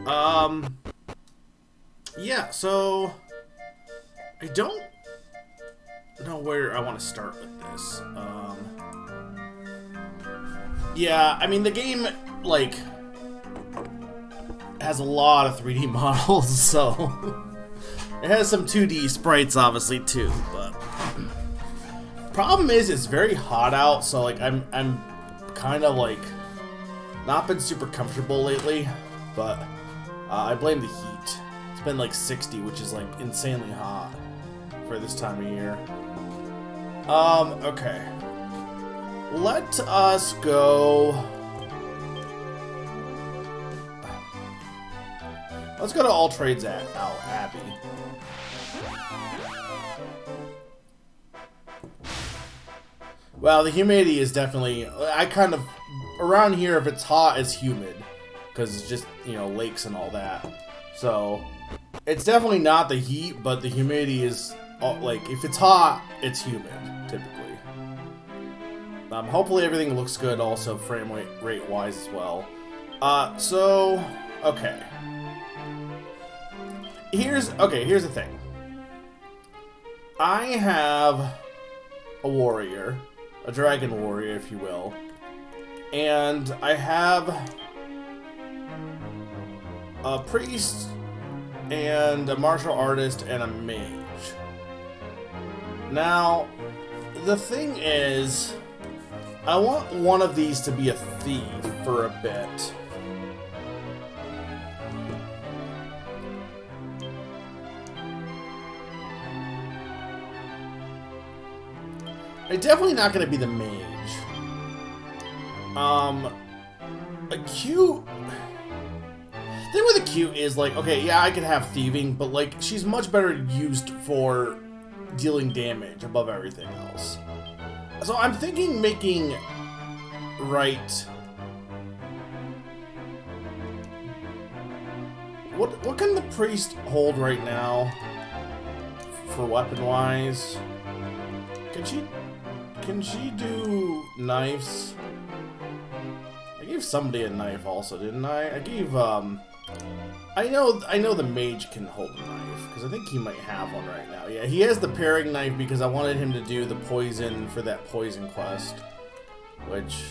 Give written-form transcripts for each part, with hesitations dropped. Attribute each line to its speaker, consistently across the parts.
Speaker 1: Um, yeah, so I don't know where I want to start with this. Yeah, I mean, the game, like, has a lot of 3D models, so it has some 2D sprites, obviously, too, but problem is it's very hot out, so, like, I'm kind of, like, not been super comfortable lately, but I blame the heat. It's been, like, 60, which is, like, insanely hot for this time of year. Okay. Let us go... Let's go to All Trades Abbey. Well, the humidity is definitely... I kind of... Around here, if it's hot, it's humid. Because it's just, you know, lakes and all that. So, it's definitely not the heat, but the humidity is... Like, if it's hot, it's humid, typically. Hopefully everything looks good also frame rate wise as well. So, okay. Here's the thing. I have a warrior, a dragon warrior, if you will, and I have a priest and a martial artist and a mage. Now, the thing is, I want one of these to be a thief for a bit. It's definitely not going to be the mage. A cute... The thing with a cute is, like, okay, yeah, I could have thieving, but, like, she's much better used for dealing damage above everything else. So I'm thinking making right... What can the priest hold right now for weapon-wise? Can she do knives? I gave somebody a knife also, didn't I? I gave I know the mage can hold a knife, because I think he might have one right now. Yeah, he has the paring knife because I wanted him to do the poison for that poison quest. Which,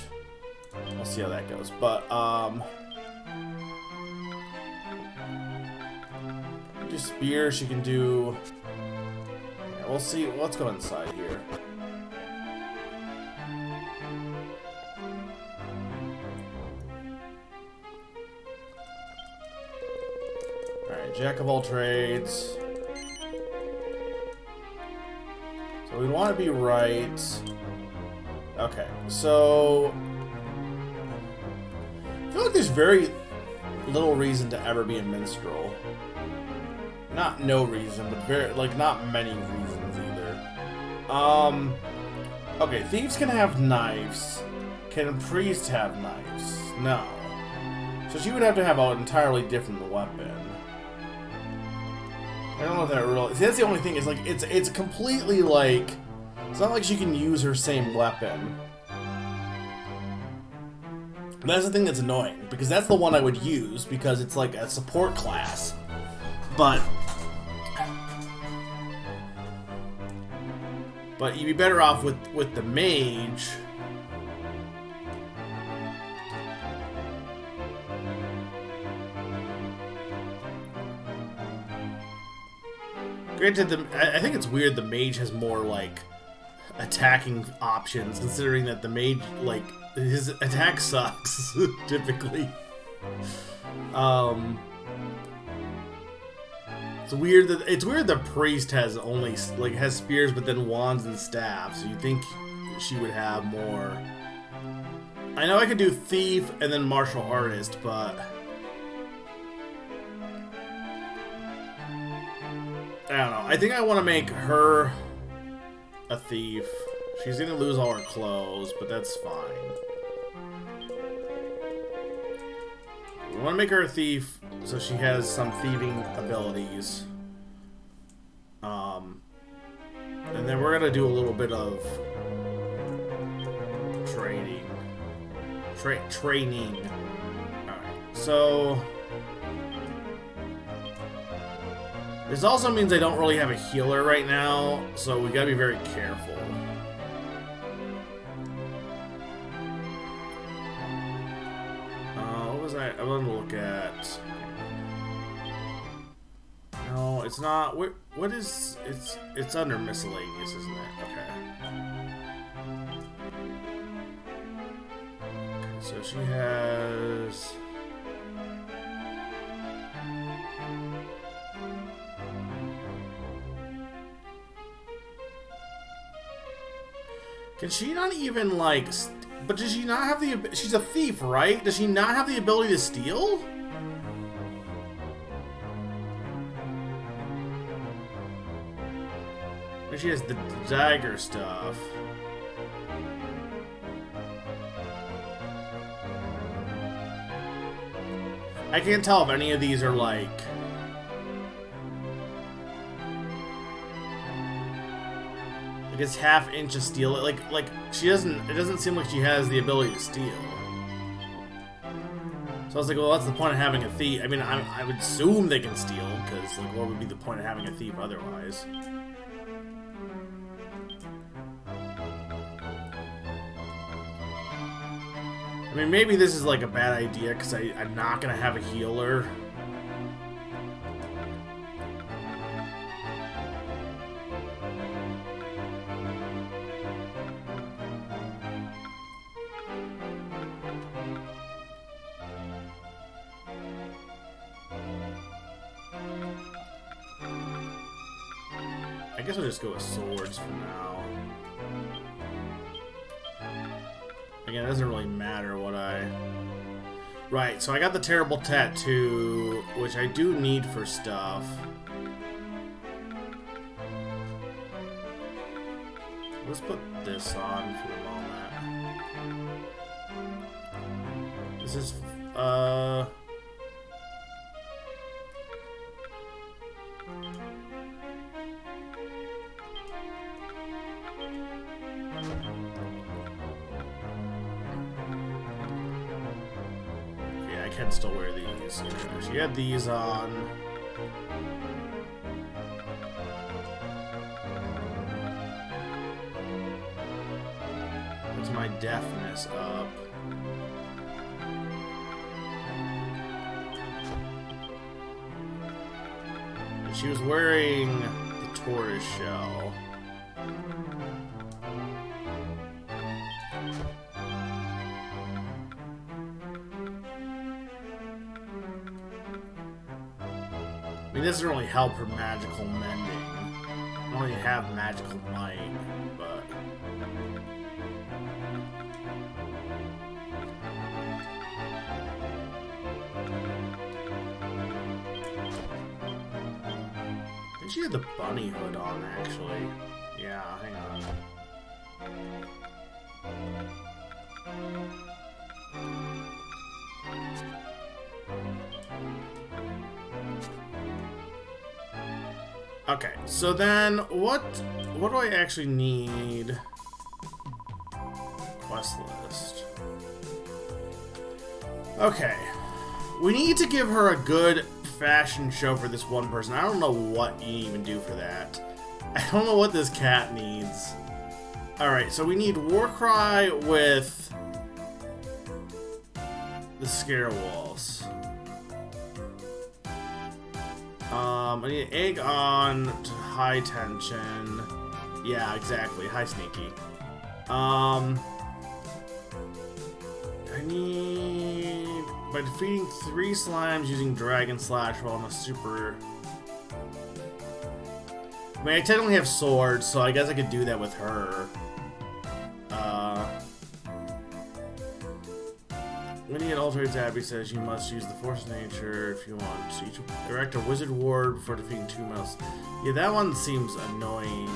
Speaker 1: we'll see how that goes. But, do spear, she can do... Yeah, we'll see, let's go inside here. Jack of all trades. So we want to be right. Okay, so I feel like there's very little reason to ever be a minstrel. Not no reason, but very, like, not many reasons either. Okay, thieves can have knives. Can a priest have knives? No. So she would have to have an entirely different weapon. I don't know if that really... See, that's the only thing, is like, it's completely like... It's not like she can use her same weapon. That's the thing that's annoying, because that's the one I would use, because it's like a support class. But you'd be better off with the mage. Granted, I think it's weird the mage has more, like, attacking options, considering that the mage, like, his attack sucks, typically. It's weird the priest has only, like, has spears, but then wands and staffs. So you think she would have more. I know I could do thief and then martial artist, but I don't know. I think I want to make her a thief. She's gonna lose all her clothes, but that's fine. We want to make her a thief so she has some thieving abilities. And then we're gonna do a little bit of training. Training. Alright, so This also means I don't really have a healer right now, so we gotta be very careful. What was I wanted to look at? No, it's not. What is... It's under miscellaneous, isn't it? Okay. So she has... Can she not even, like... But does she not have the... She's a thief, right? Does she not have the ability to steal? But she has the dagger stuff. I can't tell if any of these are, like... I guess half-inch of steel. Like she doesn't. It doesn't seem like she has the ability to steal. So I was like, well, what's the point of having a thief? I mean, I would assume they can steal, because like, what would be the point of having a thief otherwise? I mean, maybe this is like a bad idea because I'm not gonna have a healer. I guess I'll just go with swords for now. Again, it doesn't really matter what I... Right, so I got the terrible tattoo, which I do need for stuff. Let's put this on for the moment. This is, I can still wear these. She had these on. What's my deafness up? And she was wearing the tortoise shell. I mean, this doesn't really help her magical mending. I don't really have magical might, but... I think she had the bunny hood on, actually. Yeah, hang on. Okay, so then what do I actually need? Quest list. Okay. We need to give her a good fashion show for this one person. I don't know what you even do for that. I don't know what this cat needs. Alright, so we need Warcry with the Scarewolves. I need egg on to high tension. Yeah, exactly. High sneaky. I need... By defeating 3 slimes using Dragon Slash while on a super... I mean, I technically have swords, so I guess I could do that with her. When you get Altered Abby says you must use the Force of Nature if you want to erect a wizard ward before defeating 2 mouse. Yeah, that one seems annoying.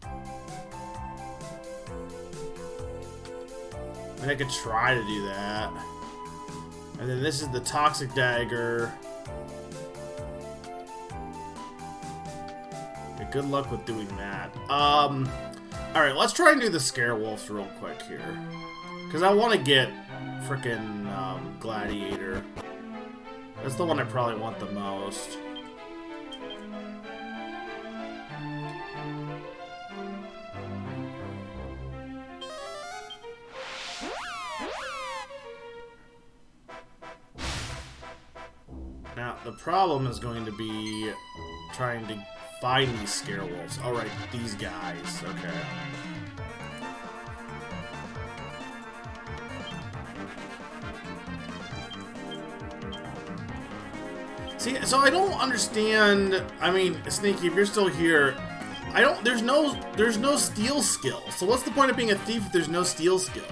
Speaker 1: I mean, I could try to do that. And then this is the Toxic Dagger. Yeah, good luck with doing that. Alright, let's try and do the Scarewolves real quick here. Because I want to get frickin' Gladiator. That's the one I probably want the most. Now, the problem is going to be trying to find these Scarewolves. Alright, these guys. Okay. See, so I don't understand. I mean, Sneaky, if you're still here, I don't. There's no steal skill. So what's the point of being a thief if there's no steal skill?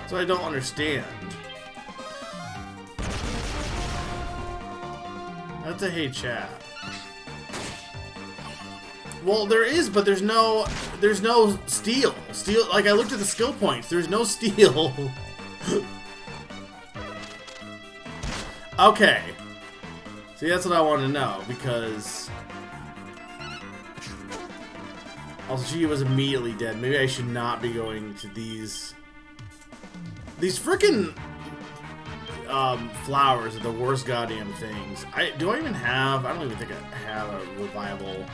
Speaker 1: So I don't understand. That's a hey chat. Well, there is, but there's no steal. Steal. Like I looked at the skill points. There's no steal. Okay. See, that's what I want to know, because... Also, she was immediately dead. Maybe I should not be going to these... These frickin' flowers are the worst goddamn things. Do I even have... I don't even think I have a revival...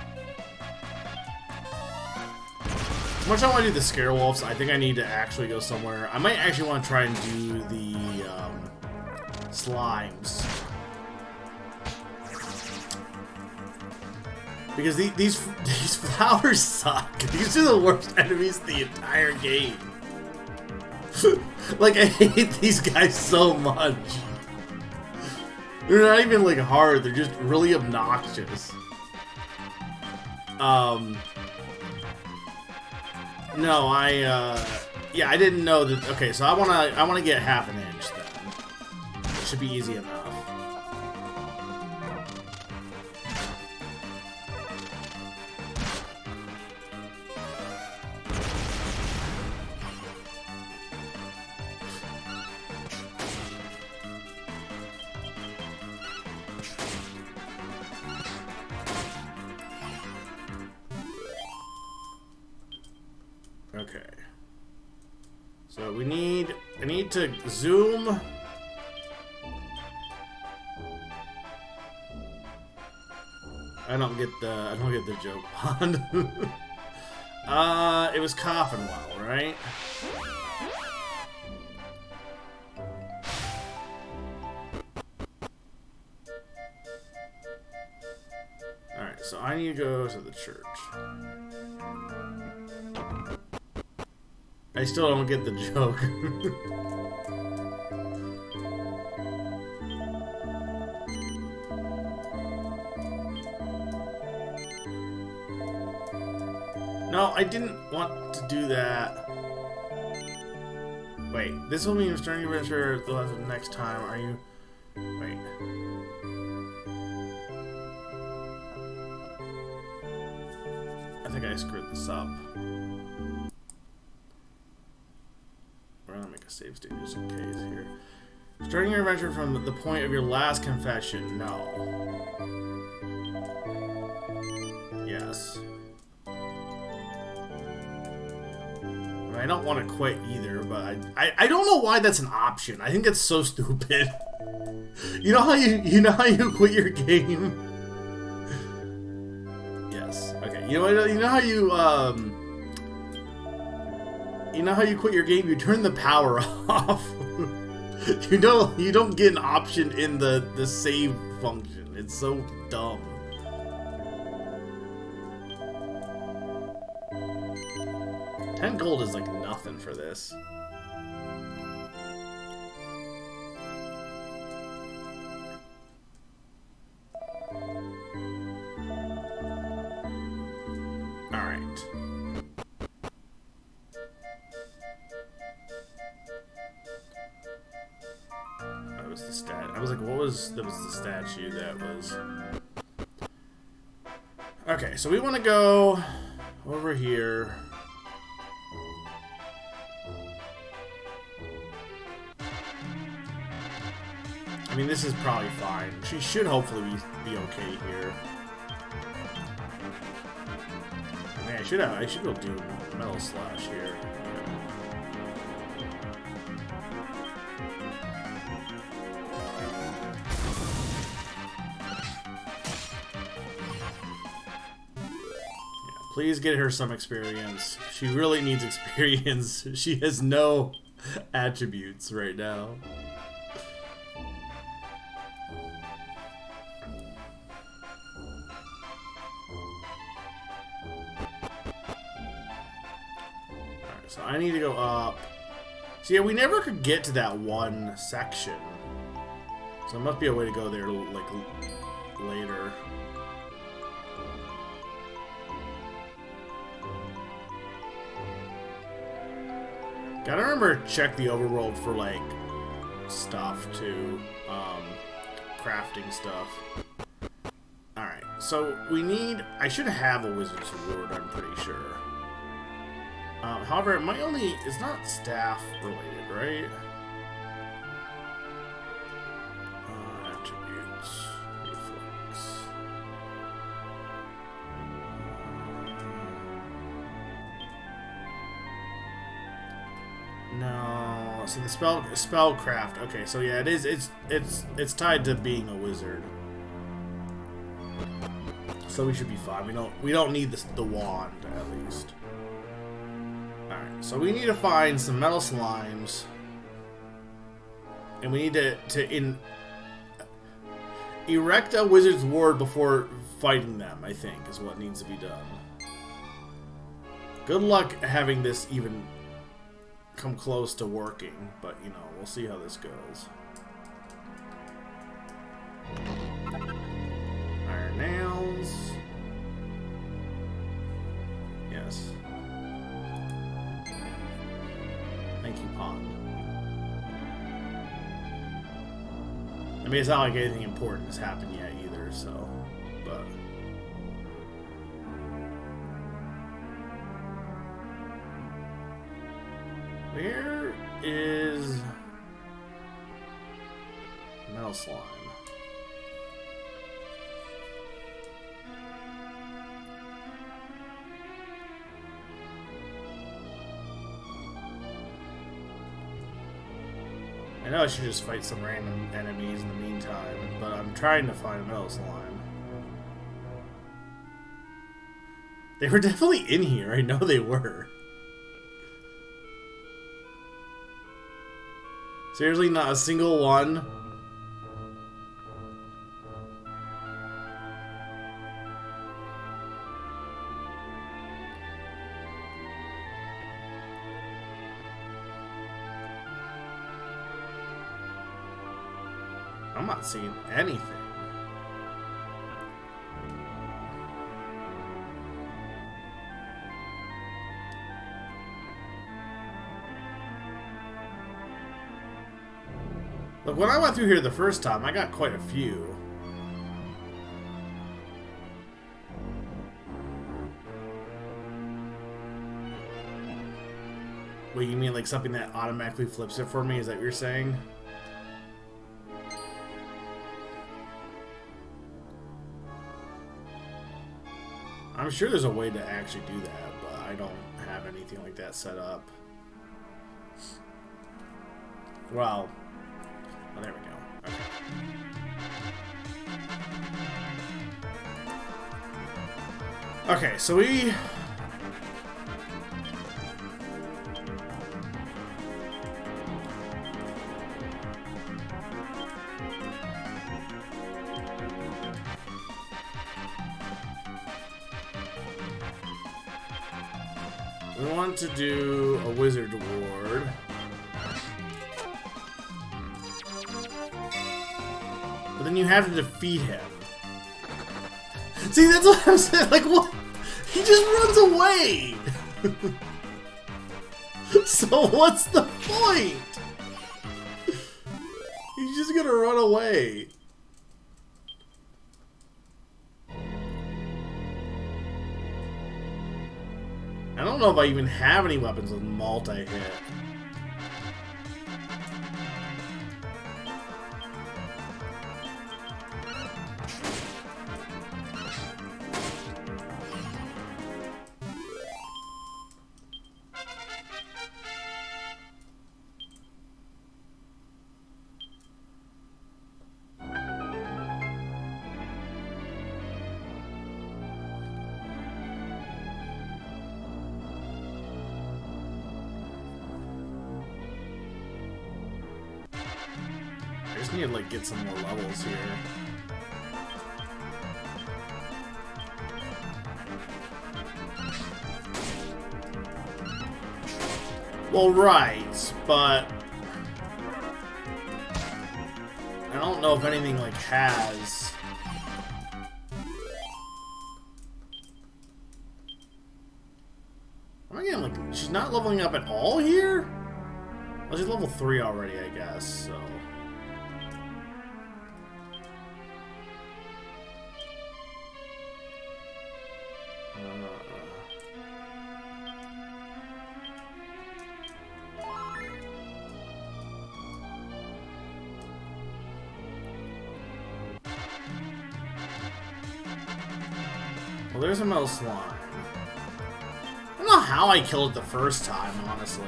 Speaker 1: As much as I want to do the Scarewolves, I think I need to actually go somewhere. I might actually want to try and do the slimes. Because these flowers suck. These are the worst enemies in the entire game. Like, I hate these guys so much. They're not even, like, hard. They're just really obnoxious. No, yeah, I didn't know that. Okay, so I wanna get half an inch then. It should be easy enough. Okay. So I need to zoom. I don't get the joke, Pond. It was Coffinwell, right? Alright, so I need to go to the church. I still don't get the joke. No, I didn't want to do that. Wait, this will mean starting your adventure the next time. Are you... Wait. I think I screwed this up. Save state just in case here. Starting your adventure from the point of your last confession. No. Yes. I don't want to quit either, but I don't know why that's an option. I think that's so stupid. You know how you quit your game? Yes. Okay. You know how you quit your game? You turn the power off. you don't get an option in the save function. It's so dumb. $10 gold is like nothing for this. That was the statue that was... Okay, so we want to go over here. I mean, this is probably fine. She should hopefully be okay here. I mean, I should go do Metal Slash here. Please get her some experience. She really needs experience. She has no attributes right now. Alright, so I need to go up. So yeah, we never could get to that one section. So there must be a way to go there, like, later. Gotta remember to check the overworld for, like, stuff, too. Crafting stuff. Alright, so we need... I should have a Wizard's Reward, I'm pretty sure. However, it might only... It's not staff related, right? Attributes. Reflex. No, so the spellcraft. Okay, so yeah, it is. It's tied to being a wizard. So we should be fine. We don't need the wand at least. All right, so we need to find some metal slimes, and we need to erect a wizard's ward before fighting them. I think is what needs to be done. Good luck having this even come close to working, but you know, we'll see how this goes. Iron nails. Yes. Thank you, Pond. I mean, it's not like anything important has happened yet either, so, but... Where is metal slime? I know I should just fight some random enemies in the meantime, but I'm trying to find a metal slime. They were definitely in here, I know they were. Seriously, not a single one? I'm not seeing anything. Look, when I went through here the first time, I got quite a few. Wait, you mean like something that automatically flips it for me? Is that what you're saying? I'm sure there's a way to actually do that, but I don't have anything like that set up. Well... Oh, there we go. Okay. Okay, so we... We want to do a wizard ward. But then you have to defeat him. See, that's what I'm saying. Like, what? He just runs away. So what's the point? He's just gonna run away. I don't know if I even have any weapons with multi-hit. just need to like get some more levels here. Well, right, but I don't know if anything like has. Am I getting like she's not leveling up at all here? Well, she's level 3 already, I guess. So. Well, there's a metal slime. I don't know how I killed it the first time, honestly.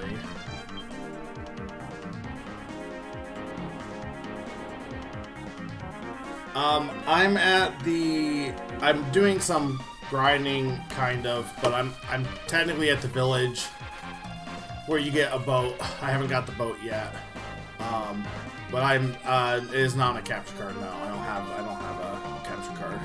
Speaker 1: I'm doing some grinding, kind of, but I'm technically at the village where you get a boat. I haven't got the boat yet. But it is not a capture card, no. I don't have a capture card.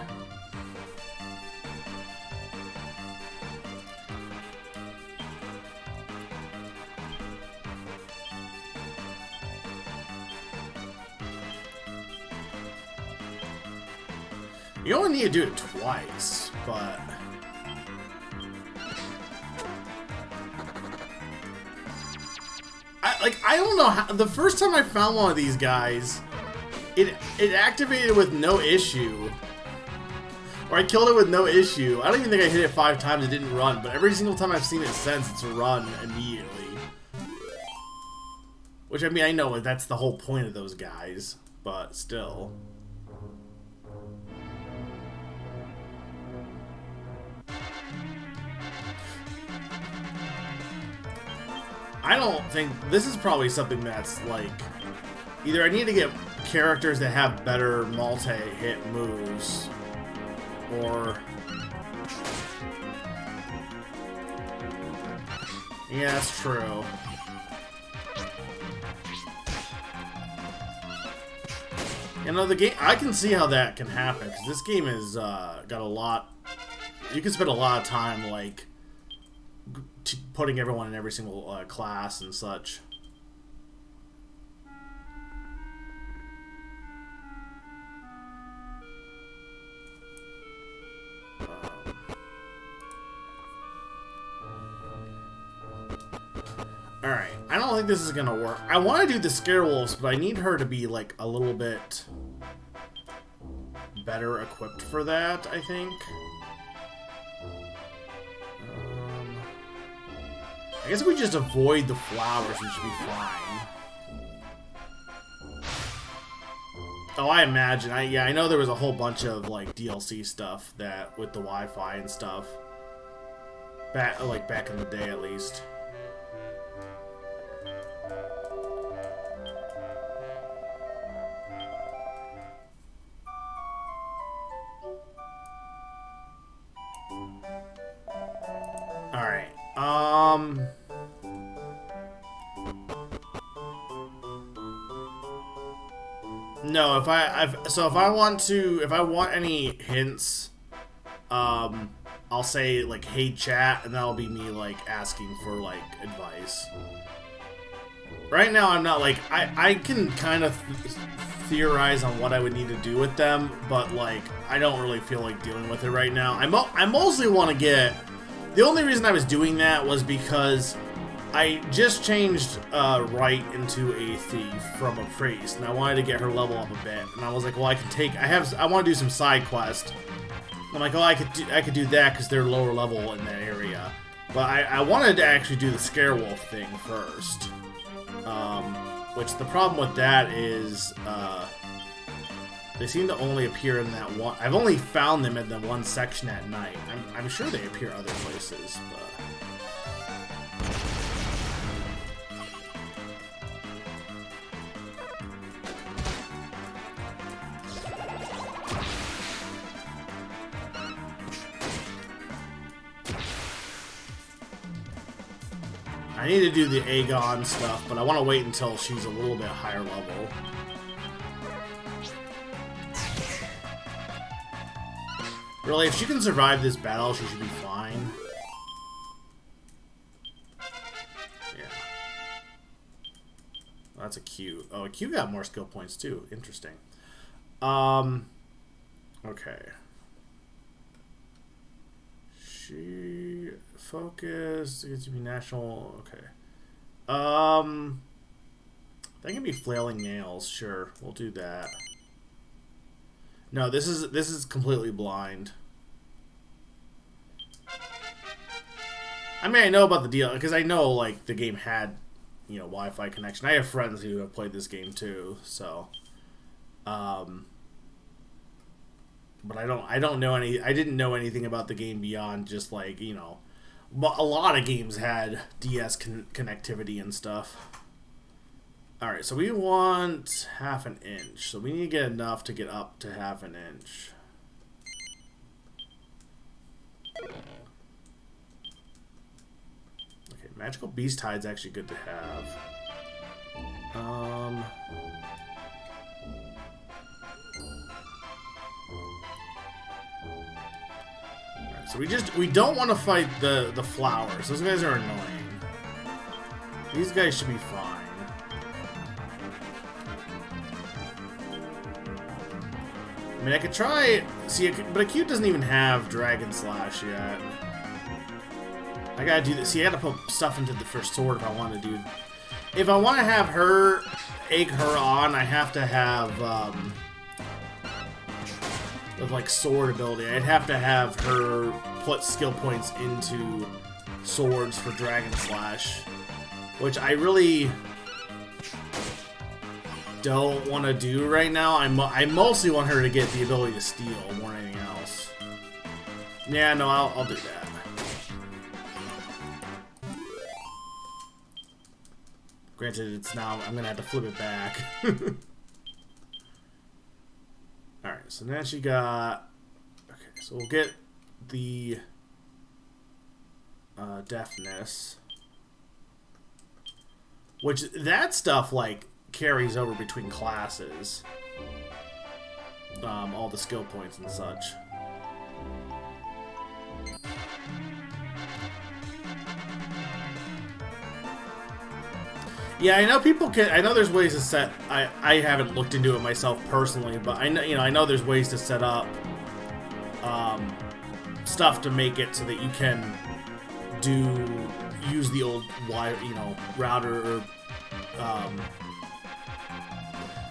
Speaker 1: You only need to do it twice, but I don't know how. The first time I found one of these guys, it activated with no issue, or I killed it with no issue. I don't even think I hit it 5 times. It didn't run, but every single time I've seen it since, it's run immediately. Which, I mean, I know that's the whole point of those guys, but still. I don't think this is probably something that's like either I need to get characters that have better multi-hit moves, or yeah, that's true. You know, the game, I can see how that can happen because this game has got a lot. You can spend a lot of time like putting everyone in every single class and such. Alright, I don't think this is gonna work. I want to do the Scarewolves, but I need her to be like a little bit better equipped for that, I think. I guess if we just avoid the flowers, we should be fine. Oh, I imagine. I know there was a whole bunch of like DLC stuff that with the Wi-Fi and stuff. Back in the day, at least. All right. No, if I want any hints, I'll say like, "Hey chat," and that'll be me like asking for like advice. Right now, I'm not like I can kind of theorize on what I would need to do with them, but like I don't really feel like dealing with it right now. I mostly want to get. The only reason I was doing that was because I just changed Right into a thief from a priest, and I wanted to get her level up a bit. And I was like, well, I want to do some side quest. I'm like, oh, I could do that because they're lower level in that area. But I wanted to actually do the Scarewolf thing first. Which the problem with that is they seem to only appear in that one. I've only found them in the one section at night. I'm sure they appear other places, but. I need to do the Aegon stuff, but I want to wait until she's a little bit higher level. Really, if she can survive this battle, she should be fine. Yeah. That's a Q. Oh, a Q got more skill points too. Interesting. Okay. She focused. It gets to be national. Okay. That can be flailing nails. Sure, we'll do that. No, this is completely blind. I mean, I know about the deal because I know like the game had, you know, Wi-Fi connection. I have friends who have played this game too, so. But I don't know any. I didn't know anything about the game beyond just like, you know, a lot of games had DS connectivity and stuff. All right, so we want 1/2 inch. So we need to get enough to get up to 1/2 inch. Okay, Magical Beast Hide's actually good to have. So we don't want to fight the flowers. Those guys are annoying. These guys should be fine. I mean, I could try. See, but Acute doesn't even have Dragon Slash yet. I gotta do this. See, I gotta put stuff into the first sword if I want to do. If I want to have her egg her on, I have to have with like sword ability. I'd have to have her put skill points into swords for Dragon Slash, which I really don't want to do right now. I mostly want her to get the ability to steal more than anything else. Yeah, no, I'll do that. Granted, it's now I'm gonna have to flip it back. Alright, so now she got... Okay, so we'll get the deafness. Which, that stuff, like, carries over between classes. All the skill points and such. Yeah, I know people can. I know there's ways to set. I haven't looked into it myself personally, but I know, you know, I know there's ways to set up stuff to make it so that you can use the old router or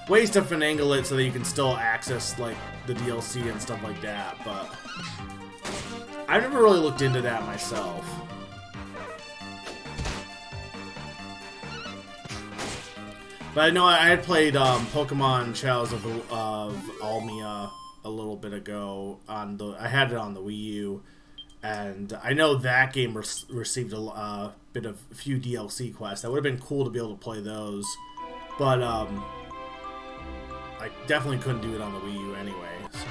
Speaker 1: ways to finagle it so that you can still access like the DLC and stuff like that. But I've never really looked into that myself. But I know I had played Pokemon Shadows of Almia a little bit ago on the. I had it on the Wii U, and I know that game received a few DLC quests. That would have been cool to be able to play those, but I definitely couldn't do it on the Wii U anyway. So.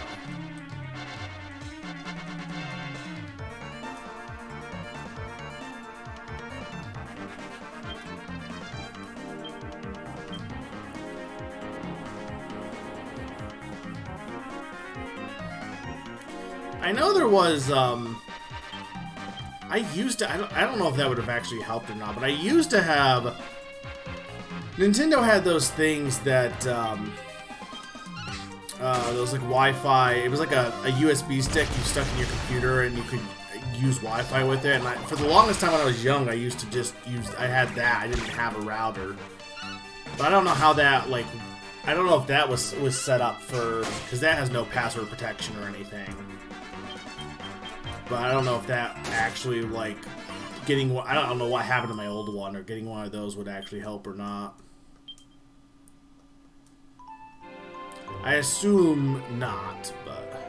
Speaker 1: I know there was, I don't know if that would have actually helped or not, but I used to have, Nintendo had those things that, those like Wi-Fi, it was like a USB stick you stuck in your computer and you could use Wi-Fi with it, and for the longest time when I was young, I used to just I had that, I didn't have a router, but I don't know how that, like, I don't know if that was set up for, because that has no password protection or anything. But I don't know if that actually, like, I don't know what happened to my old one, or getting one of those would actually help or not. I assume not, but...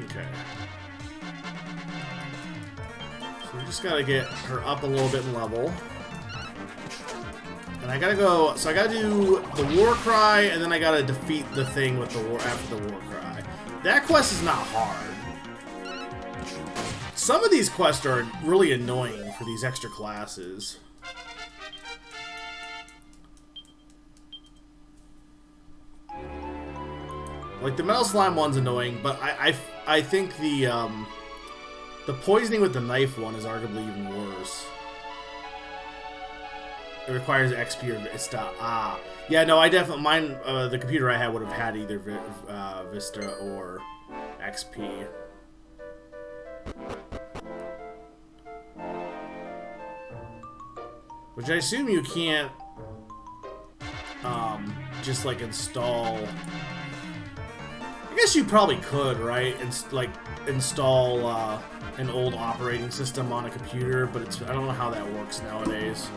Speaker 1: Okay. So we just gotta get her up a little bit in level. And I gotta go, so I gotta do the War Cry, and then I gotta defeat the thing with the after the War Cry. That quest is not hard. Some of these quests are really annoying for these extra classes. Like, the metal slime one's annoying, but I think the poisoning with the knife one is arguably even worse. It requires XP or Vista. Ah. Yeah, no, I definitely... Mine, the computer I had would have had either Vista or XP. Which I assume you can't... just, like, install... I guess you probably could, right? Install, an old operating system on a computer, but I don't know how that works nowadays.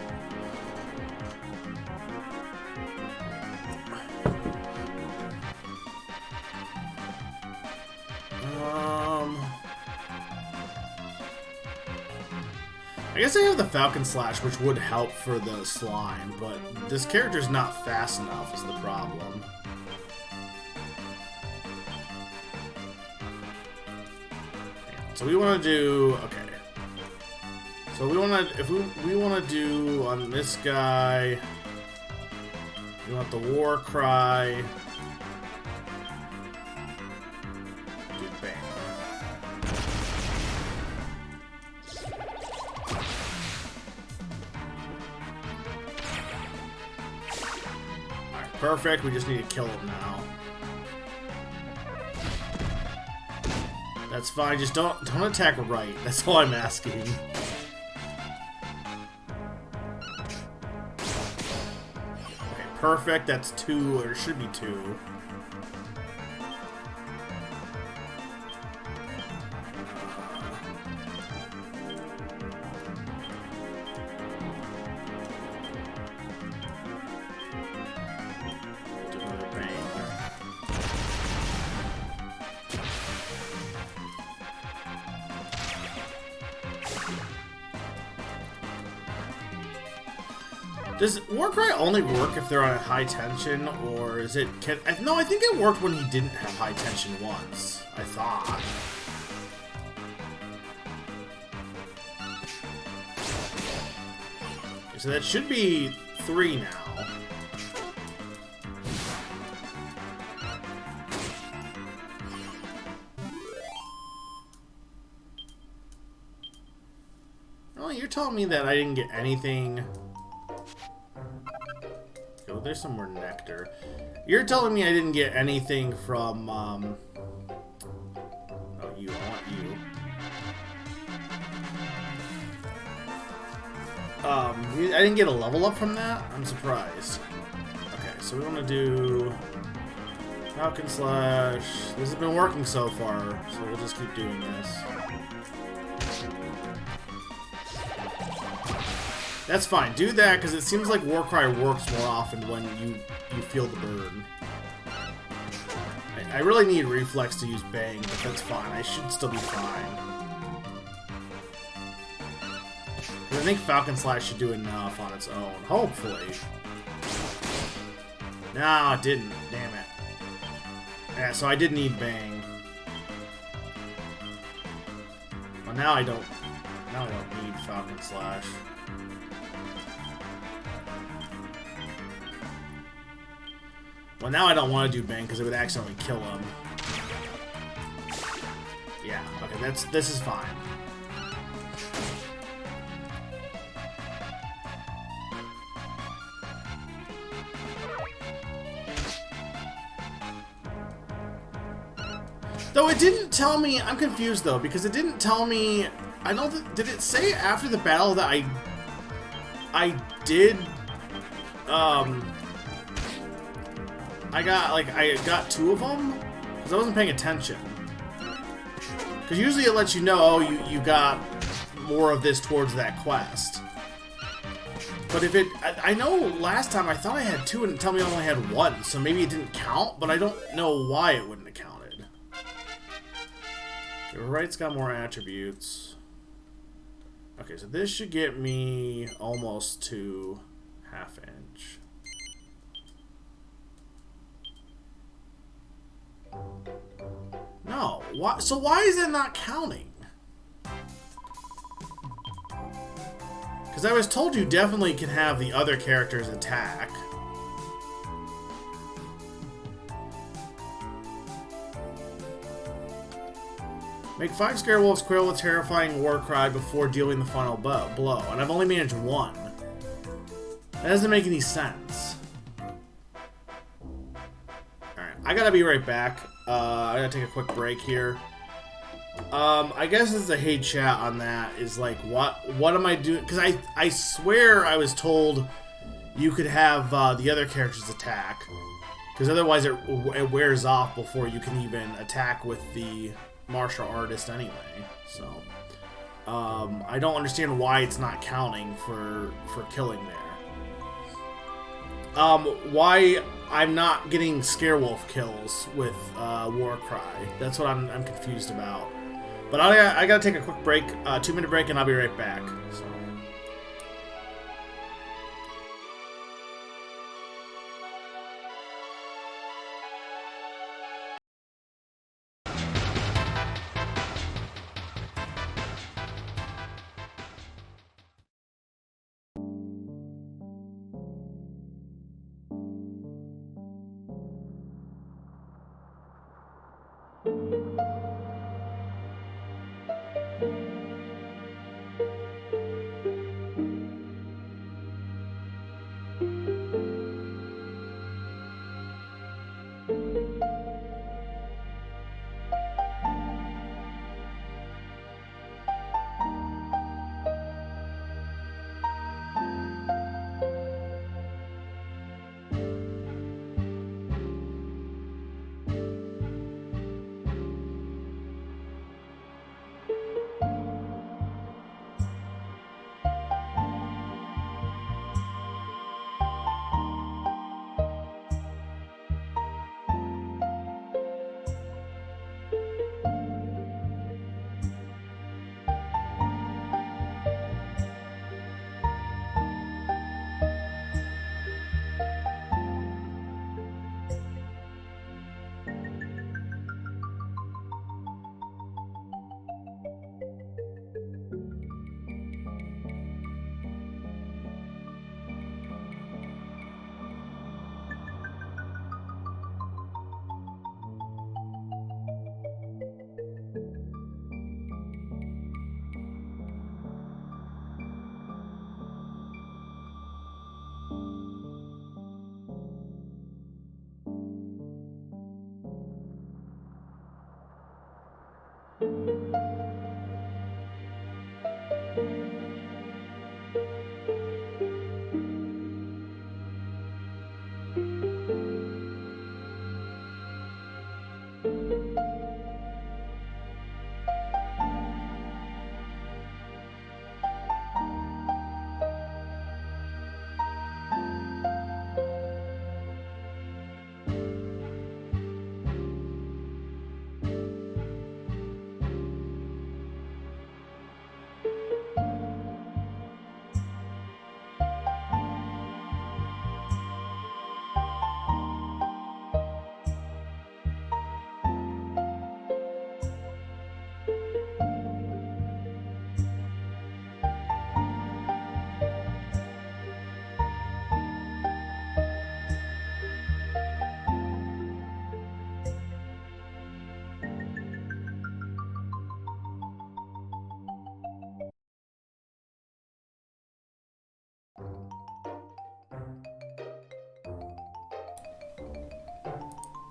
Speaker 1: I guess I have the Falcon Slash, which would help for the slime, but this character's not fast enough is the problem. So we want to do... Okay. So we want to... If we want to do on this guy... We want the War Cry... Do bang. Alright, perfect. We just need to kill him now. That's fine, just don't attack right. That's all I'm asking. Okay, perfect. That's 2, or it should be 2. Do another bang. Does Warcry only work if they're on high tension, or is it... No, I think it worked when he didn't have high tension once, I thought. Okay, so that should be 3 now. Oh, you're telling me that I didn't get anything... Oh, there's some more nectar. You're telling me I didn't get anything from, Oh, you. I want you. I didn't get a level up from that? I'm surprised. Okay, so we want to do... Falcon Slash. This has been working so far, so we'll just keep doing this. That's fine. Do that, because it seems like Warcry works more often when you feel the burn. I really need Reflex to use Bang, but that's fine. I should still be fine. I think Falcon Slash should do enough on its own. Hopefully. No, it didn't. Damn it. Yeah, so I did need Bang. Well, now I don't need Falcon Slash. Well, now I don't want to do Bang because it would accidentally kill him. Yeah, okay, this is fine. Though it didn't tell me, I'm confused though, because it didn't tell me, I don't, did it say after the battle that I did, I got 2 of them? Because I wasn't paying attention. Because usually it lets you know, oh, you got more of this towards that quest. But if it... I know last time I thought I had 2 and it told me I only had 1, so maybe it didn't count, but I don't know why it wouldn't have counted. Okay, right's got more attributes. Okay, so this should get me almost to half-inch. No, why? So why is it not counting? Because I was told you definitely can have the other characters attack. Make 5 Scarewolves quail with terrifying war cry before dealing the final blow. And I've only managed 1. That doesn't make any sense. Alright, I gotta be right back. I gotta take a quick break here. I guess it's a hey chat on that is like, what am I doing? Because I swear I was told you could have the other characters attack. Because otherwise it wears off before you can even attack with the martial artist anyway. So, I don't understand why it's not counting for killing there. Why I'm not getting Scarewolf kills with Warcry. That's what I'm confused about. But I gotta take a quick break, 2-minute break, and I'll be right back. So.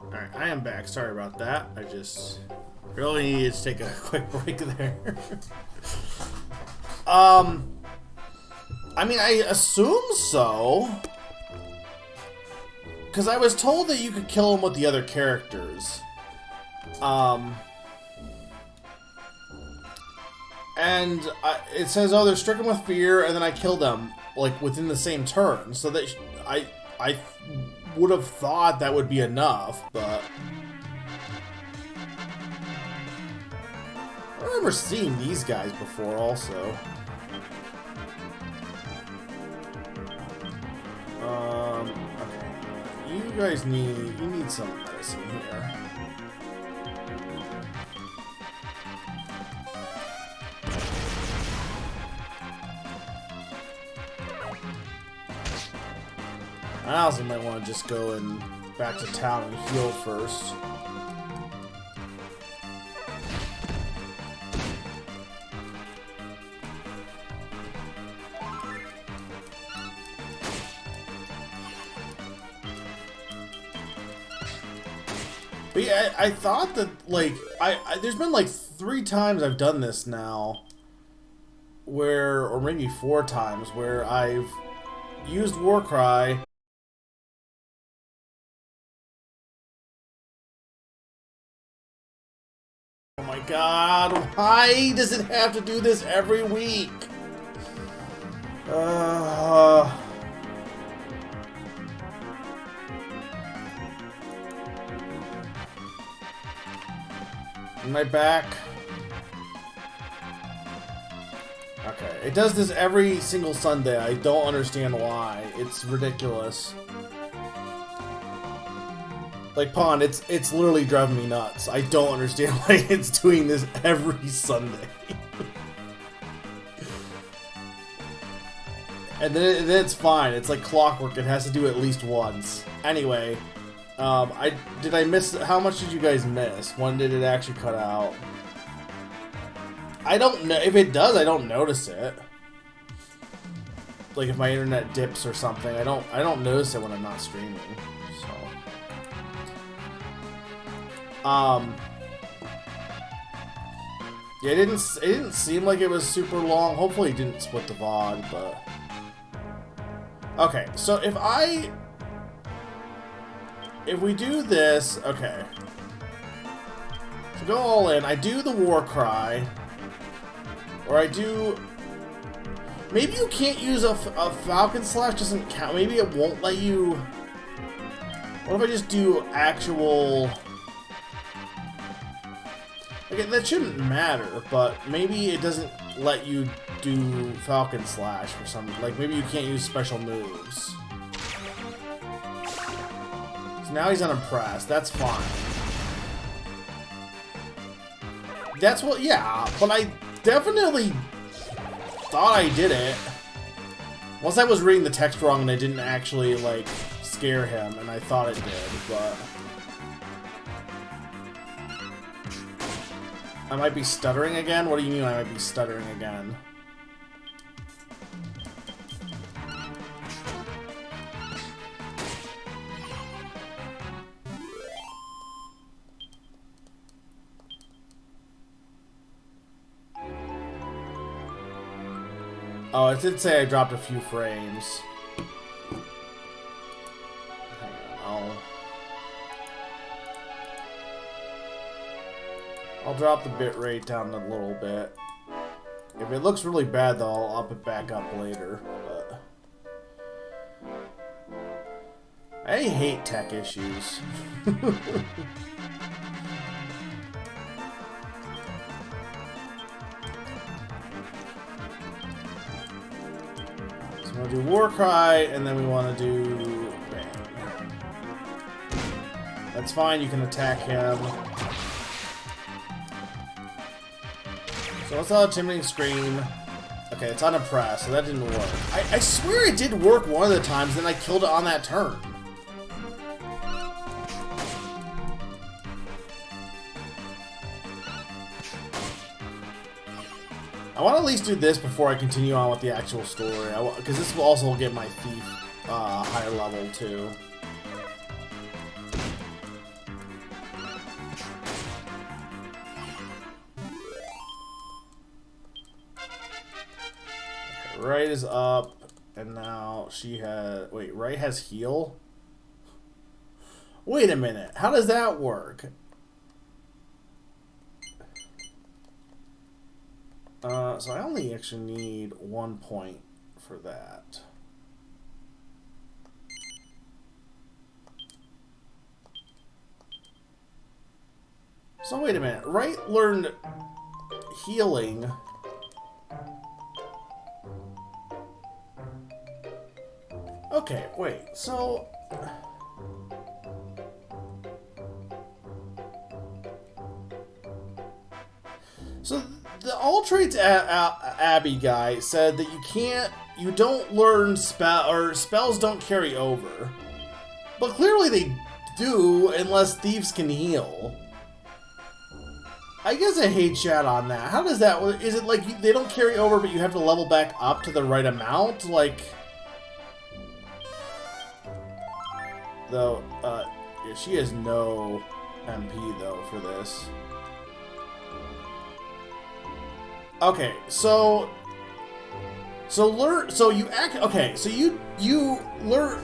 Speaker 1: Alright, I am back. Sorry about that. I just really needed to take a quick break there. I mean, I assume so. Because I was told that you could kill him with the other characters. And it says, oh, they're stricken with fear, and then I kill them, like, within the same turn. So that I would have thought that would be enough, but I remember seeing these guys before also. Okay. You guys need some medicine here. I also might want to just go and back to town and heal first. But yeah, I thought that, like, there's been like 3 times I've done this now, where, or maybe 4 times, where I've used Warcry. Oh my god, why does it have to do this every week? Am I back? Okay, it does this every single Sunday. I don't understand why. It's ridiculous. Like, Pond, it's literally driving me nuts. I don't understand why it's doing this every Sunday. And then it's fine. It's like clockwork. It has to do it at least once. Anyway, did I miss? How much did you guys miss? When did it actually cut out? I don't know. If it does, I don't notice it. Like if my internet dips or something, I don't notice it when I'm not streaming. So, yeah, it didn't seem like it was super long. Hopefully, it didn't split the VOD, but. Okay, so if we do this, okay. So go all in. I do the Warcry, or I do. Maybe you can't use a Falcon Slash. Doesn't count. Maybe it won't let you. What if I just do actual? Okay, that shouldn't matter, but maybe it doesn't let you do Falcon Slash for some, like maybe you can't use special moves. So now he's unimpressed. That's fine. That's what, yeah, but I definitely thought I did it. Once I was reading the text wrong and I didn't actually like scare him, and I thought it did, but I might be stuttering again? What do you mean I might be stuttering again? Oh, it did say I dropped a few frames. Hang on, I'll drop the bitrate down a little bit. If it looks really bad, though, I'll up it back up later. But I hate tech issues. So we want to do Warcry, and then we want to do Bang. That's fine, you can attack him. So let's allow Chimney Scream. Okay, it's unimpressed, so that didn't work. I swear it did work one of the times, then I killed it on that turn. I want to at least do this before I continue on with the actual story, because this will also get my thief higher level too. Okay, Right is up, and now she has. Wait, Right has heal? Wait a minute, how does that work? So I only actually need 1 point for that. So wait a minute, Right learned healing. Okay, wait, so... So the All Traits Abby guy said that you don't learn spells don't carry over. But clearly they do, unless thieves can heal. I guess I hate chat on that. How does that work? Is it like they don't carry over, but you have to level back up to the right amount? Like... Though, yeah, she has no MP though for this. Okay, so you act okay, so you learn.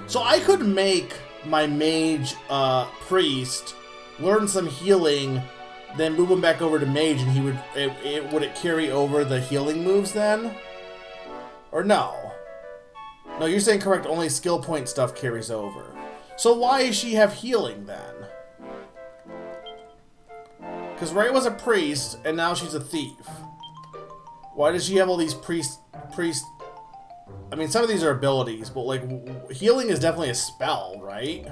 Speaker 1: So I could make my mage priest learn some healing, then move him back over to mage, and he would would it carry over the healing moves then? Or no? No, you're saying correct, only skill point stuff carries over. So why does she have healing then? Because Ray was a priest, and now she's a thief. Why does she have all these priest? I mean, some of these are abilities, but like healing is definitely a spell, right?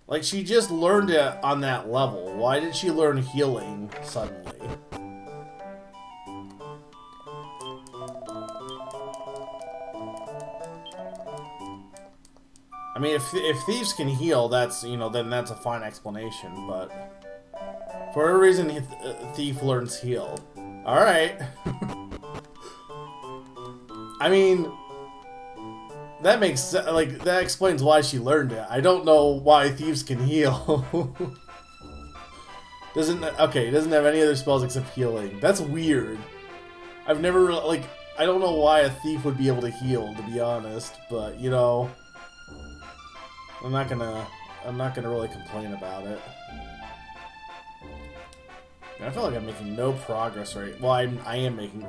Speaker 1: Like, she just learned it on that level. Why did she learn healing suddenly? I mean, if thieves can heal, that's, you know, then that's a fine explanation, but for whatever reason, thief learns heal. Alright. I mean, that makes sense. Like, that explains why she learned it. I don't know why thieves can heal. Doesn't have any other spells except healing. That's weird. I've never, like, I don't know why a thief would be able to heal, to be honest, but, you know, I'm not gonna really complain about it. I feel like I'm making no progress right. Well, I am making.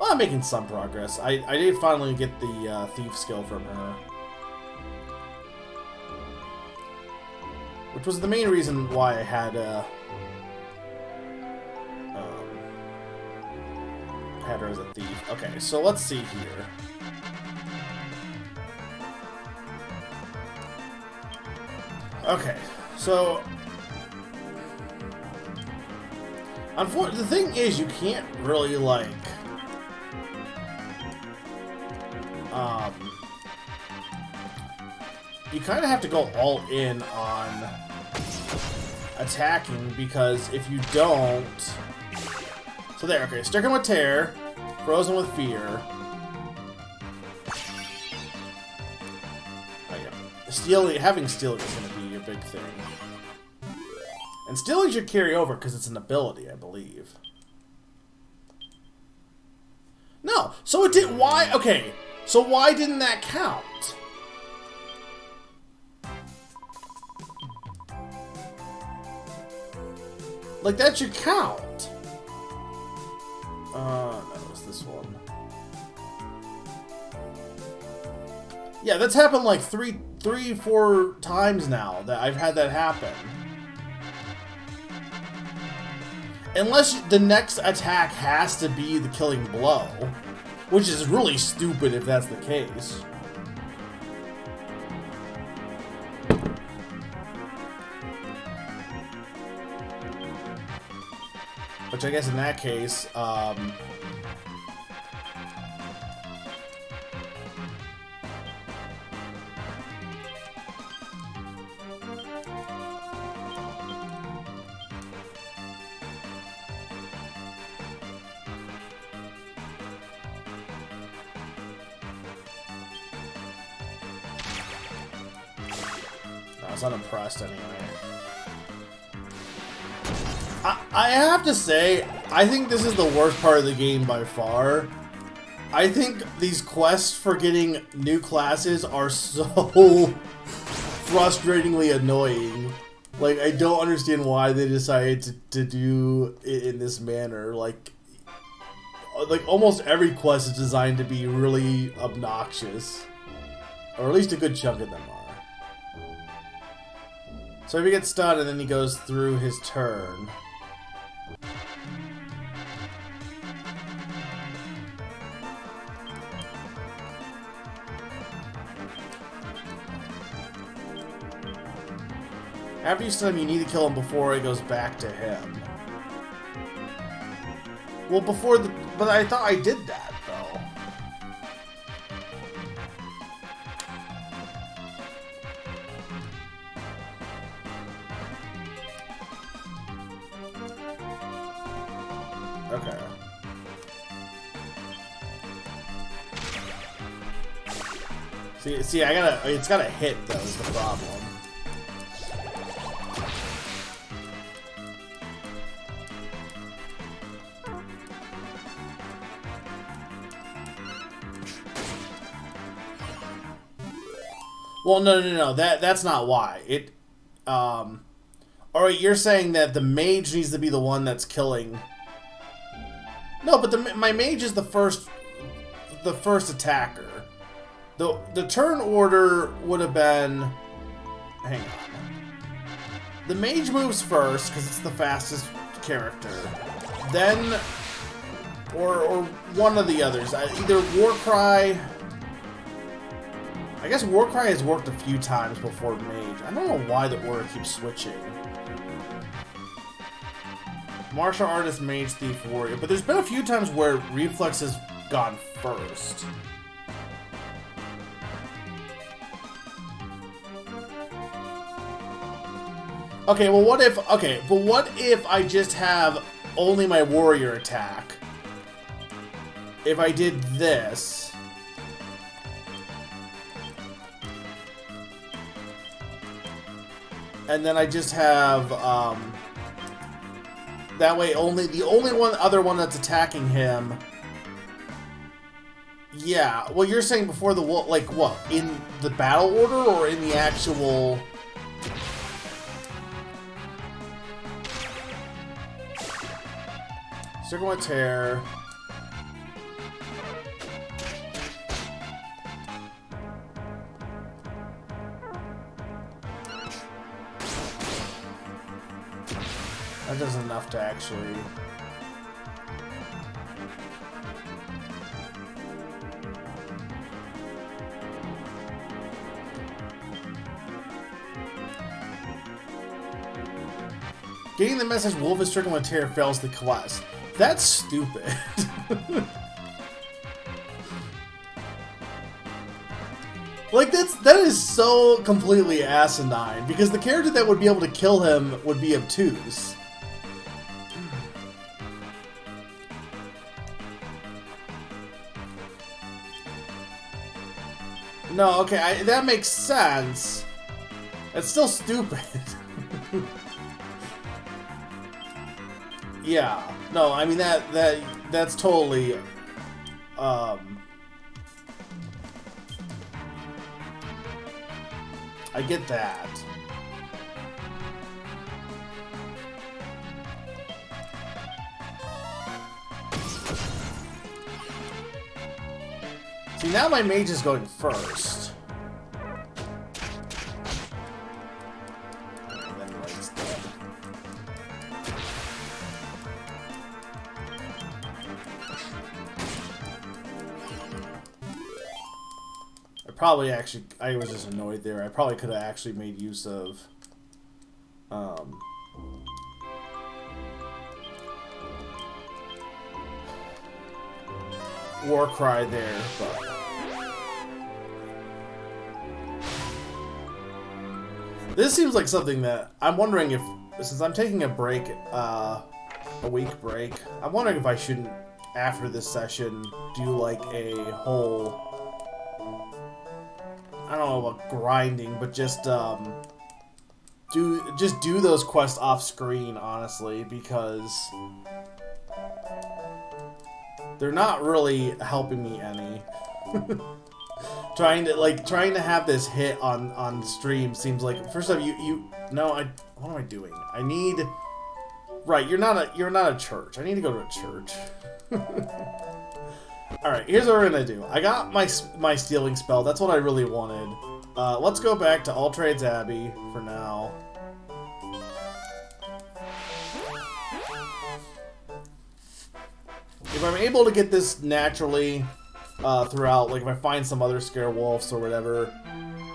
Speaker 1: Well, I'm making some progress. I did finally get the thief skill from her, which was the main reason why I had her as a thief. Okay, so let's see here. Okay, so unfortunately, the thing is, you can't really like you kind of have to go all in on attacking, because if you don't, so there, okay, stricken with terror, frozen with fear. Having stealing is going to be a big thing. And stealing should carry over because it's an ability, I believe. No, so it did. Why? Okay, so why didn't that count? Like, that should count. No, it's this one. Yeah, that's happened like three, 4 times now that I've had that happen. Unless the next attack has to be the killing blow, which is really stupid if that's the case. Which I guess in that case, I was unimpressed anyway. I have to say, I think this is the worst part of the game by far. I think these quests for getting new classes are so frustratingly annoying. Like, I don't understand why they decided to do it in this manner. Like almost every quest is designed to be really obnoxious. Or at least a good chunk of them are. So if he gets stunned and then he goes through his turn. After you stun him, you need to kill him before it goes back to him. Well, but I thought I did that, though. See, it's gotta hit though is the problem. Well, no. That's not why. Alright, you're saying that the mage needs to be the one that's killing. No, but my mage is the first attacker. The turn order would have been... Hang on. The mage moves first, because it's the fastest character. Then... Or one of the others. Either Warcry... I guess Warcry has worked a few times before Mage. I don't know why the order keeps switching. Martial Artist, Mage, Thief, Warrior. But there's been a few times where Reflex has gone first. Okay, well what if... Okay, but what if I just have only my Warrior attack? If I did this... And then I just have, that way the only other one that's attacking him... Yeah, well you're saying before the, like, what? In the battle order or in the actual... Circle with Tear... That does enough to actually... Getting the message Wolf is stricken with Tear fails the quest. That's stupid. Like, that is so completely asinine, because the character that would be able to kill him would be obtuse. No, okay, that makes sense. It's still stupid. Yeah, no, I mean that's totally, I get that. See, now my mage is going first. And then Wraith's dead. I was just annoyed there. I probably could have actually made use of, Warcry there, but... This seems like something that... I'm wondering if, since I'm taking a break, a week break, I'm wondering if I shouldn't, after this session, do like a whole... I don't know about grinding, but just do those quests off screen, honestly, because they're not really helping me any. trying to have this hit on stream seems like, first off, what am I doing? I need, right, you're not a church. I need to go to a church. Alright, here's what we're gonna do. I got my stealing spell. That's what I really wanted. Let's go back to All-Trades Abbey for now. If I'm able to get this naturally throughout, like if I find some other Scare Wolves or whatever,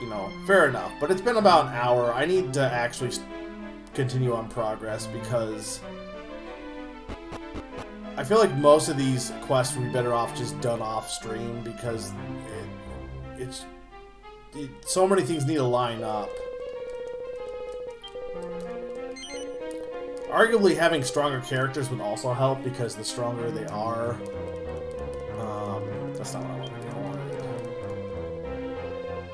Speaker 1: you know, fair enough. But it's been about an hour. I need to actually continue on progress because... I feel like most of these quests would be better off just done off stream because so many things need to line up. Arguably, having stronger characters would also help because the stronger they are, that's not what I want to do.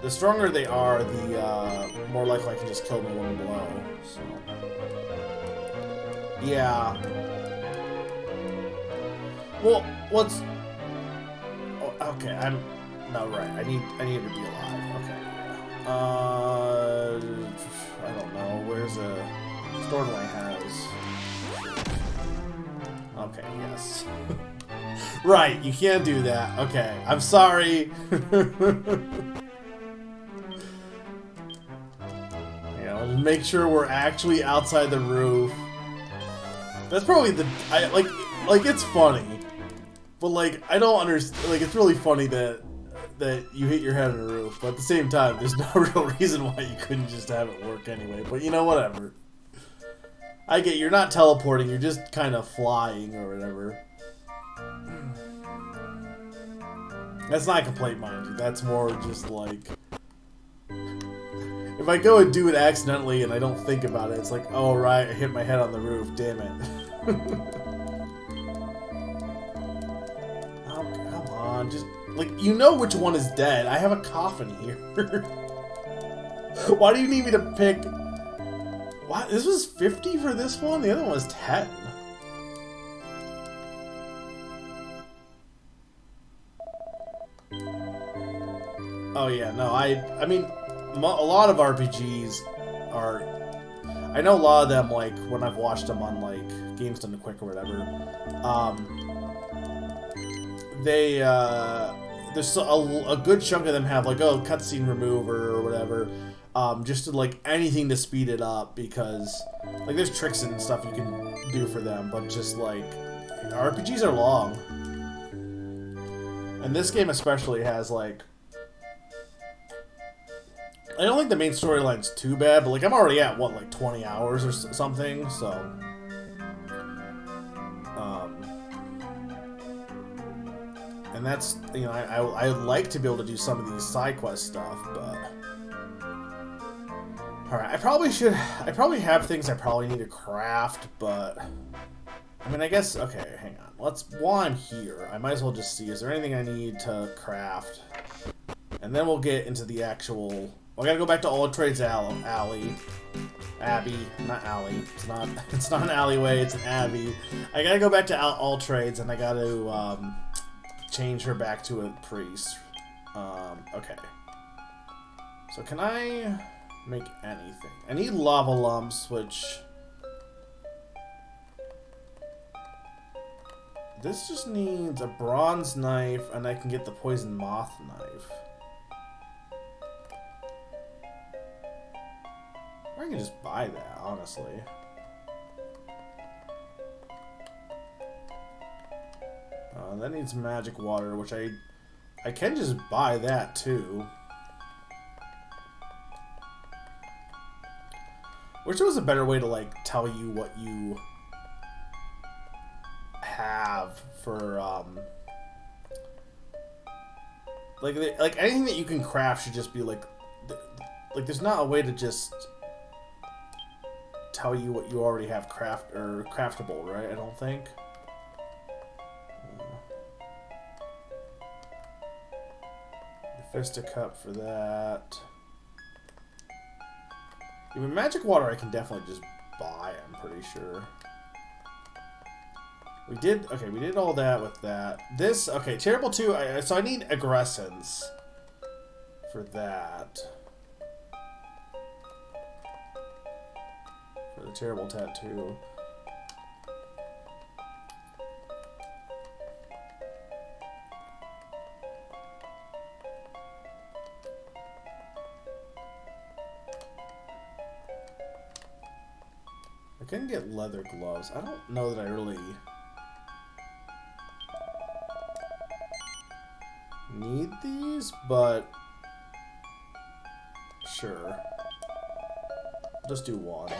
Speaker 1: the stronger they are, the more likely I can just kill them in one blow. So, yeah. Well, what's... Oh, okay, I'm... No, right. I need to be alive. Okay. I don't know. Where's a... Stormlight has... Okay, yes. Right, you can't do that. Okay, I'm sorry. Yeah, let's make sure we're actually outside the roof. That's probably the... like it's funny. But, like, I don't understand... Like, it's really funny that you hit your head on the roof. But at the same time, there's no real reason why you couldn't just have it work anyway. But, you know, whatever. I get you're not teleporting, you're just kind of flying or whatever. That's not a complaint, mind you. That's more just like... If I go and do it accidentally and I don't think about it, it's like, oh right, I hit my head on the roof, damn it. Oh, come on, just... Like, you know which one is dead. I have a coffin here. Why do you need me to pick... What? This was 50 for this one? The other one was 10. Oh yeah, no, I mean, a lot of RPGs are... I know a lot of them, like, when I've watched them on, like, Games Done Quick or whatever, there's a good chunk of them have, like, oh, cutscene remover or whatever, just to, like, anything to speed it up, because, like, there's tricks and stuff you can do for them, but just, like, RPGs are long. And this game especially has, like... I don't think the main storyline's too bad, but, like, I'm already at, what, like, 20 hours or something, so... And that's, you know, I like to be able to do some of these side quest stuff, but... Alright, I probably have things I probably need to craft, but... I mean, I guess, okay, hang on. While I'm here, I might as well just see, is there anything I need to craft? And then we'll get into the actual... Well, I gotta go back to All Trades Alley. Abbey, not alley. It's not an alleyway, it's an abbey. I gotta go back to All Trades, and I gotta, change her back to a priest. Okay. So can I make anything? I need lava lumps, which... This just needs a bronze knife, and I can get the poison moth knife. Or I can just buy that, honestly. That needs magic water, which I can just buy that too. Wish there was a better way to, like, tell you what you have for like anything that you can craft should just be like there's not a way to just tell you what you already have craftable, right? I don't think. The Fisticup for that. Even magic water I can definitely just buy, I'm pretty sure. We did all that with that. This, okay, Terrible 2, so I need Aggressence for that. For the Terrible Tattoo. I can get leather gloves. I don't know that I really need these, but sure. Just do one.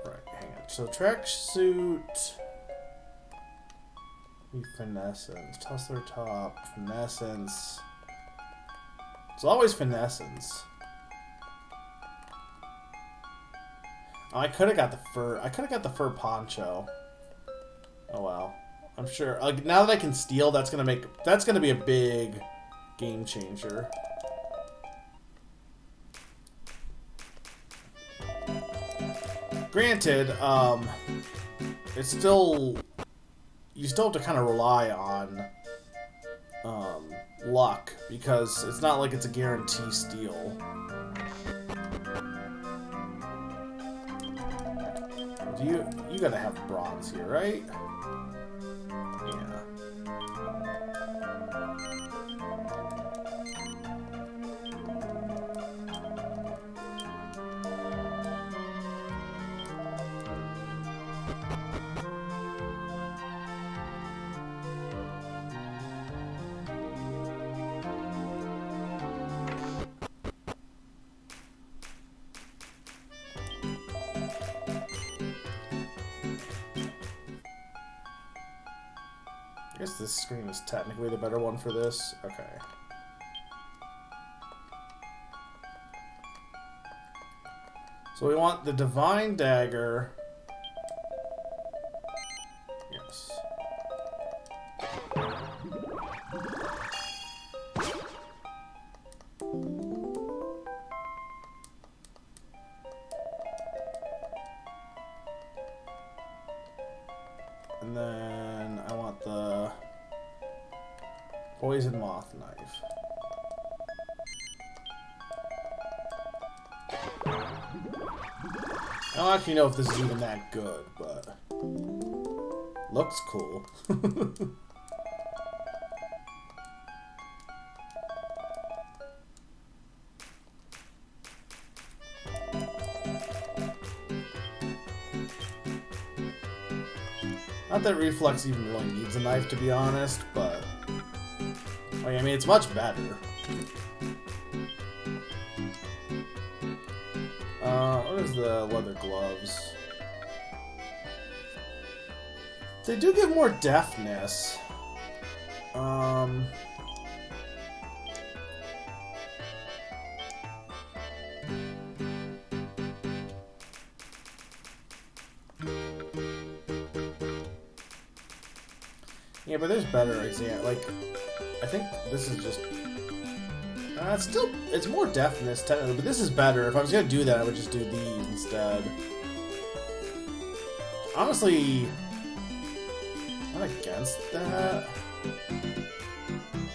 Speaker 1: Right, hang on. So tracksuit. Finessence. Tussler top. Finessence. It's always finessence. Oh, I could have got the fur. I could have got the fur poncho. Oh well. I'm sure. Like now that I can steal, that's gonna be a big game changer. Granted, it's still you still have to kind of rely on luck because it's not like it's a guarantee steal. You gotta have bronze here, right? Yeah. I guess this screen is technically the better one for this. Okay. So we want the Divine Dagger. Yes. And then I want the Poison Moth Knife. I don't actually know if this is even that good, but looks cool. Not that Reflex even really needs a knife, to be honest, but I mean, it's much better. What is the leather gloves? They do give more deftness. Yeah, but there's better exam. Like, I think this is just. It's more deftness technically, but this is better. If I was gonna do that, I would just do these instead. Honestly, not against that.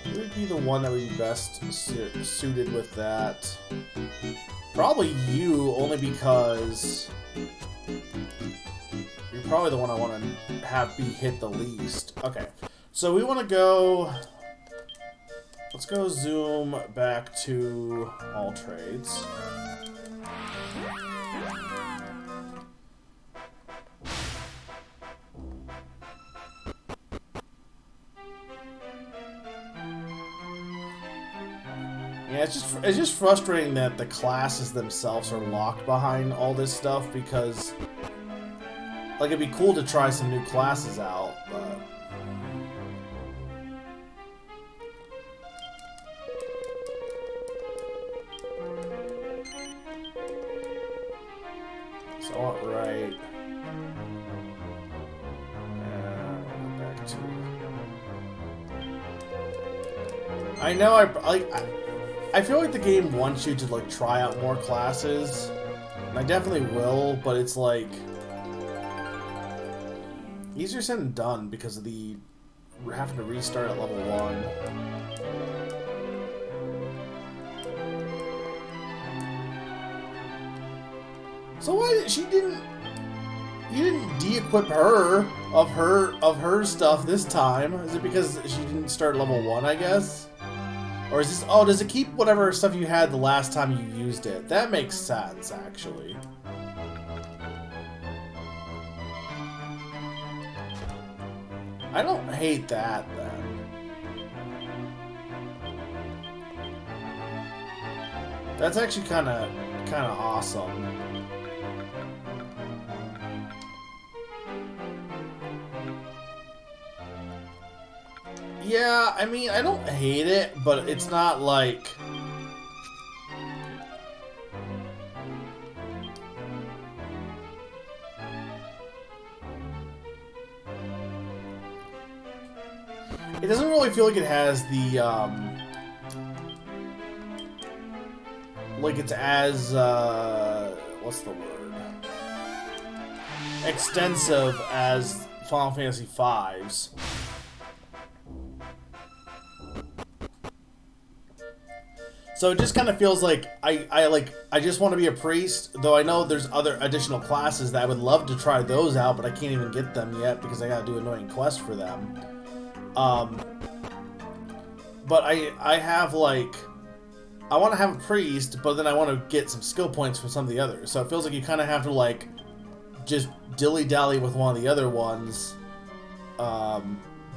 Speaker 1: Who would be the one that would be best suited with that? Probably you, only because you're probably the one I want to have be hit the least. Okay, so we want to go. Let's go zoom back to all trades. Yeah, it's just frustrating that the classes themselves are locked behind all this stuff because, like, it'd be cool to try some new classes out, but. Right. Back to. I know. I feel like the game wants you to like try out more classes, and I definitely will. But it's like easier said than done because of the having to restart at level 1. So why she didn't? You didn't de-equip her of her stuff this time? Is it because she didn't start level 1? I guess, or is this? Oh, does it keep whatever stuff you had the last time you used it? That makes sense, actually. I don't hate that then. That's actually kind of awesome. Yeah, I mean, I don't hate it, but it's not like... It doesn't really feel like it has the, like it's as, what's the word? Extensive as Final Fantasy V's. So it just kind of feels like I just want to be a priest, though I know there's other additional classes that I would love to try those out, but I can't even get them yet because I gotta do annoying quests for them. But I have like, I want to have a priest, but then I want to get some skill points from some of the others. So it feels like you kind of have to like just dilly-dally with one of the other ones,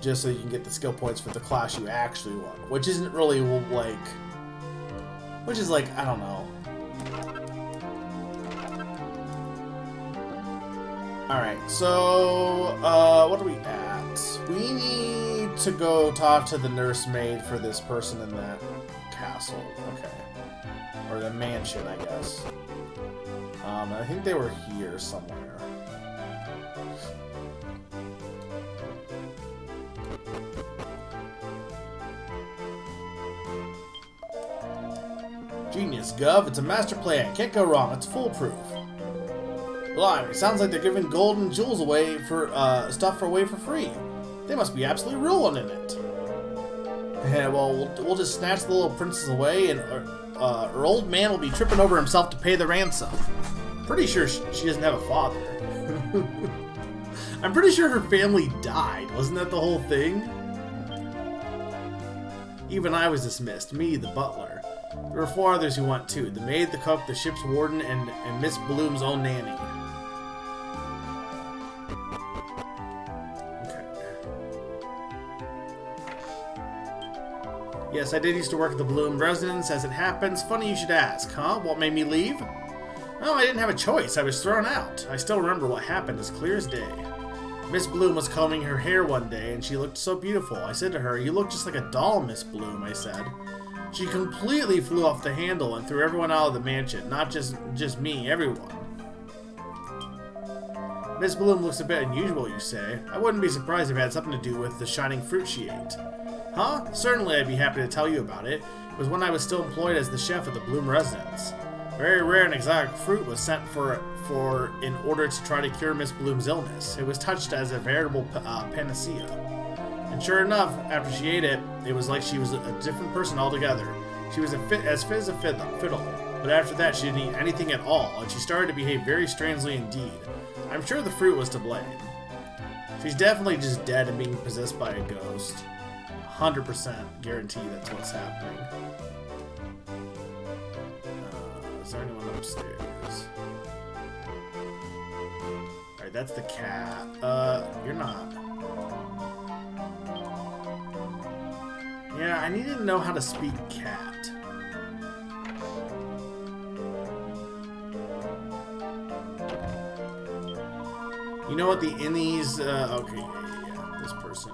Speaker 1: just so you can get the skill points for the class you actually want, which isn't really like, which is like, I don't know. Alright, so, what are we at? We need to go talk to the nursemaid for this person in that castle. Okay. Or the mansion, I guess. I think they were here somewhere. Genius, Gov. It's a master plan. Can't go wrong. It's foolproof. Blimey, sounds like they're giving gold and jewels away for, stuff away for free. They must be absolutely rolling in it. Yeah, well, we'll just snatch the little princess away, and her old man will be tripping over himself to pay the ransom. Pretty sure she doesn't have a father. I'm pretty sure her family died. Wasn't that the whole thing? Even I was dismissed. Me, the butler. There were 4 others who went too. The maid, the cook, the ship's warden, and Miss Bloom's own nanny. Yes, I did used to work at the Bloom residence, as it happens. Funny you should ask, huh? What made me leave? Well, I didn't have a choice. I was thrown out. I still remember what happened as clear as day. Miss Bloom was combing her hair one day, and she looked so beautiful. I said to her, "You look just like a doll, Miss Bloom," I said. She completely flew off the handle and threw everyone out of the mansion. Not just me, everyone. Miss Bloom looks a bit unusual, you say. I wouldn't be surprised if it had something to do with the shining fruit she ate. Huh? Certainly, I'd be happy to tell you about it. It was when I was still employed as the chef at the Bloom residence. Very rare and exotic fruit was sent for in order to try to cure Miss Bloom's illness. It was touched as a veritable panacea. And sure enough, after she ate it, it was like she was a different person altogether. She was as fit as a fiddle, but after that she didn't eat anything at all, and she started to behave very strangely indeed. I'm sure the fruit was to blame. She's definitely just dead and being possessed by a ghost. 100% guarantee that's what's happening. Is there anyone upstairs? Alright, that's the cat. You're not. Yeah, I need to know how to speak cat. You know what the innies, okay, yeah, this person.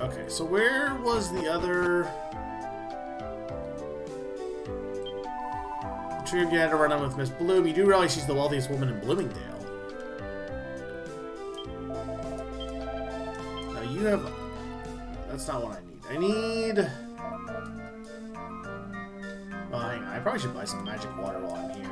Speaker 1: Okay, so where was the other... True, you had to run on with Miss Bloom. You do realize she's the wealthiest woman in Bloomingdale. Now you have... That's not what I need. I need... Oh, hang on. I probably should buy some magic water while I'm here.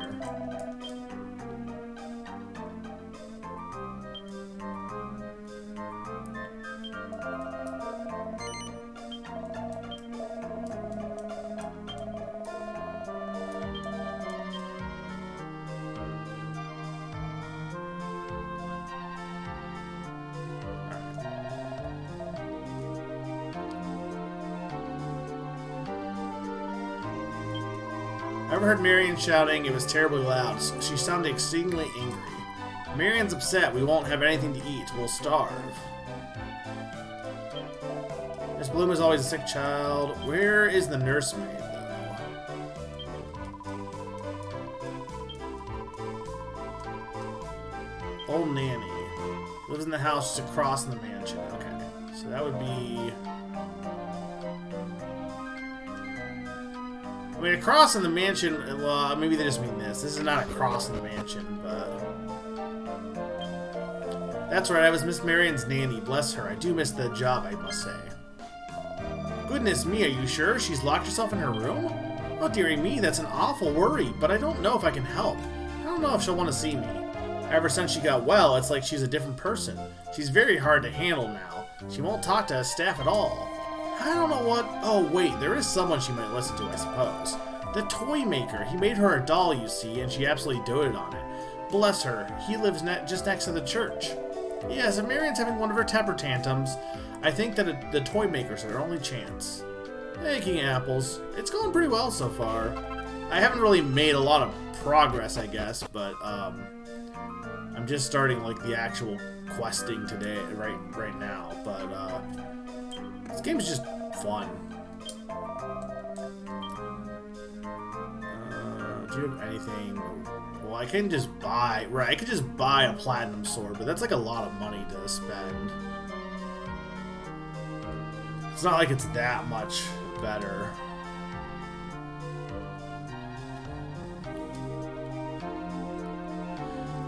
Speaker 1: I overheard Marion shouting. It was terribly loud. She sounded exceedingly angry. Marion's upset. We won't have anything to eat. We'll starve. Miss Bloom is always a sick child. Where is the nursemaid, though? Old Nanny. Lives in the house just across in the mansion. Okay. So that would be... I mean, across in the mansion, well, maybe they just mean this. This is not across in the mansion, but... That's right, I was Miss Marion's nanny. Bless her. I do miss the job, I must say. Goodness me, are you sure? She's locked herself in her room? Oh, dearie me, that's an awful worry, but I don't know if I can help. I don't know if she'll want to see me. Ever since she got well, it's like she's a different person. She's very hard to handle now. She won't talk to us staff at all. I don't know what... Oh, wait, there is someone she might listen to, I suppose. The toy maker. He made her a doll, you see, and she absolutely doted on it. Bless her. He lives just next to the church. Yes, if Marion's having one of her temper tantrums, I think that the toy maker's her only chance. Hey, King Apples. It's going pretty well so far. I haven't really made a lot of progress, I guess, but, I'm just starting, like, the actual questing today, right now, but, this game is just fun. Do you have anything? Well, I can just buy... Right, I could just buy a platinum sword, but that's like a lot of money to spend. It's not like it's that much better.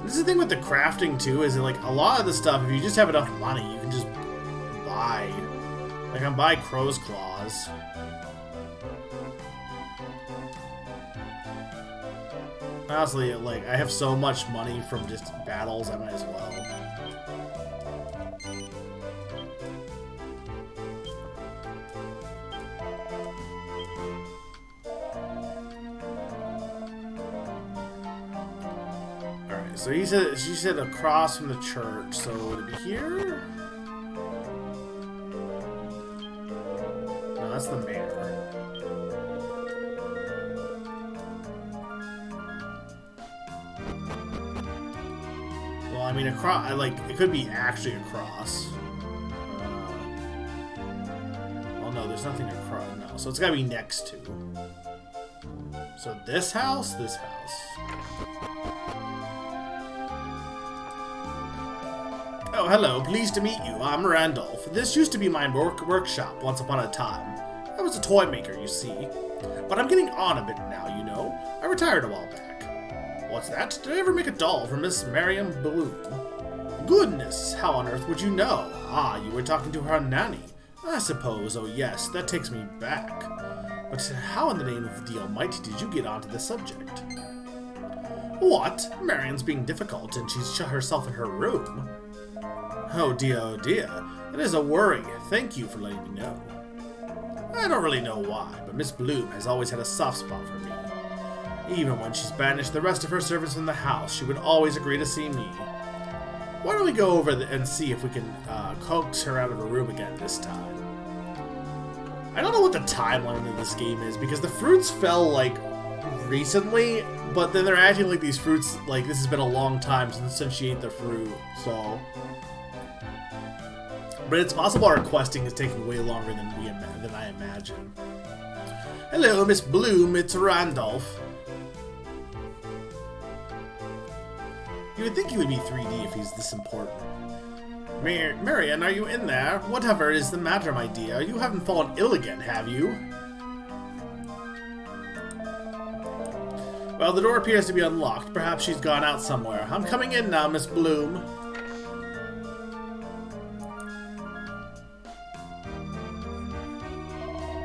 Speaker 1: This is the thing with the crafting, too, is that, like, a lot of the stuff, if you just have enough money, you can just buy... Like, I can buy crow's claws. Honestly, like, I have so much money from just battles, I might as well. Alright, so she said across from the church, so would it be here? No, that's the mayor. I mean, across, like, it could be actually across. Oh no, there's nothing across. No, so it's gotta be next to. So this house, this house. Oh, hello, pleased to meet you. I'm Randolph. This used to be my workshop once upon a time. I was a toy maker, you see. But I'm getting on a bit now, you know. I retired a while back. What's that? Did I ever make a doll for Miss Marion Bloom? Goodness, how on earth would you know? Ah, you were talking to her nanny. I suppose, oh yes, that takes me back. But how in the name of the Almighty did you get onto the subject? What? Marion's being difficult and she's shut herself in her room. Oh dear, it is a worry. Thank you for letting me know. I don't really know why, but Miss Bloom has always had a soft spot for me. Even when she's banished the rest of her servants from the house, she would always agree to see me. Why don't we go over and see if we can coax her out of her room again this time? I don't know what the timeline of this game is, because the fruits fell, like, recently, but then they're acting like these fruits, like, this has been a long time since she ate the fruit, so... But it's possible our questing is taking way longer than I imagine. Hello, Miss Bloom, it's Randolph. You would think he would be 3D if he's this important. Marion, are you in there? Whatever is the matter, my dear? You haven't fallen ill again, have you? Well, the door appears to be unlocked. Perhaps she's gone out somewhere. I'm coming in now, Miss Bloom.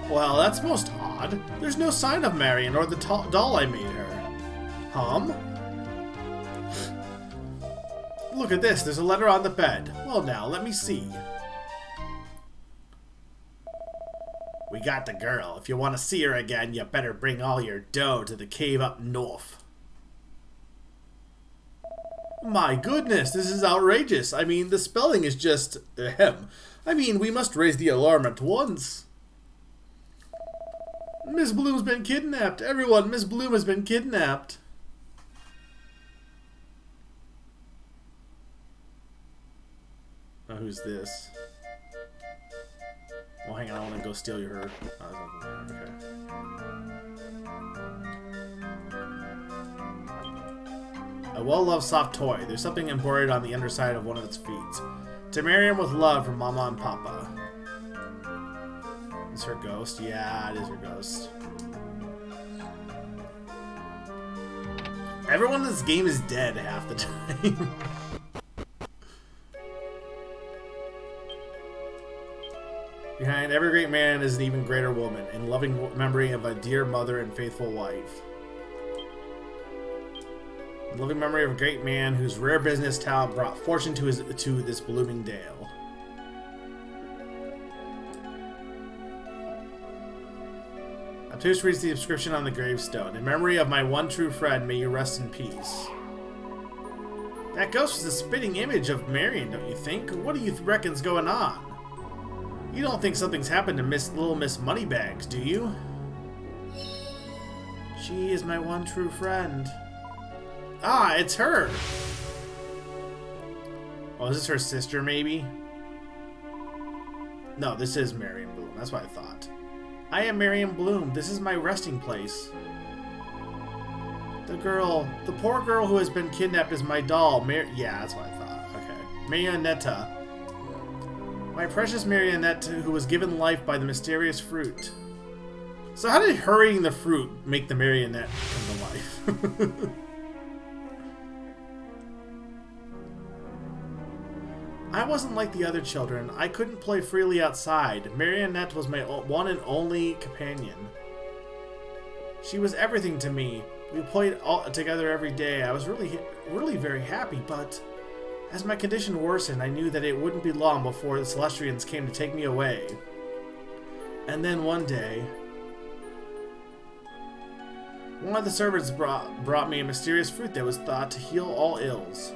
Speaker 1: Well, that's most odd. There's no sign of Marion or the doll I made her. Look at this, there's a letter on the bed. Well now, let me see. We got the girl. If you want to see her again, you better bring all your dough to the cave up north. My goodness, this is outrageous. I mean, the spelling is just... ahem. I mean, we must raise the alarm at once. Miss Bloom's been kidnapped. Everyone, Miss Bloom has been kidnapped. Oh, who's this? Well, hang on, I want to go steal her. Oh, okay. A well-loved soft toy. There's something embroidered on the underside of one of its feet. To Miriam with love from Mama and Papa. Is her ghost? Yeah, it is her ghost. Everyone in this game is dead half the time. Behind every great man is an even greater woman, in loving memory of a dear mother and faithful wife. In loving memory of a great man whose rare business talent brought fortune to this blooming dale. Aptus reads the inscription on the gravestone. In memory of my one true friend, may you rest in peace. That ghost is a spitting image of Marion, don't you think? What do you reckon's going on? You don't think something's happened to Little Miss Moneybags, do you? She is my one true friend. Ah, it's her! Oh, is this her sister, maybe? No, this is Marion Bloom. That's what I thought. I am Marion Bloom. This is my resting place. The poor girl who has been kidnapped is my doll. Yeah, that's what I thought. Okay. Marionetta. My precious Marionette, who was given life by the mysterious fruit. So how did hurrying the fruit make the Marionette come to life? I wasn't like the other children. I couldn't play freely outside. Marionette was my one and only companion. She was everything to me. We played all together every day. I was really very happy, but as my condition worsened, I knew that it wouldn't be long before the Celestians came to take me away. And then one day, one of the servants brought me a mysterious fruit that was thought to heal all ills.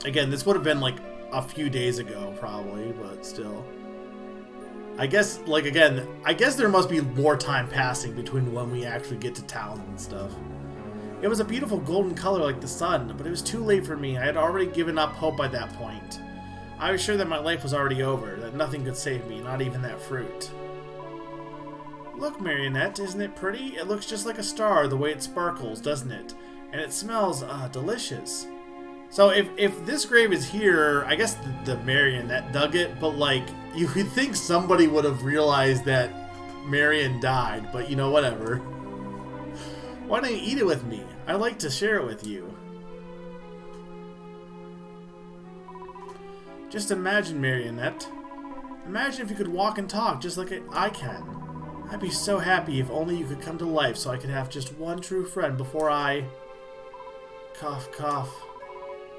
Speaker 1: Again, this would have been like a few days ago, probably, but still. I guess, like, again, I guess there must be more time passing between when we actually get to town and stuff. It was a beautiful golden color like the sun, but it was too late for me. I had already given up hope by that point. I was sure that my life was already over, that nothing could save me, not even that fruit. Look, Marionette, isn't it pretty? It looks just like a star, the way it sparkles, doesn't it? And it smells, delicious. So if this grave is here, I guess the Marionette dug it, but like, you would think somebody would have realized that Marion died, but you know, whatever. Why don't you eat it with me? I'd like to share it with you. Just imagine, Marionette. Imagine if you could walk and talk just like I can. I'd be so happy if only you could come to life so I could have just one true friend before I... Cough, cough.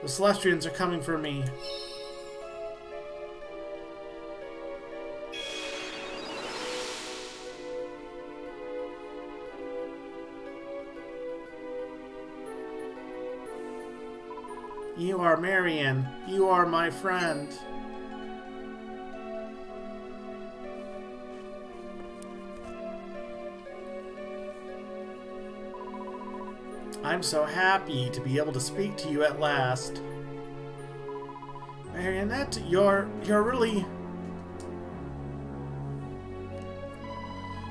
Speaker 1: The Celestians are coming for me. You are Marion. You are my friend. I'm so happy to be able to speak to you at last. Marionette, you're really...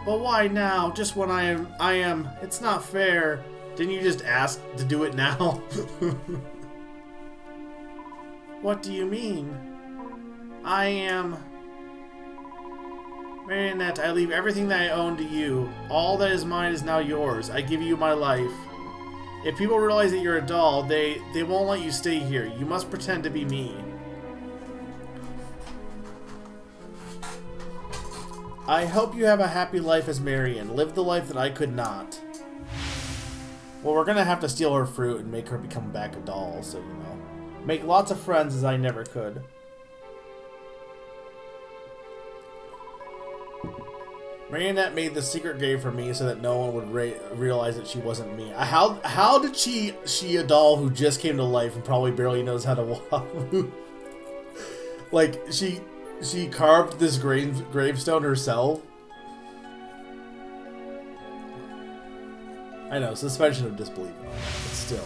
Speaker 1: But why now? Just when I am... It's not fair. Didn't you just ask to do it now? What do you mean? I am... Marionette, I leave everything that I own to you. All that is mine is now yours. I give you my life. If people realize that you're a doll, they won't let you stay here. You must pretend to be me. I hope you have a happy life as Marion. Live the life that I could not. Well, we're gonna have to steal her fruit and make her become back a doll, so you know. Make lots of friends as I never could. Marionette made the secret grave for me so that no one would realize that she wasn't me. How did she a doll who just came to life and probably barely knows how to walk? Like, she carved this gravestone herself? I know, suspension of disbelief, but still.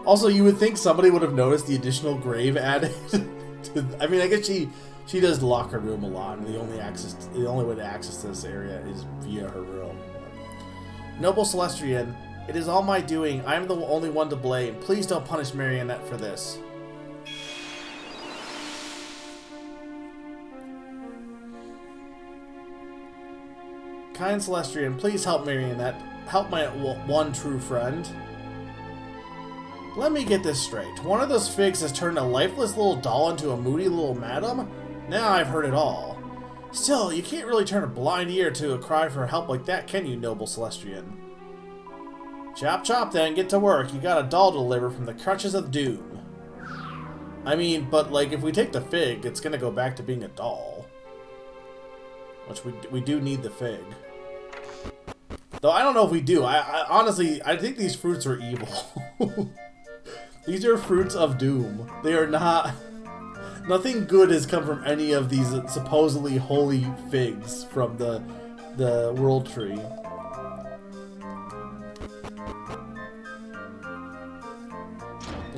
Speaker 1: Also, you would think somebody would have noticed the additional grave added. I mean, I guess she does lock her room a lot, and the only way to access this area is via her room. Noble Celestrian, it is all my doing. I am the only one to blame. Please don't punish Marionette for this. Kind Celestrian, please help Marionette. Help my one true friend. Let me get this straight. One of those figs has turned a lifeless little doll into a moody little madam? Now I've heard it all. Still, you can't really turn a blind ear to a cry for help like that, can you, Noble Celestrian? Chop chop then, get to work. You got a doll to deliver from the crutches of doom. I mean, but like, if we take the fig, it's gonna go back to being a doll. Which we do need the fig. Though I don't know if we do. I honestly, I think these fruits are evil. These are fruits of doom. They are not... Nothing good has come from any of these supposedly holy figs from the World Tree.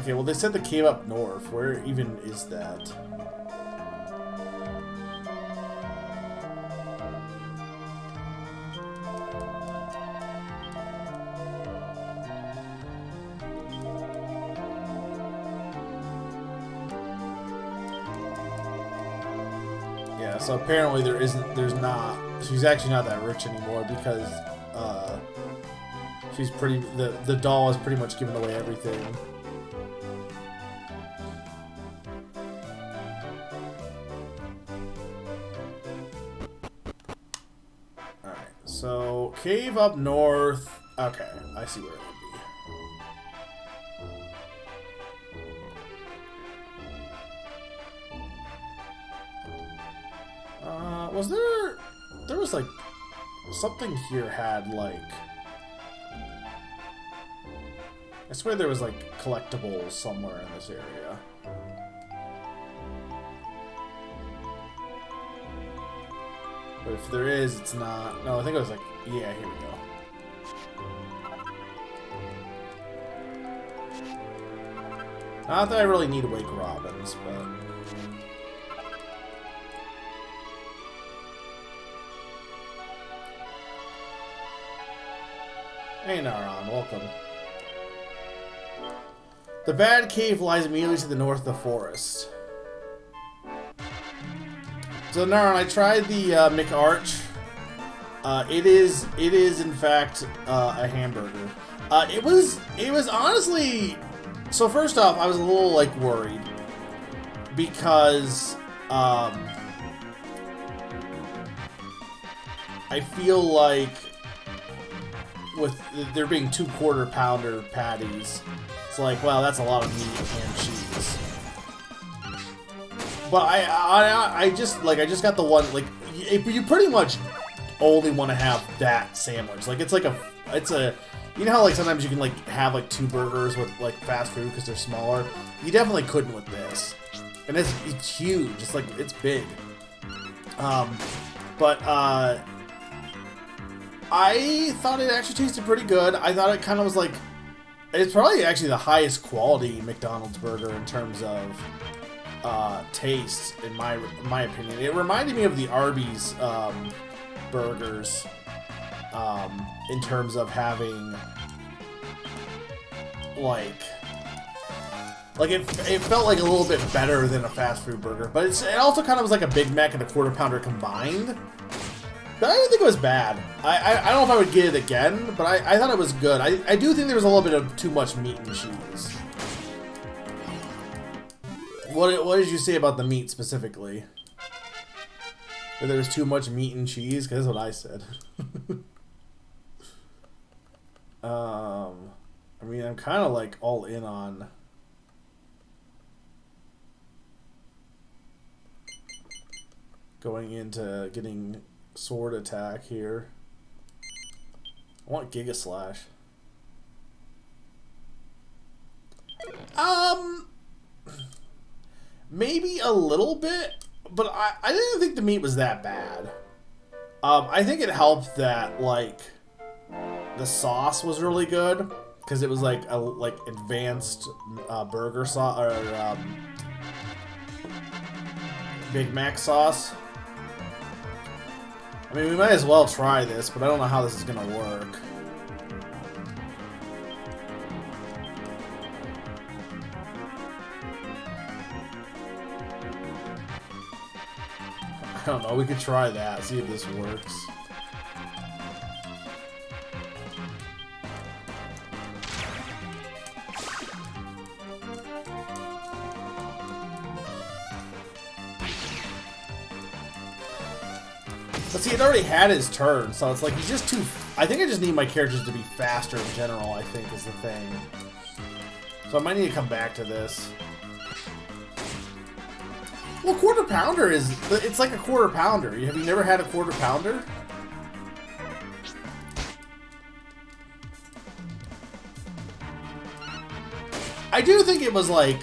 Speaker 1: Okay, well they said the cave up north. Where even is that? Yeah, so apparently she's actually not that rich anymore because she's the doll has pretty much given away everything. Alright, so cave up north. Okay, I see where it would be. There was like something here had like, I swear there was like collectibles somewhere in this area. But if there is, it's not. No, I think it was like, yeah, here we go. Not that I really need Wake Robins, but... Hey Naron, welcome. The Bad Cave lies immediately to the north of the forest. So Naron, I tried the McArch. It is in fact a hamburger. It was honestly. So first off, I was a little like worried because I feel like with there being 2 quarter-pounder patties, it's like, wow, that's a lot of meat and cheese. But I just got the one, like, you pretty much only want to have that sandwich. Like, it's a, you know how like sometimes you can like have like 2 burgers with like fast food because they're smaller? You definitely couldn't with this. And it's huge. It's like, it's big. I thought it actually tasted pretty good. I thought it kind of was like, it's probably actually the highest quality McDonald's burger in terms of taste, in my opinion. It reminded me of the Arby's burgers in terms of having like it felt like a little bit better than a fast food burger, but it also kind of was like a Big Mac and a quarter pounder combined. But I didn't think it was bad. I don't know if I would get it again, but I thought it was good. I do think there was a little bit of too much meat and cheese. What did you say about the meat specifically? That there was too much meat and cheese? Because that's what I said. I mean, I'm kind of like all in on... going into getting sword attack here. I want Giga Slash. Maybe a little bit, but I didn't think the meat was that bad. I think it helped that, like, the sauce was really good. because it was like a advanced burger sauce or Big Mac sauce. I mean, we might as well try this, but I don't know how this is gonna work. I don't know, we could try that, see if this works. But see, it already had his turn, so it's like he's just too... I think I just need my characters to be faster in general, I think, is the thing. So I might need to come back to this. Well, Quarter Pounder is... It's like a Quarter Pounder. Have you never had a Quarter Pounder? I do think it was like...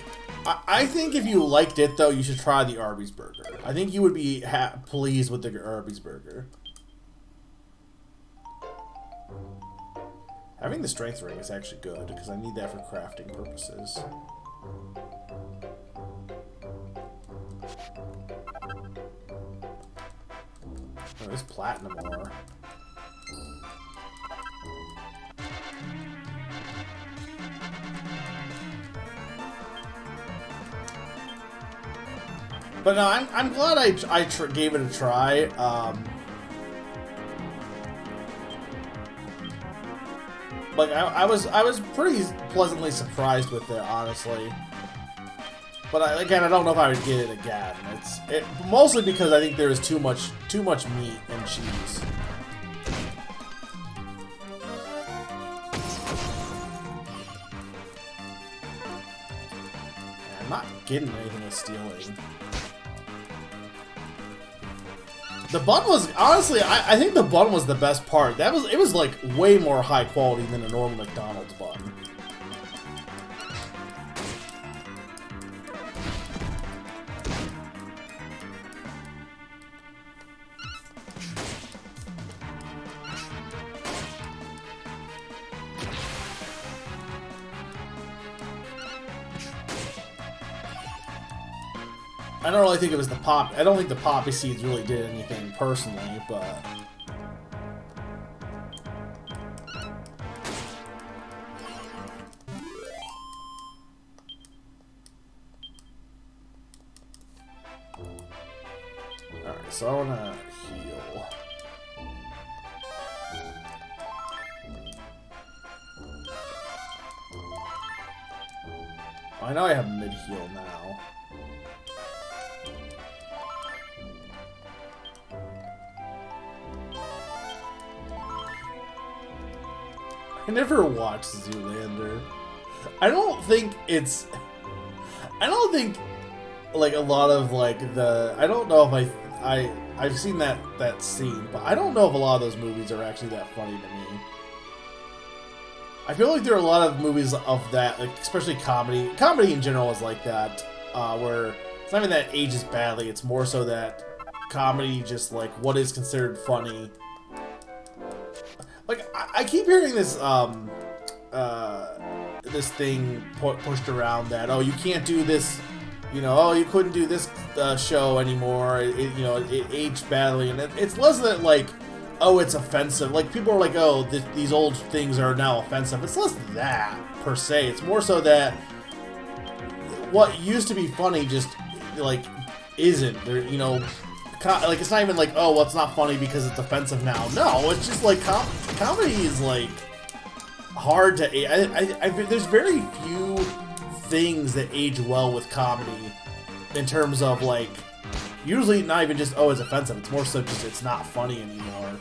Speaker 1: I think if you liked it, though, you should try the Arby's burger. I think you would be pleased with the Arby's burger. Having the strength ring is actually good, because I need that for crafting purposes. Oh, there's platinum ore. But no, I'm glad I gave it a try. Like I was pretty pleasantly surprised with it, honestly. But again, I don't know if I would get it again. It's mostly because I think there is too much meat and cheese. I'm not getting anything with stealing. The bun was, honestly, I think the bun was the best part. It was like way more high quality than a normal McDonald's bun. I don't really think it was the pop. I don't think the poppy seeds really did anything personally, but alright, so I wanna heal. I know I have mid heal now. I never watched Zoolander. I don't think like a lot of like I don't know if I've seen that scene, but I don't know if a lot of those movies are actually that funny to me. I feel like there are a lot of movies of that, like especially comedy. Comedy in general is like that, where it's not even that it ages badly, it's more so that comedy just like what is considered funny. Like, I keep hearing this, this thing pushed around that, oh, you can't do this, you know, oh, you couldn't do this show anymore, you know, it aged badly, and it's less that, like, oh, it's offensive. Like, people are like, oh, these old things are now offensive. It's less that, per se. It's more so that what used to be funny just, like, isn't. There, you know... Like, it's not even like, oh, well, it's not funny because it's offensive now. No, it's just like, comedy is, like, hard to... there's very few things that age well with comedy in terms of, like, usually not even just, oh, it's offensive. It's more so just it's not funny anymore.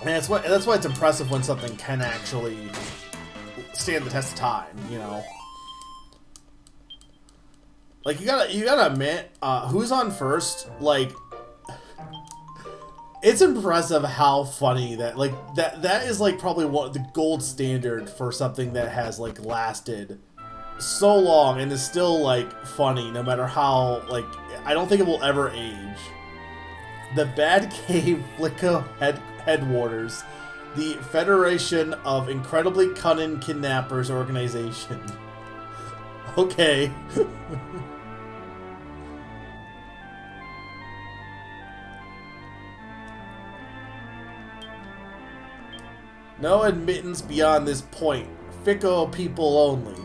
Speaker 1: And that's why it's impressive when something can actually stand the test of time, you know? Like, you gotta admit, who's on first, like, it's impressive how funny that, like, that is, like, probably the gold standard for something that has, like, lasted so long and is still, like, funny, no matter how, like, I don't think it will ever age. The Bad Cave Flicko Headwaters The Federation of Incredibly Cunning Kidnappers Organization. Okay. No admittance beyond this point. Fickle people only.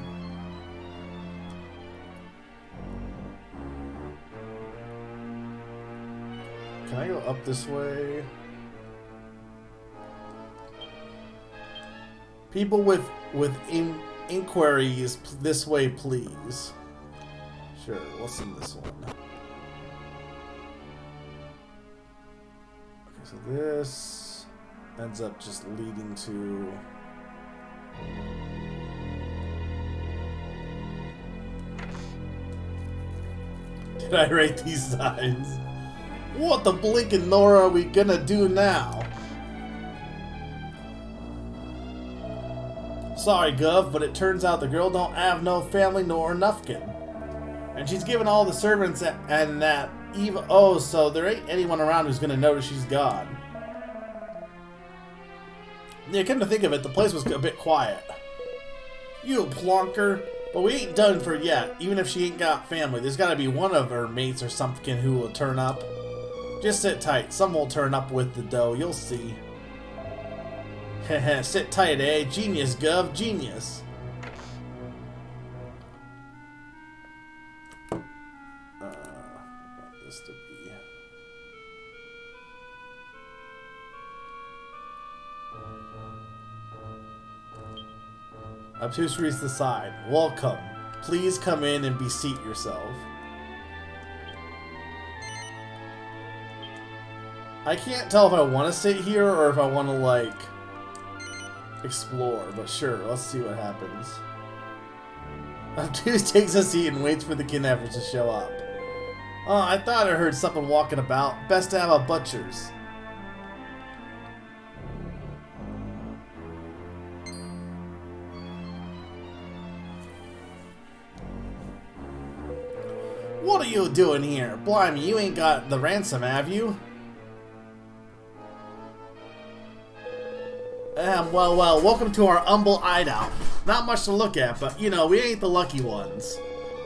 Speaker 1: Can I go up this way? People with inquiries this way, please. Sure, what's in this one? Okay, so this ends up just leading to... Did I write these signs? What the blinking Nora are we gonna do now? Sorry, Gov, but it turns out the girl don't have no family nor nufkin. And she's given all the servants and that Eva... Oh, so there ain't anyone around who's gonna notice she's gone. Yeah, come to think of it, the place was a bit quiet. You plonker. But we ain't done for yet. Even if she ain't got family, there's gotta be one of her mates or something who will turn up. Just sit tight. Some will turn up with the dough. You'll see. Heh, sit tight, eh? Genius, Gov. Genius. Want this to be... Obtuse reads the side. Welcome. Please come in and beseat yourself. I can't tell if I want to sit here or if I want to, like, explore, but sure, let's see what happens. Obtuse takes a seat and waits for the kidnappers to show up. Oh, I thought I heard something walking about. Best to have a butcher's. What are you doing here? Blimey, you ain't got the ransom, have you? Well, welcome to our humble hideout. Not much to look at, but, you know, we ain't the lucky ones.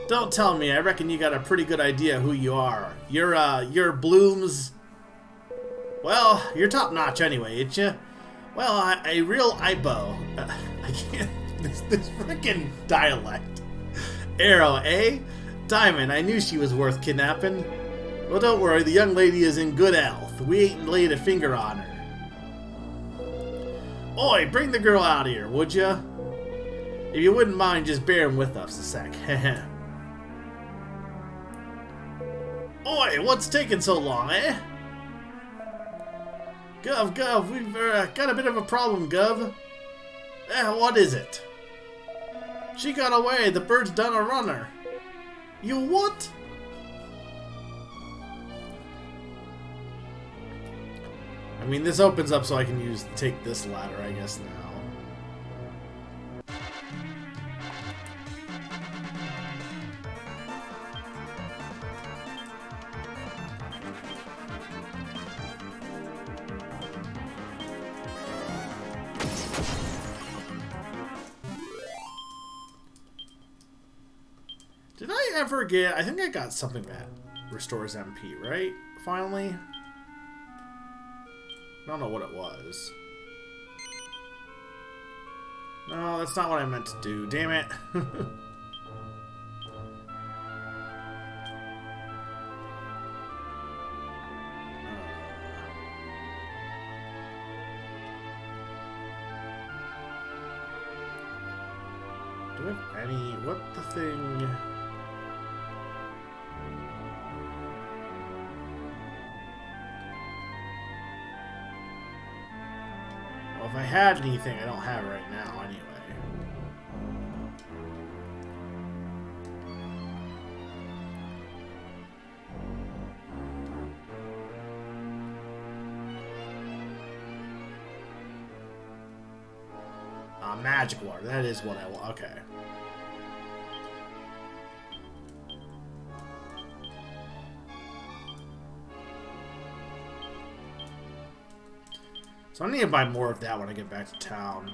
Speaker 1: Don't tell me, I reckon you got a pretty good idea who you are. You're Bloom's... Well, you're top-notch anyway, ain't you? Well, a real Ibo. I can't... This frickin' dialect. Arrow, eh? Diamond, I knew she was worth kidnapping. Well, don't worry, the young lady is in good health. We ain't laid a finger on her. Oi, bring the girl out here, would ya? If you wouldn't mind just bearing with us a sec. Oi, what's taking so long, eh? Gov, we've got a bit of a problem, Gov. What is it? She got away, the bird's done a runner. You what? I mean, this opens up so I can take this ladder, I guess, now. Did I ever get... I think I got something that restores MP, right? Finally? I don't know what it was. No, that's not what I meant to do. Damn it. Do I have any... What the thing... If I had anything, I don't have it right now, anyway. Magic water, that is what I want. Okay. So I need to buy more of that when I get back to town.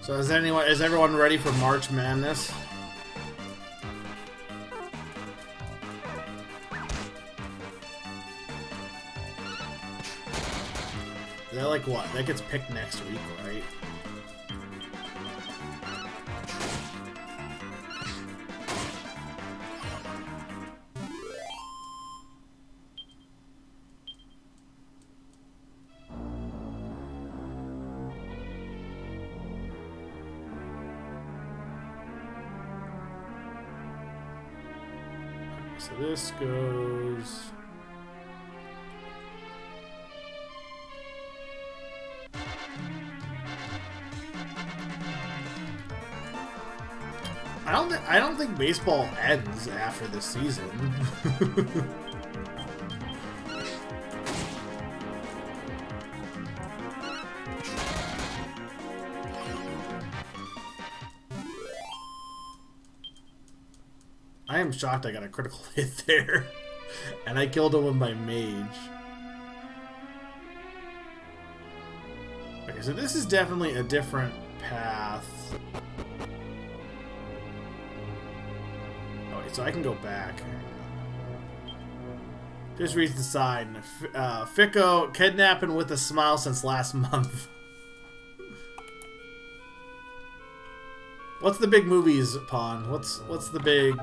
Speaker 1: So is everyone ready for March Madness? Is that like what? That gets picked next week, right? So this goes... I don't think baseball ends after this season. I am shocked I got a critical hit there. And I killed him with my mage. Okay, so this is definitely a different path. Okay, so I can go back. Just reads the sign. Fico kidnapping with a smile since last month. What's the big movies, Pawn? What's the big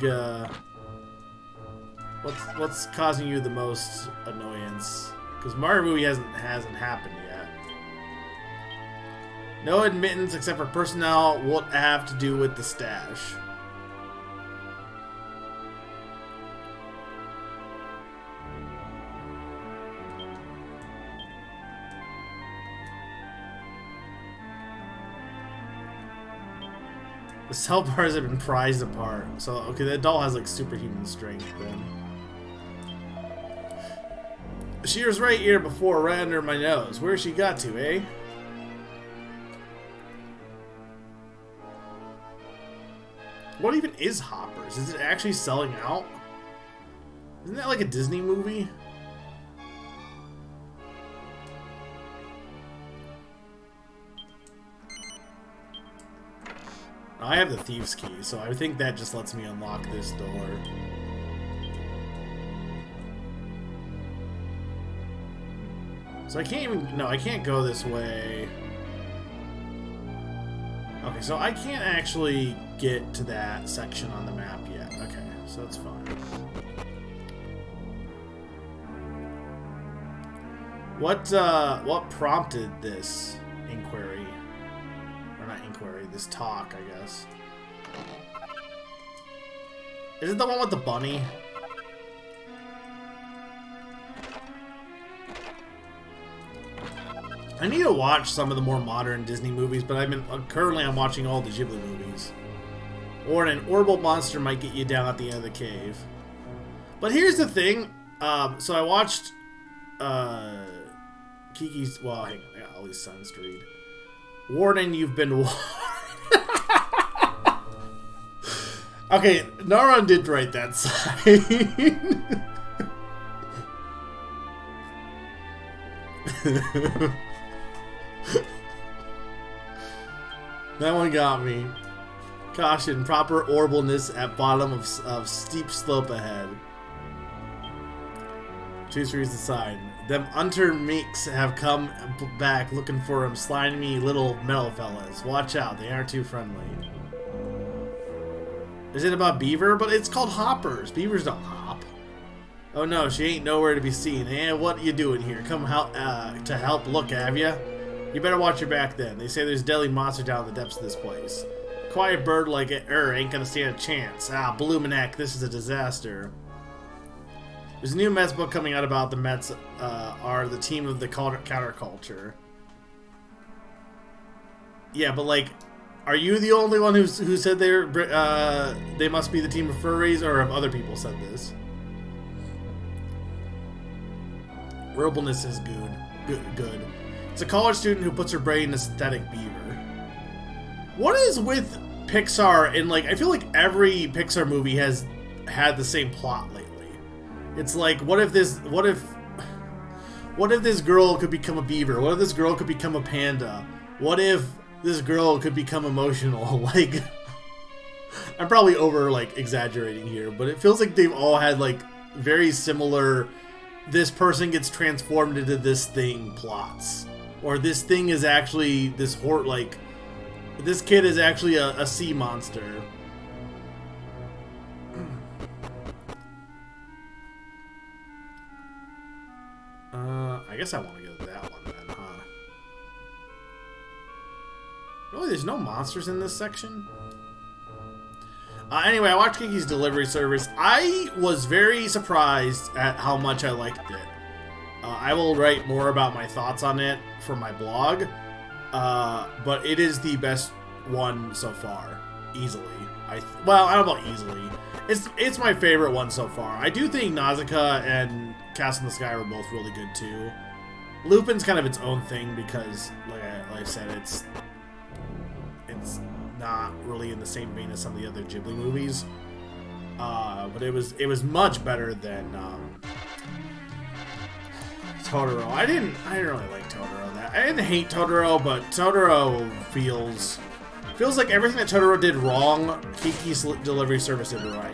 Speaker 1: what's causing you the most annoyance? Because Mario movie hasn't happened yet. No admittance except for personnel. What have to do with the stash? The cell bars have been prized apart. So, okay, that doll has, like, superhuman strength, then. She was right here before, right under my nose. Where's she got to, eh? What even is Hoppers? Is it actually selling out? Isn't that like a Disney movie? I have the Thieves' Key, so I think that just lets me unlock this door. So I can't even... No, I can't go this way. Okay, so I can't actually get to that section on the map yet. Okay, so that's fine. What prompted this inquiry? Or not inquiry, this talk, I guess. Is it the one with the bunny? I need to watch some of the more modern Disney movies, but currently I'm watching all the Ghibli movies. Or an orbital monster might get you down at the end of the cave. But here's the thing. So I watched Kiki's... Well, hang on. I got all these sons to read. Warning, you've been warned. Okay, Naron did write that sign. That one got me. Caution, proper orbitalness at bottom of steep slope ahead. Choose reads the sign. Them Untermeeks have come back looking for them slimy little metal fellas. Watch out, they aren't too friendly. Is it about beaver? But it's called hoppers. Beavers don't hop. Oh no, she ain't nowhere to be seen. Eh, what you doing here? Come help to help look, have ya? You better watch your back then. They say there's a deadly monster down in the depths of this place. A quiet bird like ain't gonna stand a chance. Ah, Blumenak, this is a disaster. There's a new Mets book coming out about the Mets are the team of the counterculture. Yeah, but like, are you the only one who said they must be the team of furries, or have other people said this? Robleness is good. It's a college student who puts her brain in a synthetic beaver. What is with Pixar, and like, I feel like every Pixar movie has had the same plot lately. It's like, what if this girl could become a beaver? What if this girl could become a panda? What if this girl could become emotional? Like, I'm probably over like exaggerating here, but it feels like they've all had like very similar, this person gets transformed into this thing plots. Or this thing is actually this this kid is actually a sea monster. I guess I want to go to that one then, huh? Really, there's no monsters in this section? Anyway, I watched Kiki's Delivery Service. I was very surprised at how much I liked it. I will write more about my thoughts on it for my blog, but it is the best one so far, easily. Well, I don't know about easily. It's my favorite one so far. I do think Nausicaa and Castle in the Sky were both really good too. Lupin's kind of its own thing because, like I said, it's not really in the same vein as some of the other Ghibli movies. But it was much better than Totoro. I didn't really like Totoro. I didn't hate Totoro, but Totoro feels like everything that Totoro did wrong, Kiki's Delivery Service did right.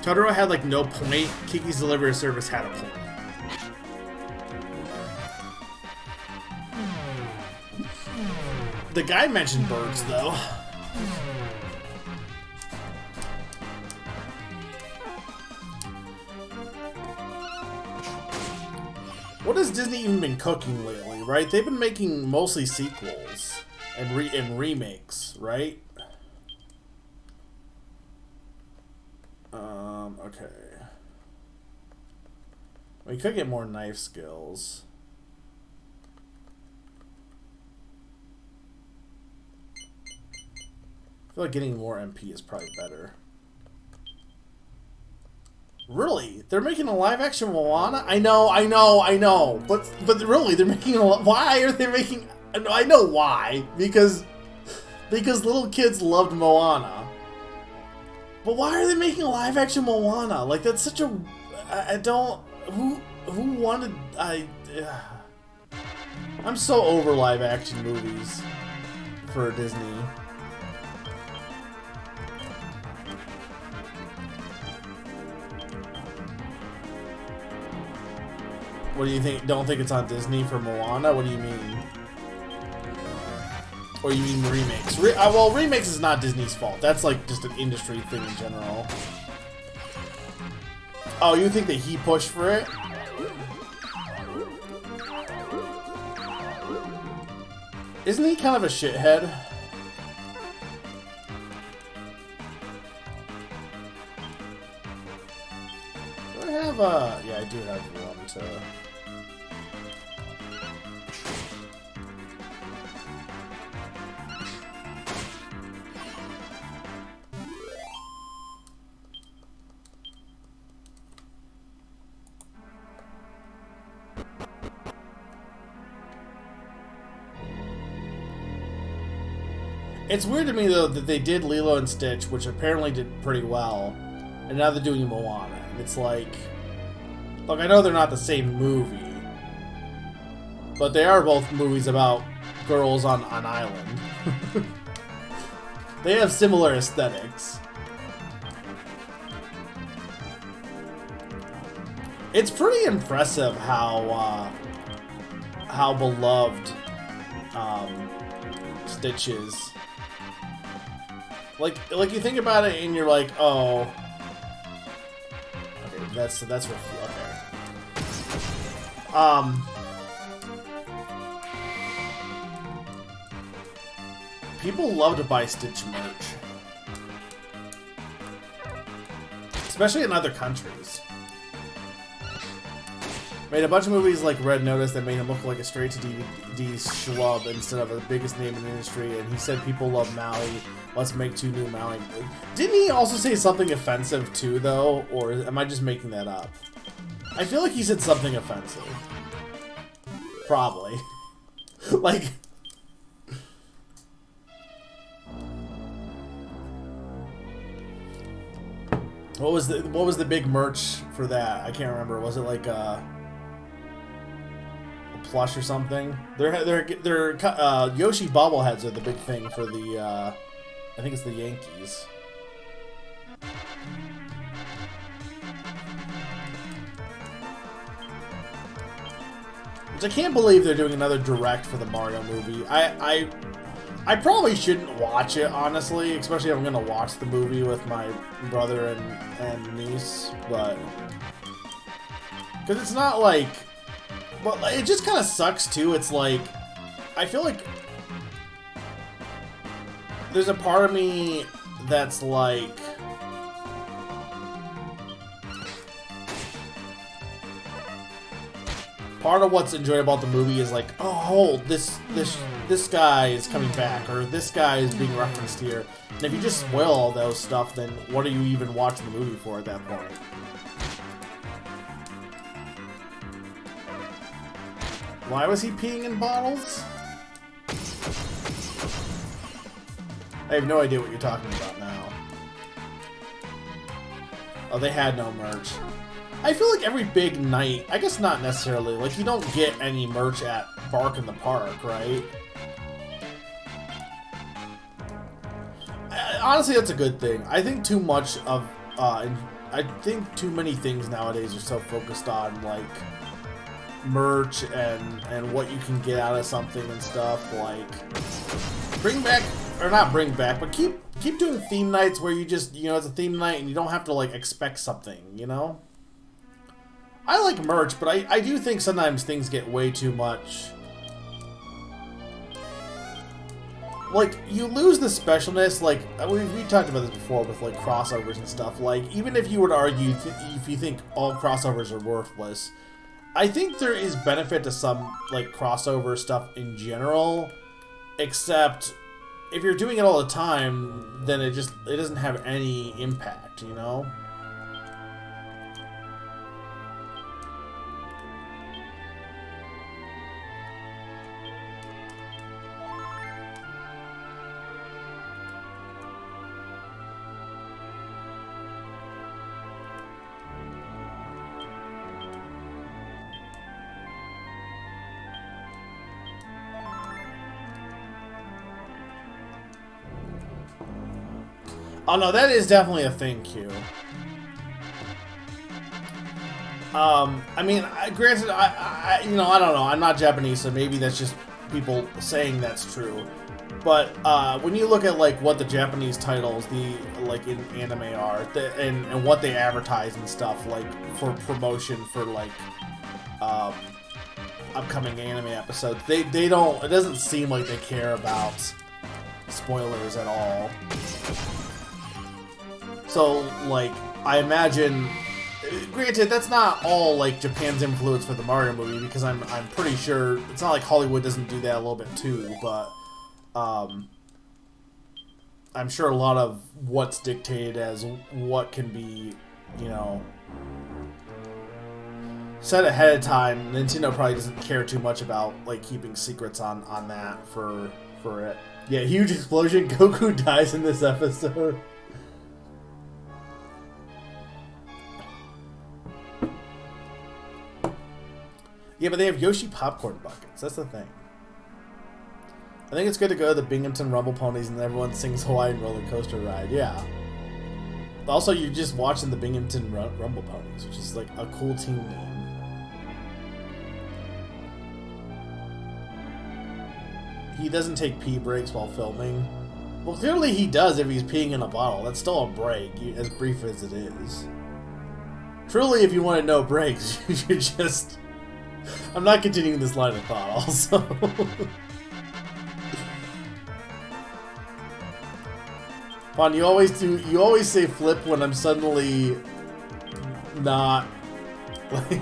Speaker 1: Totoro had like no point. Kiki's Delivery Service had a point. The guy mentioned birds, though. What has Disney even been cooking lately, right? They've been making mostly sequels and remakes, right? Okay. We could get more knife skills. I feel like getting more MP is probably better. Really? They're making a live-action Moana? I know. But really, they're making a... Why are they making... I know why. Because little kids loved Moana. But why are they making a live-action Moana? Like, that's such a... I don't... Who wanted... I'm so over live-action movies for Disney. What do you think? Don't think it's on Disney for Moana? What do you mean? Or you mean remakes? Well, remakes is not Disney's fault. That's like just an industry thing in general. Oh, you think that he pushed for it? Isn't he kind of a shithead? Do I have a... Yeah, I do have one to... It's weird to me, though, that they did Lilo and Stitch, which apparently did pretty well, and now they're doing Moana. And it's like... Look, I know they're not the same movie, but they are both movies about girls on an island. They have similar aesthetics. It's pretty impressive how beloved Stitch is. Like you think about it and you're like, oh, okay, that's okay. Um, people love to buy Stitch merch. Especially in other countries. Made a bunch of movies like Red Notice that made him look like a straight-to-DVD schlub instead of the biggest name in the industry, and he said people love Maui, let's make 2 new Maui. Didn't he also say something offensive too, though? Or am I just making that up? I feel like he said something offensive. Probably. Like... What was the big merch for that? I can't remember. Was it like a plush or something? They're Yoshi bobbleheads are the big thing for the I think it's the Yankees. Which I can't believe they're doing another direct for the Mario movie. I probably shouldn't watch it, honestly, especially if I'm gonna watch the movie with my brother and niece, but... Because it's not like... But it just kind of sucks, too. It's like... I feel like... There's a part of me that's like... Part of what's enjoyable about the movie is like, oh, this guy is coming back, or this guy is being referenced here. And if you just spoil all those stuff, then what are you even watching the movie for at that point? Why was he peeing in bottles? I have no idea what you're talking about now. Oh, they had no merch. I feel like every big night, I guess not necessarily, like you don't get any merch at Bark in the Park, right? Honestly, that's a good thing. I think too much of, I think too many things nowadays are so focused on, like, merch and what you can get out of something and stuff, like, bring back, or not bring back, but keep doing theme nights where you just, you know, it's a theme night and you don't have to, like, expect something, you know? I like merch, but I do think sometimes things get way too much. Like, you lose the specialness, like, we talked about this before with, like, crossovers and stuff. Like, even if you were to argue, if you think all crossovers are worthless, I think there is benefit to some, like, crossover stuff in general, except if you're doing it all the time, then it doesn't have any impact, you know? Oh no, that is definitely a thing, Q. I mean, granted, you know, I don't know. I'm not Japanese, so maybe that's just people saying that's true. But when you look at like what the Japanese titles, like in anime are, and what they advertise and stuff, like for promotion for like upcoming anime episodes, they don't. It doesn't seem like they care about spoilers at all. So, like, I imagine, granted, that's not all, like, Japan's influence for the Mario movie, because I'm pretty sure, it's not like Hollywood doesn't do that a little bit too, but, I'm sure a lot of what's dictated as what can be, you know, said ahead of time. Nintendo probably doesn't care too much about, like, keeping secrets on that for it. Yeah, huge explosion, Goku dies in this episode. Yeah, but they have Yoshi popcorn buckets. That's the thing. I think it's good to go to the Binghamton Rumble Ponies and everyone sings Hawaiian Roller Coaster Ride. Yeah. Also, you're just watching the Binghamton Rumble Ponies, which is like a cool team name. He doesn't take pee breaks while filming. Well, clearly he does if he's peeing in a bottle. That's still a break, as brief as it is. Truly, if you want to know breaks, you should just I'm not continuing this line of thought, also. Vaughn, you always say flip when I'm suddenly not...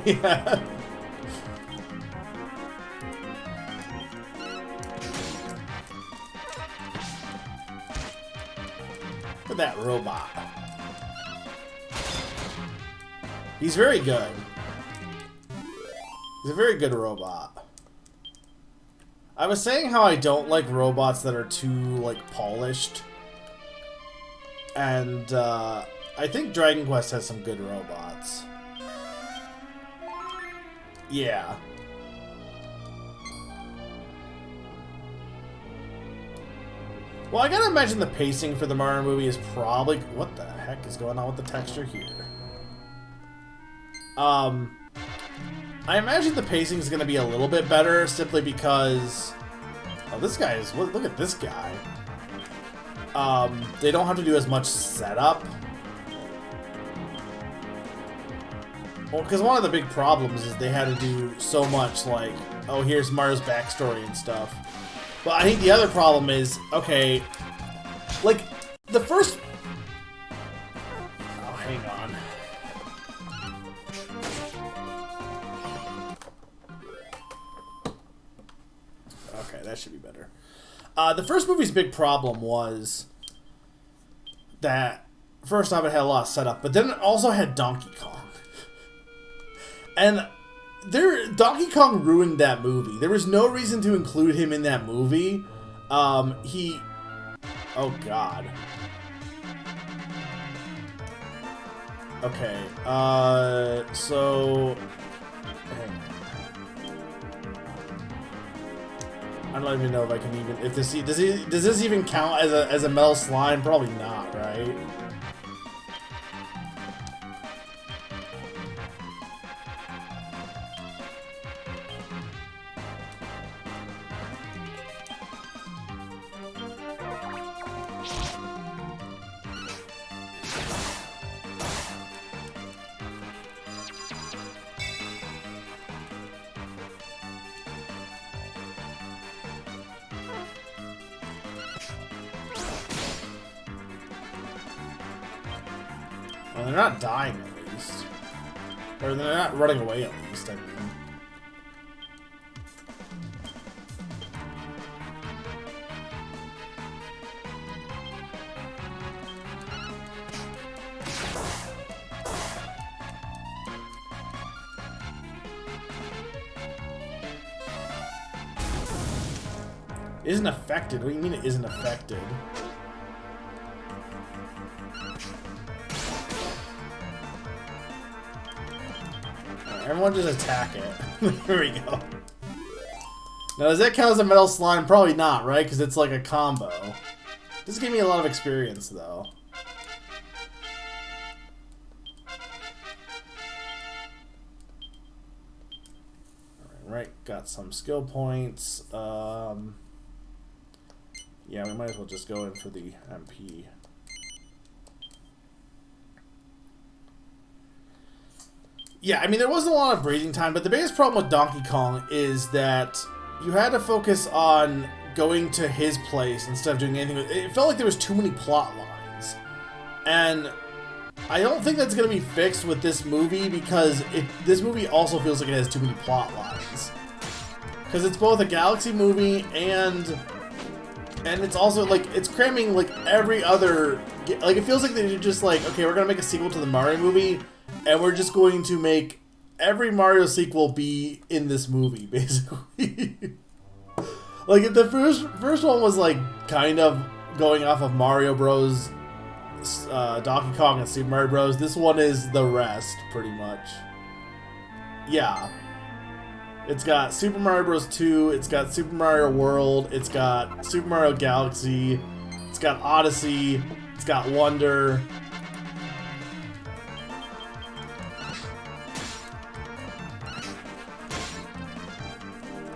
Speaker 1: yeah. Look at that robot. He's very good. He's a very good robot. I was saying how I don't like robots that are too, like, polished. And, I think Dragon Quest has some good robots. Yeah. Well, I gotta imagine the pacing for the Mario movie is probably... What the heck is going on with the texture here? I imagine the pacing is gonna be a little bit better, simply because... Oh, this guy is... Look at this guy. They don't have to do as much setup. Well, because one of the big problems is they had to do so much, like, oh, here's Mario's backstory and stuff. But I think the other problem is, okay, like, the first... Oh, hang on. Okay, that should be better. The first movie's big problem was that, first off, it had a lot of setup, but then it also had Donkey Kong. And Donkey Kong ruined that movie. There was no reason to include him in that movie. Oh god. Okay, so... I don't even know if I can even... Does this even count as a metal slime? Probably not, right? Well, they're not dying, at least. Or they're not running away, at least, I mean. Isn't affected? What do you mean it isn't affected? Everyone just attack it. There we go. Now, does that count as a metal slime? Probably not, right? Because it's like a combo. This gave me a lot of experience, though. Alright, got some skill points. Yeah, we might as well just go in for the MP. Yeah, I mean, there wasn't a lot of breathing time, but the biggest problem with Donkey Kong is that you had to focus on going to his place instead of doing anything. It felt like there was too many plot lines. And I don't think that's going to be fixed with this movie, because this movie also feels like it has too many plot lines. Because it's both a Galaxy movie and it's also, like, it's cramming, like, every other... Like, it feels like they're just like, okay, we're going to make a sequel to the Mario movie, and we're just going to make every Mario sequel be in this movie, basically. Like, the first one was, like, kind of going off of Mario Bros, Donkey Kong and Super Mario Bros. This one is the rest, pretty much. Yeah. It's got Super Mario Bros. 2, it's got Super Mario World, it's got Super Mario Galaxy, it's got Odyssey, it's got Wonder.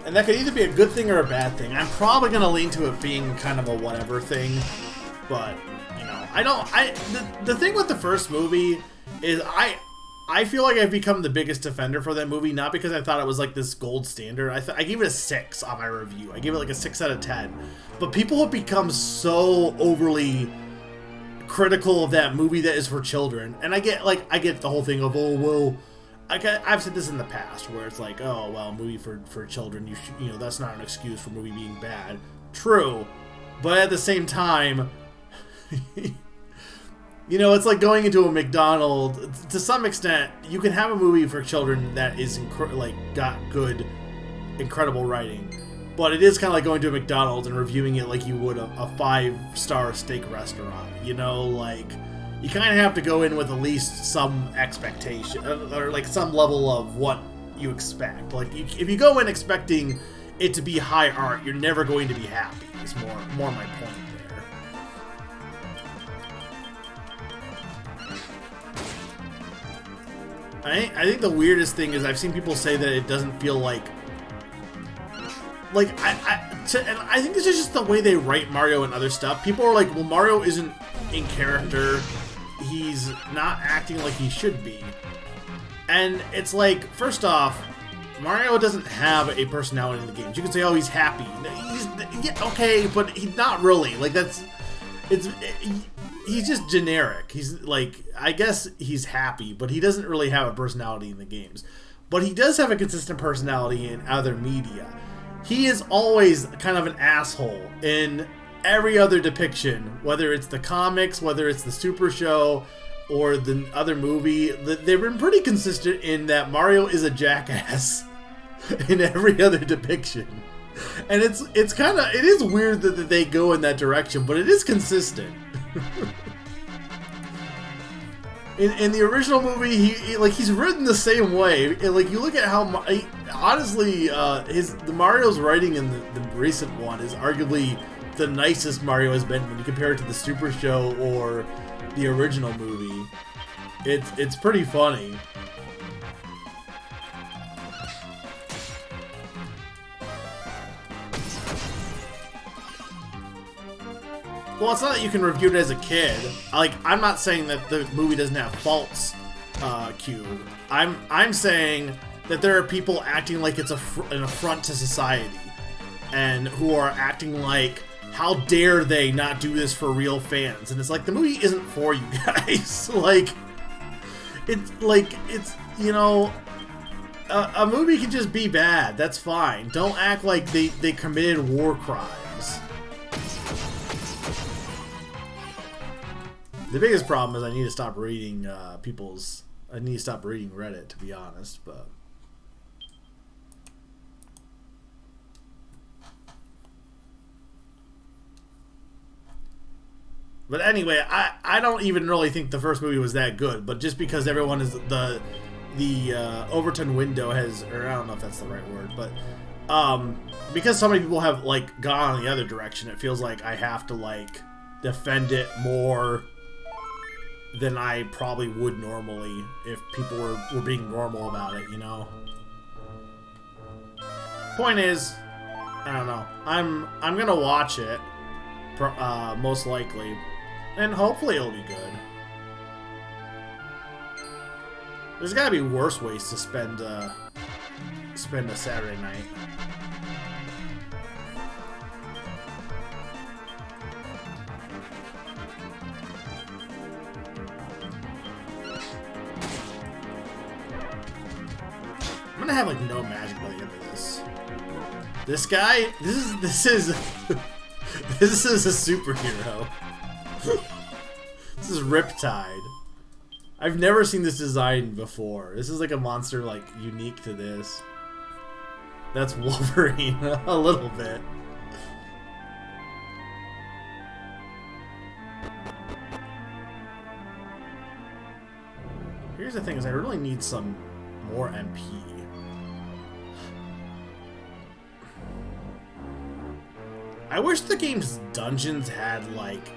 Speaker 1: And that could either be a good thing or a bad thing. I'm probably going to lean to it being kind of a whatever thing. But, you know, the thing with the first movie is I feel like I've become the biggest defender for that movie, not because I thought it was like this gold standard. I gave it a 6 on my review. I gave it like a 6 out of 10. But people have become so overly critical of that movie that is for children. And I get the whole thing of, oh, well, I've said this in the past where it's like, oh, well, a movie for children, you know, that's not an excuse for a movie being bad. True. But at the same time, you know, it's like going into a McDonald's. To some extent, you can have a movie for children that is got good, incredible writing, but it is kind of like going to a McDonald's and reviewing it like you would a 5-star steak restaurant. You know, like you kind of have to go in with at least some expectation or like some level of what you expect. Like if you go in expecting it to be high art, you're never going to be happy. Is more my point there. I think the weirdest thing is I've seen people say that it doesn't feel and I think this is just the way they write Mario and other stuff. People are like, well, Mario isn't in character. He's not acting like he should be. And it's like, first off, Mario doesn't have a personality in the games. You can say, oh, he's happy. Yeah, okay, but he's not really. Like, he's just generic. He's like, I guess he's happy, but he doesn't really have a personality in the games. But he does have a consistent personality in other media. He is always kind of an asshole in every other depiction, whether it's the comics, whether it's the Super Show, or the other movie. They've been pretty consistent in that Mario is a jackass in every other depiction. And it is weird that they go in that direction, but it is consistent. In the original movie, he's written the same way. And, like, you look at how honestly, the Mario's writing in the recent one is arguably the nicest Mario has been when you compare it to the Super Show or the original movie. It's pretty funny. Well, it's not that you can review it as a kid. Like, I'm not saying that the movie doesn't have faults, Cube. I'm saying that there are people acting like it's an affront to society, and who are acting like, how dare they not do this for real fans? And it's like, the movie isn't for you guys. It's you know, a movie can just be bad. That's fine. Don't act like they committed war crimes. The biggest problem is I need to stop reading I need to stop reading Reddit, to be honest, but... But anyway, I don't even really think the first movie was that good, but just because everyone is the Overton window has, or I don't know if that's the right word, but because so many people have like gone in the other direction, it feels like I have to like defend it more than I probably would normally if people were being normal about it, you know? Point is, I don't know. I'm gonna watch it, most likely, and hopefully it'll be good. There's gotta be worse ways to spend a Saturday night. I'm gonna have like no magic by the end of this. This guy, this is this is a superhero. This is Riptide. I've never seen this design before. This is like a monster like unique to this. That's Wolverine a little bit. Here's the thing: is I really need some more MP. I wish the game's dungeons had, like,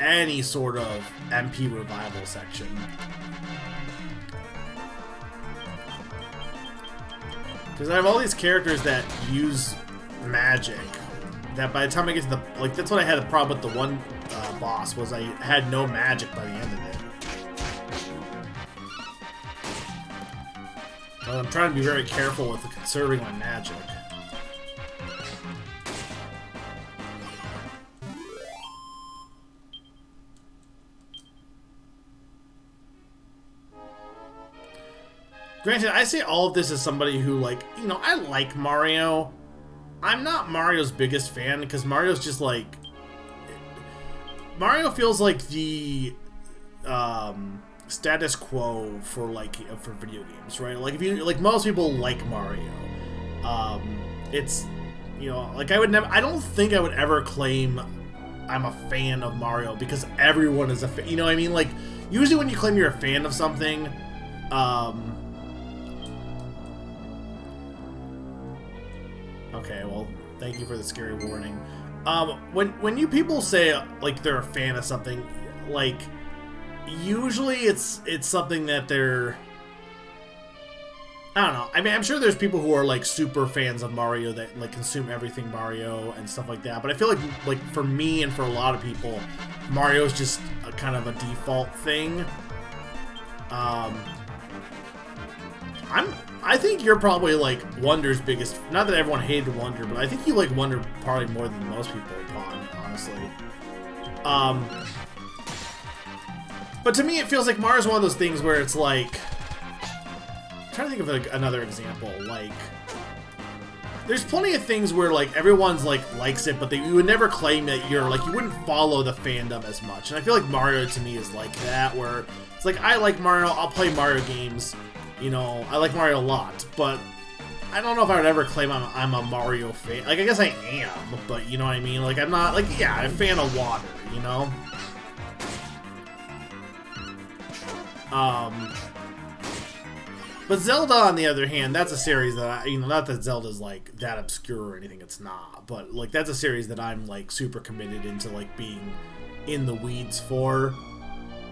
Speaker 1: any sort of MP revival section. Because I have all these characters that use magic, that by the time I get to the... Like, that's what I had a problem with the one boss, was I had no magic by the end of it. But I'm trying to be very careful with conserving my magic. Granted, I say all of this as somebody who, like, you know, I like Mario. I'm not Mario's biggest fan because Mario's just like... Mario feels like the status quo for, like, for video games, right? Like, if you, like, most people like Mario. It's, you know, like, I don't think I would ever claim I'm a fan of Mario because everyone is a fan. You know what I mean? Like, usually when you claim you're a fan of something, okay, well, thank you for the scary warning. When you people say, like, they're a fan of something, like, usually it's something that they're... I don't know. I mean, I'm sure there's people who are, like, super fans of Mario that, like, consume everything Mario and stuff like that. But I feel like for me and for a lot of people, Mario's just a kind of a default thing. I think you're probably, like, Wonder's biggest... Not that everyone hated Wonder, but I think you like Wonder probably more than most people upon, honestly. But to me, it feels like Mario's one of those things where it's like... I'm trying to think of, like, another example. Like, there's plenty of things where, like, everyone's, like, likes it, but you would never claim that you're, like, you wouldn't follow the fandom as much. And I feel like Mario, to me, is like that, where it's like, I like Mario, I'll play Mario games. You know, I like Mario a lot, but I don't know if I would ever claim I'm a Mario fan. Like, I guess I am, but you know what I mean? Like, I'm not, like, yeah, I'm a fan of water, you know? But Zelda, on the other hand, that's a series that I, you know, not that Zelda's, like, that obscure or anything, it's not, but, like, that's a series that I'm, like, super committed into, like, being in the weeds for.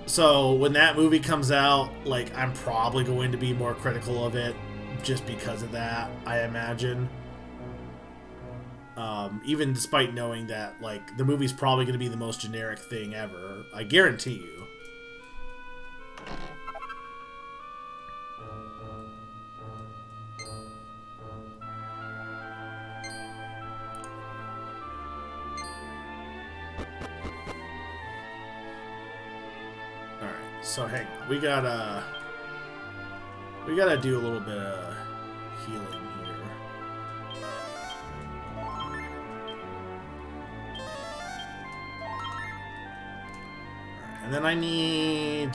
Speaker 1: So when that movie comes out, like, I'm probably going to be more critical of it just because of that, I imagine. Even despite knowing that, like, the movie's probably going to be the most generic thing ever. I guarantee you. So hang on, we gotta do a little bit of healing here. Alright, and then I need...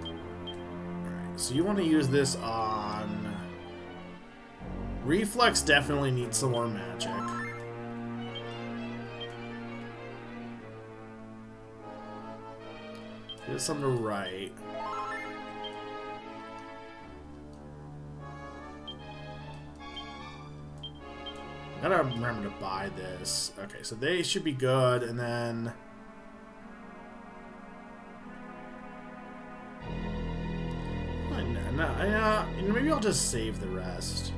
Speaker 1: Alright, so you want to use this on... Reflex definitely needs some more magic. Get some to write. I gotta remember to buy this. Okay, so they should be good, and then... maybe I'll just save the rest.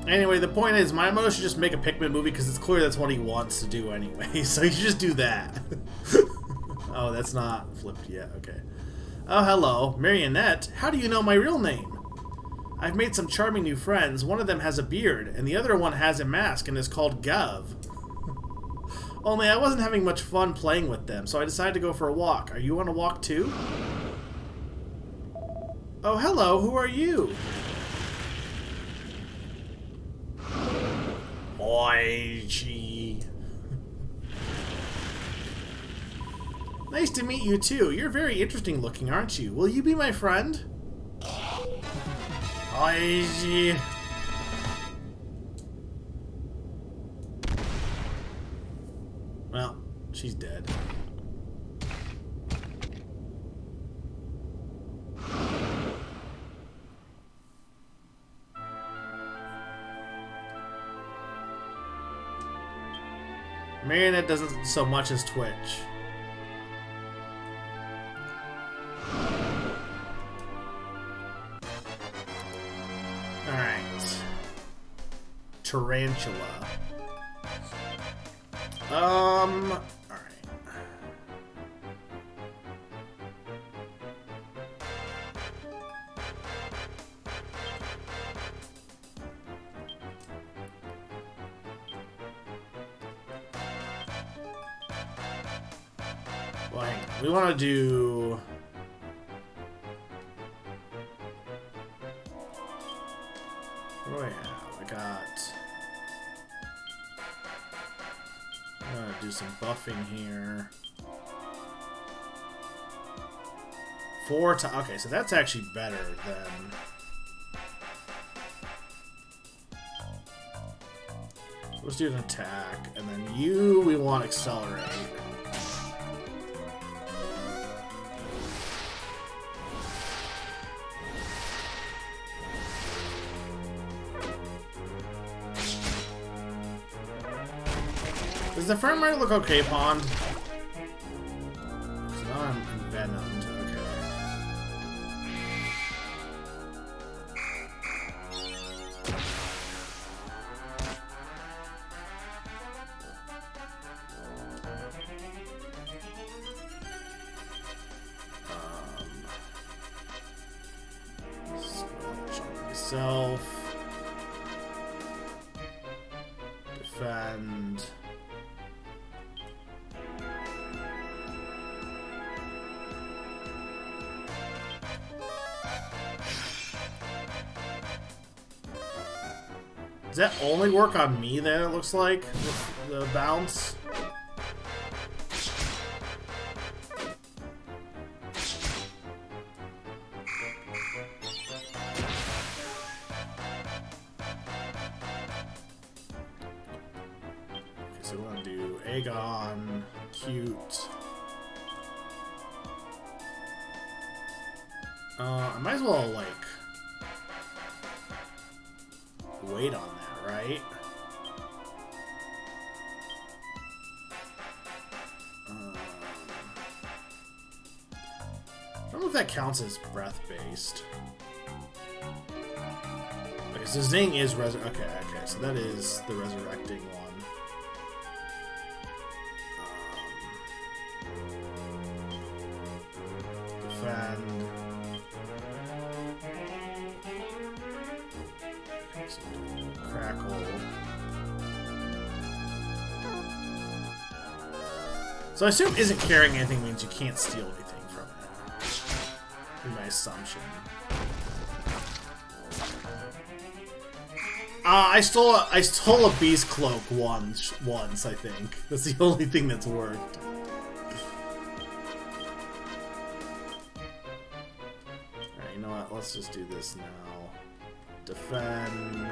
Speaker 1: Anyway, the point is, Miyamoto should just make a Pikmin movie because it's clear that's what he wants to do anyway. So you should just do that. Oh, that's not flipped yet. Okay. Oh, hello. Marionette. How do you know my real name? I've made some charming new friends. One of them has a beard, and the other one has a mask and is called Gov. Only I wasn't having much fun playing with them, so I decided to go for a walk. Are you on a walk too? Oh, hello. Who are you? Oichi. Nice to meet you too. You're very interesting looking, aren't you? Will you be my friend? Oichi. Well, she's dead. Marionette doesn't so much as twitch. Alright. Tarantula. Alright. Well, hang on. We want to do... What do I have? I got... I'm gonna do some buffing here. 4 to... Okay, so that's actually better than... Let's do an attack, and then you, we want accelerate. Does the frame rate look okay, Pond? So now I'm envenomed. Okay. Scratch on myself. Defend. Does that only work on me then, it looks like, with the bounce? Okay, so we want to do Aegon, cute. I might as well, like, wait on that, right? I don't know if that counts as breath-based. Okay, so Zing is okay, so that is the resurrecting one. Defend. Crackle. So I assume isn't carrying anything means you can't steal anything from it. In my assumption. I stole a beast cloak once, I think. That's the only thing that's worked. Alright, you know what? Let's just do this now. Defend.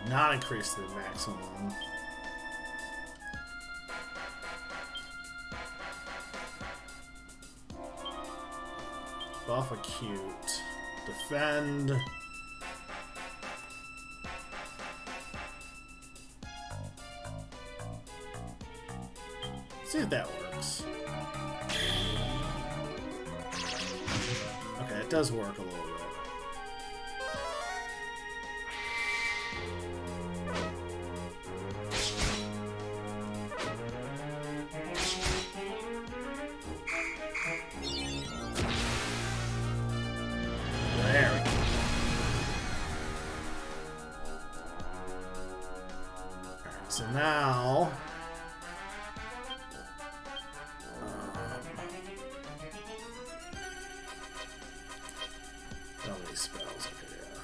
Speaker 1: Not increase to the maximum. Buff acute. Defend. See if that works. Okay, it does work a little bit. So now, all these spells, okay, yeah.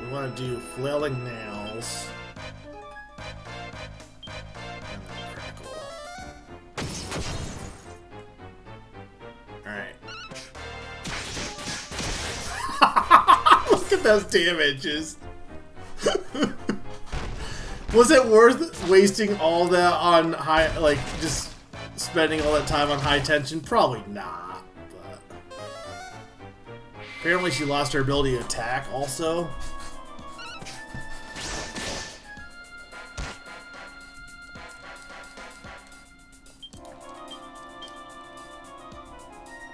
Speaker 1: We want to do Flailing Nails. And then Crackle. those damages. Was it worth wasting all that on high, like, just spending all that time on high tension? Probably not, but... Apparently she lost her ability to attack, also.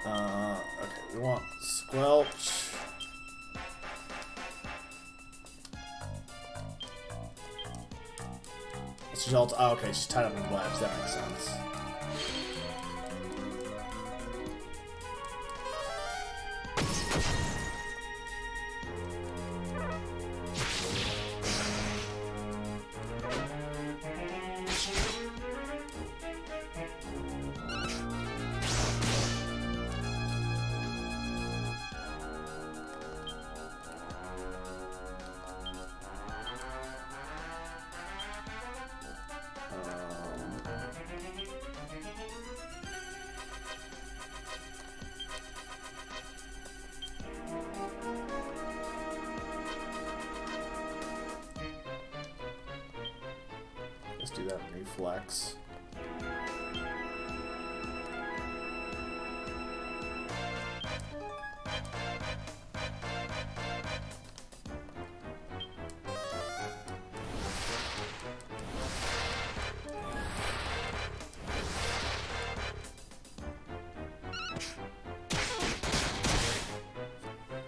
Speaker 1: Okay, we want Squelch. She's all oh, okay, she's tied up in webs, that makes sense. Let's do that in reflex.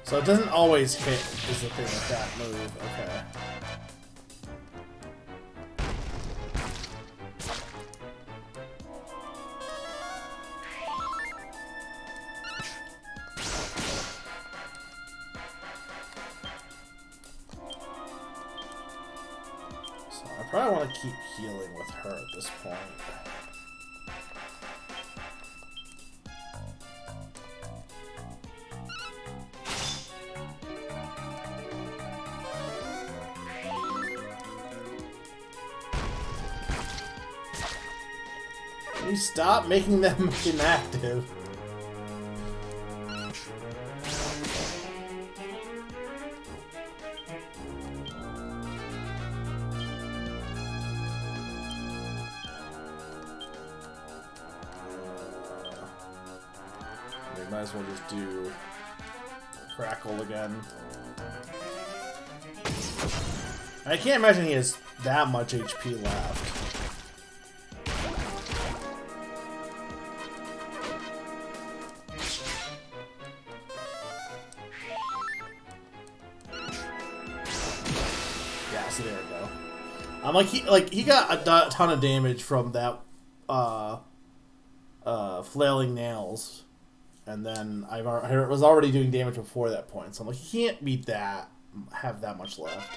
Speaker 1: So it doesn't always hit, is the thing with that move. Okay. So I probably want to keep healing with her at this point. Can you stop making them inactive? We might as well just do Crackle again. I can't imagine he has that much HP left. Yeah, so there we go. I'm like he got a ton of damage from that flailing nails, and then I was already doing damage before that point, so I'm like, he can't beat that, have that much left.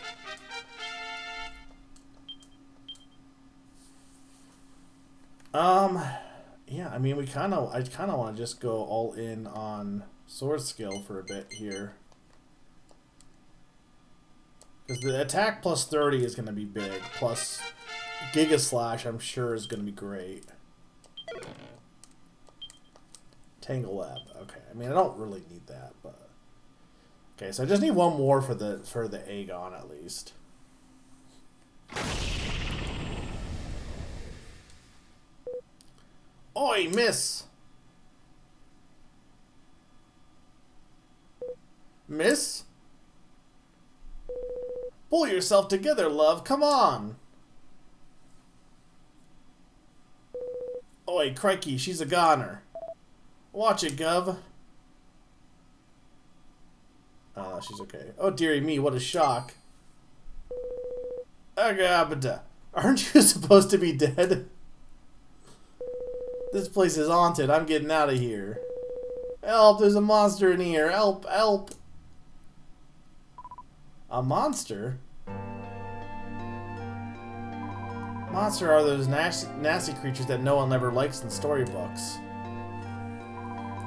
Speaker 1: Yeah, I mean, I kind of want to just go all in on sword skill for a bit here. Because the attack plus 30 is going to be big, plus Giga Slash I'm sure is going to be great. Tangle Web, okay. I mean, I don't really need that, but... Okay, so I just need one more for the Aegon at least. Oi, miss! Miss? Pull yourself together, love. Come on! Oi, crikey, she's a goner. Watch it, Gov. Oh, she's okay. Oh, dearie me, what a shock. Agabada. Aren't you supposed to be dead? This place is haunted. I'm getting out of here. Help, there's a monster in here. Help, help. A monster? Monster are those nasty creatures that no one ever likes in storybooks.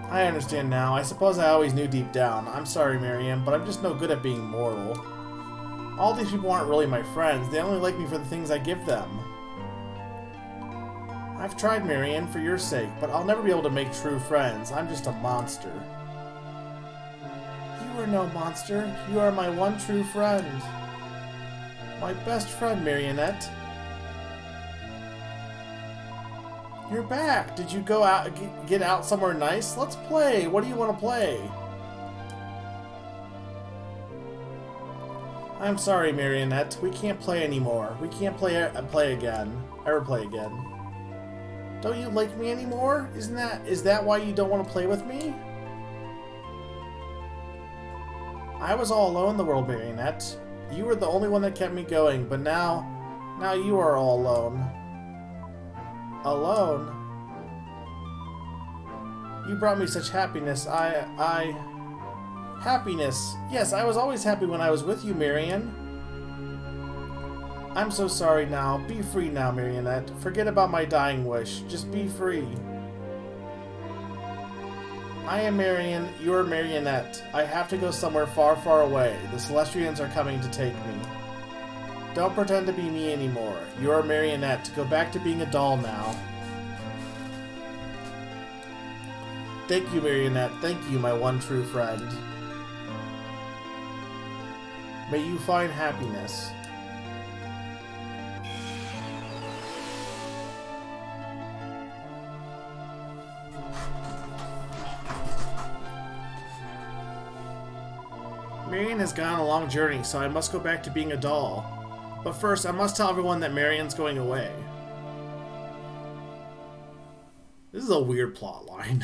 Speaker 1: I understand now. I suppose I always knew deep down. I'm sorry, Marianne, but I'm just no good at being mortal. All these people aren't really my friends. They only like me for the things I give them. I've tried, Marianne, for your sake, but I'll never be able to make true friends. I'm just a monster. You You are no monster. You are my one true friend. My best friend, Marionette. You're back. Did you go out, get out somewhere nice? Let's play. What do you want to play? I'm sorry, Marionette. We can't play anymore. We can't play again. Ever play again. Don't you like me anymore? Is that why you don't want to play with me? I was all alone in the world, Marionette. You were the only one that kept me going, but now you are all alone. Alone? You brought me such happiness. Happiness. Yes, I was always happy when I was with you, Marion. I'm so sorry now. Be free now, Marionette. Forget about my dying wish. Just be free. I am Marion. You're Marionette. I have to go somewhere far, far away. The Celestrians are coming to take me. Don't pretend to be me anymore. You're a Marionette. Go back to being a doll now. Thank you, Marionette. Thank you, my one true friend. May you find happiness. Marion has gone on a long journey, so I must go back to being a doll. But first, I must tell everyone that Marion's going away. This is a weird plot line.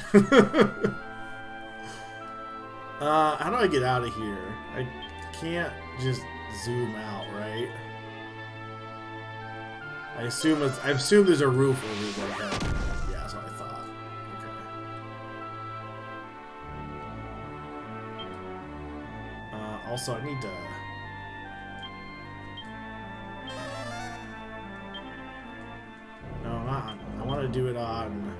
Speaker 1: How do I get out of here? I can't just zoom out, right? I assume there's a roof over my head. Yeah, that's what I thought. Okay. Also, I need to... No, not on. I want to do it on...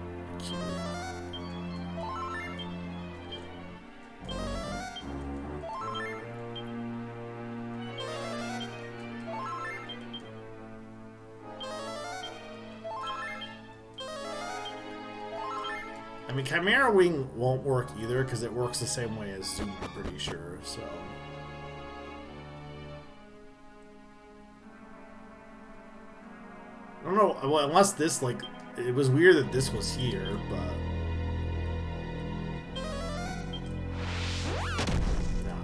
Speaker 1: I mean, Chimera Wing won't work either because it works the same way as Zoom, I'm pretty sure, so... I don't know, well, unless this, like... It was weird that this was here, but... No.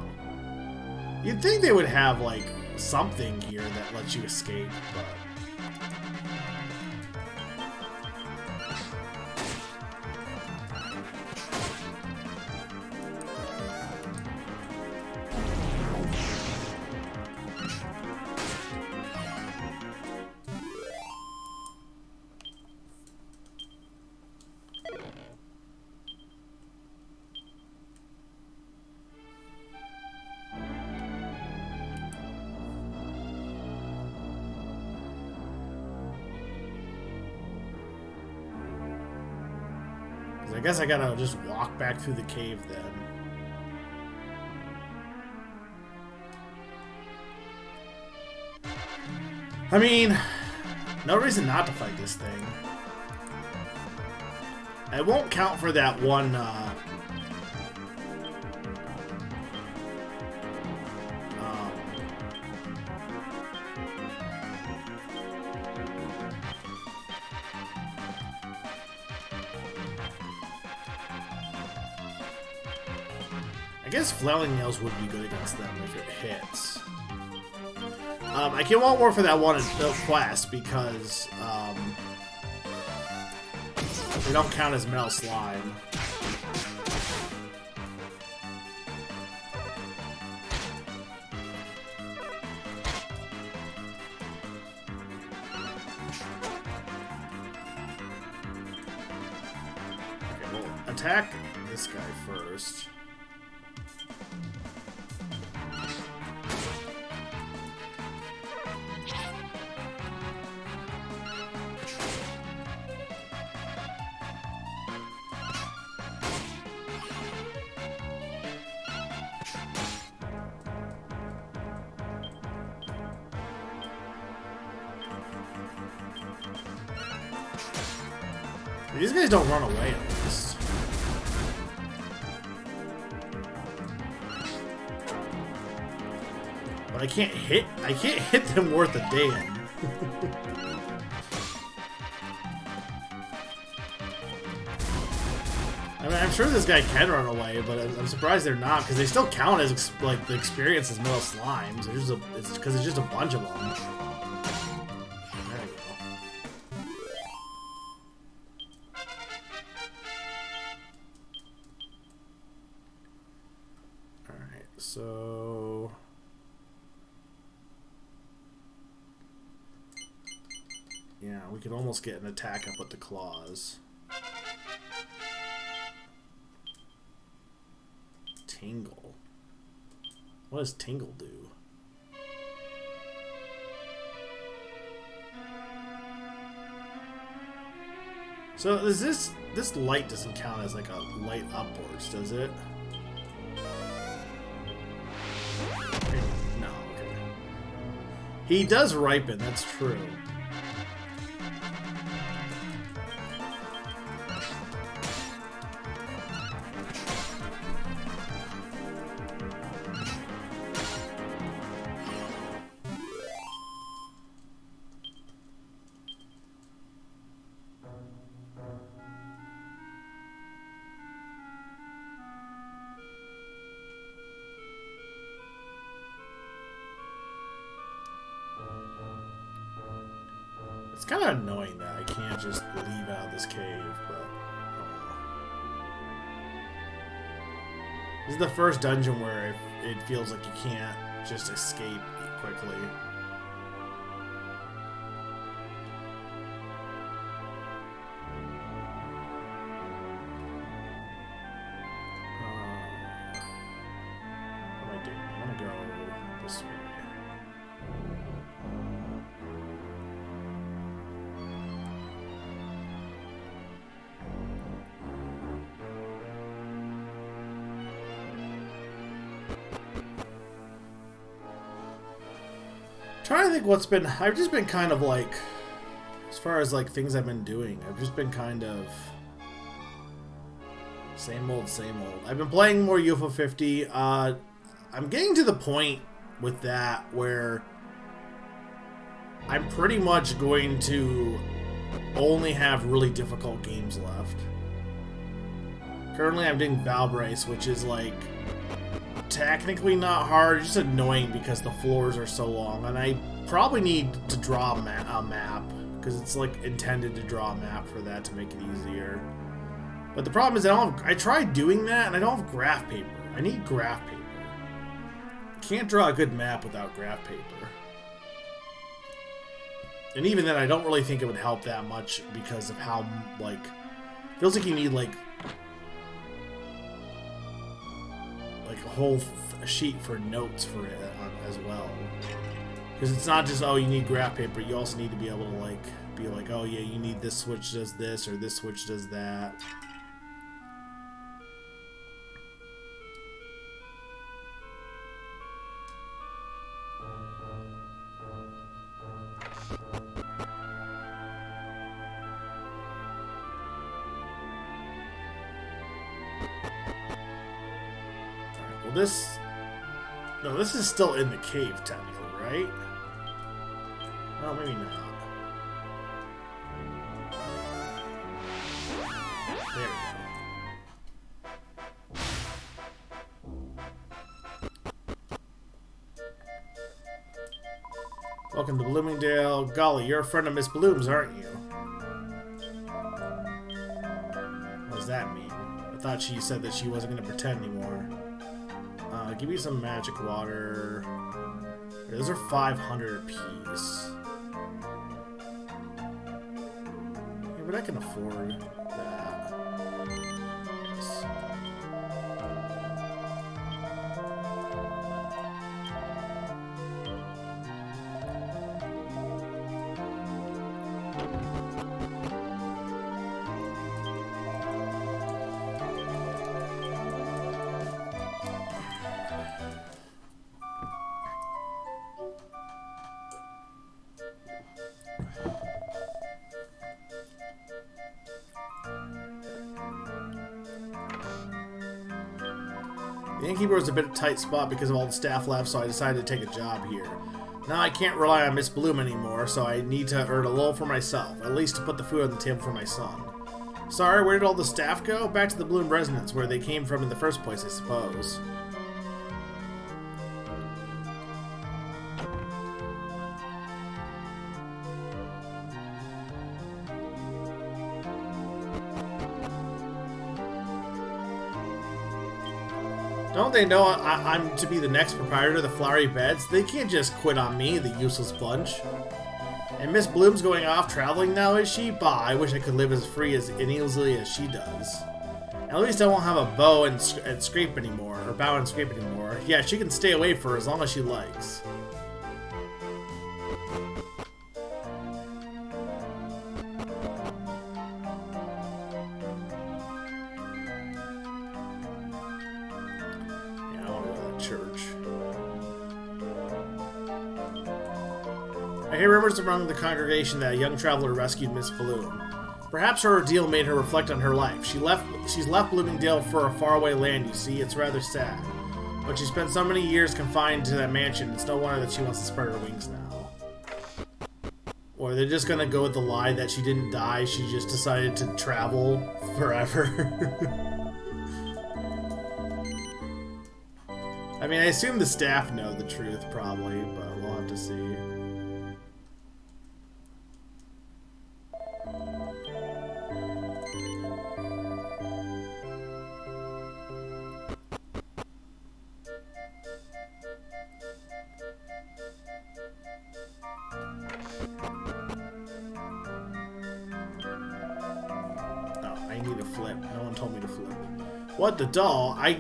Speaker 1: You'd think they would have, like, something here that lets you escape, but... I guess I gotta just walk back through the cave then. I mean, no reason not to fight this thing. It won't count for that one, I guess Flailing Nails would be good against them if it hits. I can't want more for that one quest because they don't count as Metal Slime. Okay, we'll attack this guy first. These guys don't run away at least. I can't hit them worth a damn. I mean, I'm sure this guy can run away, but I'm surprised they're not, because they still count as like the experience as metal slimes. It's because it's just a bunch of them. There we go. All right, so yeah, we could almost get an attack up with the claws. Tingle. What does Tingle do? So is this light doesn't count as like a light upwards, does it? No, okay. He does ripen, that's true. It's kind of annoying that I can't just leave out of this cave, but this is the first dungeon where it feels like you can't just escape quickly. What am I doing? I want to go this way. Trying to think what's been. I've just been kind of like, as far as like things I've been doing, I've just been kind of same old, same old. I've been playing more UFO 50. I'm getting to the point with that where I'm pretty much going to only have really difficult games left. Currently, I'm doing Valbrace, which is like technically not hard, just annoying because the floors are so long, and I probably need to draw a map because it's like intended to draw a map for that to make it easier. But the problem is I tried doing that and I don't have graph paper. I need graph paper. Can't draw a good map without graph paper. And even then, I don't really think it would help that much because of how, like, feels like you need like a whole sheet for notes for it as well. Because it's not just, oh, you need graph paper, you also need to be able to like be like, oh yeah, you need this switch does this or this switch does that. Alright, well this... No, this is still in the cave technically, right? Well, maybe not. There we go. Welcome to Bloomingdale. Golly, you're a friend of Miss Bloom's, aren't you? What does that mean? I thought she said that she wasn't going to pretend anymore. Give me some magic water. Those are 500 apiece. Yeah, but I can afford that. Yes. The innkeeper was a bit of a tight spot because of all the staff left, so I decided to take a job here. Now I can't rely on Miss Bloom anymore, so I need to earn a little for myself, at least to put the food on the table for my son. Sorry, where did all the staff go? Back to the Bloom residence, where they came from in the first place, I suppose. Don't they know I'm to be the next proprietor of the Flowery Beds? They can't just quit on me, the useless bunch. And Miss Bloom's going off traveling now, is she? Bah, I wish I could live as free and easily as she does. At least I won't have a bow and scrape anymore, or bow and scrape anymore. Yeah, she can stay away for as long as she likes. I hear rumors among the congregation that a young traveler rescued Miss Bloom. Perhaps her ordeal made her reflect on her life. She's left Bloomingdale for a faraway land, you see. It's rather sad. But she spent so many years confined to that mansion, it's no wonder that she wants to spread her wings now. Or they're just gonna go with the lie that she didn't die, she just decided to travel forever. I mean, I assume the staff know the truth, probably, but we'll have to see. What, the doll? I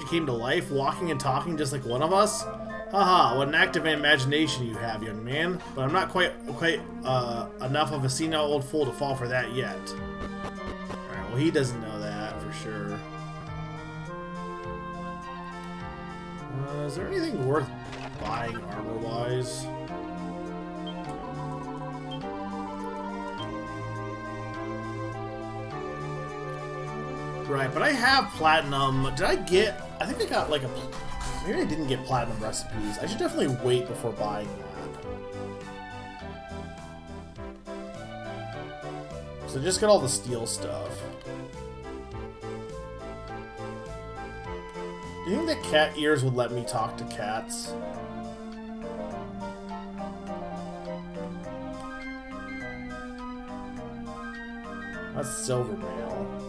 Speaker 1: came to life, walking and talking just like one of us? Haha, what an active imagination you have, young man. But I'm not quite enough of a senile old fool to fall for that yet. Alright, well he doesn't know that, for sure. Is there anything worth buying armor-wise? Right, but I have platinum. Did I get... I think I got like a... Maybe I didn't get platinum recipes. I should definitely wait before buying that. So just get all the steel stuff. Do you think that cat ears would let me talk to cats? That's silver mail.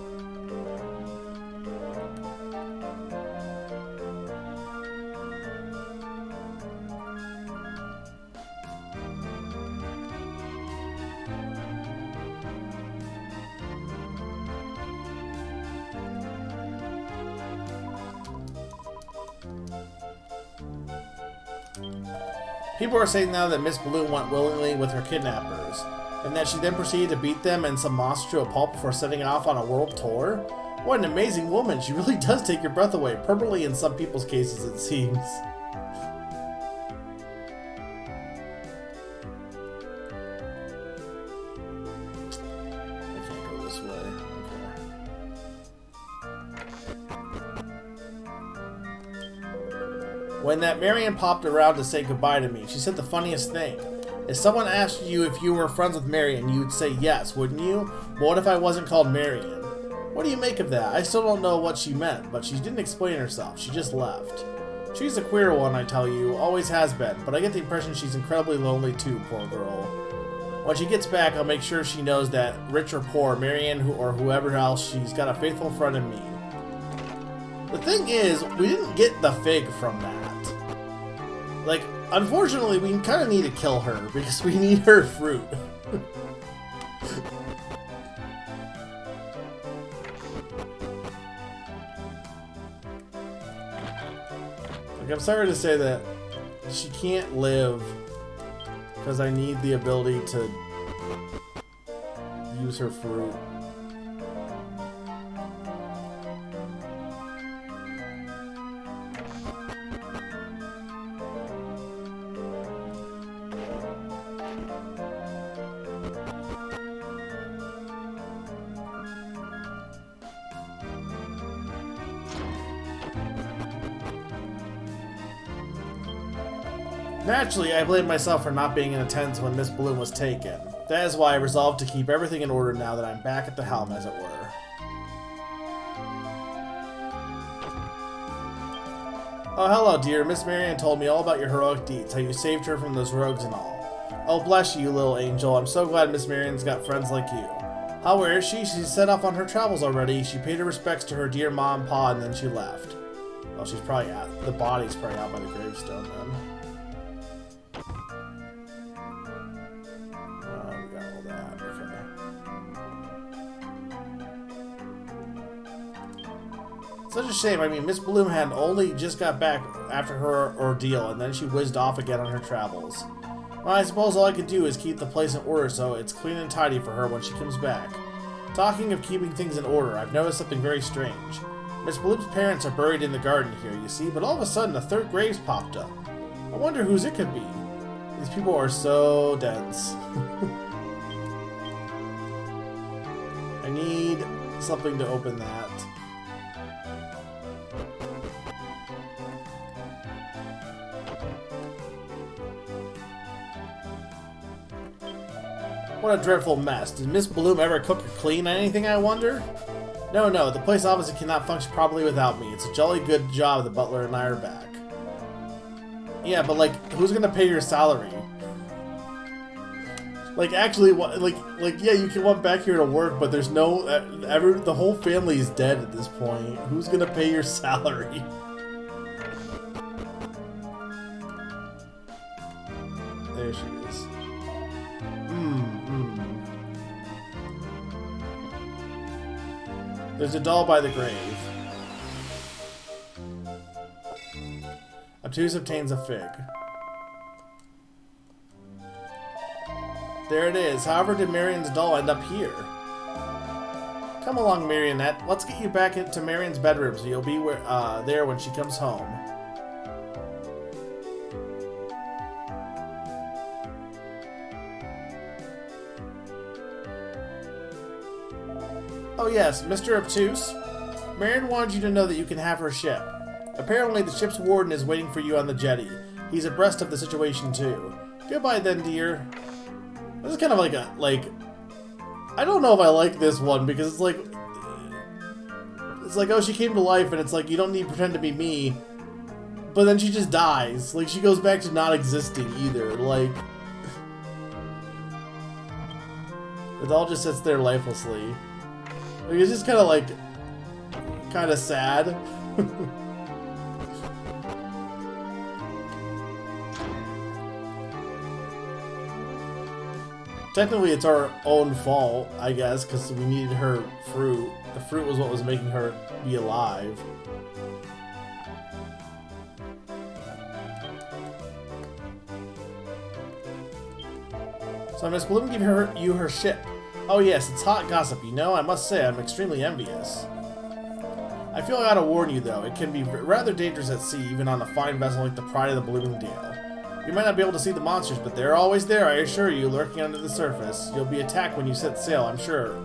Speaker 1: People are saying now that Miss Bloom went willingly with her kidnappers, and that she then proceeded to beat them and some monster to a pulp before setting off on a world tour? What an amazing woman, she really does take your breath away, permanently in some people's cases it seems. I can't go this way. When that Marion popped around to say goodbye to me, she said the funniest thing. If someone asked you if you were friends with Marion, you'd say yes, wouldn't you? But what if I wasn't called Marion? What do you make of that? I still don't know what she meant, but she didn't explain herself. She just left. She's a queer one, I tell you, always has been, but I get the impression she's incredibly lonely too, poor girl. When she gets back, I'll make sure she knows that, rich or poor, Marion or whoever else, she's got a faithful friend in me. The thing is, we didn't get the fig from that. Like, unfortunately, we kind of need to kill her, because we need her fruit. Like, I'm sorry to say that she can't live, because I need the ability to use her fruit. Naturally, I blame myself for not being in attendance when Miss Bloom was taken. That is why I resolved to keep everything in order now that I'm back at the helm, as it were. Oh, hello, dear. Miss Marion told me all about your heroic deeds, how you saved her from those rogues and all. Oh, bless you, little angel. I'm so glad Miss Marion's got friends like you. How, where is she? She's set off on her travels already. She paid her respects to her dear mom and pa, and then she left. Well, she's probably out. The body's probably out by the gravestone, then. We got all that. Okay. Such a shame. I mean, Miss Bloom had only just got back after her ordeal, and then she whizzed off again on her travels. Well, I suppose all I could do is keep the place in order so it's clean and tidy for her when she comes back. Talking of keeping things in order, I've noticed something very strange. Miss Bloom's parents are buried in the garden here, you see, but all of a sudden a third grave's popped up. I wonder whose it could be. These people are so dense. I need something to open that. What a dreadful mess. Did Miss Bloom ever cook or clean anything, I wonder? No, the place obviously cannot function properly without me. It's a jolly good job the butler and I are back. Yeah, but like, who's gonna pay your salary? Like, actually, yeah, you can want back here to work, but there's no, the whole family is dead at this point. Who's gonna pay your salary? There she is. There's a doll by the grave. Obtuse obtains a fig. There it is. However did Marion's doll end up here? Come along, Marionette. Let's get you back into Marion's bedroom so you'll be there when she comes home. Oh yes, Mr. Obtuse. Marion wanted you to know that you can have her ship. Apparently the ship's warden is waiting for you on the jetty. He's abreast of the situation too. Goodbye then, dear. This is kind of like I don't know if I like this one because it's like, oh, she came to life and it's like, you don't need to pretend to be me. But then she just dies. Like, she goes back to not existing either. Like, it all just sits there lifelessly. Like, it's just kind of sad. Technically, it's our own fault, I guess, because we needed her fruit. The fruit was what was making her be alive. So Miss Bloom gave you her ship. Oh yes, it's hot gossip, you know. I must say, I'm extremely envious. I feel I ought to warn you, though. It can be rather dangerous at sea, even on a fine vessel like the Pride of the Bloomingdale. You might not be able to see the monsters, but they're always there, I assure you, lurking under the surface. You'll be attacked when you set sail, I'm sure.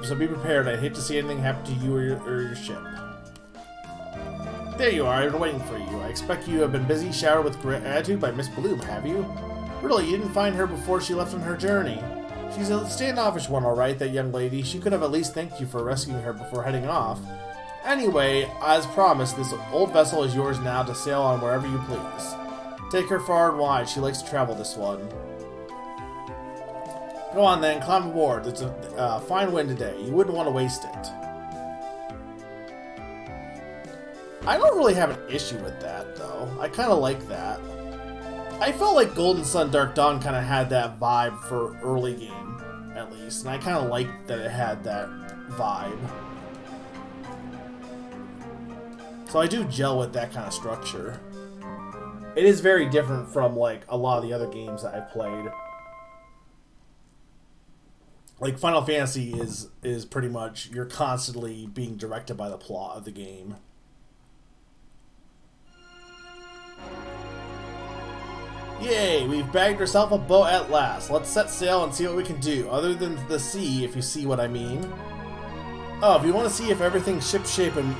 Speaker 1: So be prepared. I'd hate to see anything happen to you or your ship. There you are. I've been waiting for you. I expect you have been busy, showered with gratitude by Miss Bloom, have you? Really, you didn't find her before she left on her journey. She's a standoffish one, all right, that young lady. She could have at least thanked you for rescuing her before heading off. Anyway, as promised, this old vessel is yours now to sail on wherever you please. Take her far and wide. She likes to travel, this one. Go on then, climb aboard. It's a fine wind today. You wouldn't want to waste it. I don't really have an issue with that, though. I kind of like that. I felt like Golden Sun Dark Dawn kind of had that vibe for early game, at least. And I kind of liked that it had that vibe. So I do gel with that kind of structure. It is very different from, like, a lot of the other games that I've played. Like, Final Fantasy is pretty much, you're constantly being directed by the plot of the game. Yay, we've bagged ourselves a boat at last. Let's set sail and see what we can do, other than the sea, if you see what I mean. Oh, if you want to see if everything's shipshape and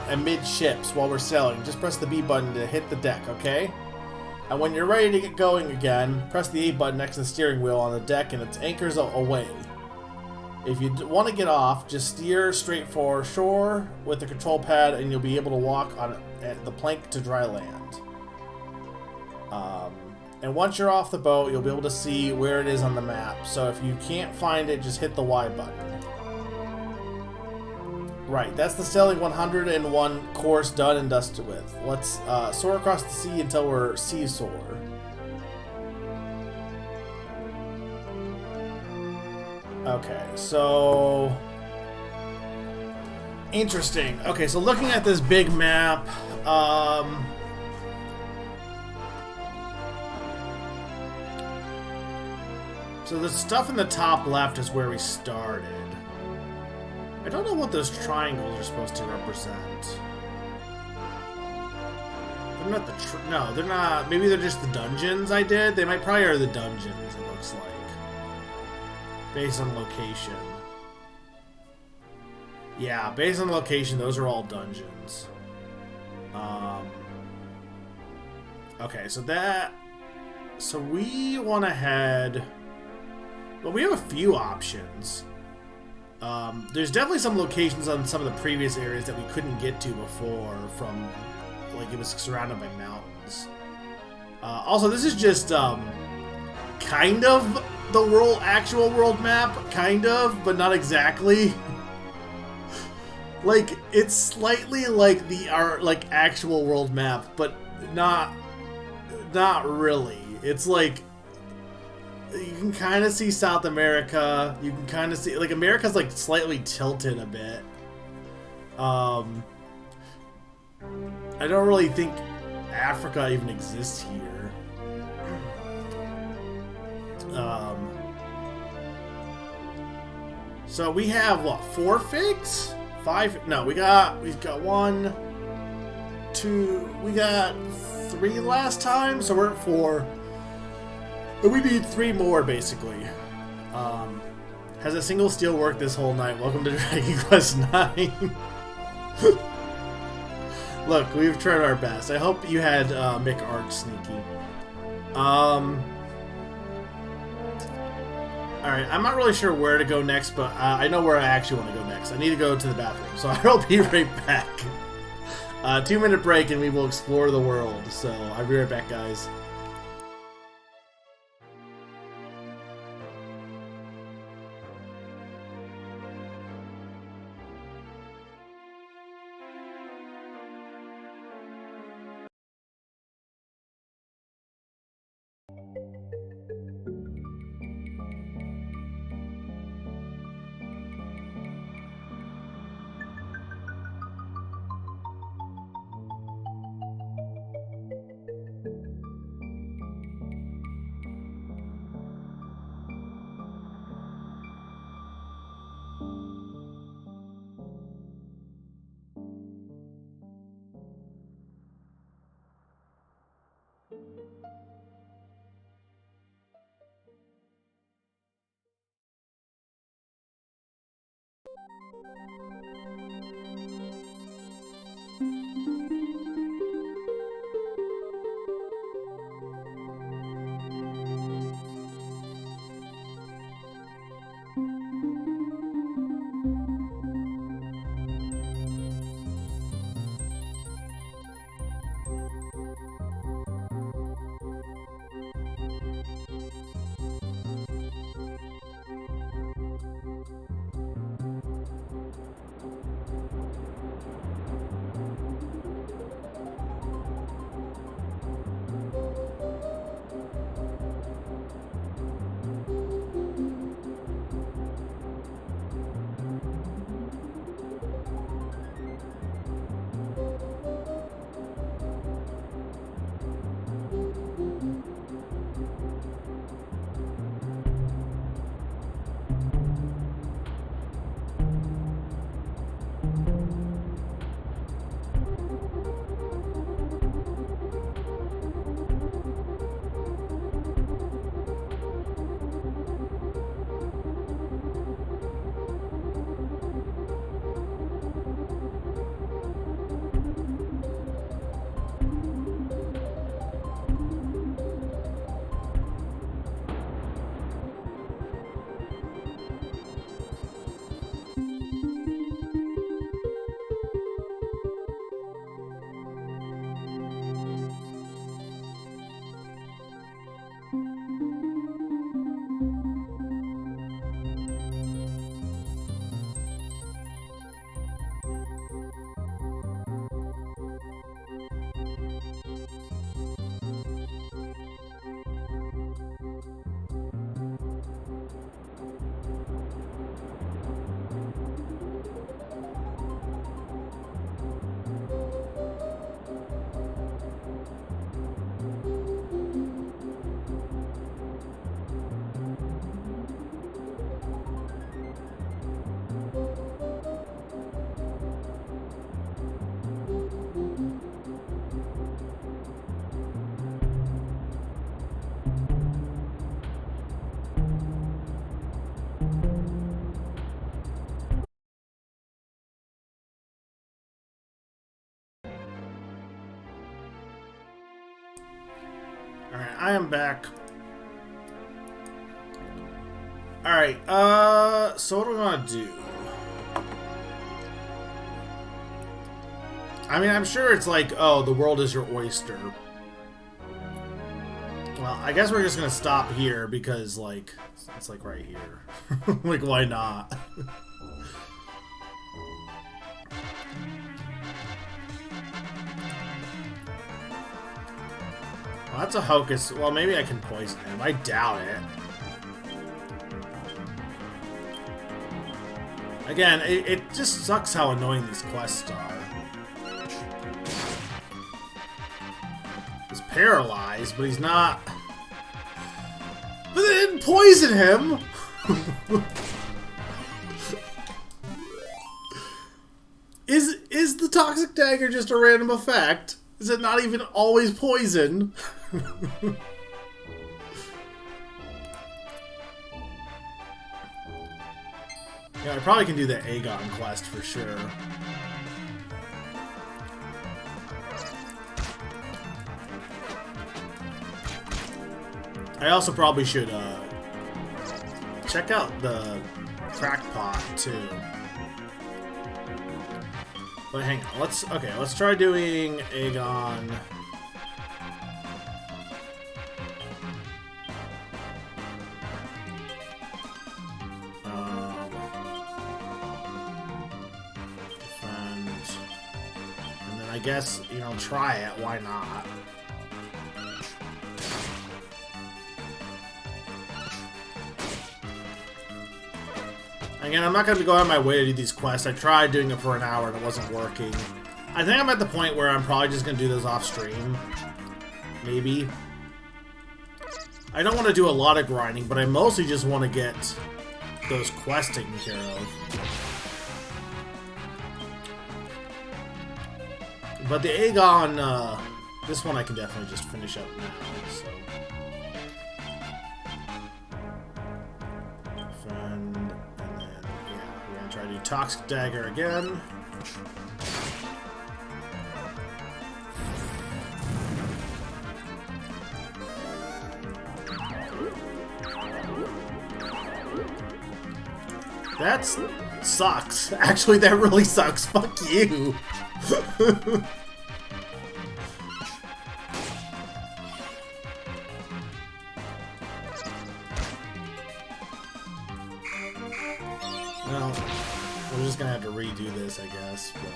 Speaker 1: amidships while we're sailing, just press the B button to hit the deck, okay? And when you're ready to get going again, press the A button next to the steering wheel on the deck and it anchors away. If you want to get off, just steer straight for shore with the control pad and you'll be able to walk on the plank to dry land. And once you're off the boat, you'll be able to see where it is on the map. So if you can't find it, just hit the Y button. Right, that's the Sailing 101 course done and dusted with. Let's soar across the sea until we're seesaw. Okay, so... Interesting. Okay, so looking at this big map, so the stuff in the top left is where we started. I don't know what those triangles are supposed to represent. They're not the no, they're not. Maybe they're just the dungeons I did. They might probably are the dungeons, it looks like. Based on location. Yeah, based on location, those are all dungeons. Okay, so that... So we want to head... Well, we have a few options. There's definitely some locations on some of the previous areas that we couldn't get to before from... Like, it was surrounded by mountains. Also, this is just, kind of the actual world map. Kind of, but not exactly. Like, it's slightly like our actual world map, but not really. It's like, you can kind of see South America. You can kind of see, like, America's like slightly tilted a bit. I don't really think Africa even exists here. So we have what, 4 figs? 5? No, we've got 1, 2. We got 3 last time, so we're at 4. And we need 3 more, basically. Has a single steel worked this whole night? Welcome to Dragon Quest IX. Look, we've tried our best. I hope you had Mick Arch sneaky. Alright, I'm not really sure where to go next, but I know where I actually want to go next. I need to go to the bathroom, so I'll be right back. 2-minute break and we will explore the world. So, I'll be right back, guys. am back. Alright, so what do we want to do? I mean, I'm sure it's like, oh, the world is your oyster. Well, I guess we're just gonna stop here because, like, it's like right here. Like, why not? Well, that's a hocus. Well, maybe I can poison him. I doubt it. Again, it just sucks how annoying these quests are. He's paralyzed, but he's not... But they didn't poison him! Is the toxic dagger just a random effect? Is it not even always poison? Yeah, I probably can do the Aegon quest for sure. I also probably should check out the crackpot too. But hang on, let's try doing Aegon. Defend. And then I guess, you know, try it, why not? Again, I'm not going to go out of my way to do these quests. I tried doing it for an hour and it wasn't working. I think I'm at the point where I'm probably just going to do those off stream. Maybe. I don't want to do a lot of grinding, but I mostly just want to get those quests taken care of. But the Aegon, this one I can definitely just finish up now, so... Try to do Toxic Dagger again. That sucks. Actually, that really sucks. Fuck you. Well, we're just gonna have to redo this, I guess, but...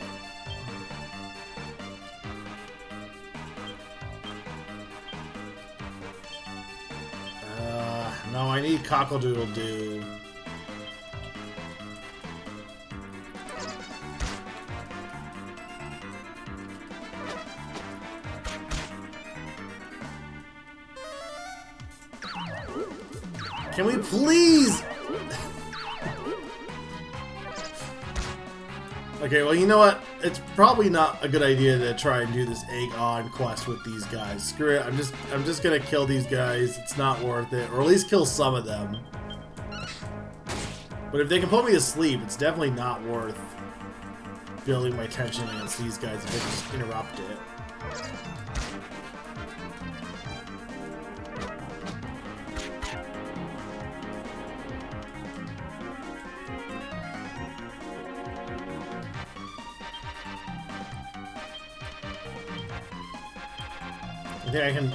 Speaker 1: no, I need Cockle-Doodle-Doo. Can we please... Okay, well, you know what? It's probably not a good idea to try and do this Aegon quest with these guys. Screw it. I'm just gonna kill these guys. It's not worth it. Or at least kill some of them. But if they can put me to sleep, it's definitely not worth building my tension against these guys if they just interrupt it.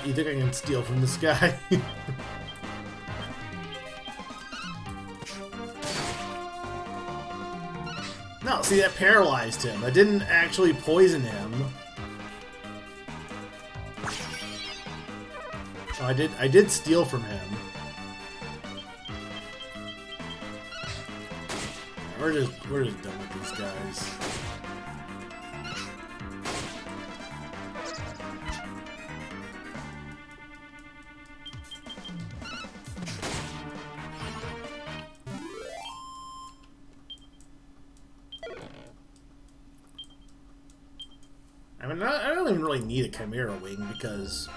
Speaker 1: You think I can steal from this guy? No, see, that paralyzed him. That didn't actually poison him. Oh, I did steal from him. We're just done with these guys. I mean, I don't even really need a Chimera Wing because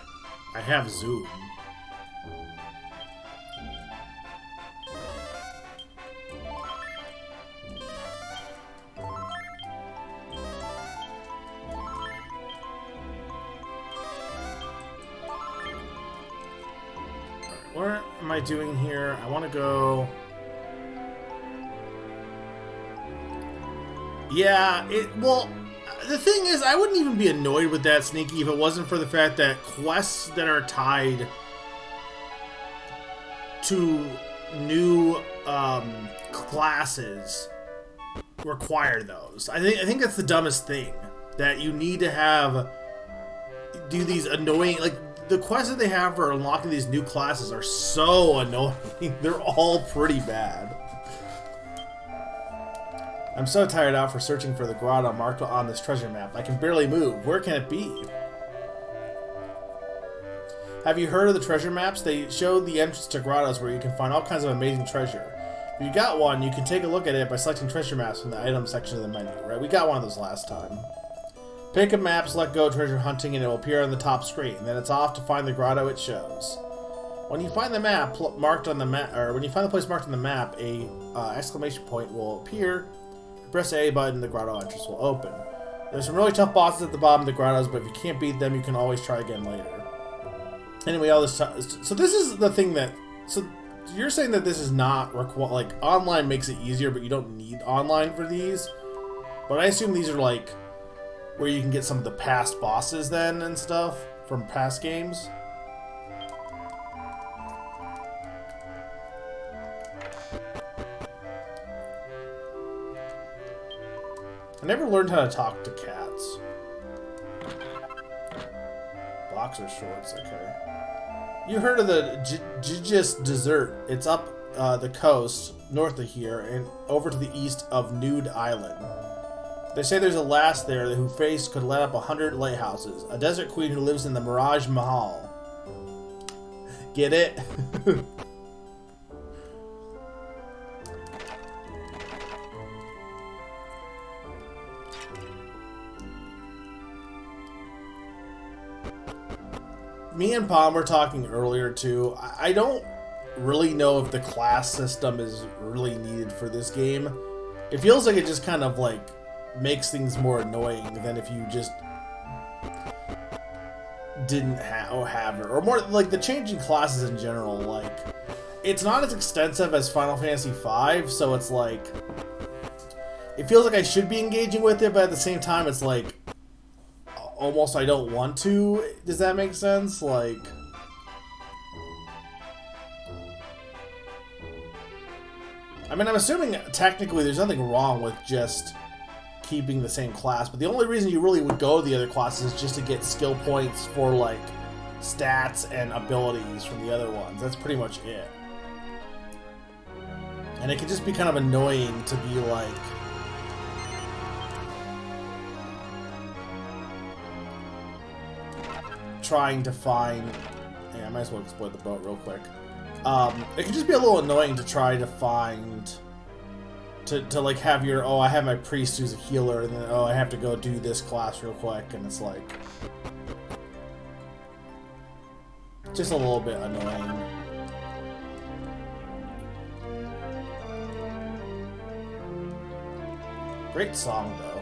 Speaker 1: I have Zoom. What am I doing here? I want to go... Yeah, well, the thing is, I wouldn't even be annoyed with that, Sneaky, if it wasn't for the fact that quests that are tied to new classes require those. I think that's the dumbest thing, that you need to do these annoying, like, the quests that they have for unlocking these new classes are so annoying. They're all pretty bad. I'm so tired out for searching for the grotto marked on this treasure map. I can barely move. Where can it be? Have you heard of the treasure maps? They show the entrance to grottos where you can find all kinds of amazing treasure. If you got one, you can take a look at it by selecting treasure maps from the item section of the menu, right? We got one of those last time. Pick a map, select go treasure hunting, and it will appear on the top screen. Then it's off to find the grotto it shows. When you find the map marked on the map, or when you find the place marked on the map, a exclamation point will appear. Press the A button, the grotto entrance will open. There's some really tough bosses at the bottom of the grottos, but if you can't beat them, you can always try again later. Anyway, all this so this is the thing that, so you're saying that this is not like online makes it easier, but you don't need online for these. But I assume these are like where you can get some of the past bosses then and stuff from past games. I never learned how to talk to cats. Boxer shorts, okay. You heard of the Jijis Desert? It's up the coast, north of here, and over to the east of Nude Island. They say there's a lass there whose face could light up 100 lighthouses. A desert queen who lives in the Mirage Mahal. Get it? Me and Palm were talking earlier too. I don't really know if the class system is really needed for this game. It feels like it just kind of like makes things more annoying than if you just didn't have it. Or more like the changing classes in general, like it's not as extensive as Final Fantasy V, so it's like it feels like I should be engaging with it, but at the same time it's like almost I don't want to. Does that make sense? Like, I mean, I'm assuming technically there's nothing wrong with just keeping the same class, but the only reason you really would go to the other classes is just to get skill points for like stats and abilities from the other ones. That's pretty much it. And it can just be kind of annoying to be like, trying to find... Yeah, I might as well exploit the boat real quick. It can just be a little annoying to try to find... To like have your... Oh, I have my priest who's a healer, and then, oh, I have to go do this class real quick, and it's like... just a little bit annoying. Great song, though.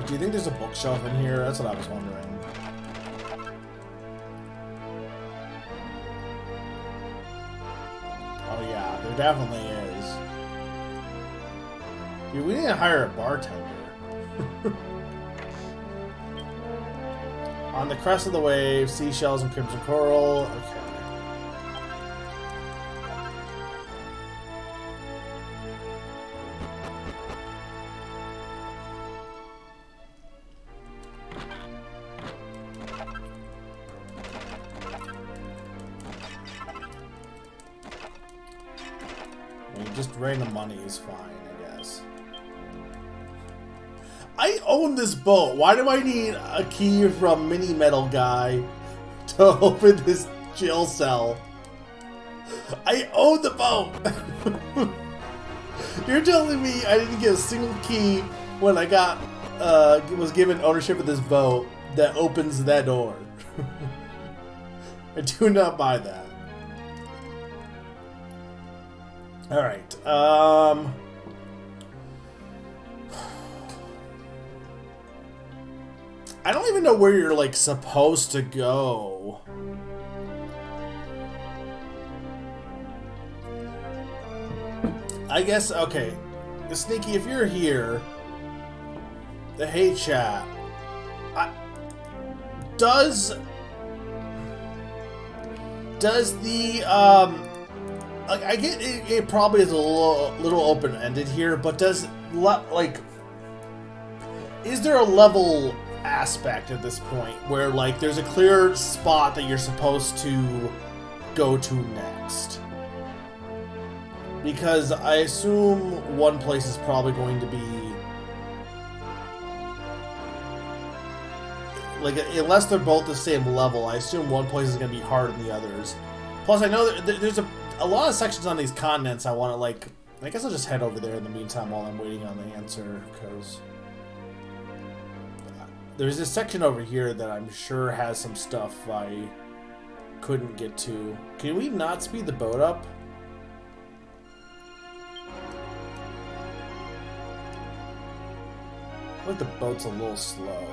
Speaker 1: Do you think there's a bookshelf in here? That's what I was wondering. Oh yeah, there definitely is. Dude, we need to hire a bartender. On the crest of the wave, seashells and crimson coral. Okay. Just random money is fine, I guess. I own this boat. Why do I need a key from Mini Metal Guy to open this jail cell? I own the boat. You're telling me I didn't get a single key when I got was given ownership of this boat that opens that door? I do not buy that. Alright, even know where you're, like, supposed to go. I guess, okay. Sneaky, if you're here, the hate chat, does the, like, I get it probably is a little open-ended here, but does, like, is there a level aspect at this point where, like, there's a clear spot that you're supposed to go to next? Because I assume one place is probably going to be, like, unless they're both the same level, I assume one place is going to be harder than the others. Plus, I know that there's a lot of sections on these continents I want to, like, I guess I'll just head over there in the meantime while I'm waiting on the answer, because there's this section over here that I'm sure has some stuff I couldn't get to. Can we not speed the boat up? I think the boat's a little slow.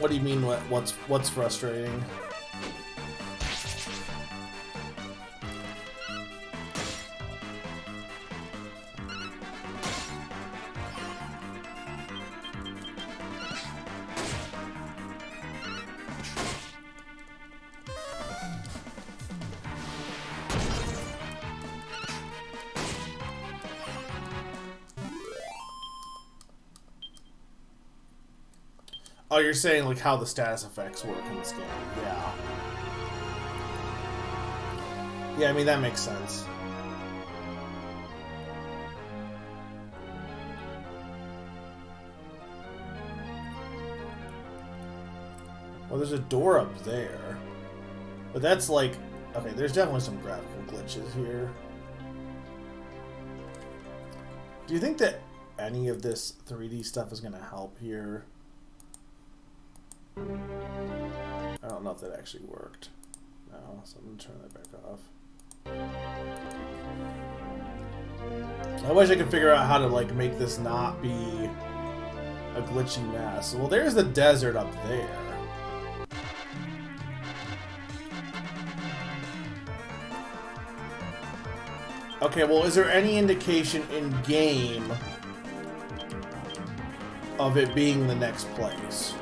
Speaker 1: What do you mean, what's frustrating? Oh, you're saying, like, how the status effects work in this game. Yeah. Yeah, I mean, that makes sense. Well, there's a door up there. But that's like... Okay, there's definitely some graphical glitches here. Do you think that any of this 3D stuff is going to help here? I don't know if that actually worked. No, so I'm gonna turn that back off. I wish I could figure out how to, like, make this not be a glitchy mess. Well, there's the desert up there. Okay, well, is there any indication in game of it being the next place?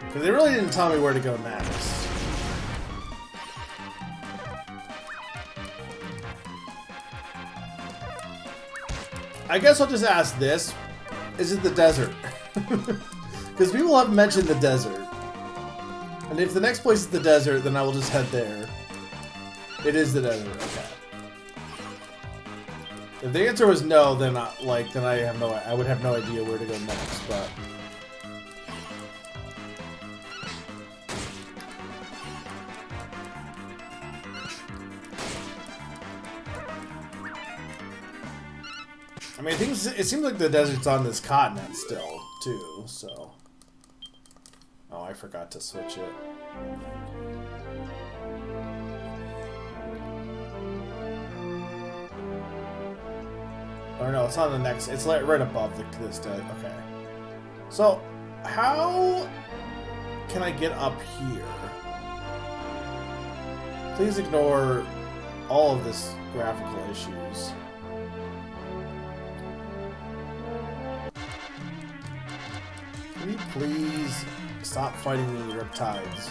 Speaker 1: Because they really didn't tell me where to go next. I guess I'll just ask this. Is it the desert? Because people have mentioned the desert. And if the next place is the desert, then I will just head there. It is the desert, okay. If the answer was no, then I would have no idea where to go next, but... I mean, it seems like the desert's on this continent still, too, so... Oh, I forgot to switch it. Or no, it's on the next... It's like right above this desert. Okay. So, how can I get up here? Please ignore all of this graphical issues. Can you please stop fighting me, Riptides?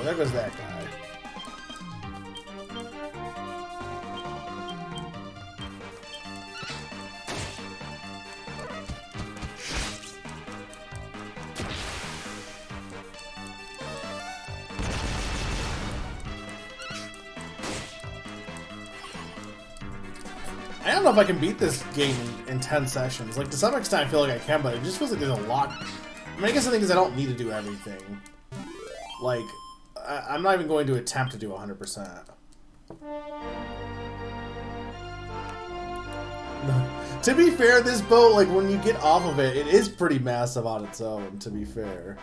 Speaker 1: there goes that guy. I don't know if I can beat this game in 10 sessions. Like, to some extent I feel like I can, but it just feels like there's a lot. I mean, I guess the thing is I don't need to do everything. Like, I'm not even going to attempt to do 100%. To be fair, this boat, like, when you get off of it, it is pretty massive on its own, to be fair.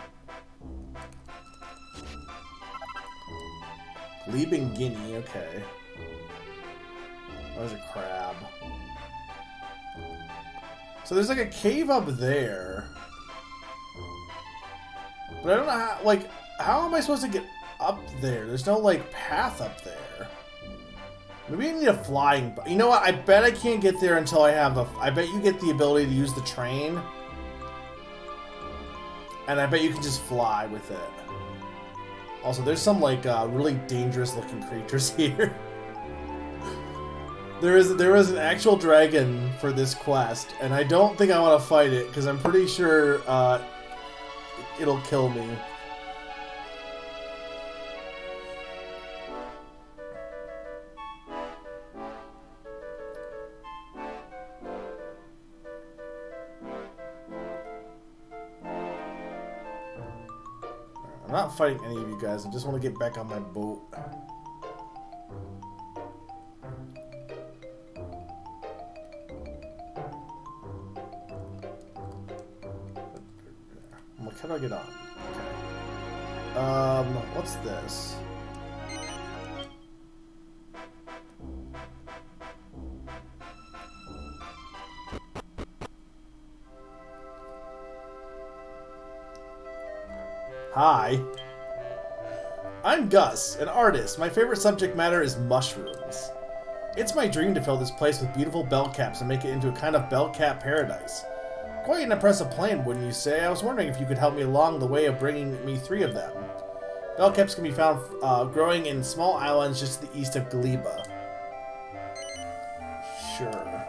Speaker 1: Leaping Guinea, okay. That was a crab. So there's like a cave up there. But I don't know how, like, how am I supposed to get up there? There's no, like, path up there. Maybe I need a flying... You know what? I bet I can't get there until I have a... I bet you get the ability to use the train. And I bet you can just fly with it. Also, there's some, like, really dangerous-looking creatures here. There is an actual dragon for this quest, and I don't think I want to fight it, because I'm pretty sure it'll kill me. I'm not fighting any of you guys, I just want to get back on my boat. How do I get on? Okay. What's this? Hi. I'm Gus, an artist. My favorite subject matter is mushrooms. It's my dream to fill this place with beautiful bell caps and make it into a kind of bell cap paradise. Quite an impressive plan, wouldn't you say? I was wondering if you could help me along the way of bringing me 3 of them. Bell caps can be found growing in small islands just to the east of Gleba. Sure.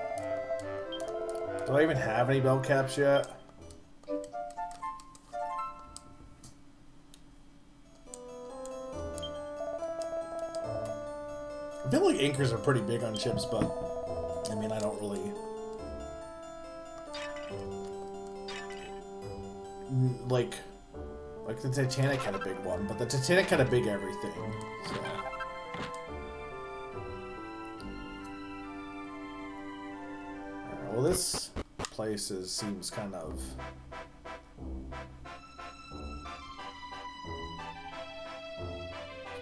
Speaker 1: Do I even have any bell caps yet? I feel like anchors are pretty big on ships, but I mean, I don't really... Like the Titanic had a big one, but the Titanic had a big everything, so... Well, this place seems kind of...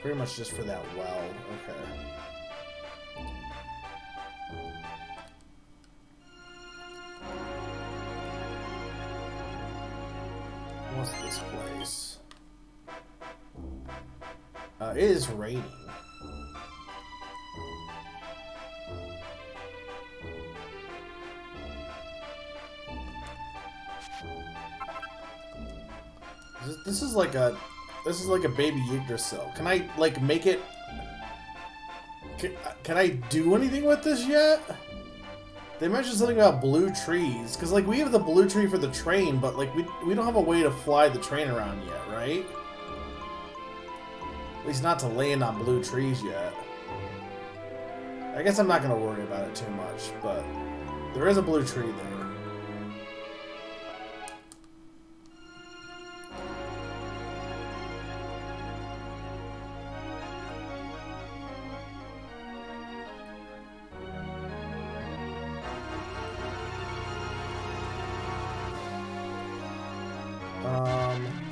Speaker 1: Pretty much just for that well, okay. What's this place? It is raining. This is like a baby Yggdrasil. Can I like make it? Can I do anything with this yet? They mentioned something about blue trees, because, like, we have the blue tree for the train, but, like, we don't have a way to fly the train around yet, right? At least not to land on blue trees yet. I guess I'm not going to worry about it too much, but there is a blue tree there.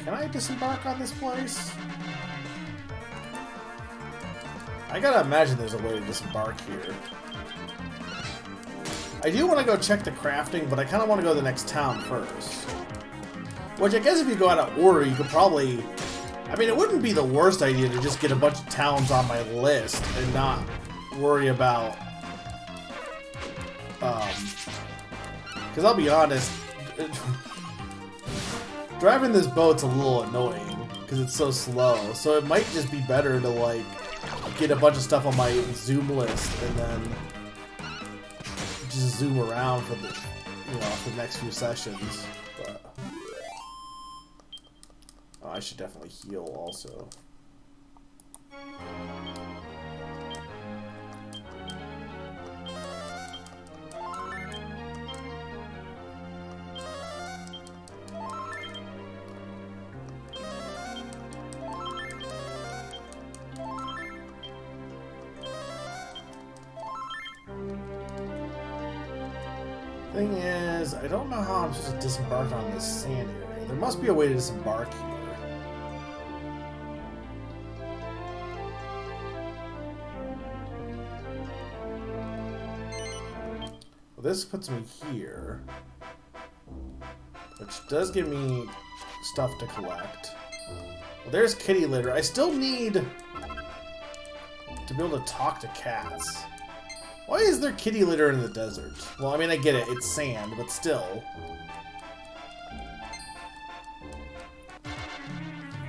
Speaker 1: Can I disembark on this place? I gotta imagine there's a way to disembark here. I do want to go check the crafting, but I kind of want to go to the next town first. Which I guess if you go out of order, you could probably... I mean, it wouldn't be the worst idea to just get a bunch of towns on my list and not worry about... Because I'll be honest... Driving this boat's a little annoying, because it's so slow. So it might just be better to like get a bunch of stuff on my zoom list and then just zoom around for the for the next few sessions. But oh, I should definitely heal also. Thing is, I don't know how I'm supposed to disembark on this sand area. There must be a way to disembark here. Well, this puts me here, which does give me stuff to collect. Well, there's kitty litter. I still need to be able to talk to cats. Why is there kitty litter in the desert? Well, I mean, I get it. It's sand, but still.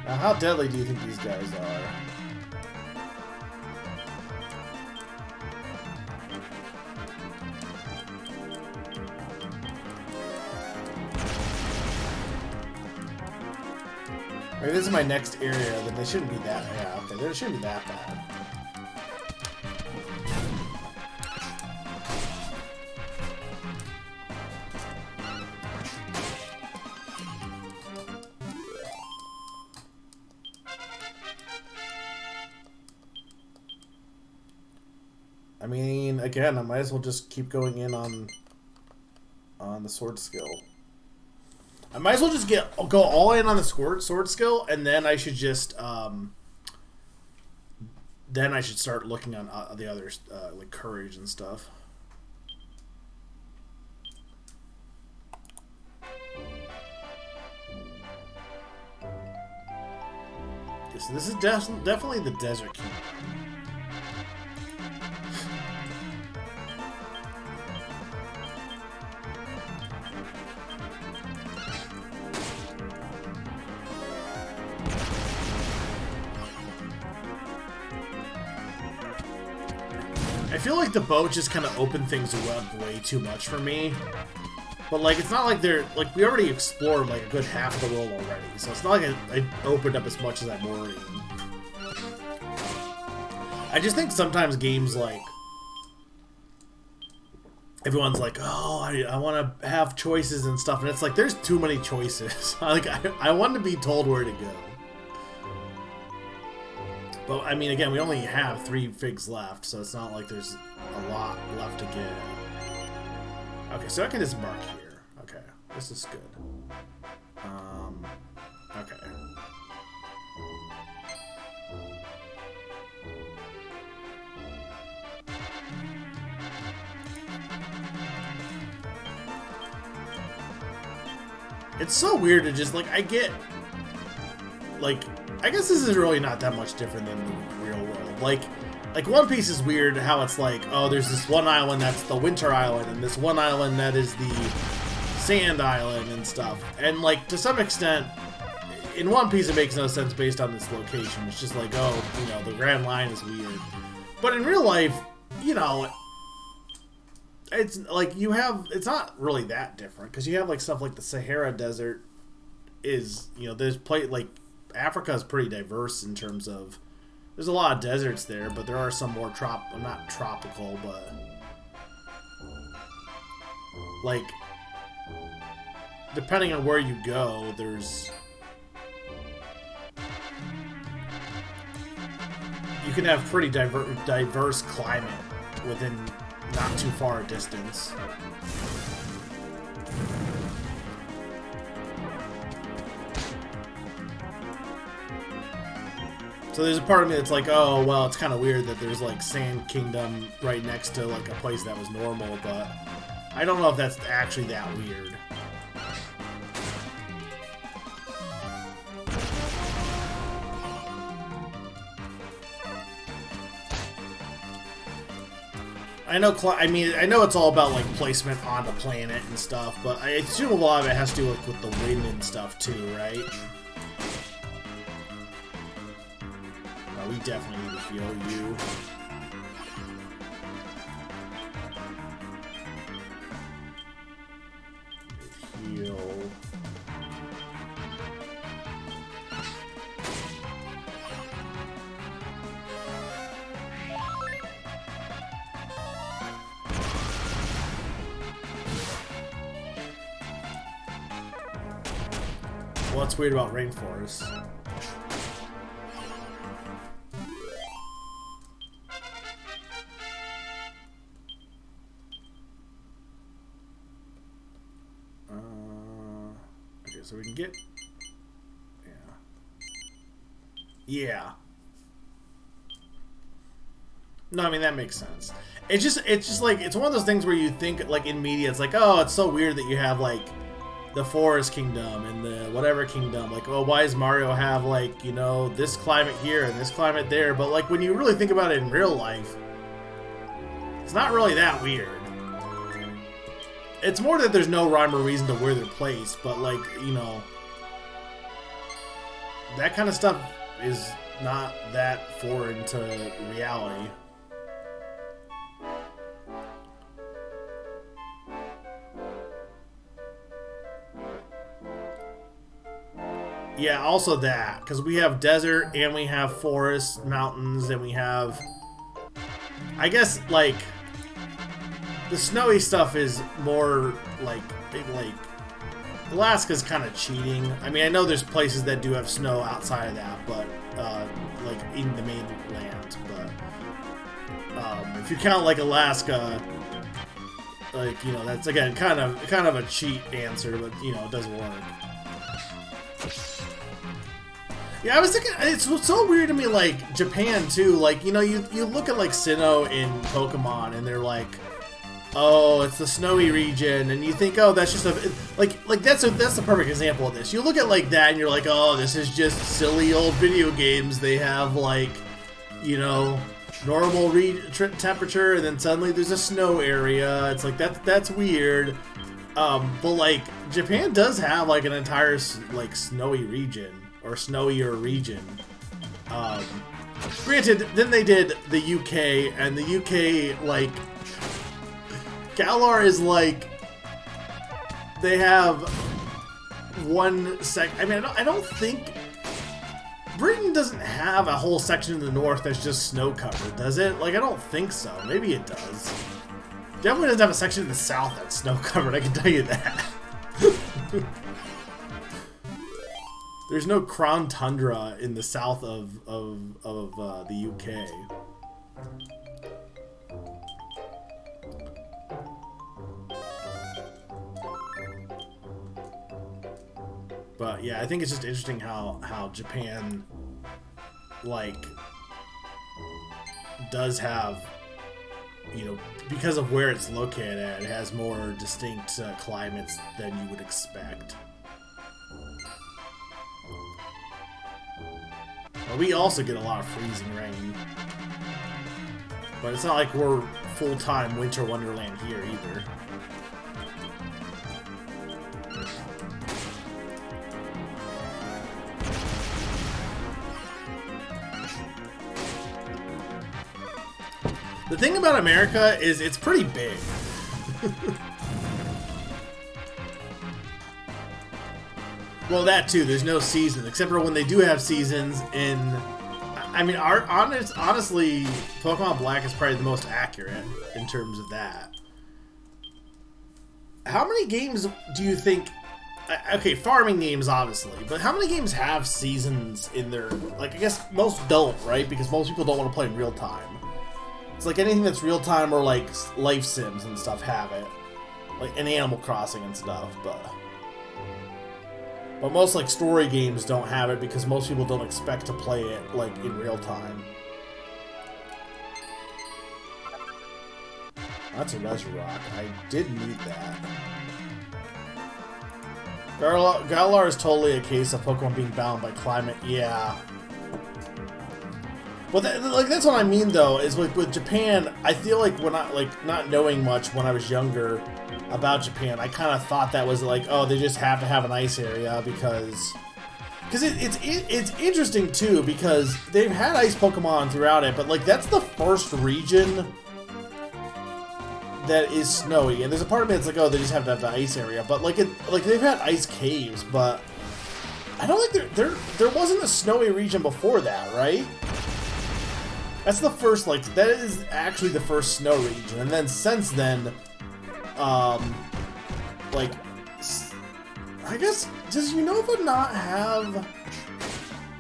Speaker 1: Now, how deadly do you think these guys are? Maybe this is my next area, then they shouldn't be that bad. Yeah, okay, they shouldn't be that bad. I mean, again, I might as well just keep going in on the sword skill. I might as well just go all in on the sword skill, and then I should just then I should start looking on the others, like courage and stuff. Okay, so this is definitely the Desert Kingdom. I feel like the boat just kind of opened things up way too much for me. But, like, it's not like they're... Like, we already explored, like, a good half of the world already. So it's not like I opened up as much as I'm worrying. I just think sometimes games, like... Everyone's like, oh, I want to have choices and stuff. And it's like, there's too many choices. Like, I want to be told where to go. But, I mean, again, we only have 3 figs left, so it's not like there's a lot left to get. Okay, so I can disembark here. Okay, this is good. Okay. It's so weird to just, like, I get, like... I guess this is really not that much different than the real world. Like One Piece is weird how it's like, oh, there's this one island that's the Winter Island, and this one island that is the Sand Island and stuff. And, like, to some extent, in One Piece it makes no sense based on this location. It's just like, oh, you know, the Grand Line is weird. But in real life, you know, it's like you have, it's not really that different, because you have, like, stuff like the Sahara Desert is, you know, there's like, Africa is pretty diverse in terms of, there's a lot of deserts there, but there are some more not tropical, but like, depending on where you go, there's, you can have pretty diverse climate within not too far a distance. So there's a part of me that's like, oh, well, it's kind of weird that there's, like, Sand Kingdom right next to, like, a place that was normal, but I don't know if that's actually that weird. I know it's all about, like, placement on the planet and stuff, but I assume a lot of it has to do with the wind and stuff, too, right? we definitely need to heal you. Heal. What's weird about Rainforest? Okay, so we can get... Yeah. No, I mean, that makes sense. It's just like, it's one of those things where you think, like, in media, it's like, oh, it's so weird that you have, like, the Forest Kingdom and the whatever kingdom. Like, oh, why does Mario have, like, you know, this climate here and this climate there? But, like, when you really think about it in real life, it's not really that weird. It's more that there's no rhyme or reason to where they're placed, but, like, you know, that kind of stuff is not that foreign to reality. Yeah, also that, because we have desert and we have forests, mountains, and we have, I guess, like, the snowy stuff is more like Alaska's kind of cheating. I mean, I know there's places that do have snow outside of that, but like in the mainland. But if you count like Alaska, like, you know, that's again kind of a cheat answer, but you know, it doesn't work. Yeah, I was thinking, it's so weird to me, like, Japan, too. Like, you know, you look at, like, Sinnoh in Pokemon, and they're like, oh, it's the snowy region, and you think, oh, that's just a... Like that's the perfect example of this. You look at, like, that, and you're like, oh, this is just silly old video games. They have, like, you know, normal temperature, and then suddenly there's a snow area. It's like, that's weird. But, like, Japan does have, like, an entire, like, snowy region. Or snowier region. Granted, then they did the UK, and the UK, like, Galar is like, they have one I mean, I don't think Britain doesn't have a whole section in the north that's just snow covered, does it? Like, I don't think so. Maybe it does. Definitely doesn't have a section in the south that's snow covered, I can tell you that. There's no crown tundra in the south of the UK. But yeah, I think it's just interesting how Japan, like, does have, you know, because of where it's located at, it has more distinct climates than you would expect. We also get a lot of freezing rain. But it's not like we're full-time Winter Wonderland here either. The thing about America is it's pretty big. Well, that too. There's no seasons, except for when they do have seasons in... I mean, honestly, Pokemon Black is probably the most accurate in terms of that. How many games do you think... Okay, farming games, obviously, but how many games have seasons in their... Like, I guess most don't, right? Because most people don't want to play in real time. It's like anything that's real time or, like, life sims and stuff have it. Like, and Animal Crossing and stuff, but most, like, story games don't have it because most people don't expect to play it, like, in real time. That's a Regirock. I did need that. Galar is totally a case of Pokemon being bound by climate. Yeah. Well, that's what I mean, though, is with Japan, I feel like when I, like, not knowing much when I was younger about Japan, I kind of thought that was like, oh, they just have to have an ice area because Because it's interesting too, because they've had ice Pokemon throughout it, but like that's the first region that is snowy. And there's a part of me that's like, oh, they just have to have the ice area, but like they've had ice caves, but I don't think there wasn't a snowy region before that, right? That's the first, like, that is actually the first snow region, and then since then, like, I guess, does Unova not have...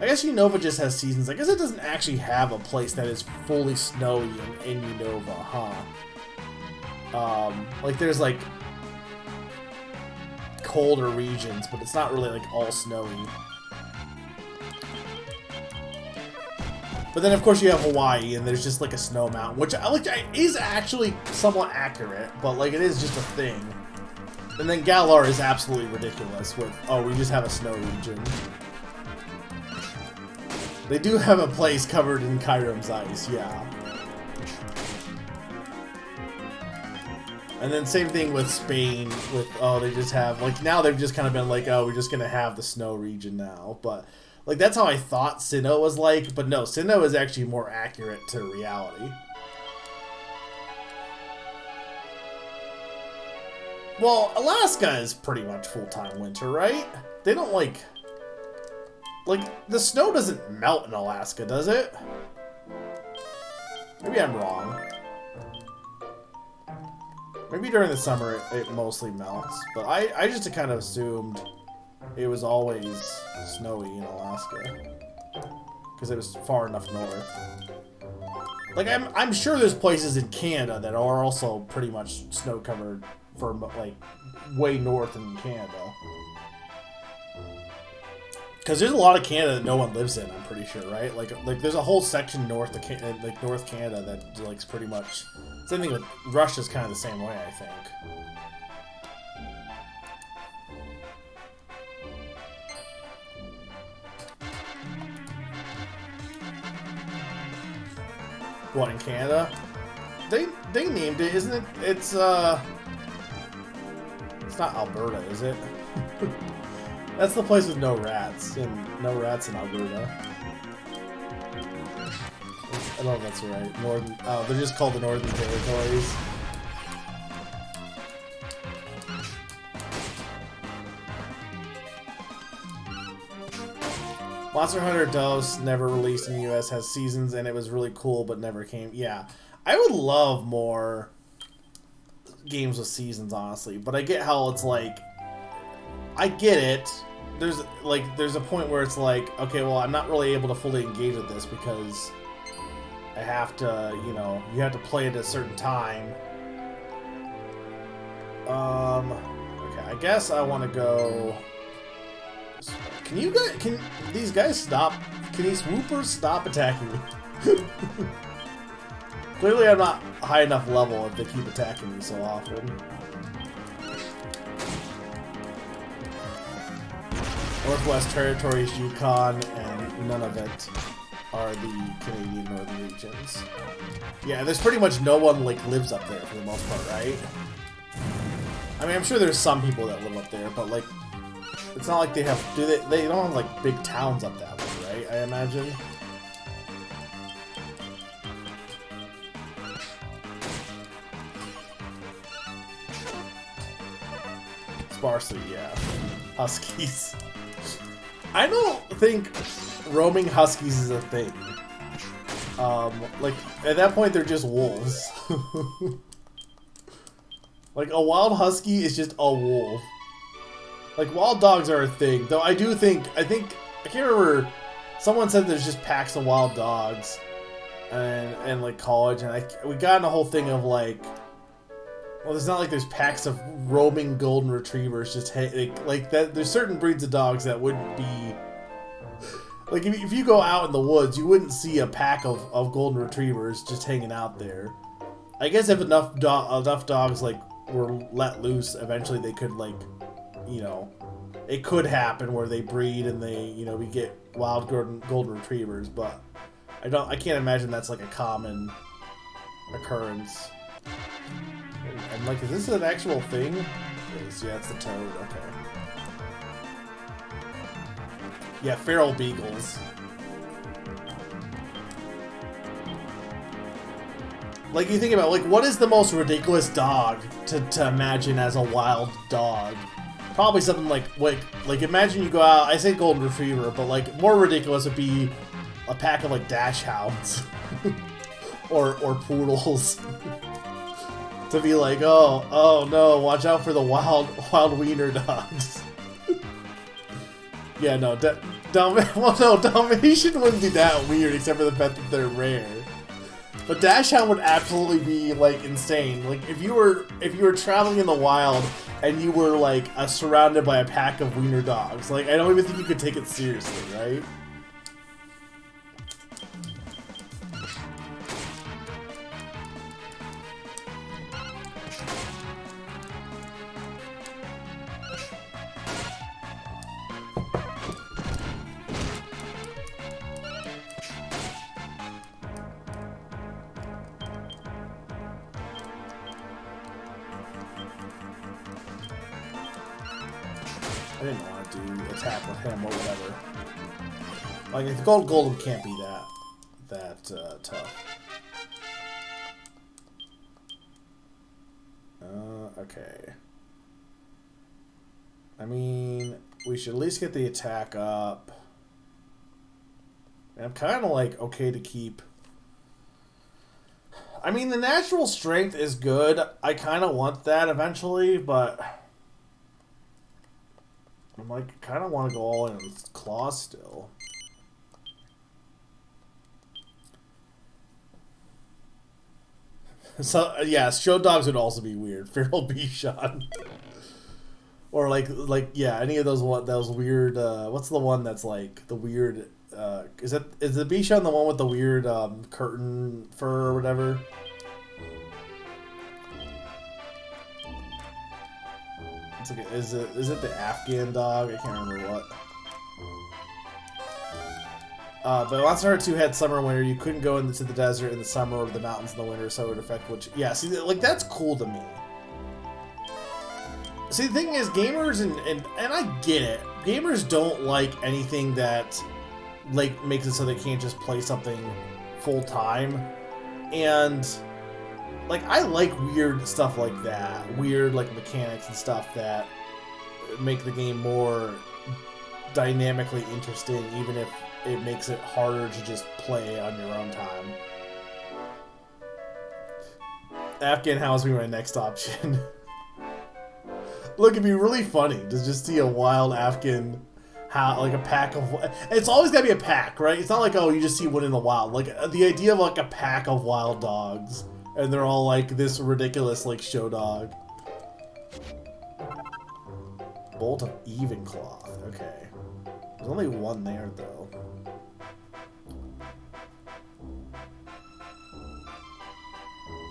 Speaker 1: I guess Unova just has seasons. I guess it doesn't actually have a place that is fully snowy in Unova, huh? Like, there's, like, colder regions, but it's not really, like, all snowy. But then, of course, you have Hawaii, and there's just, like, a snow mountain, which is actually somewhat accurate, but, like, it is just a thing. And then Galar is absolutely ridiculous with, oh, we just have a snow region. They do have a place covered in Kyurem's ice, yeah. And then same thing with Spain, with, oh, they just have, like, now they've just kind of been like, oh, we're just gonna have the snow region now, but, like, that's how I thought Sinnoh was like, but no, Sinnoh is actually more accurate to reality. Well, Alaska is pretty much full-time winter, right? They don't, like, the snow doesn't melt in Alaska, does it? Maybe I'm wrong. Maybe during the summer it mostly melts, but I just kind of assumed it was always snowy in Alaska because it was far enough north. Like, I'm sure there's places in Canada that are also pretty much snow-covered for, like, way north in Canada. Because there's a lot of Canada that no one lives in, I'm pretty sure, right? Like there's a whole section north of North Canada that, like, pretty much... Same thing with Russia's kind of the same way, I think. What, in Canada? They named it, isn't it? It's not Alberta, is it? That's the place with no rats, and no rats in Alberta. I don't know if that's right. Northern, oh, they're just called the Northern Territories. Monster Hunter DOS, never released in the US, has seasons, and it was really cool, but never came. Yeah, I would love more games with seasons, honestly, but I get how it's like, I get it. There's a point where it's like, okay, well, I'm not really able to fully engage with this because I have to, you know, you have to play it at a certain time. Okay, I guess I want to go. Can these guys stop? Can these swoopers stop attacking me? Clearly I'm not high enough level if they keep attacking me so often. Northwest Territories, Yukon, and Nunavut are the Canadian northern regions. Yeah, there's pretty much no one, like, lives up there for the most part, right? I mean, I'm sure there's some people that live up there, but, like, it's not like they have... They don't have, like, big towns up that way, right? I imagine. Sparsely, yeah. Huskies. I don't think roaming huskies is a thing. Like, at that point, they're just wolves. Like, a wild husky is just a wolf. Like, wild dogs are a thing, though I think, I can't remember, someone said there's just packs of wild dogs, and like, college, and we got in a whole thing of, like, well, it's not like there's packs of roaming golden retrievers just like that. There's certain breeds of dogs that wouldn't be like if you go out in the woods, you wouldn't see a pack of golden retrievers just hanging out there. I guess if enough dogs like were let loose, eventually they could, like, you know, it could happen where they breed and they, you know, we get wild golden retrievers. But I can't imagine that's like a common occurrence. I'm like, is this an actual thing? It is, yeah, it's the toad, okay. Yeah, feral beagles. Like, you think about, like, what is the most ridiculous dog to imagine as a wild dog? Probably something like imagine you go out, I say golden retriever, but, like, more ridiculous would be a pack of, like, dachshunds. or poodles. To be like, oh no, watch out for the wild wiener dogs. Yeah, no, Dalmatian wouldn't be that weird, except for the fact that they're rare. But Dachshund would absolutely be, like, insane. Like, if you were traveling in the wild and you were, like, surrounded by a pack of wiener dogs, like, I don't even think you could take it seriously, right? I didn't want to do attack with him or whatever. Like, the gold golem can't be that tough. Okay. I mean, we should at least get the attack up. And I'm kind of like okay to keep. I mean, the natural strength is good. I kind of want that eventually, but I'm like, kind of want to go all in with claws still. So yeah, show dogs would also be weird. Feral Bichon. Or like yeah, any of those weird. What's the one that's like the weird? Is the Bichon the one with the weird curtain fur or whatever? It's like is it the Afghan dog? I can't remember what. But Monster Hunter 2 had summer and winter. You couldn't go into the desert in the summer or the mountains in the winter, so it would affect which. Yeah, see, like that's cool to me. See, the thing is, gamers and I get it. Gamers don't like anything that like makes it so they can't just play something full time, and like I like weird stuff like that, weird like mechanics and stuff that make the game more dynamically interesting, even if it makes it harder to just play on your own time. Afghan House would be my next option. Look, it'd be really funny to just see a wild Afghan, like a pack of. It's always gotta be a pack, right? It's not like, oh, you just see one in the wild. Like the idea of like a pack of wild dogs, and they're all like this ridiculous like show dog. Bolt of even cloth. Okay, there's only one there though.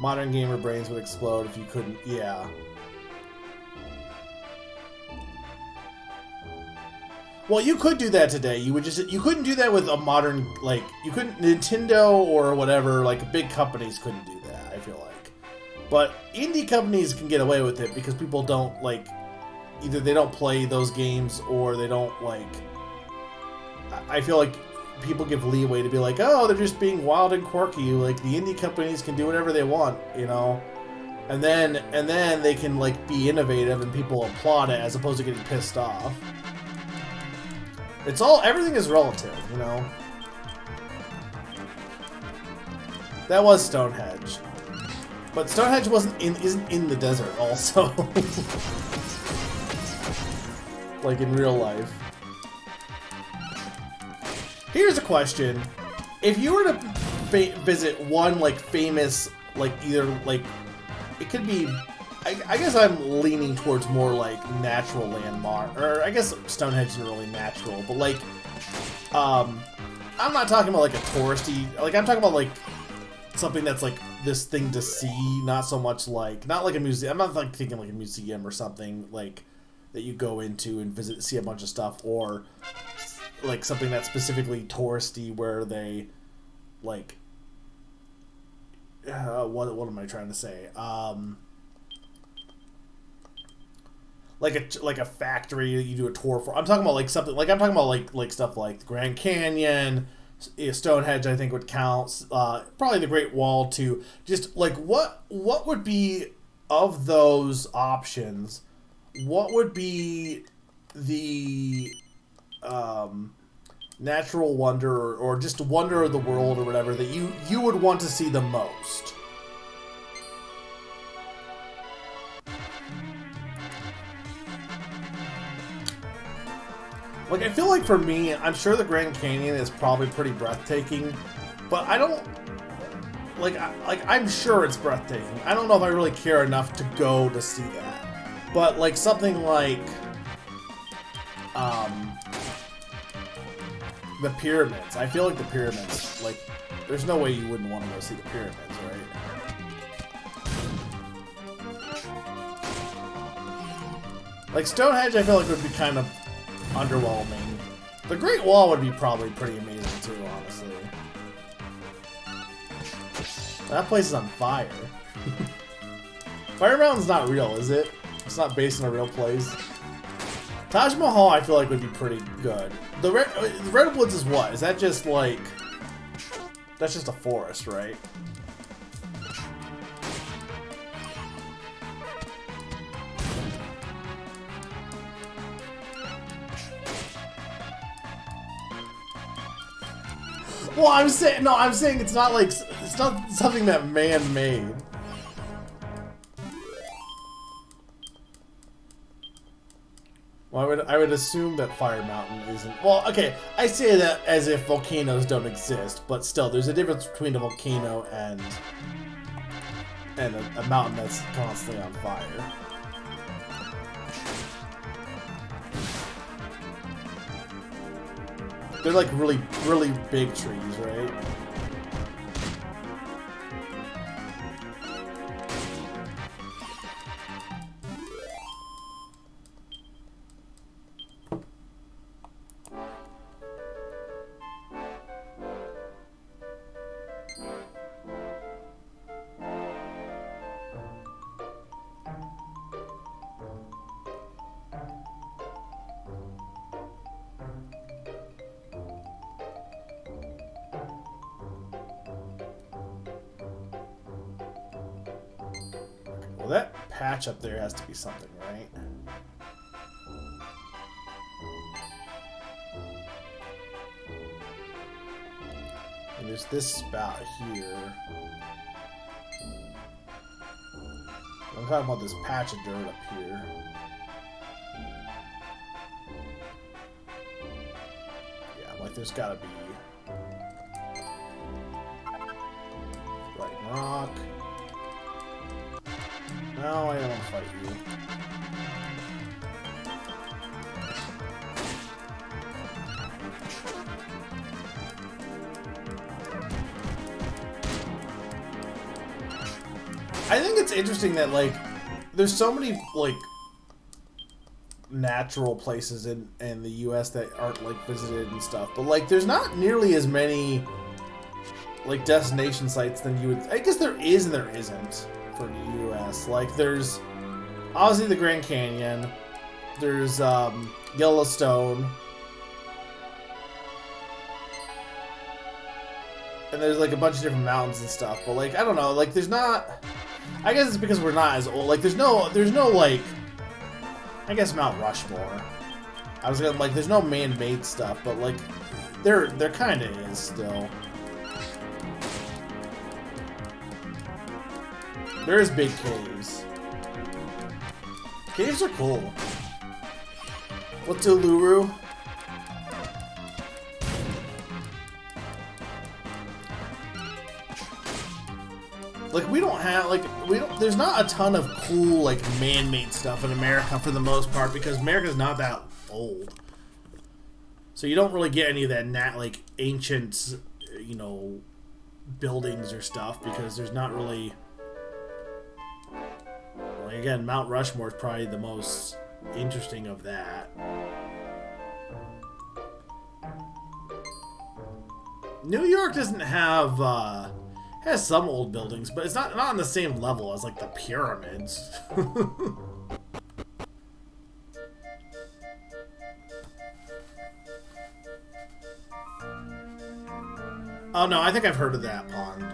Speaker 1: Modern gamer brains would explode if you couldn't. Yeah. Well, you could do that today. You couldn't do that with a modern, like, you couldn't, Nintendo or whatever, like, big companies couldn't do that, I feel like. But indie companies can get away with it because people don't, like, either they don't play those games or they don't, like, I feel like people give leeway to be like, oh, they're just being wild and quirky. Like, the indie companies can do whatever they want, you know? And then they can, like, be innovative and people applaud it as opposed to getting pissed off. Everything is relative, you know? That was Stonehenge. But Stonehenge isn't in the desert also. Like in real life. Here's a question. If you were to visit one, like, famous, like, either, like, it could be, I guess I'm leaning towards more, like, natural landmark, or I guess Stonehenge isn't really natural, but, like, I'm not talking about, like, a touristy, like, I'm talking about, like, something that's, like, this thing to see, not so much, like, not like a museum, I'm not, like, thinking, like, a museum or something, like, that you go into and visit, see a bunch of stuff, or like something that's specifically touristy where they like what am I trying to say, like a factory that you do a tour for. I'm talking about like something like I'm talking about like stuff like the Grand Canyon, Stonehenge. I think would count. Probably the Great Wall too. Just like what would be of those options? What would be the natural wonder or just wonder of the world or whatever that you would want to see the most? Like, I feel like for me, I'm sure the Grand Canyon is probably pretty breathtaking, but I don't I'm sure it's breathtaking. I don't know if I really care enough to go to see that. But like something like the pyramids. I feel like the pyramids, like, there's no way you wouldn't want to go see the pyramids, right? Like Stonehenge, I feel like would be kind of underwhelming. The Great Wall would be probably pretty amazing too, honestly. That place is on fire. Fire Mountain's not real, is it? It's not based on a real place. Taj Mahal, I feel like would be pretty good. The Redwoods is what? Is that just like... That's just a forest, right? Well, I'm saying it's not like, it's not something that man made. Well, I would assume that Fire Mountain isn't. Well, okay, I say that as if volcanoes don't exist, but still, there's a difference between a volcano and a mountain that's constantly on fire. They're like really, really big trees, right? That patch up there has to be something, right? And there's this spout here. I'm talking about this patch of dirt up here. Yeah, like there's gotta be... Right rock. No, I don't want to fight you. I think it's interesting that, like, there's so many, like, natural places in the US that aren't, like, visited and stuff. But, like, there's not nearly as many, like, destination sites than you would... I guess there is and there isn't. For the U.S. Like, there's obviously the Grand Canyon, there's Yellowstone, and there's like a bunch of different mountains and stuff. But like, I don't know, like there's not. I guess it's because we're not as old. Like, there's no like. I guess Mount Rushmore. I was gonna like, there's no man-made stuff, but like, there kind of is still. There's big caves. Caves are cool. What's Uluru? Like, we don't have, like, there's not a ton of cool, like, man-made stuff in America for the most part, because America's not that old. So you don't really get any of that, like, ancient, you know, buildings or stuff, because there's not really... Again, Mount Rushmore is probably the most interesting of that. New York doesn't have, has some old buildings, but it's not on the same level as, like, the pyramids. Oh no, I think I've heard of that pond.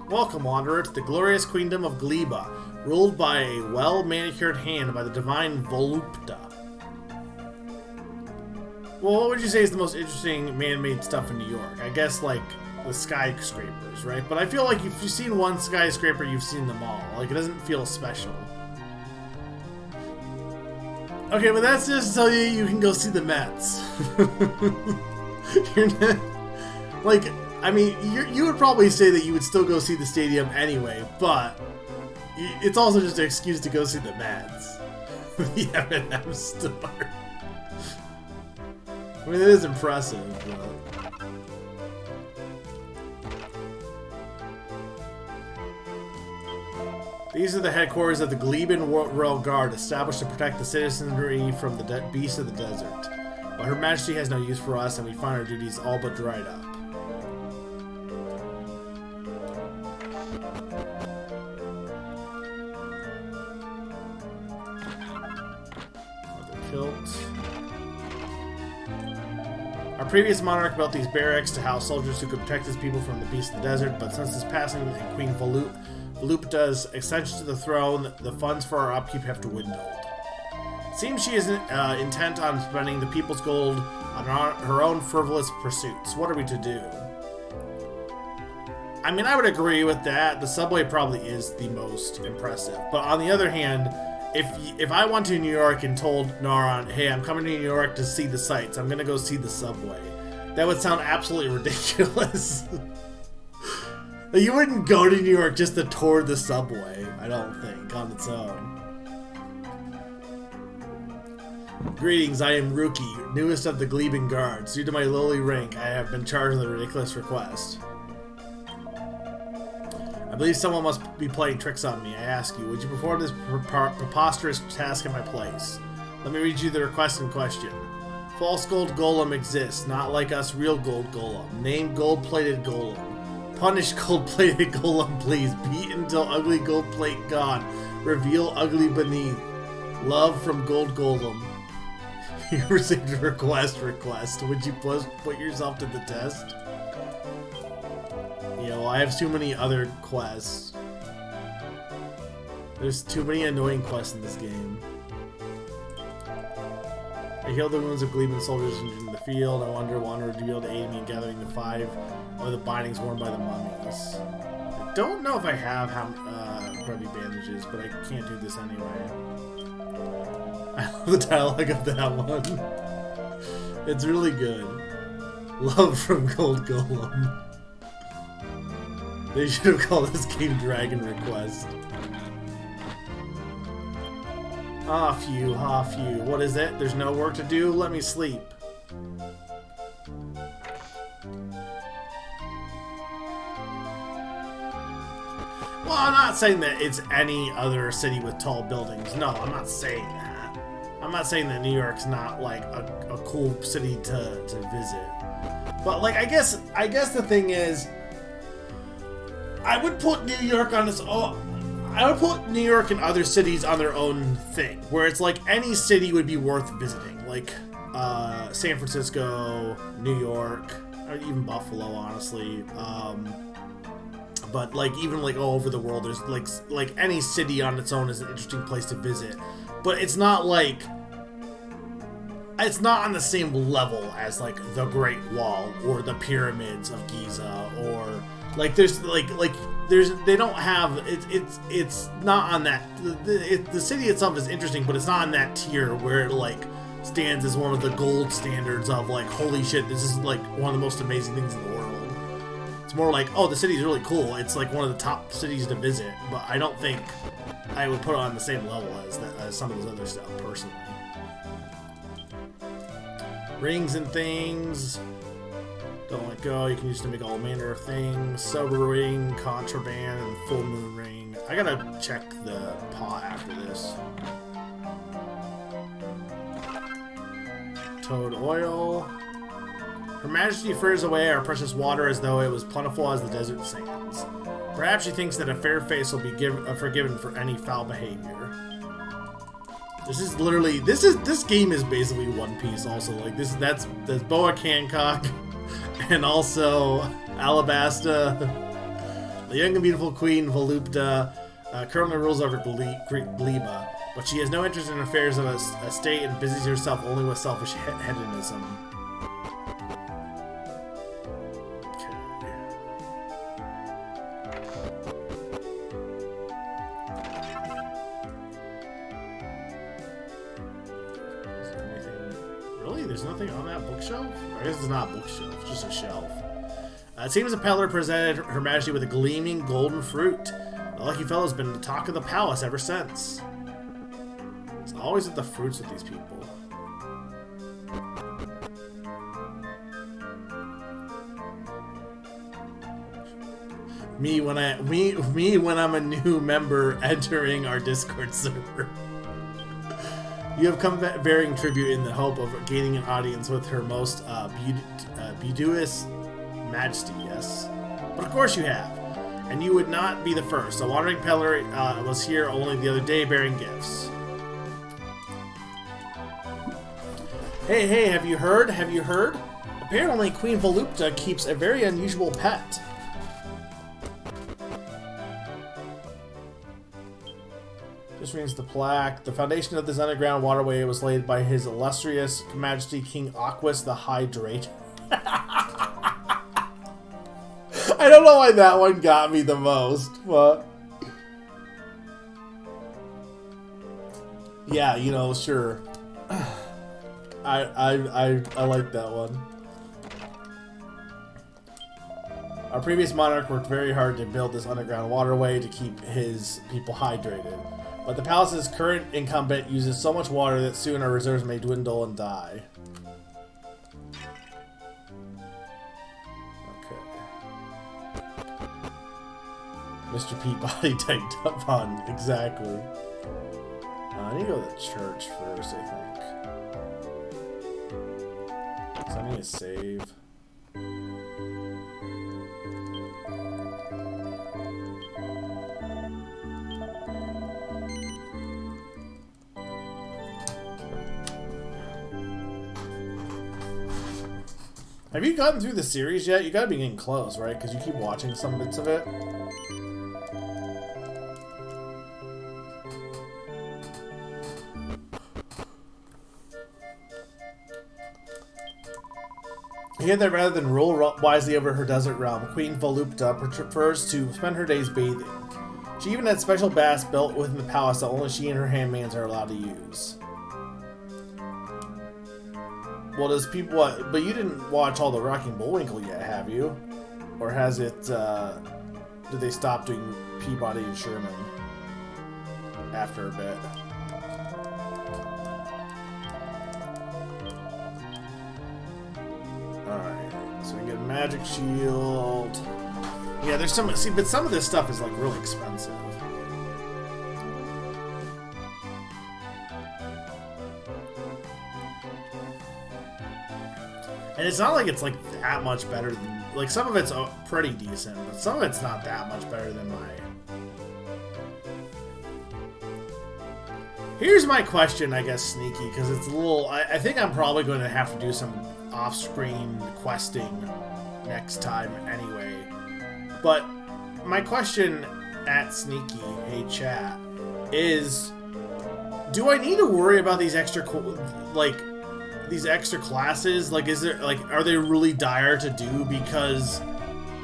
Speaker 1: Welcome, Wanderer, to the glorious queendom of Gleba, ruled by a well-manicured hand by the divine Volupta. Well, what would you say is the most interesting man-made stuff in New York? I guess, like, the skyscrapers, right? But I feel like if you've seen one skyscraper, you've seen them all. Like, it doesn't feel special. Okay, but that's just so you can go see the Mets. You're not, like, I mean, you would probably say that you would still go see the stadium anyway, but it's also just an excuse to go see the Mets. The M&M store. I mean, it is impressive, but... These are the headquarters of the Gleban Royal Guard, established to protect the citizenry from the beasts of the desert. But Her Majesty has no use for us, and we find our duties all but dried up. Our previous monarch built these barracks to house soldiers who could protect his people from the beasts of the desert, but since his passing and Queen Volupta's ascension to the throne, the funds for our upkeep have dwindled. It seems she is intent on spending the people's gold on her own frivolous pursuits. What are we to do? I mean, I would agree with that. The subway probably is the most impressive. But on the other hand, if I went to New York and told Naron, hey, I'm coming to New York to see the sights, I'm going to go see the subway, that would sound absolutely ridiculous. You wouldn't go to New York just to tour the subway, I don't think, on its own. Greetings, I am Ruki, newest of the Gleban Guards. Due to my lowly rank, I have been charged with a ridiculous request. I believe someone must be playing tricks on me. I ask you, would you perform this preposterous task in my place? Let me read you the request in question. False gold golem exists, not like us real gold golem. Name gold-plated golem. Punish gold-plated golem, please. Beat until ugly gold plate gone. Reveal ugly beneath. Love from gold golem. You received a request. Would you put yourself to the test? You know, I have too many other quests. There's too many annoying quests in this game. I healed the wounds of Gleban soldiers in the field. I wonder, Wanderer, would you be able to aid me in gathering the 5 of the bindings worn by the mummies? I don't know if I have grubby bandages, but I can't do this anyway. I love the dialogue of that one. It's really good. Love from Gold Golem. They should have called this game Dragon Request. Ah, phew. What is it? There's no work to do? Let me sleep. Well, I'm not saying that it's any other city with tall buildings. No, I'm not saying that. I'm not saying that New York's not, like, a cool city to visit. But, like, I guess the thing is, I would put New York on its own. I would put New York and other cities on their own thing, where it's like any city would be worth visiting, like San Francisco, New York, or even Buffalo, honestly. But like even like all over the world, there's like any city on its own is an interesting place to visit, but it's not like it's not on the same level as like the Great Wall or the pyramids of Giza or. Like there's they don't have it's not on that the city itself is interesting, but it's not on that tier where it like stands as one of the gold standards of like holy shit, this is like one of the most amazing things in the world. It's more like, oh, the city's really cool, it's like one of the top cities to visit, but I don't think I would put it on the same level as some of those other stuff personally. Rings and things. Don't let go. You can use it to make all manner of things. Sober ring, contraband, and full moon ring. I gotta check the paw after this. Toad oil. Her Majesty furs away our precious water as though it was plentiful as the desert sands. Perhaps she thinks that a fair face will be forgiven for any foul behavior. This is literally this game is basically One Piece. Also, like that's Boa Hancock, and also Alabasta, the young and beautiful Queen Volupta, currently rules over Gleba, but she has no interest in affairs of a state and busies herself only with selfish hedonism. There's nothing on that bookshelf? I guess it's not a bookshelf, it's just a shelf. It seems the peddler presented Her Majesty with a gleaming golden fruit. The lucky fellow's been the talk of the palace ever since. It's always with the fruits with these people. Me when I'm a new member entering our Discord server. You have come bearing tribute in the hope of gaining an audience with her most beauteous majesty, yes? But of course you have. And you would not be the first. A wandering peddler was here only the other day bearing gifts. Hey, have you heard? Apparently Queen Volupta keeps a very unusual pet. Just reads the plaque. The foundation of this underground waterway was laid by His Illustrious Majesty King Aquas the Hydrate. I don't know why that one got me the most, but yeah, you know, sure. I like that one. Our previous monarch worked very hard to build this underground waterway to keep his people hydrated. But the palace's current incumbent uses so much water that soon our reserves may dwindle and die. Okay. Mr. Peabody typed up on, exactly. I need to go to the church first, I think. So I need to save. Have you gotten through the series yet? You gotta be getting close, right? Because you keep watching some bits of it. Yet that rather than rule wisely over her desert realm, Queen Volupta prefers to spend her days bathing. She even had special baths built within the palace that only she and her handmaids are allowed to use. Well, does people... But you didn't watch all the Rocking Bullwinkle yet, have you? Or has it... did they stop doing Peabody and Sherman after a bit? Alright, so we get a magic shield. Yeah, there's some... See, but some of this stuff is, like, really expensive. And it's not like it's like that much better than, like, some of it's pretty decent, but some of it's not that much better than my. Here's my question, I guess, Sneaky, because it's a little, I think I'm probably going to have to do some off-screen questing next time anyway. But my question at Sneaky, hey chat, is, do I need to worry about these extra, like, these extra classes? Like, is there, like, are they really dire to do because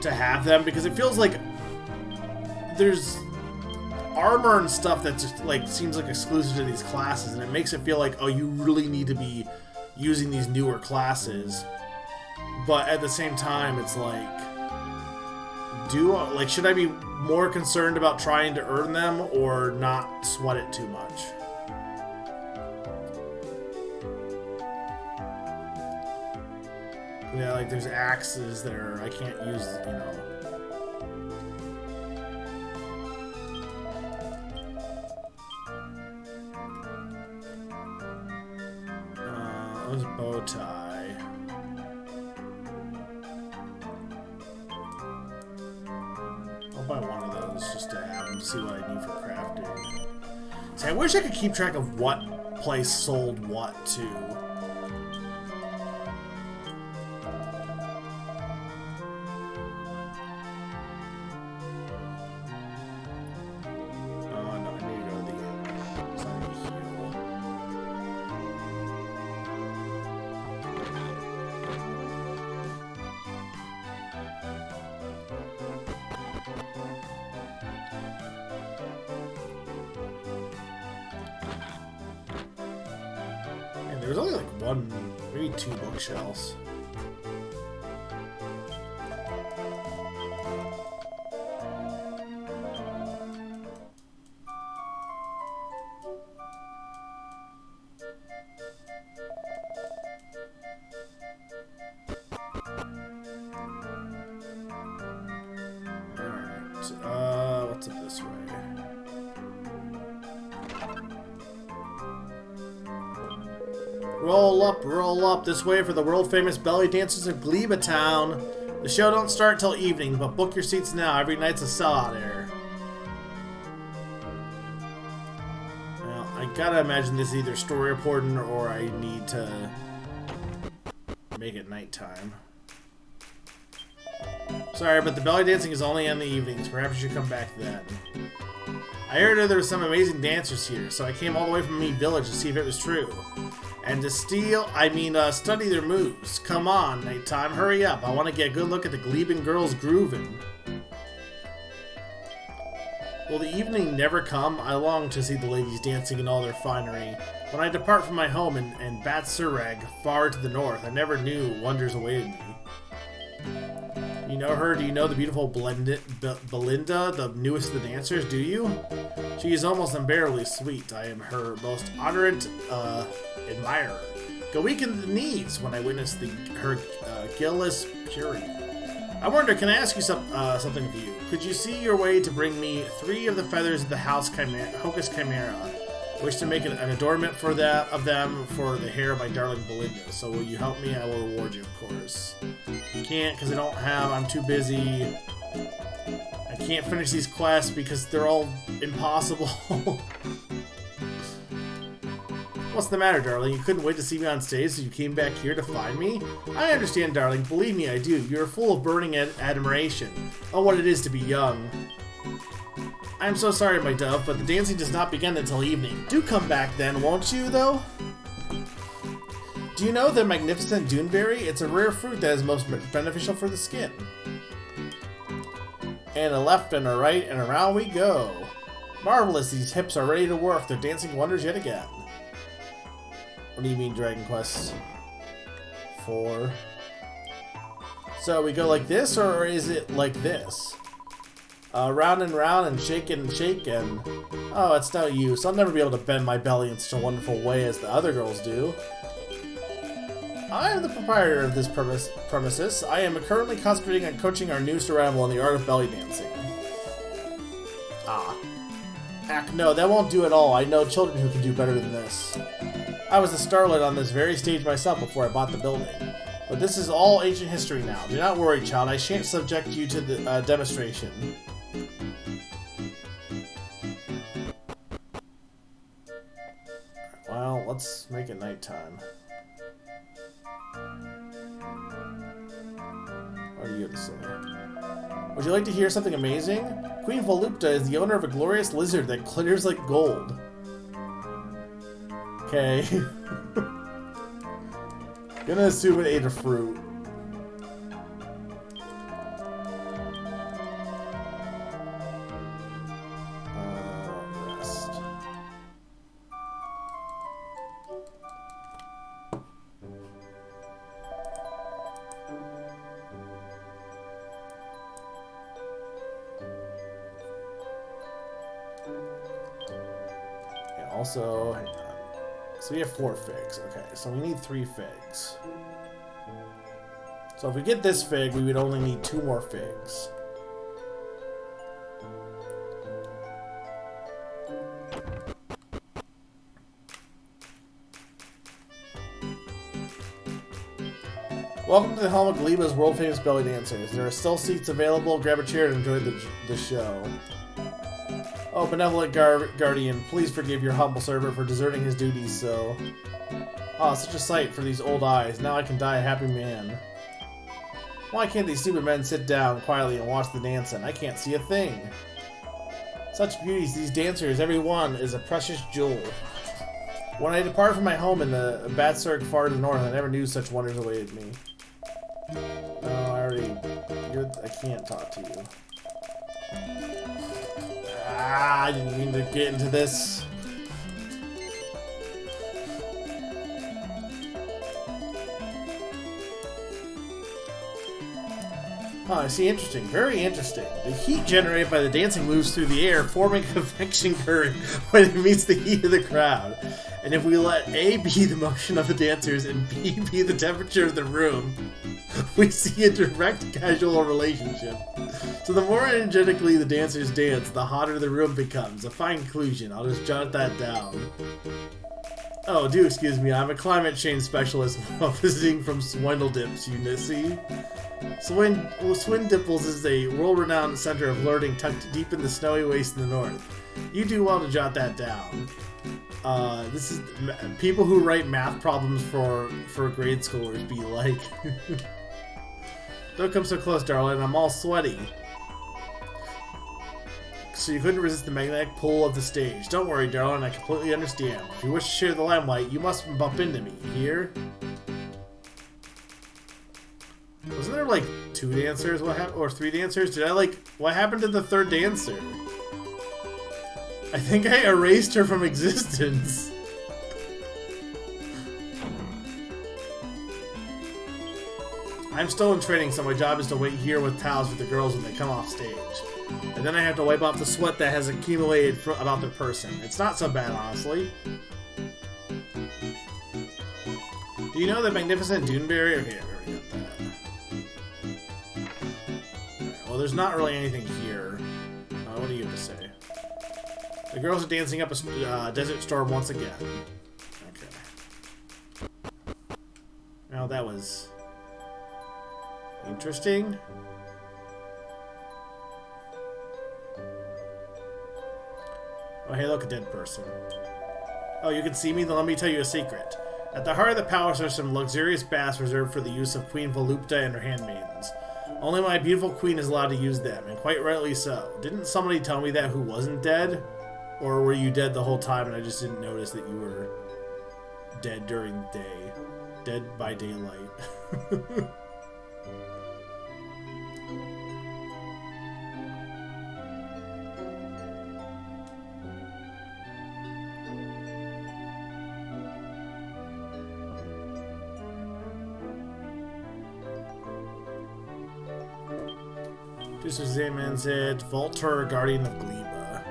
Speaker 1: to have them? Because it feels like there's armor and stuff that just, like, seems like exclusive to these classes, and it makes it feel like, oh, you really need to be using these newer classes. But at the same time, it's like, should I be more concerned about trying to earn them or not sweat it too much? Yeah, like, there's axes that I can't use, you know. There's a bow tie. I'll buy one of those just to have them, see what I need for crafting. See, I wish I could keep track of what place sold what to. There's only like one, maybe two bookshelves. Alright, what's up this way? Roll up this way for the world-famous belly dancers of Gleba Town. The show don't start till evening, but book your seats now. Every night's a sellout there. Well, I gotta imagine this is either story important or I need to make it nighttime. Sorry, but the belly dancing is only in the evenings. Perhaps you should come back then. I heard there were some amazing dancers here, so I came all the way from Mead Village to see if it was true. And to study their moves. Come on, nighttime, hurry up. I want to get a good look at the Gleben girls grooving. Will the evening never come? I long to see the ladies dancing in all their finery. When I depart from my home in Bat Surag, far to the north, I never knew wonders awaited me. You know her? Do you know the beautiful Belinda, the newest of the dancers? Do you? She is almost unbearably sweet. I am her most ardent admirer. Go weak in the knees when I witness her guileless purity. I wonder, can I ask you something of you? Could you see your way to bring me 3 of the feathers of the house Hocus Chimera? I wish to make an adornment of them for the hair of my darling Belinda. So will you help me? I will reward you, of course. I can't because I'm too busy. I can't finish these quests because they're all impossible. What's the matter, darling? You couldn't wait to see me on stage, so you came back here to find me? I understand, darling. Believe me, I do. You're full of burning admiration. Oh, what it is to be young. I'm so sorry, my dove, but the dancing does not begin until evening. Do come back then, won't you, though? Do you know the magnificent Duneberry? It's a rare fruit that is most beneficial for the skin. And a left and a right, and around we go. Marvelous, these hips are ready to work. They're dancing wonders yet again. What do you mean, Dragon Quest 4? So we go like this, or is it like this? Round and shake and shake and... Oh, it's no use. I'll never be able to bend my belly in such a wonderful way as the other girls do. I am the proprietor of this premises. I am currently concentrating on coaching our newest arrival in the art of belly dancing. Ah. Heck no, that won't do at all. I know children who can do better than this. I was a starlet on this very stage myself before I bought the building. But this is all ancient history now. Do not worry, child. I shan't subject you to the demonstration. Well, let's make it nighttime. What do you have to say? Would you like to hear something amazing? Queen Volupta is the owner of a glorious lizard that glitters like gold. Okay. Gonna assume it ate a fruit. Rest. Yeah, also, hang on. So we have 4 figs. Okay, so we need 3 figs. So if we get this fig, we would only need 2 more figs. Welcome to the home of Gleba's world-famous belly dancers. There are still seats available. Grab a chair and enjoy the show. Oh, benevolent guardian, please forgive your humble servant for deserting his duties so... Oh, such a sight for these old eyes. Now I can die a happy man. Why can't these stupid men sit down quietly and watch the dancing? I can't see a thing. Such beauties, these dancers, every one is a precious jewel. When I departed from my home in the Batsirk far to the north, I never knew such wonders awaited me. No, I can't talk to you. Ah, I didn't mean to get into this. Oh, I see. Interesting. Very interesting. The heat generated by the dancing moves through the air, forming a convection current when it meets the heat of the crowd. And if we let A be the motion of the dancers and B be the temperature of the room, we see a direct causal relationship. So the more energetically the dancers dance, the hotter the room becomes. A fine conclusion. I'll just jot that down. Oh, do excuse me. I'm a climate change specialist visiting from Swindledips, you see. Swindipples is a world-renowned center of learning tucked deep in the snowy waste in the north. You do well to jot that down. This is people who write math problems for grade schoolers be like. Don't come so close, darling. I'm all sweaty. So you couldn't resist the magnetic pull of the stage. Don't worry, darling. I completely understand. If you wish to share the limelight, you must bump into me. Here. Wasn't there like 2 dancers? What happened? Or 3 dancers? What happened to the 3rd dancer? I think I erased her from existence. I'm still in training, so my job is to wait here with towels for the girls when they come off stage. And then I have to wipe off the sweat that has accumulated about their person. It's not so bad, honestly. Do you know the magnificent Duneberry? Okay, I've already got that. Right, well, there's not really anything here. What do you have to say? The girls are dancing up a desert storm once again. Okay. Well, that was interesting. Oh, hey, look, a dead person. Oh, you can see me? Then let me tell you a secret. At the heart of the palace are some luxurious baths reserved for the use of Queen Volupta and her handmaidens. Only my beautiful queen is allowed to use them, and quite rightly so. Didn't somebody tell me that who wasn't dead? Or were you dead the whole time and I just didn't notice that you were dead during the day? Dead by daylight. This is Zamanzid, Voltur, Guardian of Gleba.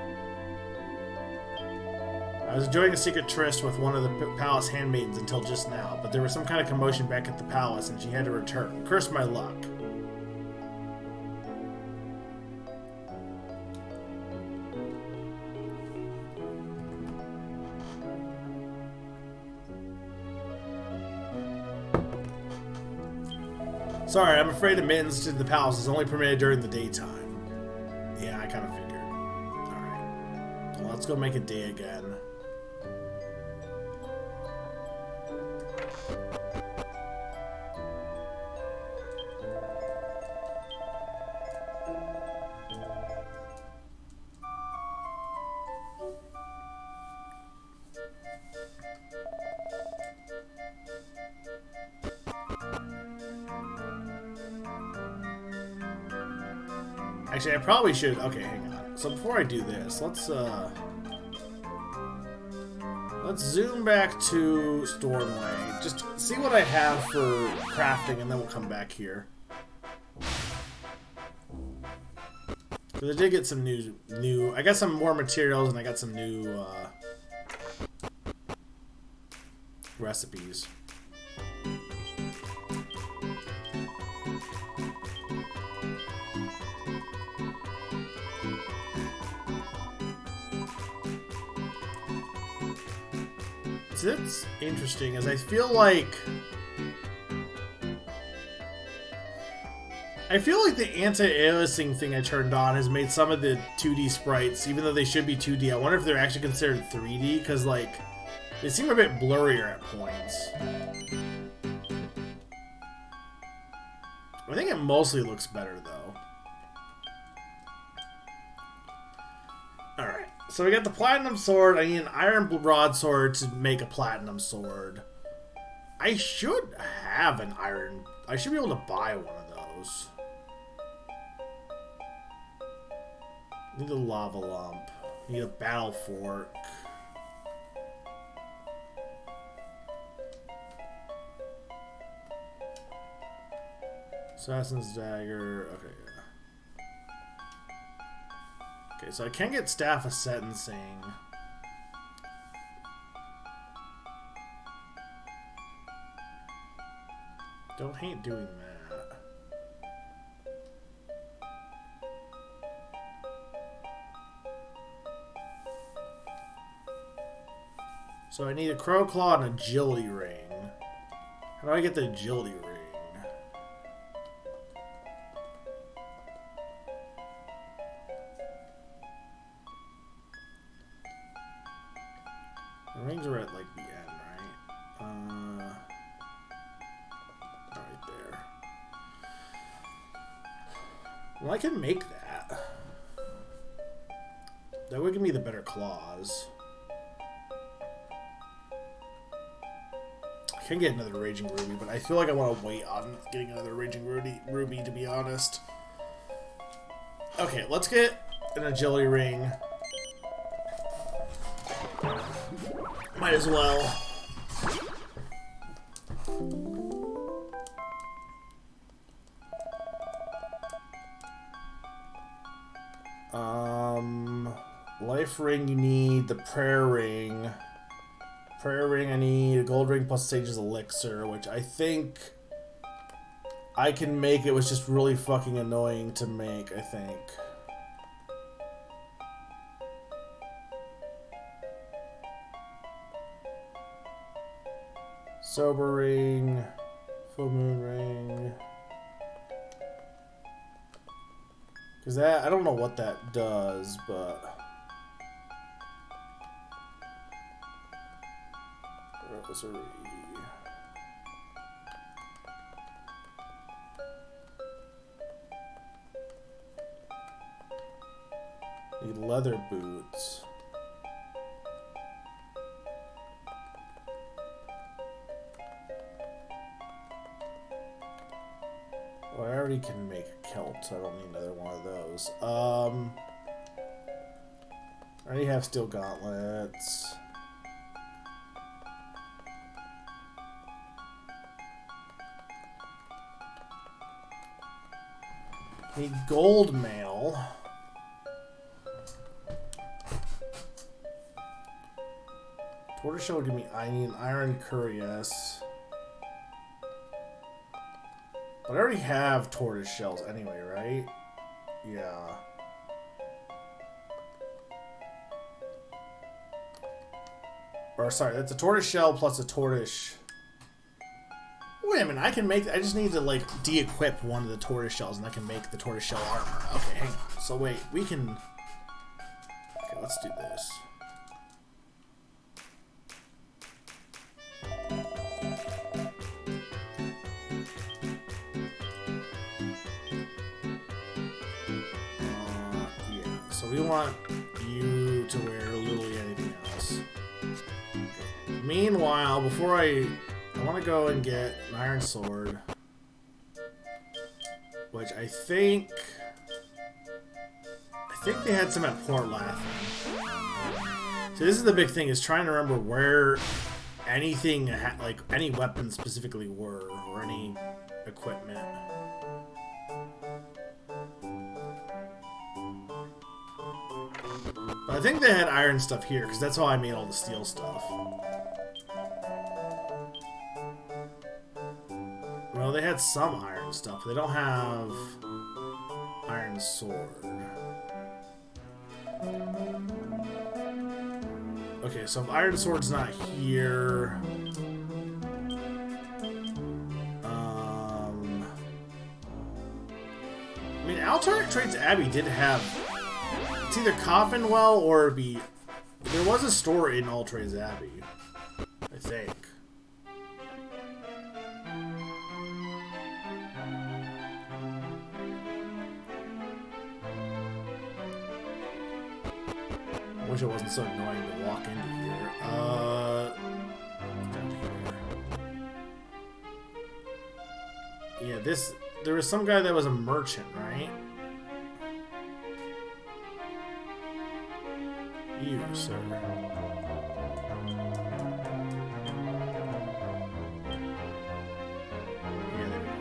Speaker 1: I was enjoying a secret tryst with one of the palace handmaidens until just now, but there was some kind of commotion back at the palace and she had to return. Curse my luck. Sorry, I'm afraid admittance to the palace is only permitted during the daytime. Yeah, I kind of figured. Alright. Well, let's go make a day again. Actually, I probably should... Okay, hang on. So before I do this, let's zoom back to Stormway. Just see what I have for crafting, and then we'll come back here. Because I did get some new... I got some more materials, and I got some new recipes. It's interesting, as I feel like I feel like the anti-aliasing thing I turned on has made some of the 2D sprites, even though they should be 2D, I wonder if they're actually considered 3D, because, like, they seem a bit blurrier at points. I think it mostly looks better, though. Alright, so we got the platinum sword. I need an iron broadsword to make a platinum sword. I should have an iron... I should be able to buy one of those. Need a lava lump. Need a battle fork. Assassin's dagger. Okay, yeah. Okay, so I can get staff of sentencing. Don't hate doing that. So I need a crow claw and agility ring. How do I get the agility ring? The rings are at like the end, right? Right there. Well, I can make that. That would give me the better claws. I can get another Raging Ruby, but I feel like I want to wait on getting another Raging Ruby, to be honest. Okay, let's get an agility ring. Might as well. Life ring, you need the prayer ring. Prayer ring, I need a gold ring plus Sage's elixir, which I think I can make. It was just really fucking annoying to make, I think. Sober ring, full moon ring. Because that, I don't know what that does, but... Rosary. Need leather boots. Well, I already can make a kilt, so I don't need another one of those. I already have steel gauntlets. Need gold mail. Tortoiseshell would give me, I need an iron cuirass. But I already have tortoise shells anyway, right? Yeah. Or sorry, that's a tortoise shell plus a tortoise. Wait a minute, I can make, I just need to like de-equip one of the tortoise shells and I can make the tortoise shell armor. Okay, hang on. So wait, we can, okay, let's do this. Yeah, so we want you to wear literally anything else. Okay. Meanwhile, before I want to go and get an iron sword, which I think they had some at Port Lathan. So this is the big thing, is trying to remember where anything, like any weapons specifically were, or any equipment. But I think they had iron stuff here, because that's how I made all the steel stuff. Well, they had some iron stuff, but they don't have iron sword. Okay, so if iron sword's not here... Alternate Trades Abbey did have... It's either Coffinwell or it'd be... There was a store in All Trades Abbey. I think. I wish it wasn't so annoying to walk into here. Down here. Yeah, this... There was some guy that was a merchant, right? You, sir. Yeah, there we go.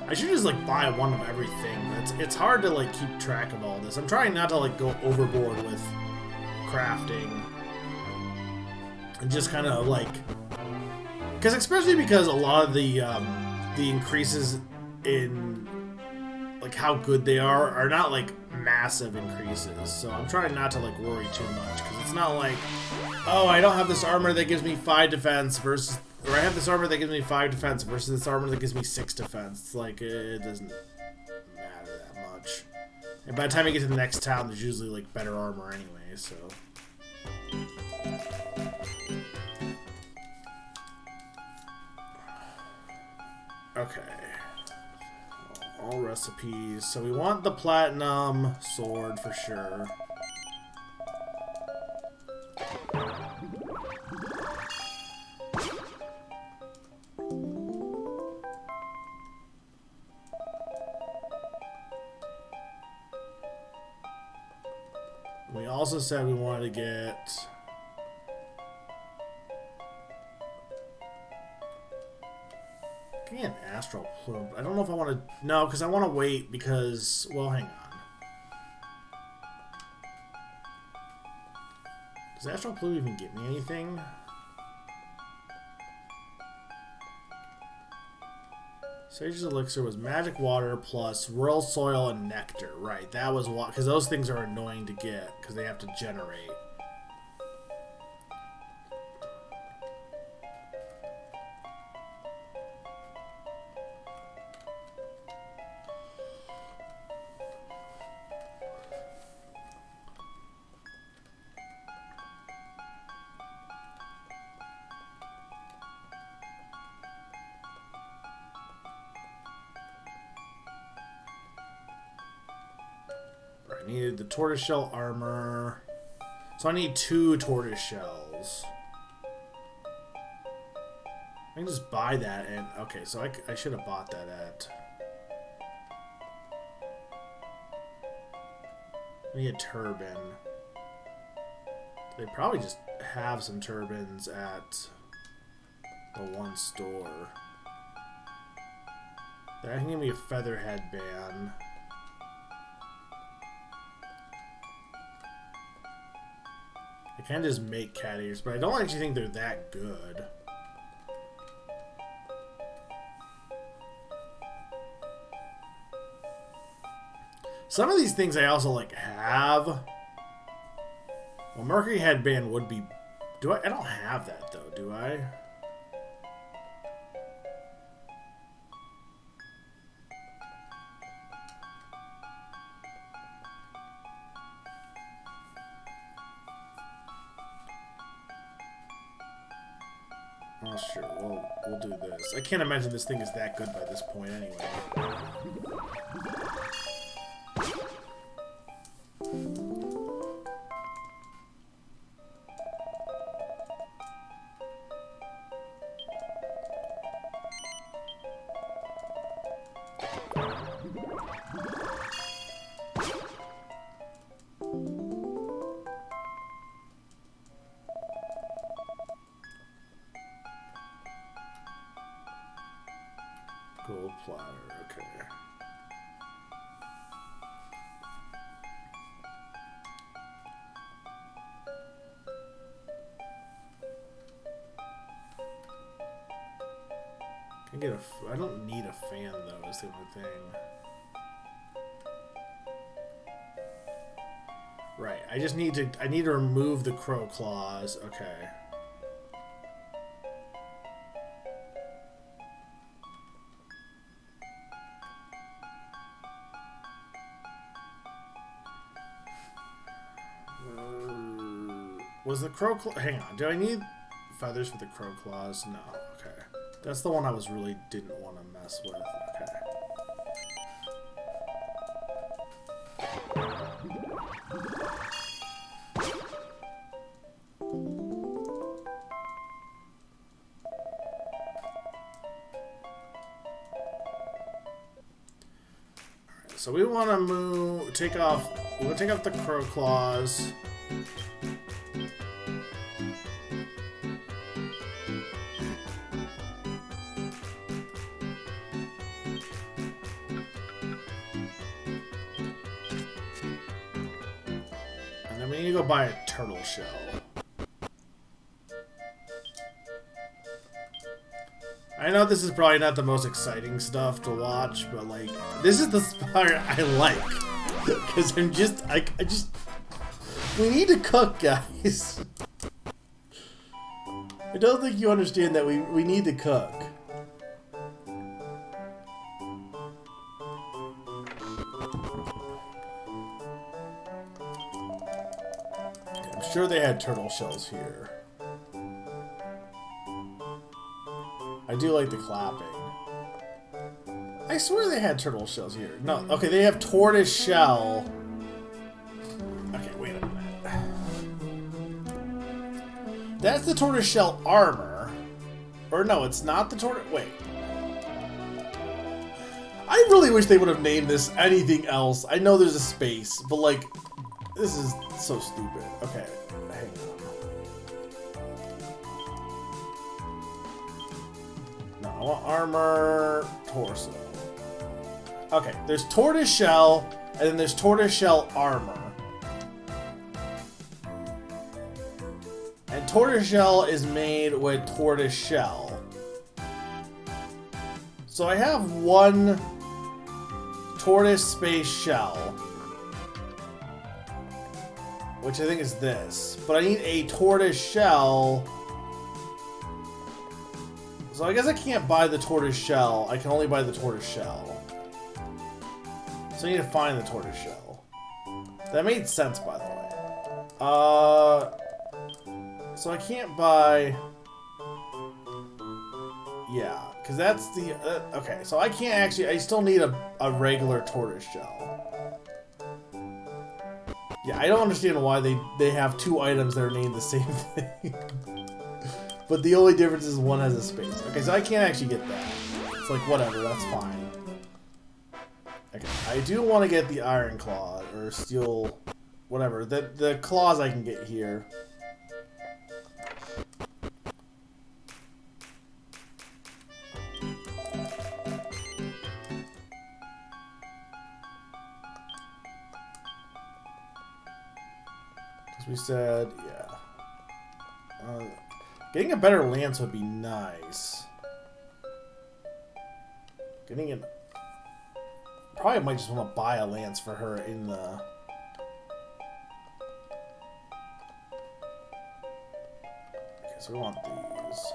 Speaker 1: I should just like buy one of everything. It's hard to like keep track of all this. I'm trying not to like go overboard with crafting and just kind of like, especially because a lot of the increases in like how good they are not like massive increases. So I'm trying not to like worry too much because it's not like, oh, I don't have this armor that gives me 5 defense versus, or I have this armor that gives me 5 defense versus this armor that gives me 6 defense. It's like, it doesn't matter that much. And by the time you get to the next town, there's usually like better armor anyway, so. Okay. All recipes. So we want the platinum sword for sure. We also said we wanted to get... Can I get an astral plume? I don't know if I want to... No, because I want to wait because... Well, hang on. Does astral plume even get me anything? Sage's Elixir was magic water plus royal soil and nectar. Right, that was what... Because those things are annoying to get because they have to generate. I needed the tortoiseshell armor. So I need 2 tortoiseshells. I can just buy that and... Okay, so I should have bought that at... I need a turban. They probably just have some turbans at the one store. That can give me a feather headband. I can just make cat ears, but I don't actually think they're that good. Some of these things I also like have. Well, Mercury headband would be... Do I don't have that though, do I? Oh, sure. We'll do this. I can't imagine this thing is that good by this point anyway. Gold platter, okay. Can I get I don't need a fan though, is the only thing. Right. I need to remove the crow claws. Okay. Was the crow claw... Hang on. Do I need feathers for the crow claws? No. Okay. That's the one I didn't want to mess with. Okay. So we want to we're going to take off the crow claws. And then we need to go buy a turtle shell. I know this is probably not the most exciting stuff to watch, but like, this is the part I like. Because we need to cook, guys. I don't think you understand that we need to cook. Okay, I'm sure they had turtle shells here. I do like the clapping. I swear they had turtle shells here. No, okay, they have tortoise shell. Okay, wait a minute. That's the tortoise shell armor. Or no, it's not the tortoise... Wait. I really wish they would have named this anything else. I know there's a space, but like, this is so stupid. Okay, hang on. No, I want armor, torso. Okay, there's tortoise shell, and then there's tortoise shell armor. And tortoise shell is made with tortoise shell. So I have one tortoise space shell, which I think is this. But I need a tortoise shell. So I guess I can't buy the tortoise shell. I can only buy the tortoise shell. So I need to find the tortoise shell. That made sense, by the way. So I can't buy... Yeah, because that's the... okay, so I can't actually... I still need a regular tortoise shell. Yeah, I don't understand why they have two items that are named the same thing. But the only difference is one has a space. Okay, so I can't actually get that. It's like, whatever, that's fine. Okay, I do want to get the iron claw, or steel... Whatever, the claws I can get here. We said, yeah. Getting a better lance would be nice. Getting an... Probably might just want to buy a lance for her in the... Okay, so we want these.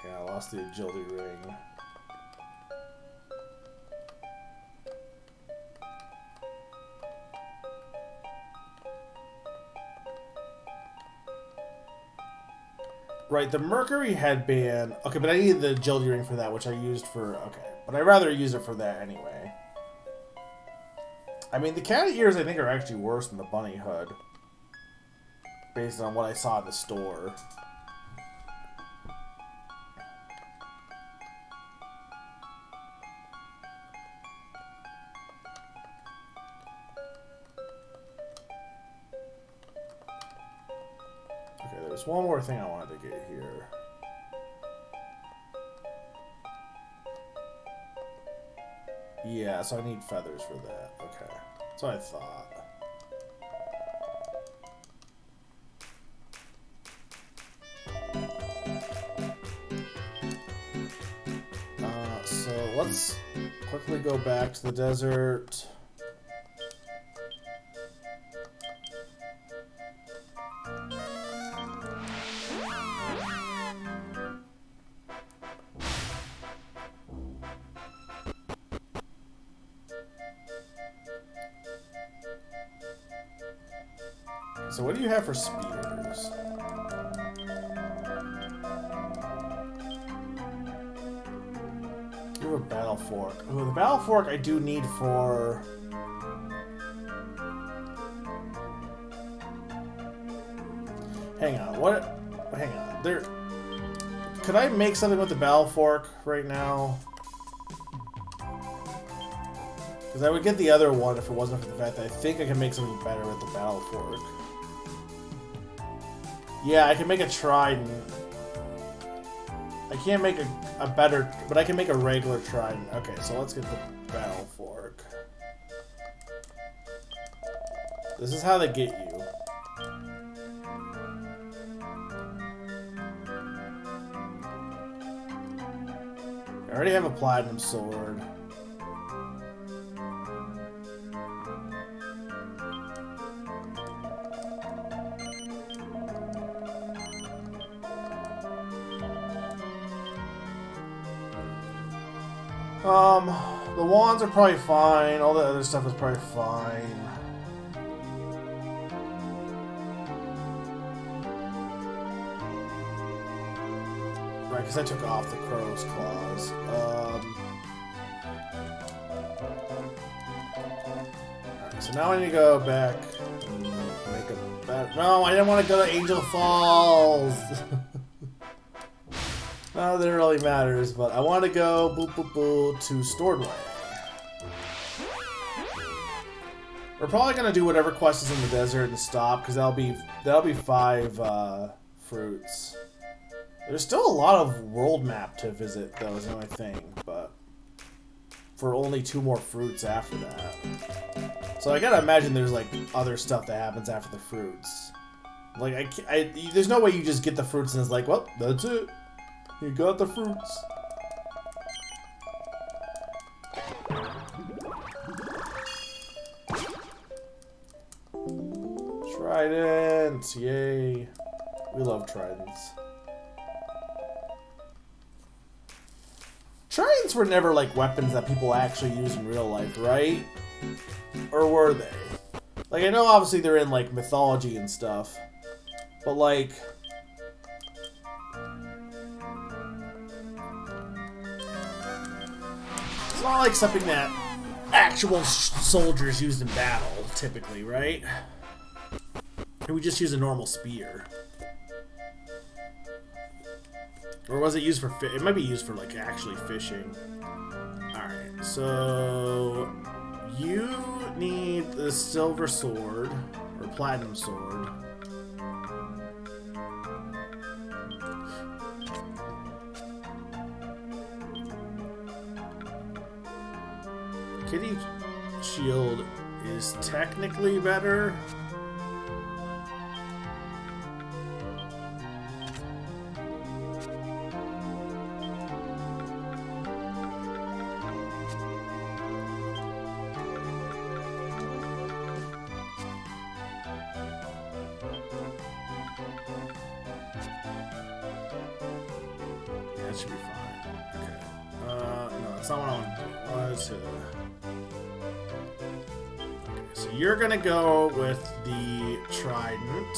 Speaker 1: Yeah, I lost the agility ring. Right, the Mercury headband. Okay, but I needed the agility ring for that, which I used for... Okay, but I'd rather use it for that anyway. I mean, the cat ears, I think, are actually worse than the bunny hood. Based on what I saw at the store. Okay, there's one more thing I wanted to get here. Yeah, so I need feathers for that. Okay. That's what I thought. So let's quickly go back to the desert. So what do you have for spears? You have a battle fork. Oh, the battle fork I do need for... Hang on, what? Hang on, there... Could I make something with the battle fork right now? Because I would get the other one if it wasn't for the fact that I think I can make something better with the battle fork. Yeah, I can make a trident. I can't make a better, but I can make a regular trident. Okay, so let's get the battle fork. This is how they get you. I already have a platinum sword. The wands are probably fine. All the other stuff is probably fine. Right, because I took off the crow's claws. Alright, so now I need to go back and make a better... No, I didn't want to go to Angel Falls! Not that it really matters, but I want to go to Storedway. We're probably gonna do whatever quest is in the desert and stop, because that'll be 5 fruits. There's still a lot of world map to visit, though, is the only thing, but for only 2 more fruits after that. So I gotta imagine there's like other stuff that happens after the fruits. Like there's no way you just get the fruits and it's like, well, that's it. You got the fruits. Tridents, yay. We love tridents. Tridents were never like weapons that people actually use in real life, right? Or were they? Like, I know obviously they're in like mythology and stuff, but like... It's not like something that actual soldiers used in battle, typically, right? Or we just use a normal spear. Or was it used for it might be used for, like, actually fishing. Alright, so... You need the silver sword, or platinum sword. Kitty shield is technically better. Yeah, that should be fine. Okay. No, that's not what I want to do. I want to... So you're gonna go with the trident.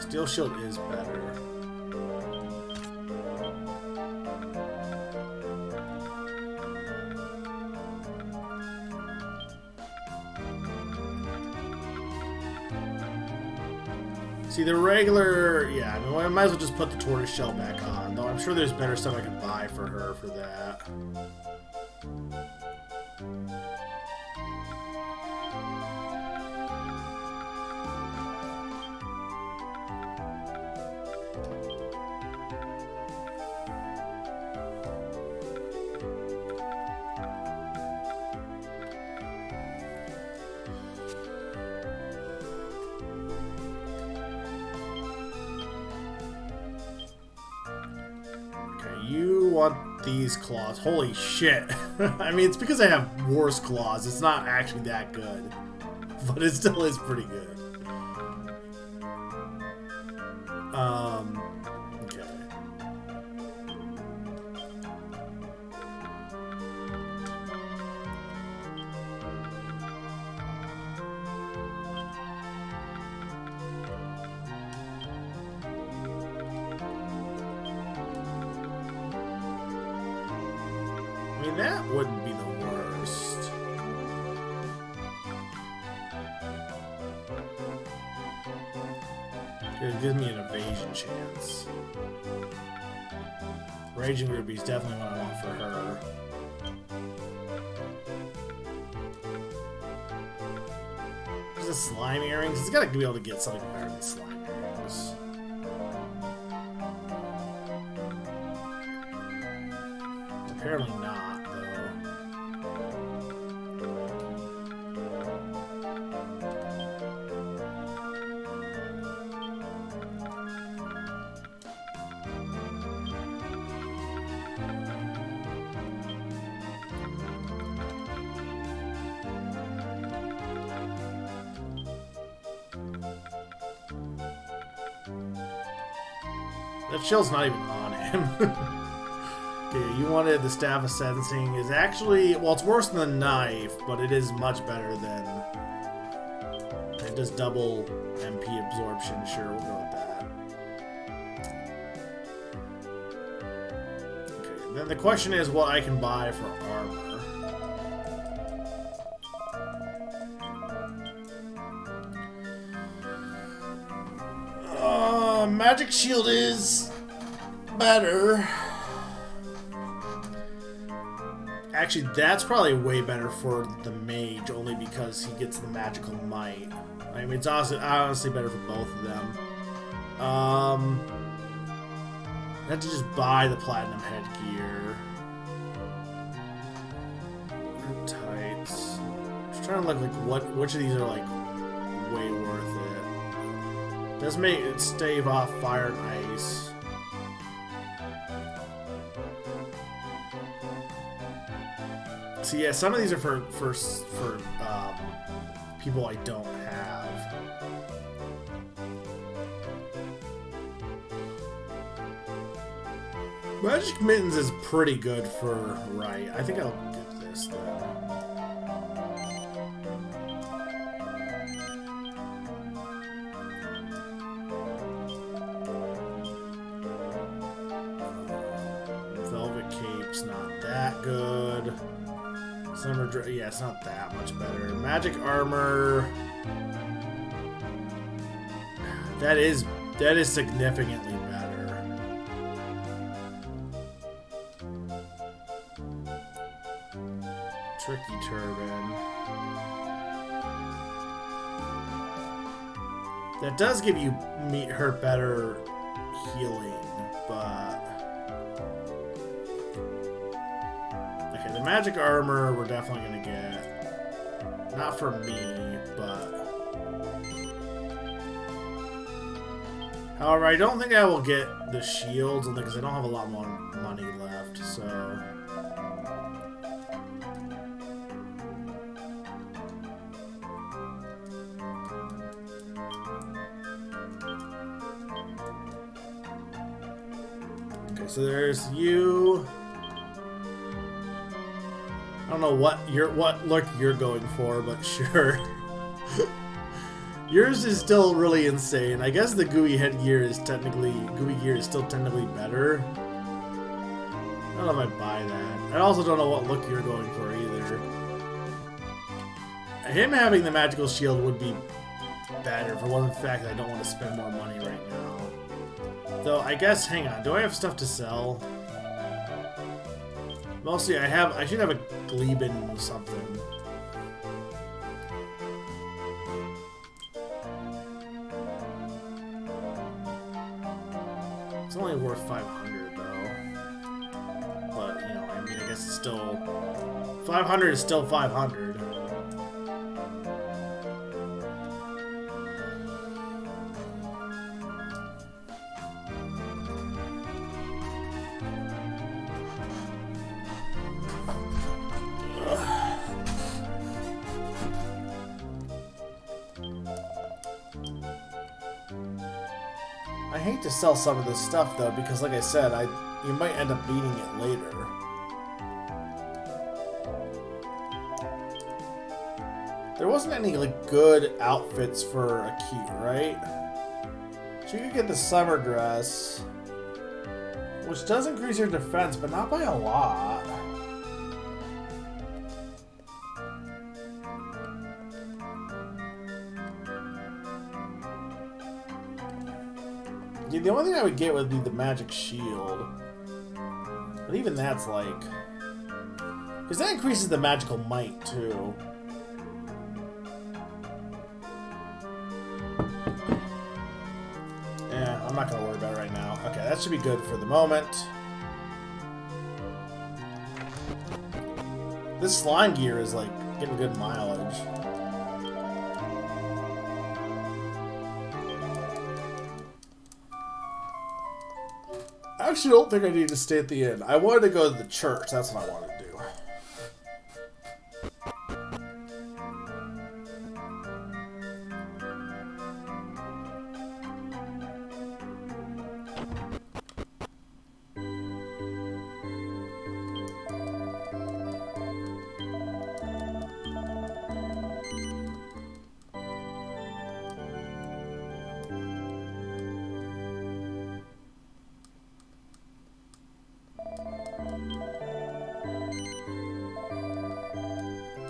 Speaker 1: Steel shield is better. See, the regular... Yeah, I mean, I might as well just put the tortoise shell back on, though I'm sure there's better stuff I could buy for her for that. these claws. Holy shit. I mean, it's because I have worse claws. It's not actually that good. But it still is pretty good. Okay. I mean, that wouldn't be the worst. It gives me an evasion chance. Raging Ruby is definitely what I want for her. There's a slime earrings. It's gotta be able to get something better than slime earrings. Apparently not, though. That shell's not even on him. Okay, you wanted the Staff of Sentencing. Is actually, well, it's worse than the knife, but it is much better than... It does double MP absorption. Sure, we'll go with that. Okay, then the question is what I can buy for armor. Magic Shield is better. Actually, that's probably way better for the mage, only because he gets the magical might. I mean, it's honestly better for both of them. I have to just buy the platinum headgear. Tights. Just trying to look like which of these are like way worth it. Does make it stave off fire and ice. So yeah, some of these are for people I don't have. Magic Mittens is pretty good for right. I think I'll get this then. Good. Summer, yeah, it's not that much better. Magic armor. That is significantly better. Tricky Turban. That does give you her better healing, but. The magic armor we're definitely gonna get. Not for me, but... However, I don't think I will get the shields, because I don't have a lot more money left, so... Okay, so there's you... I don't know what look you're going for, but sure. Yours is still really insane. I guess the gooey gear is still technically better. I don't know if I buy that. I also don't know what look you're going for either. Him having the magical shield would be better for one fact that I don't want to spend more money right now. Though I guess, hang on, do I have stuff to sell? Mostly, I should have a Gleben something. It's only worth 500 though. But, you know, I mean, I guess it's still... 500 is still 500. hate to sell some of this stuff though, because like I said, you might end up needing it later. There wasn't any like good outfits for Akit, right? She could get the summer dress, which does increase your defense, but not by a lot. Yeah, the only thing I would get would be the magic shield. But even that's like... because that increases the magical might, too. Yeah, I'm not going to worry about it right now. Okay, that should be good for the moment. This slime gear is, like, getting good mileage. I actually don't think I need to stay at the inn. I wanted to go to the church. That's what I wanted to do.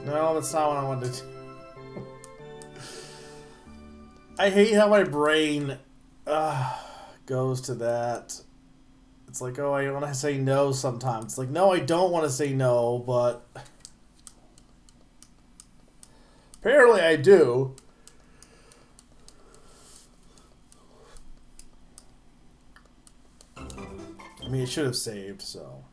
Speaker 1: No, that's not what I wanted to do. I hate how my brain goes to that. It's like, oh, I want to say no sometimes. It's like, no, I don't want to say no, but... apparently I do. I mean, it should have saved, so...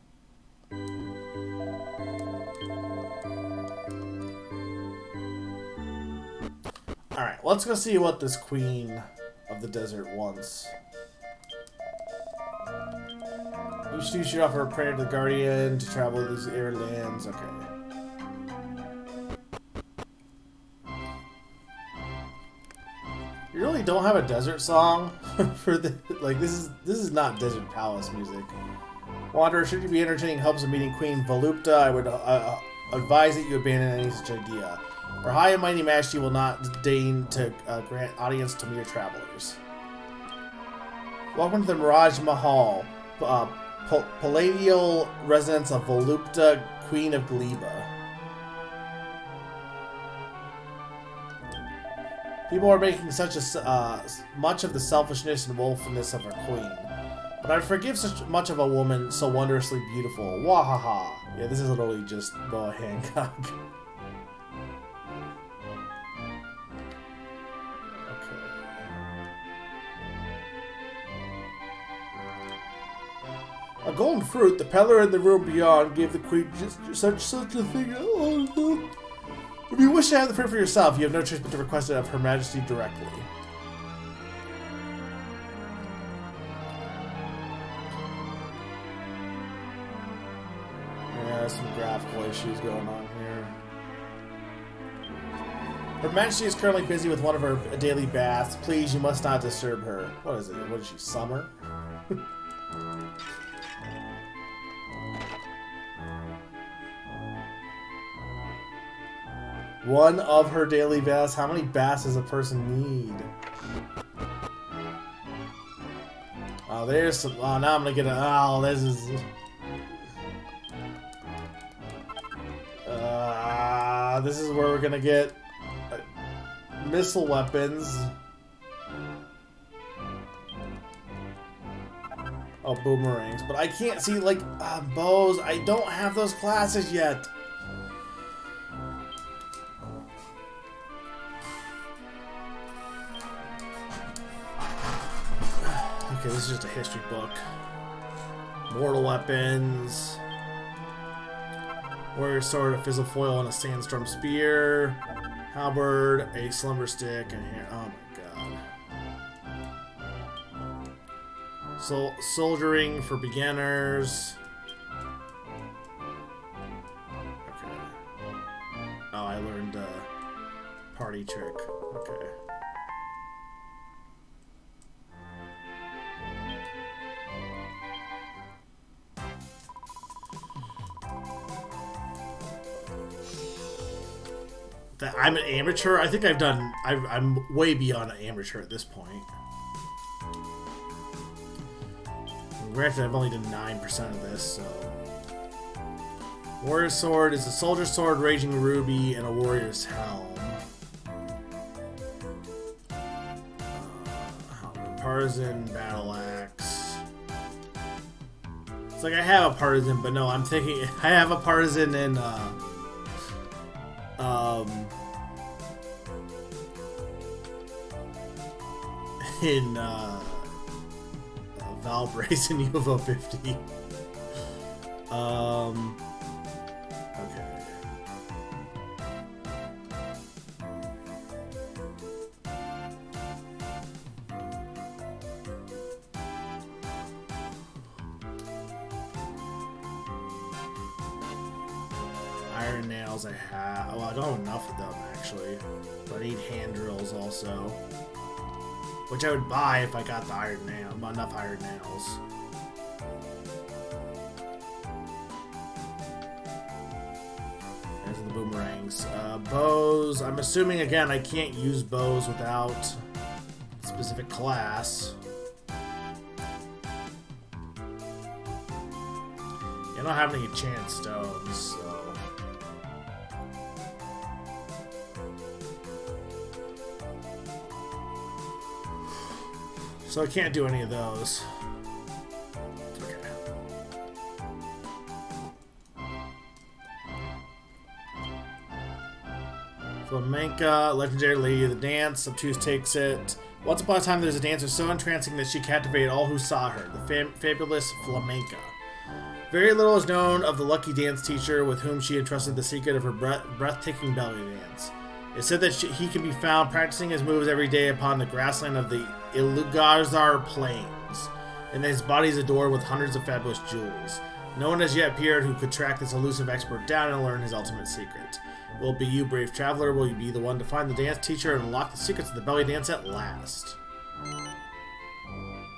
Speaker 1: Alright, let's go see what this Queen of the Desert wants. You should offer a prayer to the Guardian to travel these arid lands. Okay. You really don't have a desert song for the like this is not Desert Palace music. Wanderer, should you be entertaining hopes of meeting Queen Volupta, I would advise that you abandon any such idea. Her high and mighty majesty will not deign to grant audience to mere travelers. Welcome to the Mirage Mahal, Palladial residence of Volupta, Queen of Gleba. People are making such much of the selfishness and wolfness of our queen. But I forgive such much of a woman so wondrously beautiful. Wahaha. Yeah, this is literally just Boa Hancock. A golden fruit, the peddler in the room beyond gave the queen just such a thing. Oh. If you wish to have the fruit for yourself, you have no choice but to request it of Her Majesty directly. Yeah, some graphical issues going on here. Her Majesty is currently busy with one of her daily baths. Please, you must not disturb her. What is it? What is she, summer? One of her daily baths. How many baths does a person need? Oh, there's some. Oh, now I'm gonna get a. Oh, this is. This is where we're gonna get missile weapons. Oh, boomerangs. But I can't see, like, bows. I don't have those classes yet. Okay, this is just a history book. Mortal weapons. Warrior sword, a fizzle foil, and a sandstorm spear. Halberd, a slumber stick, and here. Oh my god. So, soldiering for beginners. Okay. Oh, I learned party trick. Okay. that I'm an amateur. I think I'm way beyond an amateur at this point. Granted, I've only done 9% of this, so. Warrior Sword is a soldier's sword, raging ruby, and a warrior's helm. Partisan battle axe. It's like I have a partisan, but no, I'm thinking I have a partisan in Valbrace in UFO 50. Okay. Iron nails I have. Well, I don't have enough of them actually. But I need hand drills also. Which I would buy if I got the iron nail, enough iron nails. There's the boomerangs. Bows. I'm assuming again I can't use bows without a specific class. I don't have any enchant stones, so. So I can't do any of those. Okay. Flamenca, legendary lady of the dance. Obtuse takes it. Once upon a time, there's a dancer so entrancing that she captivated all who saw her. The fabulous Flamenca. Very little is known of the lucky dance teacher with whom she entrusted the secret of her breathtaking belly dance. It's said that he can be found practicing his moves every day upon the grassland of the Ilugazar Plains, and his body is adored with hundreds of fabulous jewels. No one has yet appeared who could track this elusive expert down and learn his ultimate secret. Will it be you, brave traveler? Will you be the one to find the dance teacher and unlock the secrets of the belly dance at last?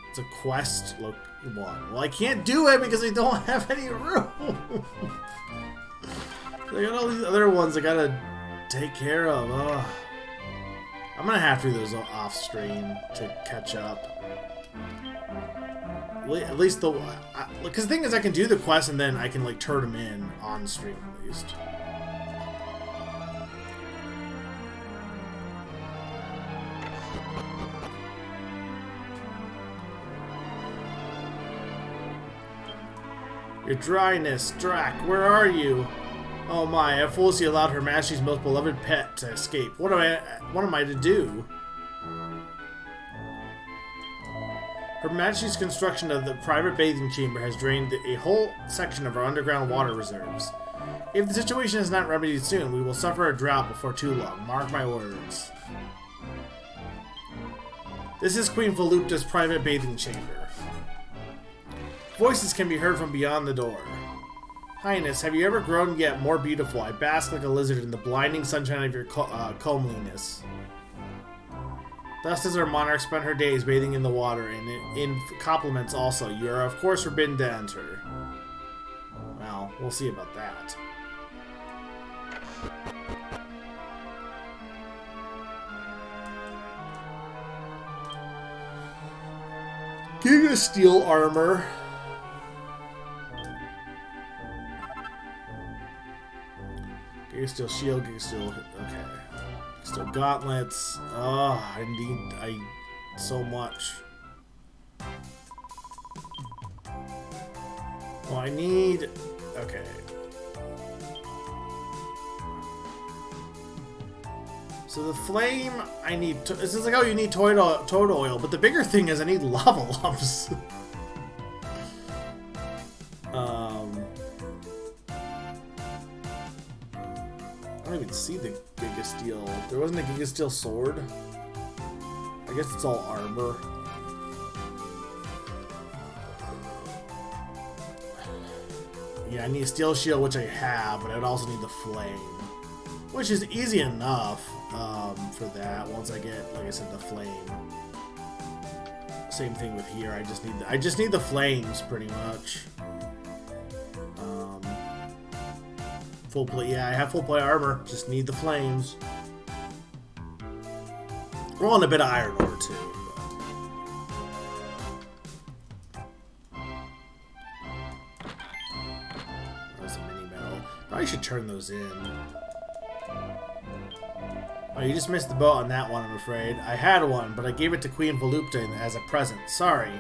Speaker 1: It's a quest, look, one. Well, I can't do it because I don't have any room. I got all these other ones I gotta take care of. Ugh. I'm gonna have to do those off stream to catch up. At least the, because the thing is, I can do the quest and then I can like turn them in on stream at least. Your dryness, Drac, where are you? Oh my, Foolsy allowed Her Majesty's most beloved pet to escape. What am I to do? Her Majesty's construction of the private bathing chamber has drained a whole section of our underground water reserves. If the situation is not remedied soon, we will suffer a drought before too long. Mark my words. This is Queen Volupta's private bathing chamber. Voices can be heard from beyond the door. Highness, have you ever grown yet more beautiful? I bask like a lizard in the blinding sunshine of your comeliness. Thus does our monarch spend her days bathing in the water, and in compliments also. You are of course forbidden to enter. Well, we'll see about that. Giga Steel armor. Giga Steel shield, Giga Steel. Okay. Steel gauntlets. Oh, I so much. Well, I need. Okay. So the flame, I need. This is like, oh, you need toad oil, but the bigger thing is I need lava lumps. I don't even see the Giga Steel. There wasn't a Giga Steel sword. I guess it's all armor. Yeah, I need a steel shield, which I have, but I would also need the flame, which is easy enough for that. Once I get, like I said, the flame. Same thing with here. I just need the flames, pretty much. Full plate, yeah, I have full plate armor. Just need the flames. Roll on a bit of iron ore too. There's a mini metal. Probably should turn those in. Oh, you just missed the boat on that one, I'm afraid. I had one, but I gave it to Queen Volupta as a present. Sorry.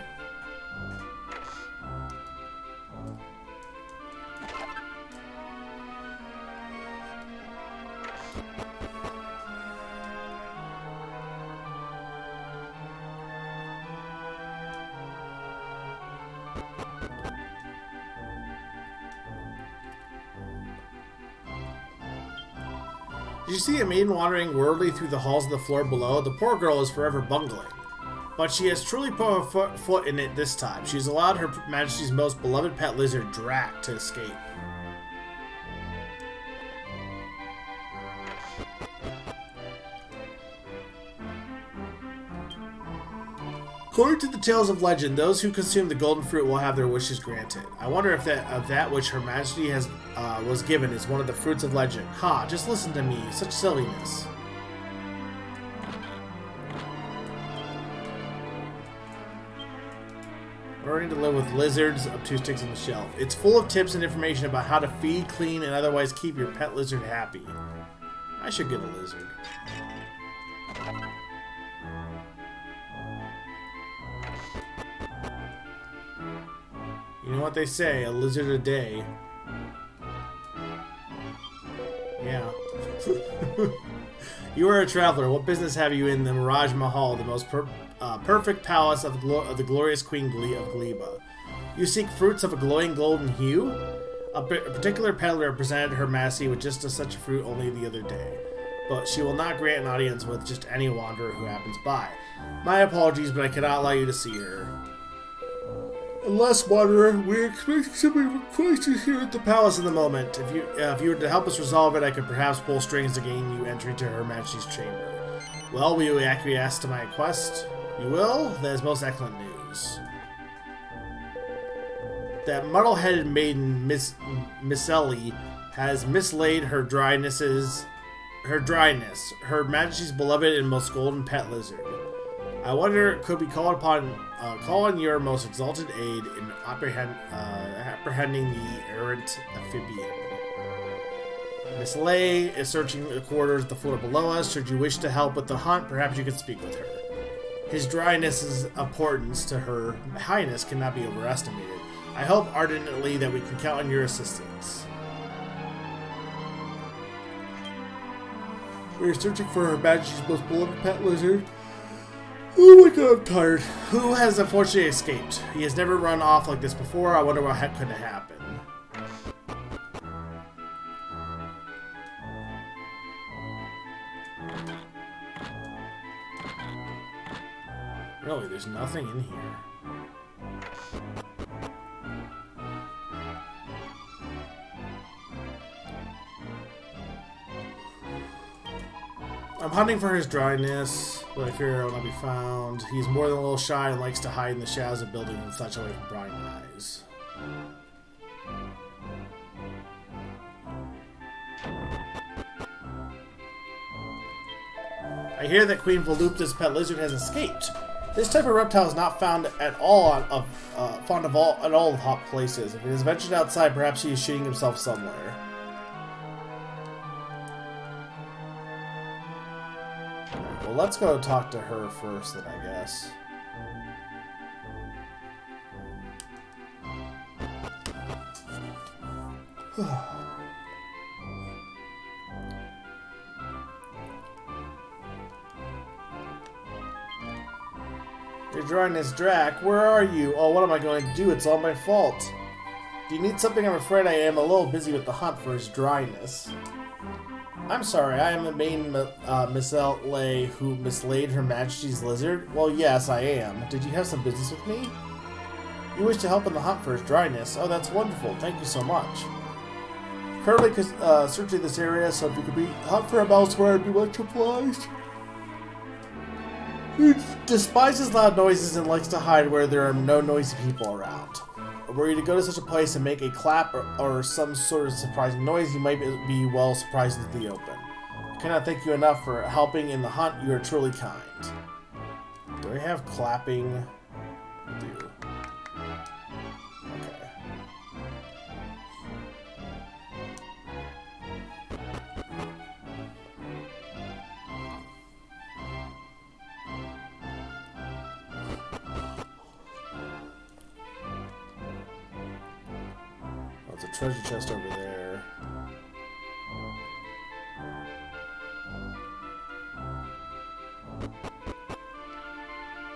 Speaker 1: Did you see a maiden wandering worldly through the halls of the floor below? The poor girl is forever bungling. But she has truly put her foot in it this time. She's allowed Her Majesty's most beloved pet lizard, Drak, to escape. According to the tales of legend, those who consume the golden fruit will have their wishes granted. I wonder if that which Her Majesty has was given is one of the fruits of legend. Ha, just listen to me. Such silliness. Learning to live with lizards up 2 sticks on the shelf. It's full of tips and information about how to feed, clean, and otherwise keep your pet lizard happy. I should get a lizard. You know what they say, a lizard a day. Yeah. You are a traveler. What business have you in the Mirage Mahal, the most perfect palace of the glorious Queen of Gleba? You seek fruits of a glowing golden hue? A particular peddler presented Her Majesty with just such a fruit only the other day. But she will not grant an audience with just any wanderer who happens by. My apologies, but I cannot allow you to see her. Unless, wanderer, we expect to be requested here at the palace in the moment. If you were to help us resolve it, I could perhaps pull strings to gain you entry to Her Majesty's chamber. Well, will you acquiesce to my request? You will? That is most excellent news. That muddle-headed maiden, Miss Ellie, has mislaid her dryness, Her Majesty's beloved and most golden pet lizard. I wonder, could we call on your most exalted aid in apprehending the errant amphibian? Miss Lay is searching the quarters of the floor below us. Should you wish to help with the hunt, perhaps you could speak with her. His dryness's importance to Her Highness cannot be overestimated. I hope ardently that we can count on your assistance. We are searching for Her Majesty's most beloved pet lizard. Oh my god, I'm tired. Who has unfortunately escaped? He has never run off like this before. I wonder what could have happened. Really, there's nothing in here. I'm hunting for his dryness, but I fear I will not be found. He's more than a little shy and likes to hide in the shadows of buildings and such away from prying eyes. I hear that Queen Volupta's pet lizard has escaped. This type of reptile is not found at all fond of all hot places. If it has ventured outside, perhaps he is shooting himself somewhere. Well, let's go talk to her first, then, I guess. Your dryness, Drak. Where are you? Oh, what am I going to do? It's all my fault. Do you need something? I'm afraid I am a little busy with the hunt for his dryness. I'm sorry, I am the main Miss Lay who mislaid Her Majesty's lizard? Well, yes, I am. Did you have some business with me? You wish to help in the hunt for his dryness? Oh, that's wonderful. Thank you so much. Currently searching this area, so if you could hunt for him elsewhere, I'd be much obliged. He despises loud noises and likes to hide where there are no noisy people around. Were you to go to such a place and make a clap or some sort of surprising noise, you might be well surprised into the open. I cannot thank you enough for helping in the hunt. You are truly kind. Do I have clapping? I do. Okay. Oh, it's a treasure chest over there.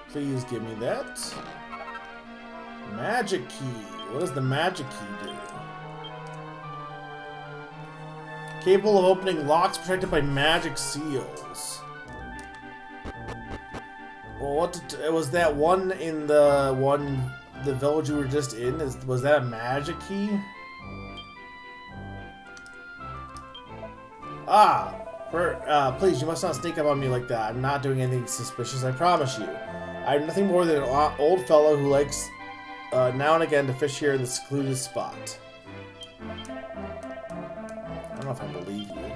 Speaker 1: Please give me that. Magic key. What does the magic key do? Capable of opening locks protected by magic seals. Well, was that one in the village we were just in? Was that a magic key? Please, you must not sneak up on me like that. I'm not doing anything suspicious, I promise you. I'm nothing more than an old fellow who likes now and again to fish here in the secluded spot. I don't know if I believe you.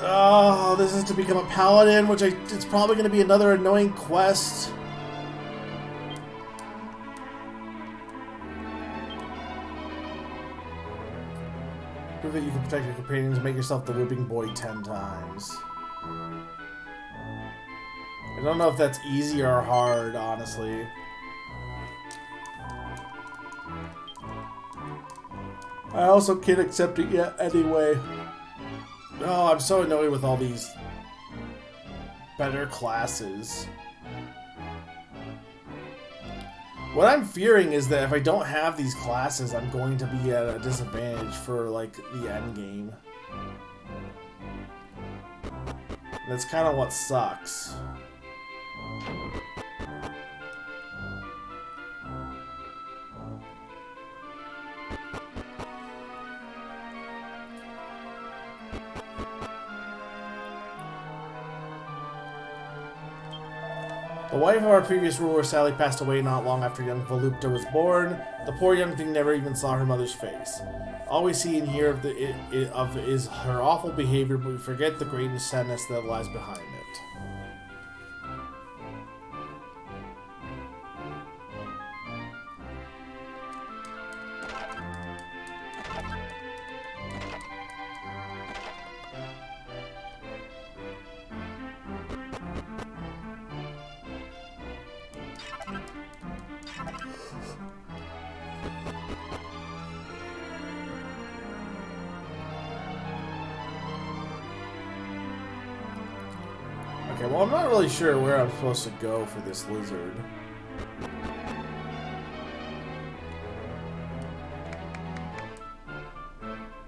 Speaker 1: Oh, this is to become a paladin, which it's probably going to be another annoying quest. Prove that you can protect your companions and make yourself the whipping boy 10 times. I don't know if that's easy or hard, honestly. I also can't accept it yet anyway. Oh, I'm so annoyed with all these better classes. What I'm fearing is that if I don't have these classes, I'm going to be at a disadvantage for, like, the end game. That's kind of what sucks. The wife of our previous ruler sadly passed away not long after young Volupta was born. The poor young thing never even saw her mother's face. All we see and hear of is her awful behavior, but we forget the great sadness that lies behind it. Okay, well, I'm not really sure where I'm supposed to go for this lizard.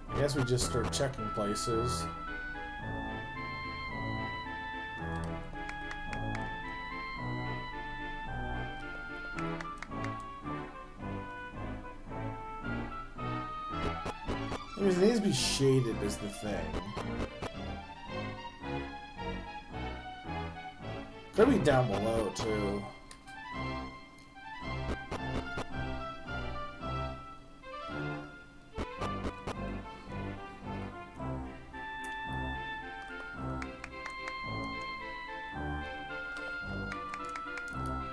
Speaker 1: I guess we just start checking places. I mean, it needs to be shaded is the thing. Could be down below, too.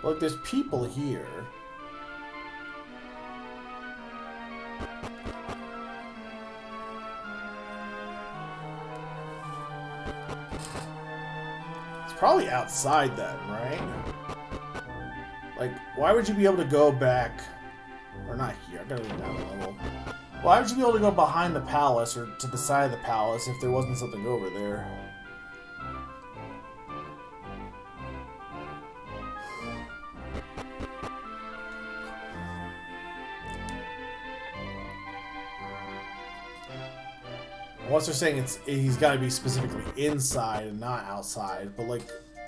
Speaker 1: Look, there's people here. Probably outside then, right? Like, why would you be able to go back... Or not here, I gotta go down a level. Why would you be able to go behind the palace or to the side of the palace if there wasn't something over there? Unless they're saying he's got to be specifically inside and not outside, but like,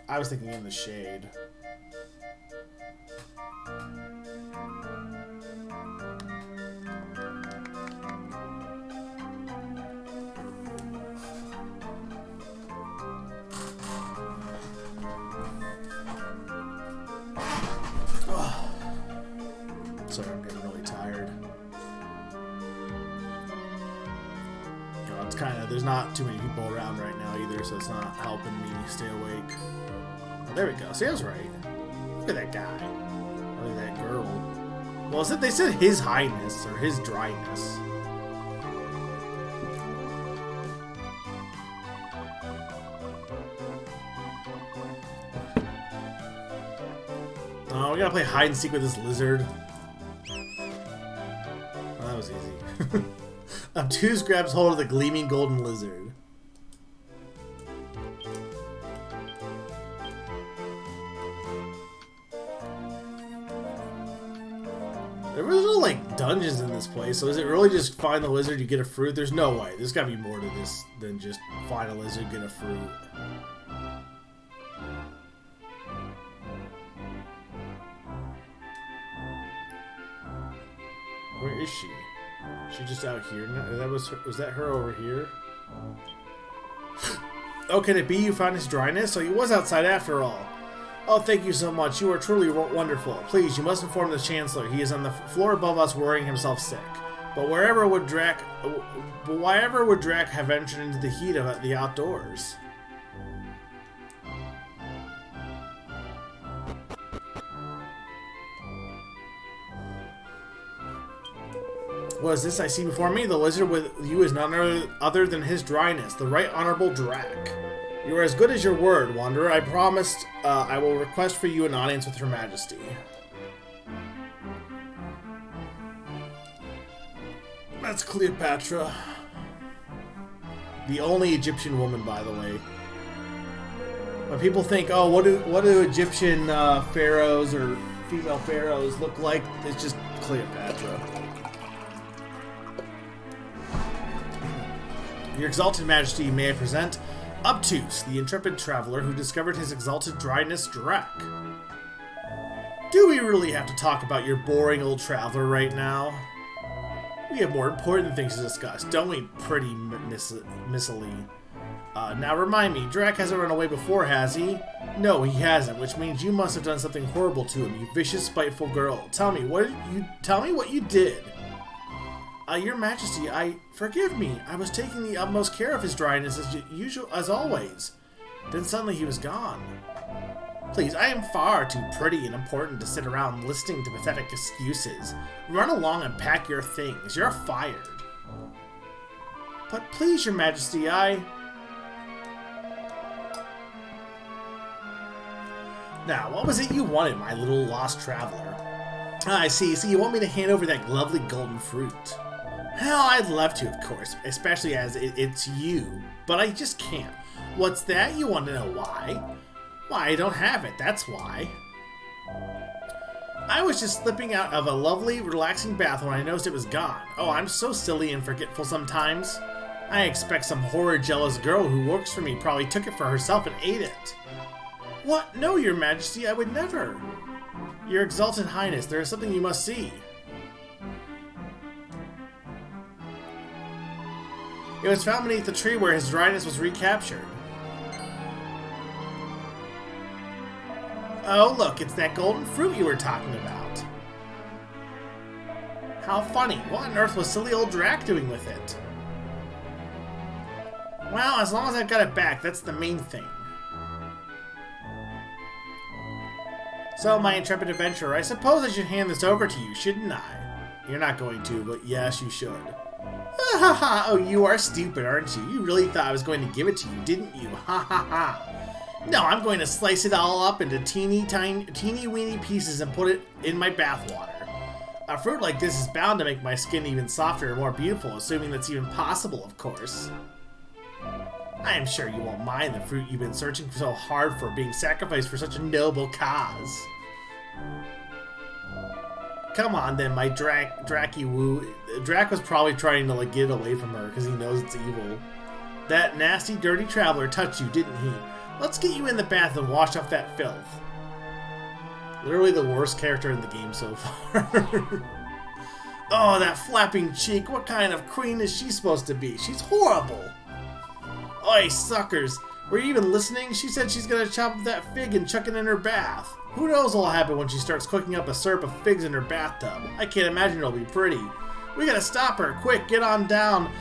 Speaker 1: I was thinking in the shade. Sorry, I'm getting really tired. It's kind of, there's not too many people around right now either, so it's not helping me stay awake. Oh, there we go. See, I was right. Look at that guy. Look at that girl. Well, they said His Highness or His Dryness. Oh, we gotta play hide and seek with this lizard. Oh, that was easy. Obtuse grabs hold of the gleaming golden lizard. There was no, like, dungeons in this place, so is it really just find the lizard, you get a fruit? There's no way. There's gotta be more to this than just find a lizard, get a fruit. Where is she? She just out here? Was that her over here? Oh, can it be you found his dryness? So he was outside after all. Oh, thank you so much. You are truly wonderful. Please, you must inform the Chancellor. He is on the floor above us worrying himself sick. But wherever would Drac have ventured into the heat of the outdoors? What is this I see before me? The lizard with you is none other than his dryness, the Right Honorable Drac. You are as good as your word, Wanderer. I promised I will request for you an audience with Her Majesty. That's Cleopatra. The only Egyptian woman, by the way. When people think, oh, what do Egyptian pharaohs or female pharaohs look like? It's just Cleopatra. Your Exalted Majesty, may I present Obtuse, the intrepid traveler who discovered his exalted dryness, Drac. Do we really have to talk about your boring old traveler right now? We have more important things to discuss, don't we, pretty Missily? Now remind me, Drac hasn't run away before, has he? No, he hasn't, which means you must have done something horrible to him, you vicious, spiteful girl. Tell me what you did. Your Majesty, forgive me. I was taking the utmost care of his dryness as always. Then suddenly he was gone. Please, I am far too pretty and important to sit around listening to pathetic excuses. Run along and pack your things. You're fired. But please, Your Majesty, Now, what was it you wanted, my little lost traveler? I see. So you want me to hand over that lovely golden fruit? Hell, I'd love to, of course, especially as it's you, but I just can't. What's that? You want to know why? Why, I don't have it, that's why. I was just slipping out of a lovely, relaxing bath when I noticed it was gone. Oh, I'm so silly and forgetful sometimes. I expect some horrid, jealous girl who works for me probably took it for herself and ate it. What? No, Your Majesty, I would never. Your Exalted Highness, there is something you must see. It was found beneath the tree where his dryness was recaptured. Oh, look, it's that golden fruit you were talking about. How funny. What on earth was silly old Drac doing with it? Well, as long as I've got it back, that's the main thing. So, my intrepid adventurer, I suppose I should hand this over to you, shouldn't I? You're not going to, but yes, you should. Ha ha ha! Oh, you are stupid, aren't you? You really thought I was going to give it to you, didn't you? Ha ha ha! No, I'm going to slice it all up into teeny weeny pieces and put it in my bathwater. A fruit like this is bound to make my skin even softer and more beautiful, assuming that's even possible, of course. I am sure you won't mind the fruit you've been searching so hard for being sacrificed for such a noble cause. Come on then, my Dracky Woo. Drac was probably trying to get it away from her because he knows it's evil. That nasty, dirty traveler touched you, didn't he? Let's get you in the bath and wash off that filth. Literally the worst character in the game so far. Oh, that flapping cheek. What kind of queen is she supposed to be? She's horrible. Oi, suckers. Were you even listening? She said she's gonna chop up that fig and chuck it in her bath. Who knows what'll happen when she starts cooking up a syrup of figs in her bathtub. I can't imagine it'll be pretty. We gotta stop her. Quick, get on down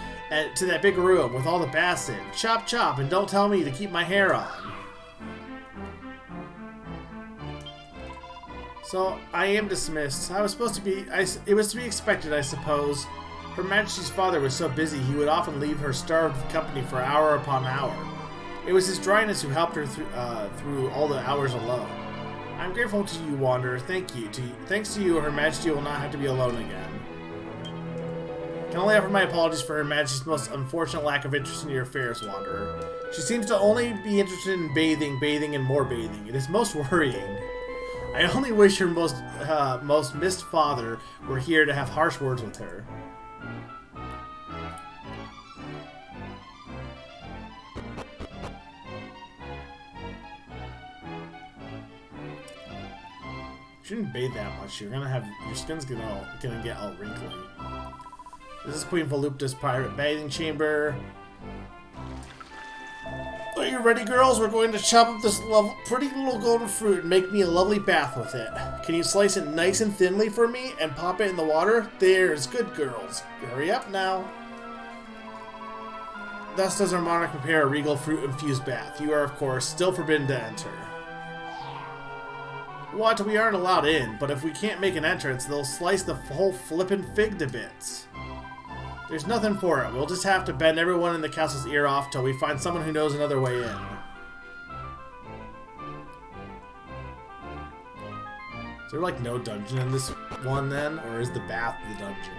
Speaker 1: to that big room with all the baths in. Chop, chop, and don't tell me to keep my hair on. So, I am dismissed. I was supposed to be... it was to be expected, I suppose. Her Majesty's father was so busy he would often leave her starved company for hour upon hour. It was his dryness who helped her through all the hours alone. I'm grateful to you, Wanderer. Thanks to you, Her Majesty will not have to be alone again. I can only offer my apologies for Her Majesty's most unfortunate lack of interest in your affairs, Wanderer. She seems to only be interested in bathing, and more bathing. It is most worrying. I only wish her most missed father were here to have harsh words with her. Shouldn't bathe that much. Your skin's gonna get all wrinkly. This is Queen Volupta's private bathing chamber. Are you ready, girls? We're going to chop up this pretty little golden fruit and make me a lovely bath with it. Can you slice it nice and thinly for me and pop it in the water? There's good girls. Hurry up now. Thus does our monarch prepare a regal fruit-infused bath. You are, of course, still forbidden to enter. What? We aren't allowed in, but if we can't make an entrance, they'll slice the whole flippin' fig to bits. There's nothing for it. We'll just have to bend everyone in the castle's ear off till we find someone who knows another way in. Is there like no dungeon in this one then? Or is the bath the dungeon?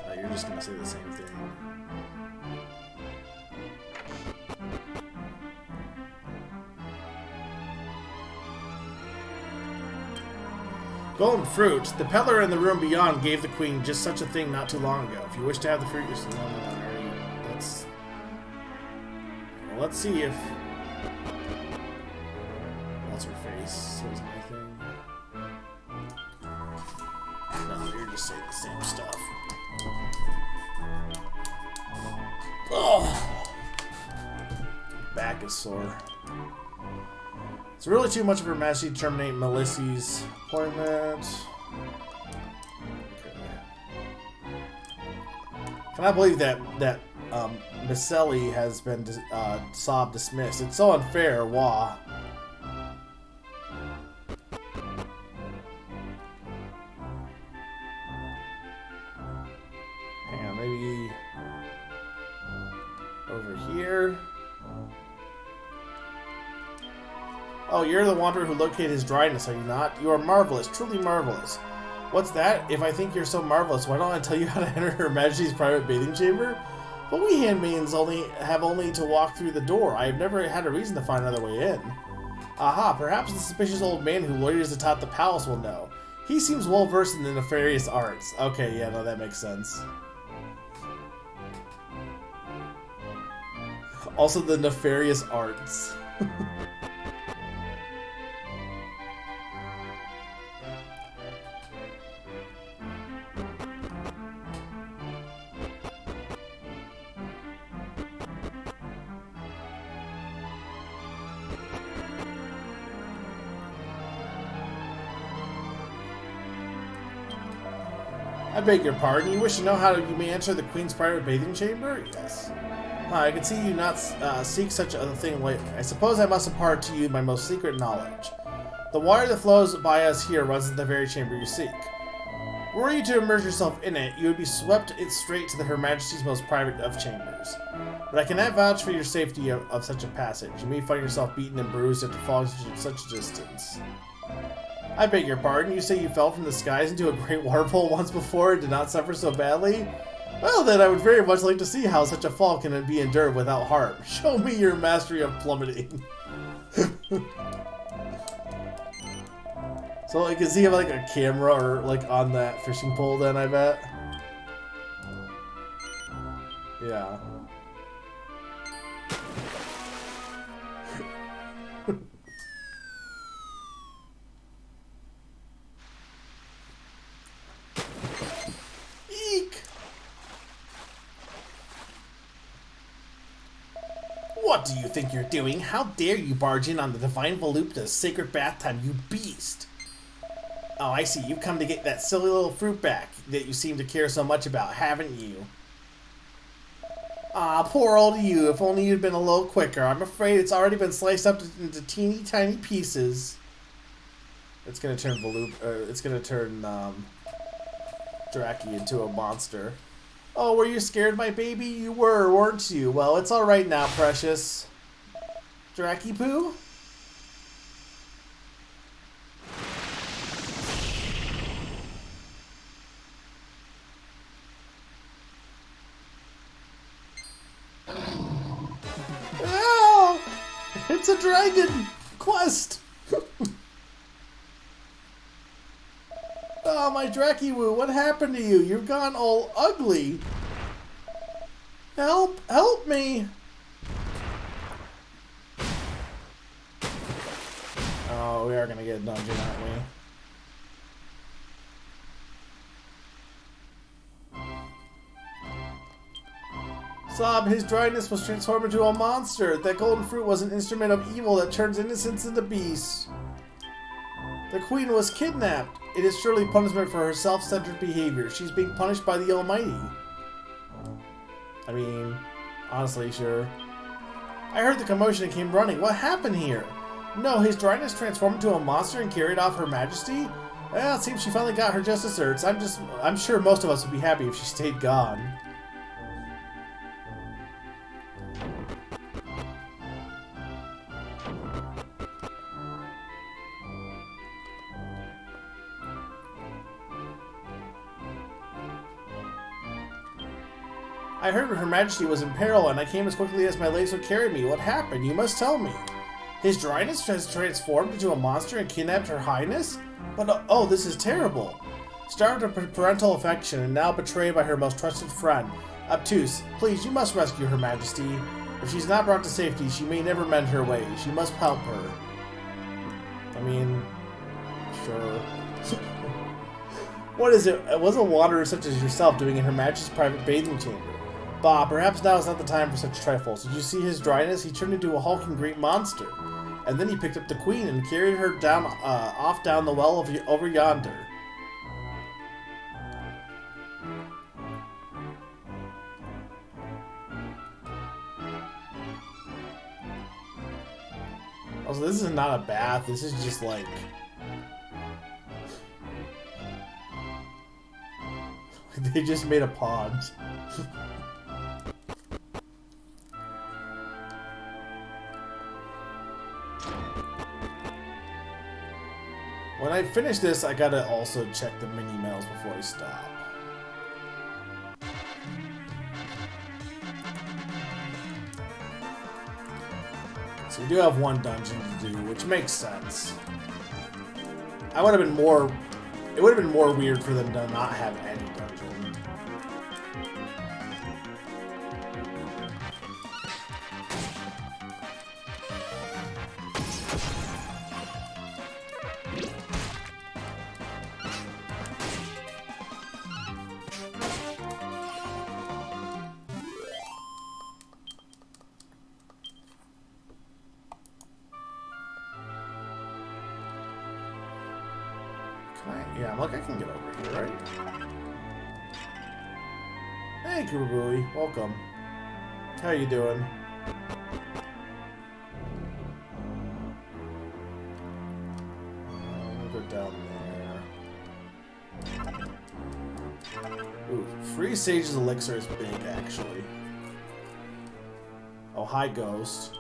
Speaker 1: Oh, you're just gonna say the same thing. Golden fruit. The peddler in the room beyond gave the queen just such a thing not too long ago. If you wish to have the fruit, let's see if what's her face says anything. No, you're just saying the same stuff. Oh, back is sore. It's really too much of Her Majesty to terminate Melissy's appointment. Okay. Can I believe that Misselli has been sob dismissed? It's so unfair, wah. Hang on, maybe over here. Oh, you're the wanderer who located his dryness, are you not? You are marvelous, truly marvelous. What's that? If I think you're so marvelous, why don't I tell you how to enter Her Majesty's private bathing chamber? But we handmaidens have only to walk through the door. I have never had a reason to find another way in. Aha, perhaps the suspicious old man who loiters atop the palace will know. He seems well versed in the nefarious arts. Okay, yeah, no, that makes sense. Also, the nefarious arts. I beg your pardon. You wish to know how you may enter the Queen's private bathing chamber? Yes. I can see you not seek such a thing lately. I suppose I must impart to you my most secret knowledge. The water that flows by us here runs in the very chamber you seek. Were you to immerse yourself in it, you would be swept straight to Her Majesty's most private of chambers. But I cannot vouch for your safety of such a passage. You may find yourself beaten and bruised after falling such a distance. I beg your pardon, you say you fell from the skies into a great waterfall once before and did not suffer so badly? Well then, I would very much like to see how such a fall can be endured without harm. Show me your mastery of plummeting. So like, does he have like a camera or like on that fishing pole then, I bet? Yeah. Eek! What do you think you're doing? How dare you barge in on the Divine Volupta's sacred bath time, you beast! Oh, I see. You've come to get that silly little fruit back that you seem to care so much about, haven't you? Ah, poor old you. If only you'd been a little quicker. I'm afraid it's already been sliced up into teeny tiny pieces. It's gonna turn Draki into a monster. Oh, were you scared, my baby? You were, weren't you? Well, it's alright now, precious. Draki poo? Oh, it's a dragon quest. Oh, my Drakiwoo, what happened to you? You've gone all ugly. Help! Help me! Oh, we are gonna get a dungeon, aren't we? Sob, his dryness was transformed into a monster. That golden fruit was an instrument of evil that turns innocence into beasts. The queen was kidnapped. It is surely punishment for her self-centered behavior. She's being punished by the Almighty. I mean, honestly, sure. I heard the commotion and came running. What happened here? No, his dryness transformed into a monster and carried off Her Majesty? Well, it seems she finally got her just desserts. I'm sure most of us would be happy if she stayed gone. I heard Her Majesty was in peril, and I came as quickly as my legs would carry me. What happened? You must tell me. His dryness has transformed into a monster and kidnapped Her Highness? But, oh, this is terrible. Starved of parental affection and now betrayed by her most trusted friend. Obtuse, please, you must rescue Her Majesty. If she's not brought to safety, she may never mend her ways. You must help her. I mean, sure. What is it? What's a wanderer such as yourself doing in Her Majesty's private bathing chamber? Bah, perhaps now is not the time for such trifles. Did you see his dryness? He turned into a hulking great monster. And then he picked up the queen and carried her down, off down the well over yonder. Also, this is not a bath. This is just like... they just made a pond. When I finish this, I gotta also check the mini medals before I stop. So we do have one dungeon to do, which makes sense. It would have been more weird for them to not have any dungeon. Yeah, look, I can get over here, right? Hey, Kurubui, welcome. How you doing? Let me go down there. Ooh, Free Sage's elixir is big, actually. Oh, hi, Ghost.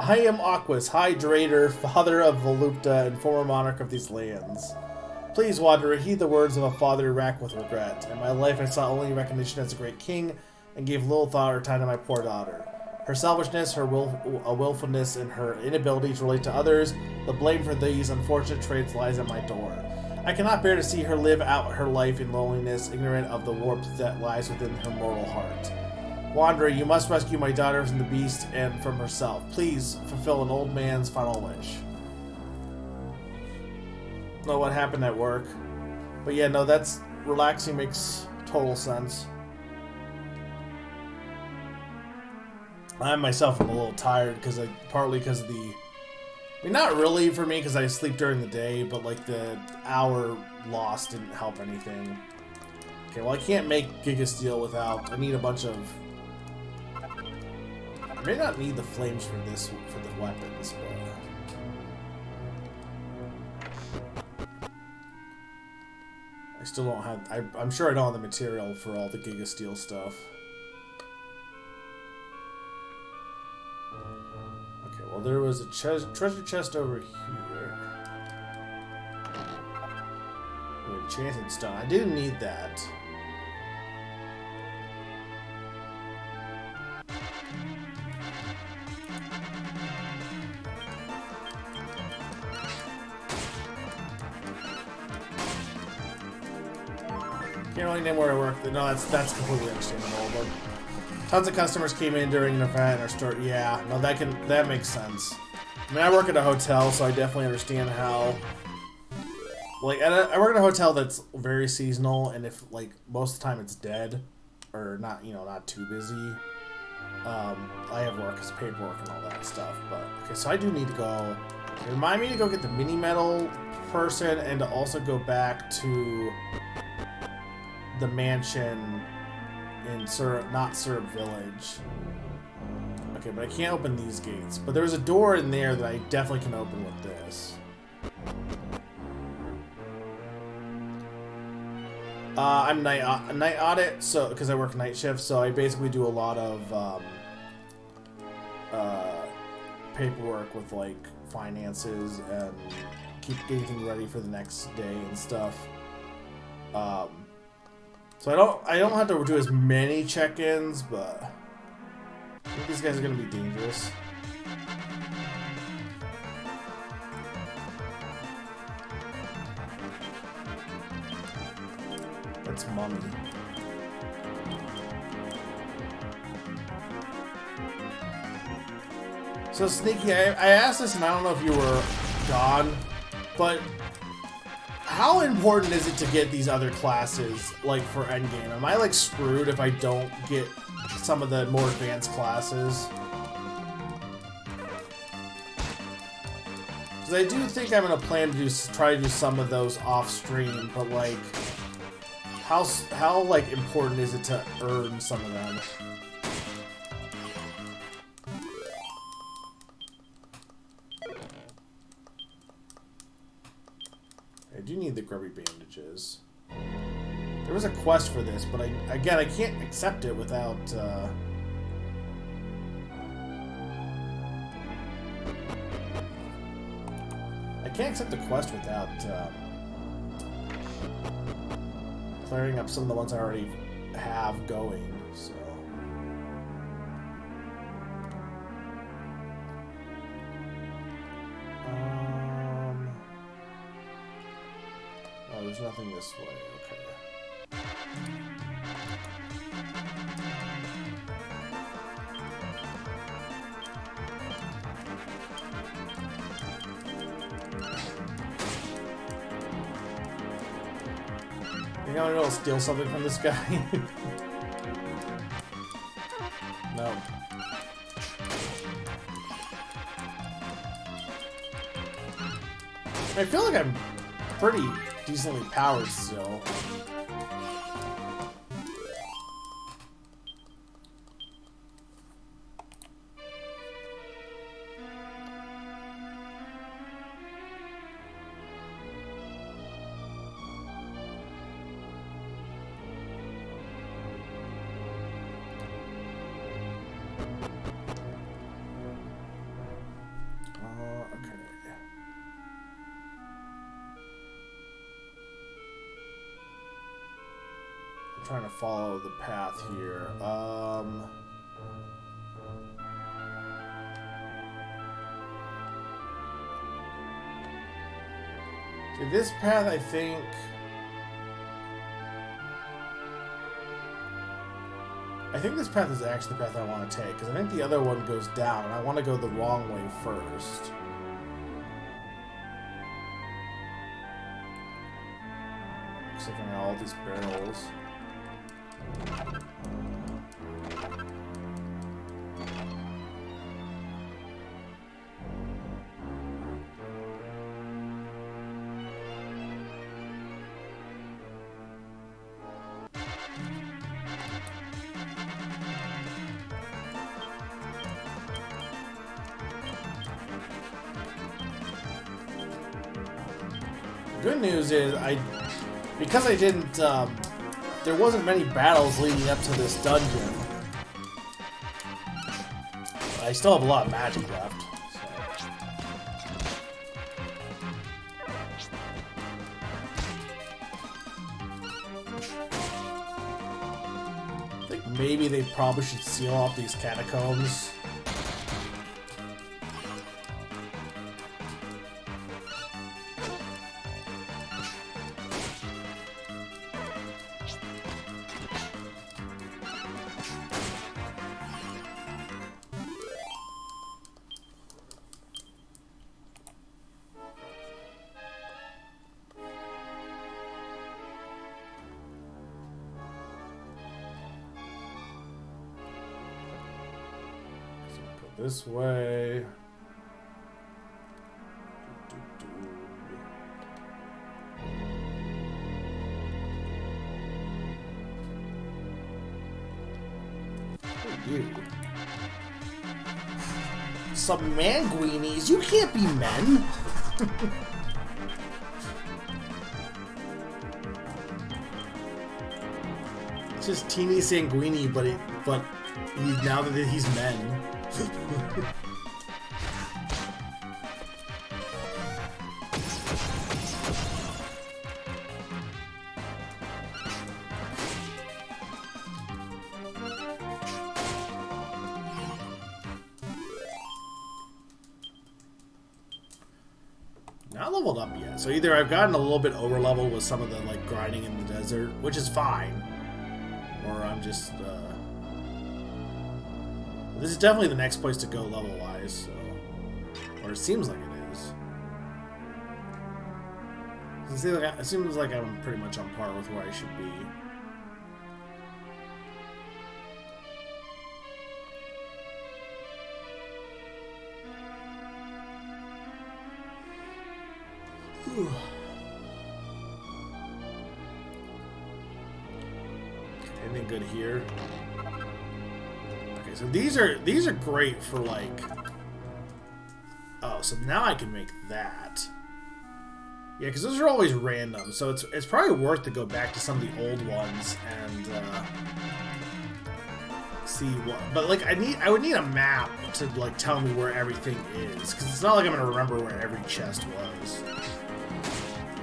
Speaker 1: I am Aquas, High Drader, father of Volupta, and former monarch of these lands. Please, Wanderer, heed the words of a father racked with regret. In my life I saw only recognition as a great king, and gave little thought or time to my poor daughter. Her selfishness, her willfulness, and her inability to relate to others, the blame for these unfortunate traits lies at my door. I cannot bear to see her live out her life in loneliness, ignorant of the warmth that lies within her mortal heart. Wanderer, you must rescue my daughter from the beast and from herself. Please fulfill an old man's final wish. Know what happened at work. But yeah, no, that's relaxing, makes total sense. I myself am a little tired because partly because of the. I mean, not really for me because I sleep during the day, but like the hour lost didn't help anything. Okay, well I can't make Giga Steel without. I need a bunch of. I may not need the flames for the weapons, but. I still don't have. I'm sure I don't have the material for all the Giga Steel stuff. Okay, well there was a treasure chest over here. An enchanted stone. I didn't need that. Can't really name where I work. No, that's completely understandable. But tons of customers came in during an event or store. Yeah, no, that makes sense. I mean, I work at a hotel, so I definitely understand how. Like, I work at a hotel that's very seasonal, and if like most of the time it's dead or not, not too busy. I have work as paperwork and all that stuff. But okay, so I do need to go. Remind me to go get the mini metal person, and to also go back to the mansion in not Syrup Village. Okay, but I can't open these gates. But there's a door in there that I definitely can open with this. I'm night audit, so because I work night shift, so I basically do a lot of paperwork with like finances and keep anything ready for the next day and stuff. So I don't have to do as many check-ins, but I think these guys are gonna be dangerous. That's Mummy. So Sneaky, I asked this and I don't know if you were gone, but how important is it to get these other classes, like, for endgame? Am I, like, screwed if I don't get some of the more advanced classes? Because I do think I'm going to plan to try to do some of those off-stream, but, like, how, like, important is it to earn some of them? I do need the grubby bandages. There was a quest for this, but I can't accept it without, I can't accept the quest without, clearing up some of the ones I already have going, so... Oh, there's nothing this way, okay. Think I'm gonna be able to steal something from this guy? No. I feel like I'm pretty decently powered still. Okay. I'm trying to follow the path here. See, this path, I think... I think this path is actually the path I want to take, because I think the other one goes down, and I want to go the wrong way first. Looks like I got all these barrels. Good news is, because I didn't, there wasn't many battles leading up to this dungeon. I still have a lot of magic left. I think maybe they probably should seal off these catacombs. This way. You. Some manguinis? You can't be men! It's just teeny sanguini, but he's now that he's men. Not leveled up yet, so either I've gotten a little bit over leveled with some of the like grinding in the desert, which is fine, or I'm just this is definitely the next place to go level-wise, so... Or it seems like it is. It seems like I'm pretty much on par with where I should be. Whew. Anything good here? So these are great for like. Oh, so now I can make that. Yeah, because those are always random, so it's probably worth to go back to some of the old ones and see what. But like I would need a map to like tell me where everything is, because it's not like I'm gonna remember where every chest was.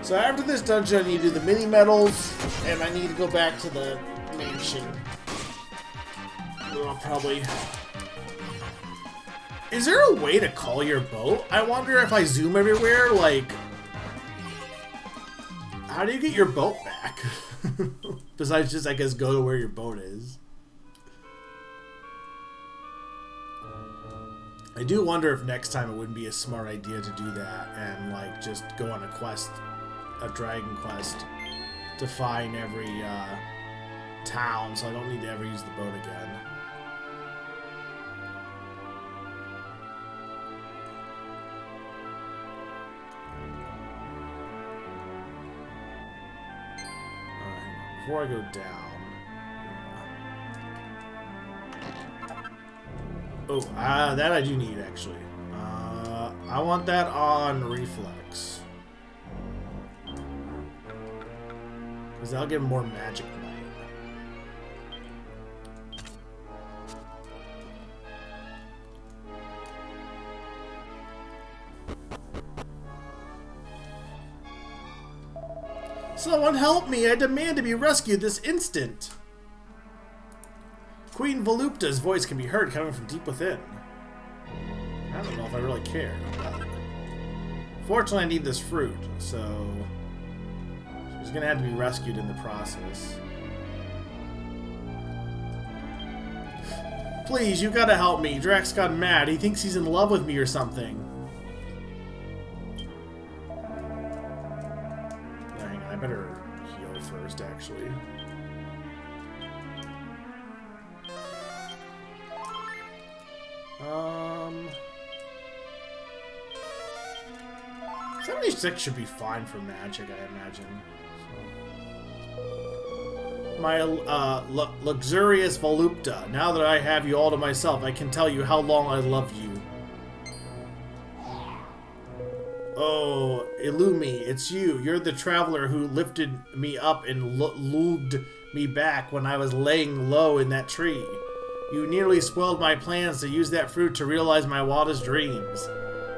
Speaker 1: So after this dungeon, I need to do the mini medals, and I need to go back to the mansion. I'll probably... Is there a way to call your boat? I wonder if I zoom everywhere, like... How do you get your boat back? Besides just, I guess, go to where your boat is. I do wonder if next time it wouldn't be a smart idea to do that and, like, just go on a quest, a dragon quest, to find every, town, so I don't need to ever use the boat again. Before I go down... Oh, that I do need, actually. I want that on Reflex. Because that'll give more Magic Knight. Someone help me! I demand to be rescued this instant! Queen Volupta's voice can be heard coming from deep within. I don't know if I really care, but... Fortunately, I need this fruit, so... She's gonna have to be rescued in the process. Please, you gotta help me. Drax got mad. He thinks he's in love with me or something. Hang on, I better heal first, actually. Um... 76 should be fine for magic, I imagine. So. My luxurious Volupta, now that I have you all to myself, I can tell you how long I love you. Oh, Illumi, it's you. You're the traveler who lifted me up and lugged me back when I was laying low in that tree. You nearly spoiled my plans to use that fruit to realize my wildest dreams.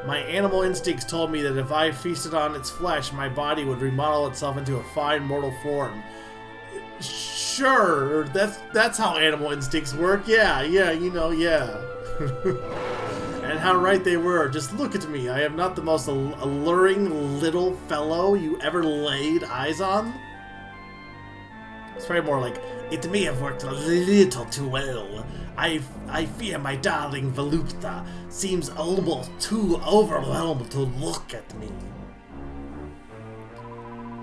Speaker 1: My animal instincts told me that if I feasted on its flesh, my body would remodel itself into a fine mortal form. Sure, that's how animal instincts work. Yeah, you know, yeah. And how right they were. Just look at me. I am not the most alluring little fellow you ever laid eyes on. It's probably more like, it may have worked a little too well. I fear my darling Volupta seems almost too overwhelmed to look at me.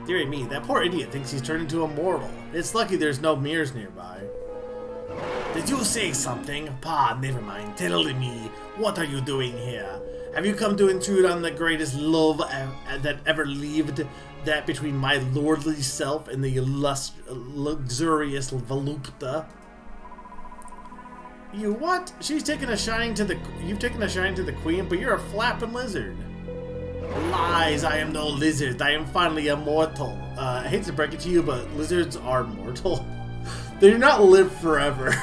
Speaker 1: Dearie me, that poor idiot thinks he's turned into a mortal. It's lucky there's no mirrors nearby. Did you say something? Pa, never mind. Tell me, what are you doing here? Have you come to intrude on the greatest love that ever lived? That between my lordly self and the luxurious Volupta? You what? You've taken a shining to the queen, but you're a flapping lizard. Lies, I am no lizard. I am finally immortal. I hate to break it to you, but lizards are mortal. They do not live forever.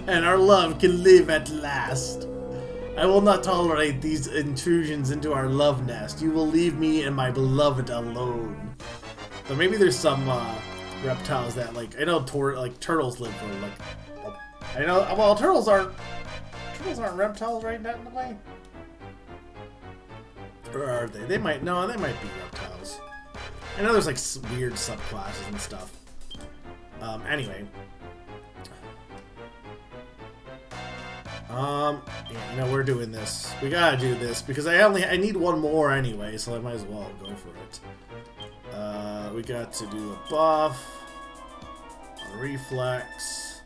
Speaker 1: And our love can live at last. I will not tolerate these intrusions into our love nest. You will leave me and my beloved alone. But maybe there's some reptiles that, like, I know turtles live for, like, I know, well, turtles aren't reptiles, right, technically? Or are they? They might be reptiles. I know there's, like, weird subclasses and stuff. Anyway. Yeah, you know, we're doing this. We gotta do this, because I need one more anyway, so I might as well go for it. We got to do a buff. A reflex.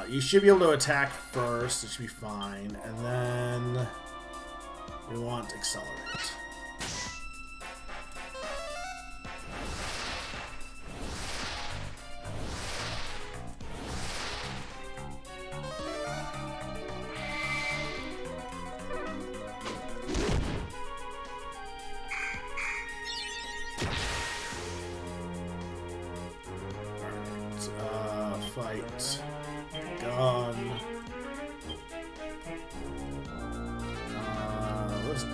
Speaker 1: You should be able to attack first, it should be fine, and then we want accelerate. Fight. Gun. What's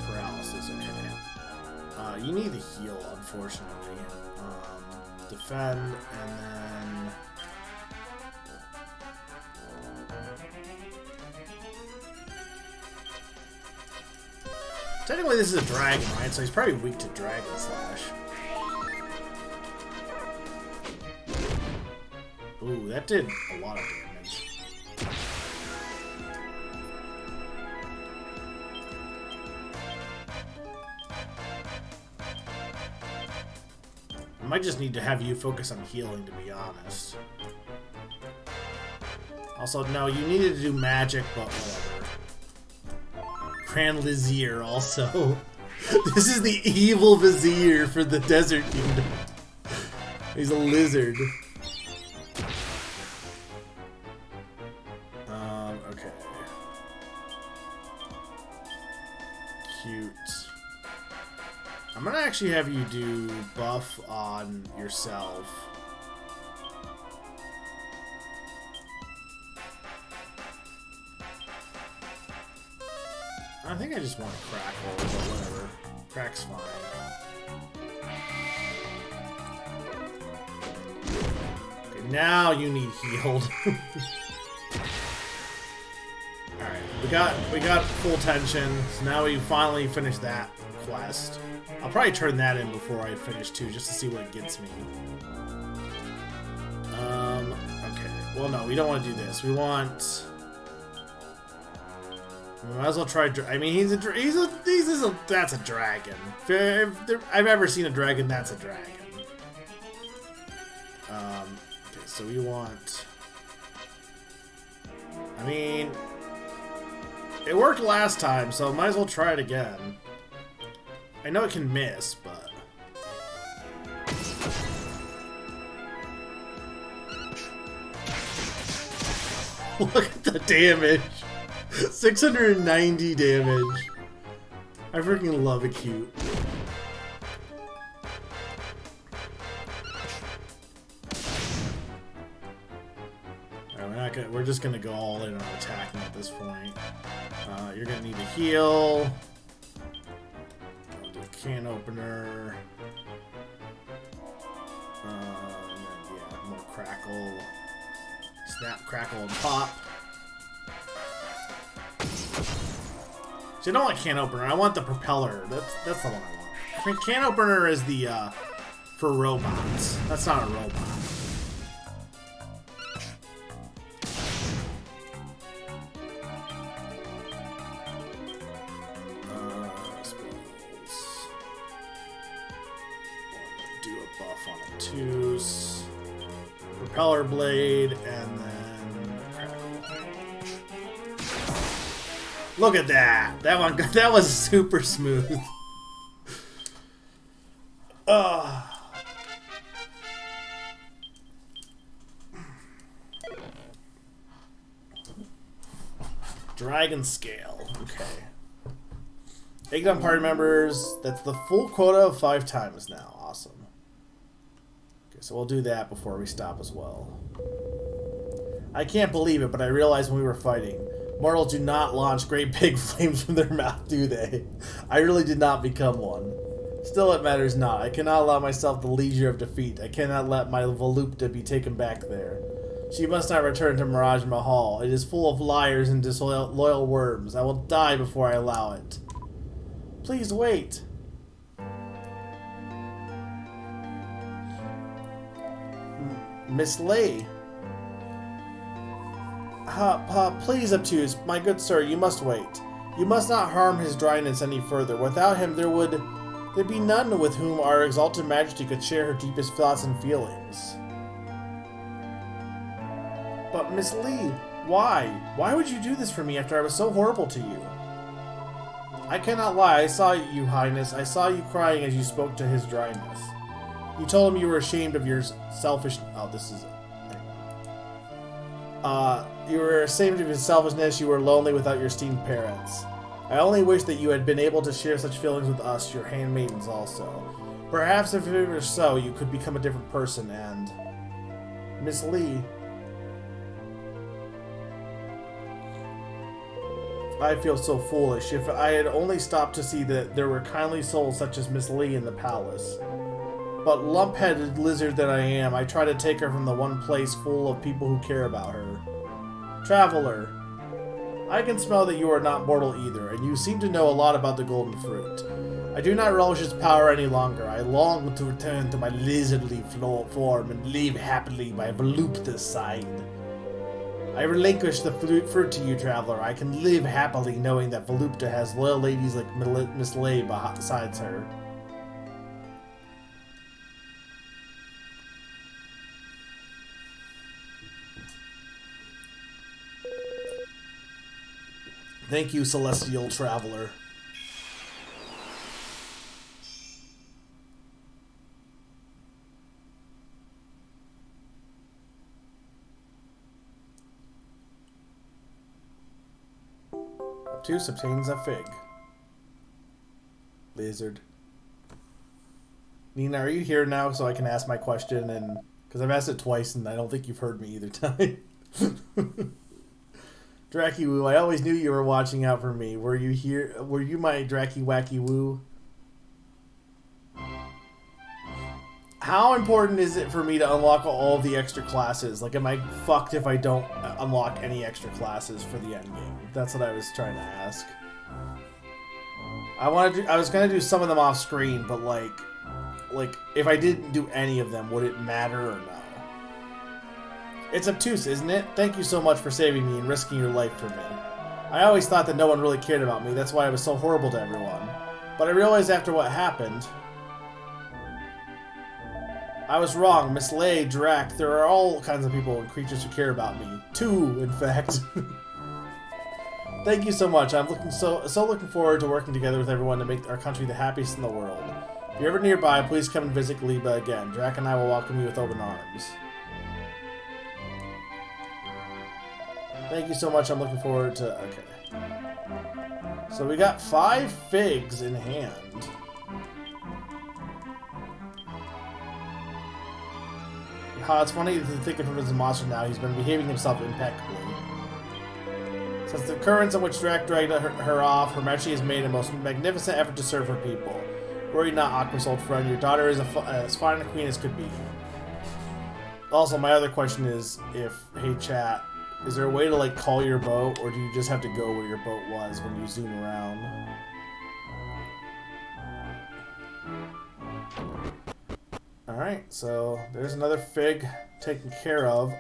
Speaker 1: paralysis? Okay. You need to heal, unfortunately. Defend, and then... Technically this is a dragon, right? So he's probably weak to Dragon Slash. Ooh, that did a lot of damage. I might just need to have you focus on healing, to be honest. Also, no, you needed to do magic, but whatever. Cranlizier also. This is the evil vizier for the Desert Kingdom. He's a lizard. Okay. Cute. I'm gonna actually have you do buff on yourself. I think I just want to crackle, but whatever. Crack's fine. Okay, now you need healed. Alright, we got full tension, so now we finally finished that quest. I'll probably turn that in before I finish too, just to see what it gets me. Okay. Well, no, we don't want to do this. We want... We might as well try... I mean, that's a dragon. If I've ever seen a dragon, that's a dragon. Okay, so we want... I mean... It worked last time, so might as well try it again. I know it can miss, but... Look at the damage! 690 damage. I freaking love acute. Alright, we're just gonna go all in on attacking at this point. You're gonna need a heal. I'll do a can opener. And then, yeah, more crackle. Snap, crackle, and pop. See, I don't want can opener. I want the propeller. That's the one I want. Can opener is the for robots. That's not a robot. Do a buff on obtuse. Propeller blade, and then crackle. Look at that! That was super smooth. Dragon scale. Okay. Eggdom party members. That's the full quota of 5 times now. Awesome. Okay, so we'll do that before we stop as well. I can't believe it, but I realized when we were fighting, mortals do not launch great big flames from their mouth, do they? I really did not become one. Still, it matters not. I cannot allow myself the leisure of defeat. I cannot let my Volupta be taken back there. She must not return to Mirage Mahal. It is full of liars and disloyal worms. I will die before I allow it. Please wait. Miss Lei. Please, Obtuse, my good sir, you must wait. You must not harm his dryness any further. Without him, there'd be none with whom our exalted majesty could share her deepest thoughts and feelings. But Miss Lei, why? Why would you do this for me after I was so horrible to you? I cannot lie, I saw you, Highness. I saw you crying as you spoke to his dryness. You told him you were ashamed of your selfish... Oh, this is... You were ashamed of your selfishness, you were lonely without your esteemed parents. I only wish that you had been able to share such feelings with us, your handmaidens also. Perhaps if it were so, you could become a different person and... Miss Lei... I feel so foolish. If I had only stopped to see that there were kindly souls such as Miss Lei in the palace. But lump-headed lizard that I am, I try to take her from the one place full of people who care about her. Traveler, I can smell that you are not mortal either, and you seem to know a lot about the golden fruit. I do not relish its power any longer. I long to return to my lizardly form and live happily by Volupta's side. I relinquish the fruit to you, traveler. I can live happily knowing that Volupta has loyal ladies like Miss Lei besides her. Thank you, celestial traveler. Obtuse obtains a fig. Lizard. Nina, are you here now so I can ask my question? And because I've asked it twice and I don't think you've heard me either time. Dracky Woo, I always knew you were watching out for me. Were you here? Were you my Dracky Wacky Woo? How important is it for me to unlock all the extra classes? Like, am I fucked if I don't unlock any extra classes for the end game? That's what I was trying to ask. I was gonna do some of them off screen, but like if I didn't do any of them, would it matter or no? It's obtuse, isn't it? Thank you so much for saving me and risking your life for me. I always thought that no one really cared about me. That's why I was so horrible to everyone. But I realized after what happened, I was wrong. Miss Lei, Drac, there are all kinds of people and creatures who care about me. 2, in fact. Thank you so much. I'm looking forward to working together with everyone to make our country the happiest in the world. If you're ever nearby, please come and visit Gleba again. Drac and I will welcome you with open arms. Thank you so much. I'm looking forward to... Okay. So we got 5 figs in hand. It's funny to think of him as a monster now. He's been behaving himself impeccably. Since the occurrence on which Drac dragged her off, Her Majesty has made a most magnificent effort to serve her people. Worry not, Aqua's old friend. Your daughter is as fine a queen as could be. Also, my other question is, hey chat, is there a way to like call your boat, or do you just have to go where your boat was when you zoom around? Alright, so there's another fig taken care of.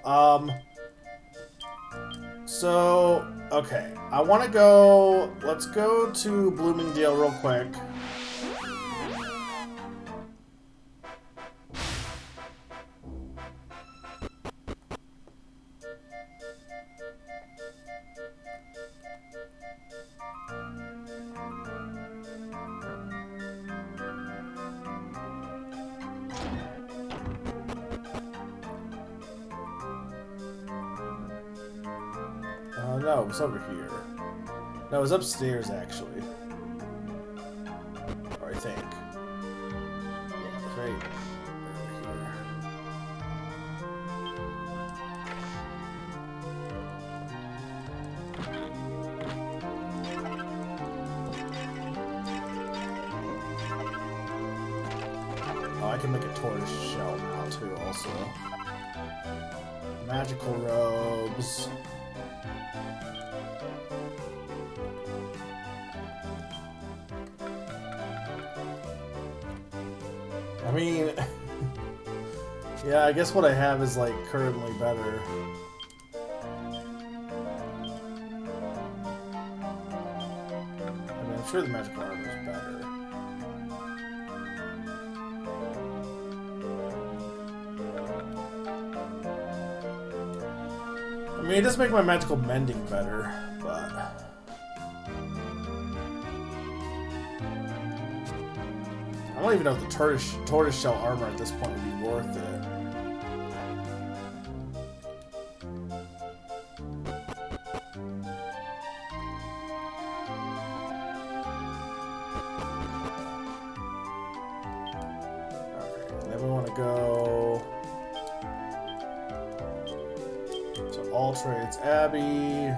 Speaker 1: So, okay, I want to go, let's go to Bloomingdale real quick. No, it was over here. No, it was upstairs, actually. Or I think. Yeah, it was right over here. Oh, I can make a tortoise shell now, too, also. Magical robes. I mean, yeah, I guess what I have is, like, currently better. I mean, I'm sure the magical armor is better. I mean, it does make my magical mending better, but... I don't even know if the tortoise shell armor at this point would be worth it. Okay, and then we want to go to All Trades Abbey.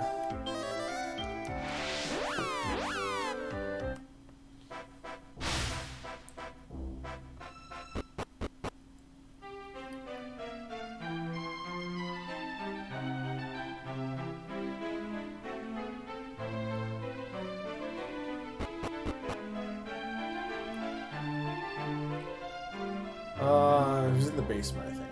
Speaker 1: He was in the basement, I think.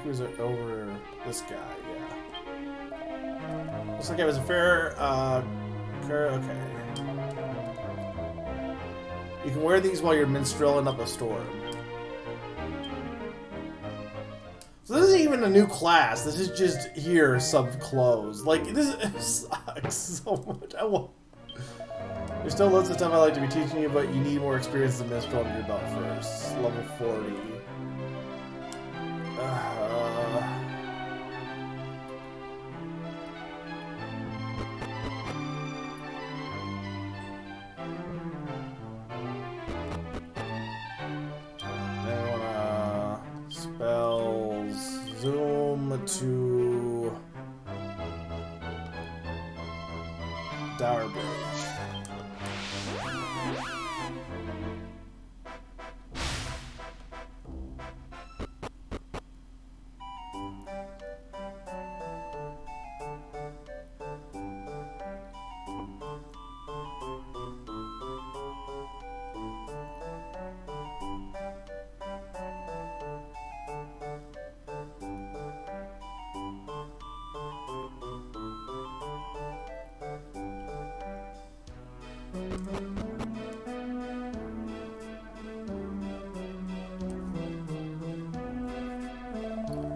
Speaker 1: He was over this guy, yeah. Looks like it was a fair, okay. You can wear these while you're minstrelling up a storm. So this isn't even a new class. This is just here, sub clothes. Like, this sucks so much. There's still loads of stuff I'd like to be teaching you, but you need more experience than minstrel under your belt first. Level 40. Then we wanna spells zoom to Dower Bridge.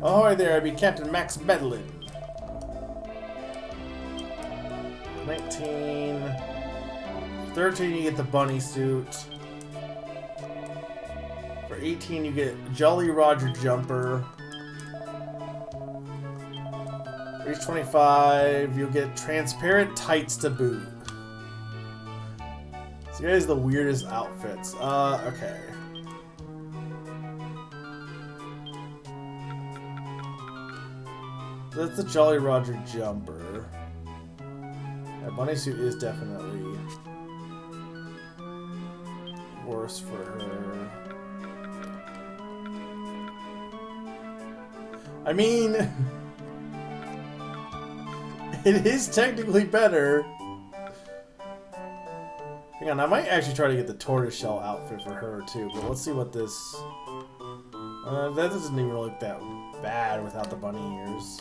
Speaker 1: Ahoy there, I be Captain Max Bedlin. 19. 13, you get the bunny suit. For 18, you get Jolly Roger jumper. Reach 25, you'll get transparent tights to boot. So you guys the weirdest outfits. Okay. That's the Jolly Roger jumper. That bunny suit is definitely worse for her. I mean, it is technically better. Hang on, I might actually try to get the tortoiseshell outfit for her too, but let's see what this... that doesn't even look that bad without the bunny ears.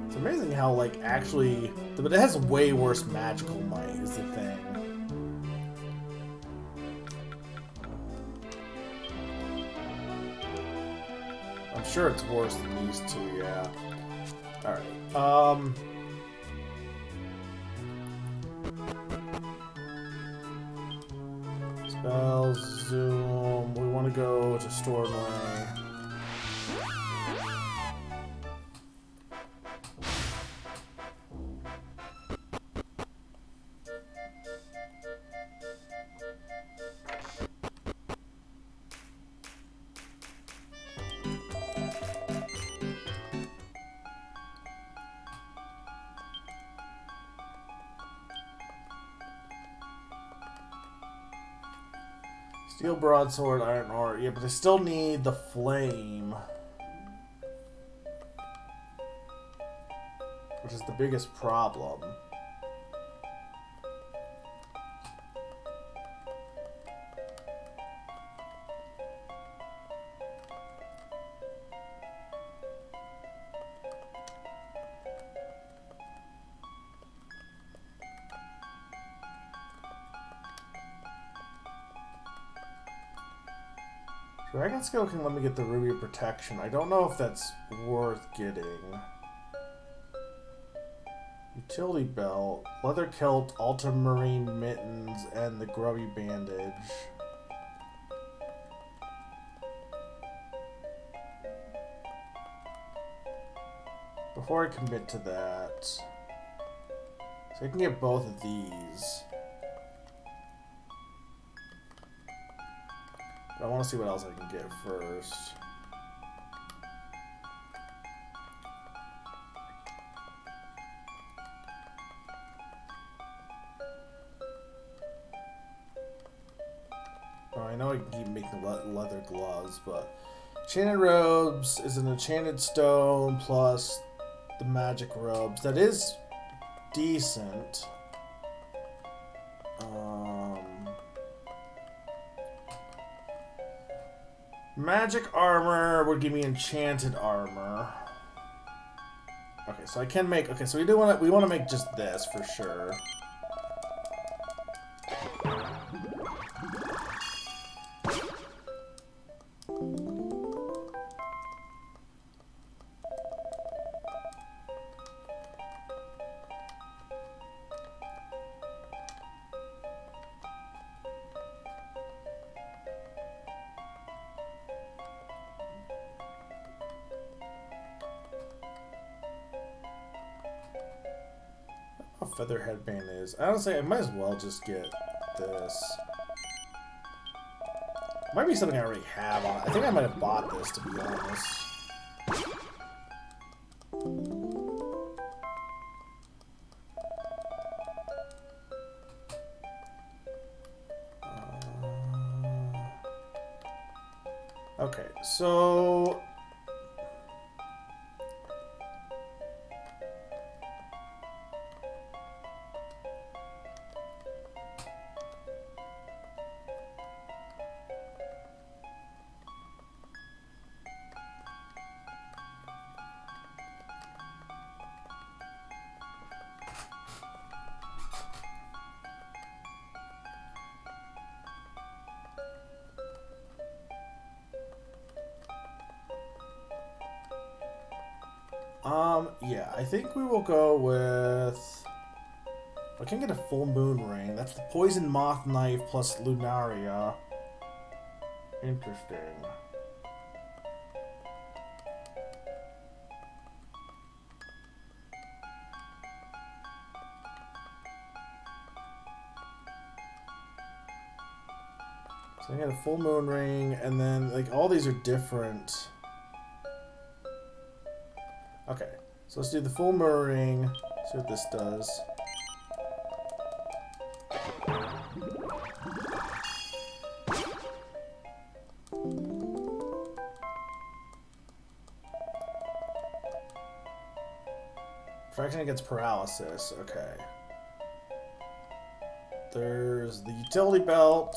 Speaker 1: It's amazing how, like, actually... But it has way worse magical might, is the thing. I'm sure it's worse than these two, yeah. Alright, Spells, zoom, we want to go to Stormway. Steel broadsword, iron ore. Yeah, but they still need the flame. Which is the biggest problem. Dragon Skill can let me get the Ruby of Protection. I don't know if that's worth getting. Utility Belt, Leather Kilt, Ultramarine Mittens, and the Grubby Bandage. Before I commit to that... So I can get both of these. But I want to see what else I can get first. Oh, I know I can keep making leather gloves, but Enchanted Robes is an enchanted stone plus the magic robes. That is decent. Magic armor would give me enchanted armor. Okay, so I can make. Okay, so we want to make just this for sure. Feather headband is. Honestly, I might as well just get this. Might be something I already have on. I think I might have bought this, to be honest. Okay, so... yeah, I think we will go with... I can get a full moon ring. That's the poison moth knife plus Lunaria. Interesting. So I got a full moon ring, and then like all these are different. Okay, so let's do the full moon ring. See what this does. Protection against paralysis. Okay. There's the utility belt.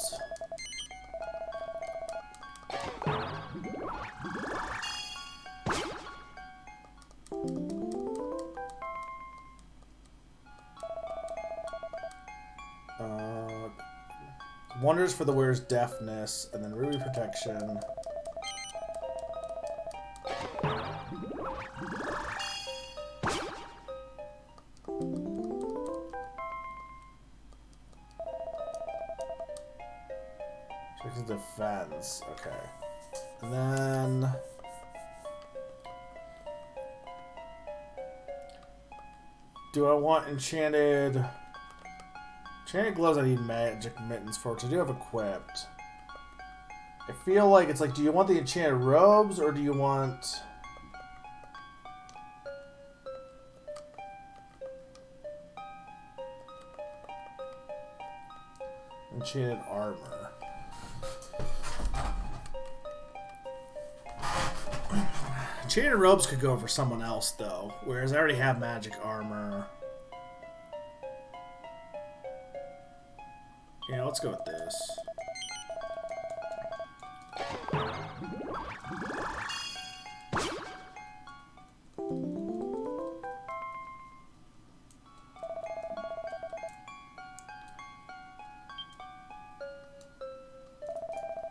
Speaker 1: Wonders for the wearer's deafness, and then ruby protection. Checks defense. Okay. And then do I want enchanted gloves? I need magic mittens for, which I do have equipped. I feel like it's like, do you want the enchanted robes or do you want enchanted armor? Enchanted robes could go for someone else though, whereas I already have magic armor. Yeah, let's go with this.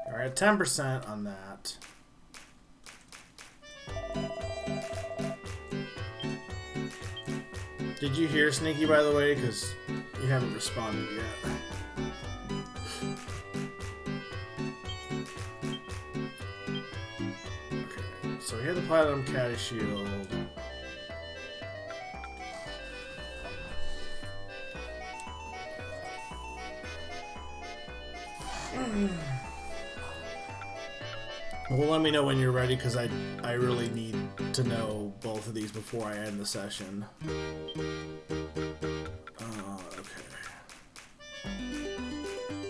Speaker 1: Alright, 10% on that. Did you hear Sneaky, by the way? Because you haven't responded yet. So we have the Platinum Caddy Shield. Well, let me know when you're ready, because I really need to know both of these before I end the session. Okay.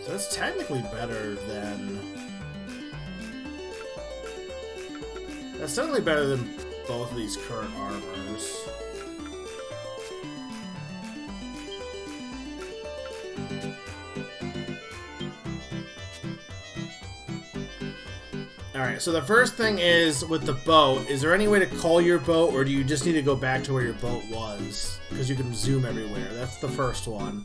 Speaker 1: So that's technically better than... That's certainly better than both of these current armors. Alright, so the first thing is with the boat, is there any way to call your boat, or do you just need to go back to where your boat was? Because you can zoom everywhere. That's the first one.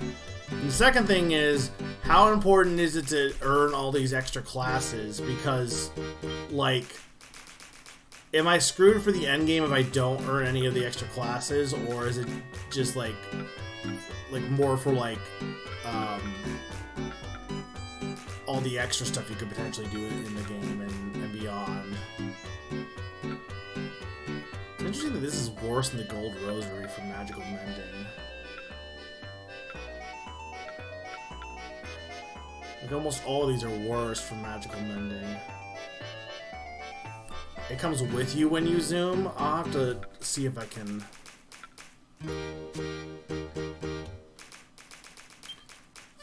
Speaker 1: And the second thing is, how important is it to earn all these extra classes? Because, like... Am I screwed for the end game if I don't earn any of the extra classes, or is it just like more for like all the extra stuff you could potentially do in the game and beyond? It's interesting that this is worse than the Gold Rosary for Magical Mending. Like almost all of these are worse for Magical Mending. It comes with you when you zoom. I'll have to see if I can... So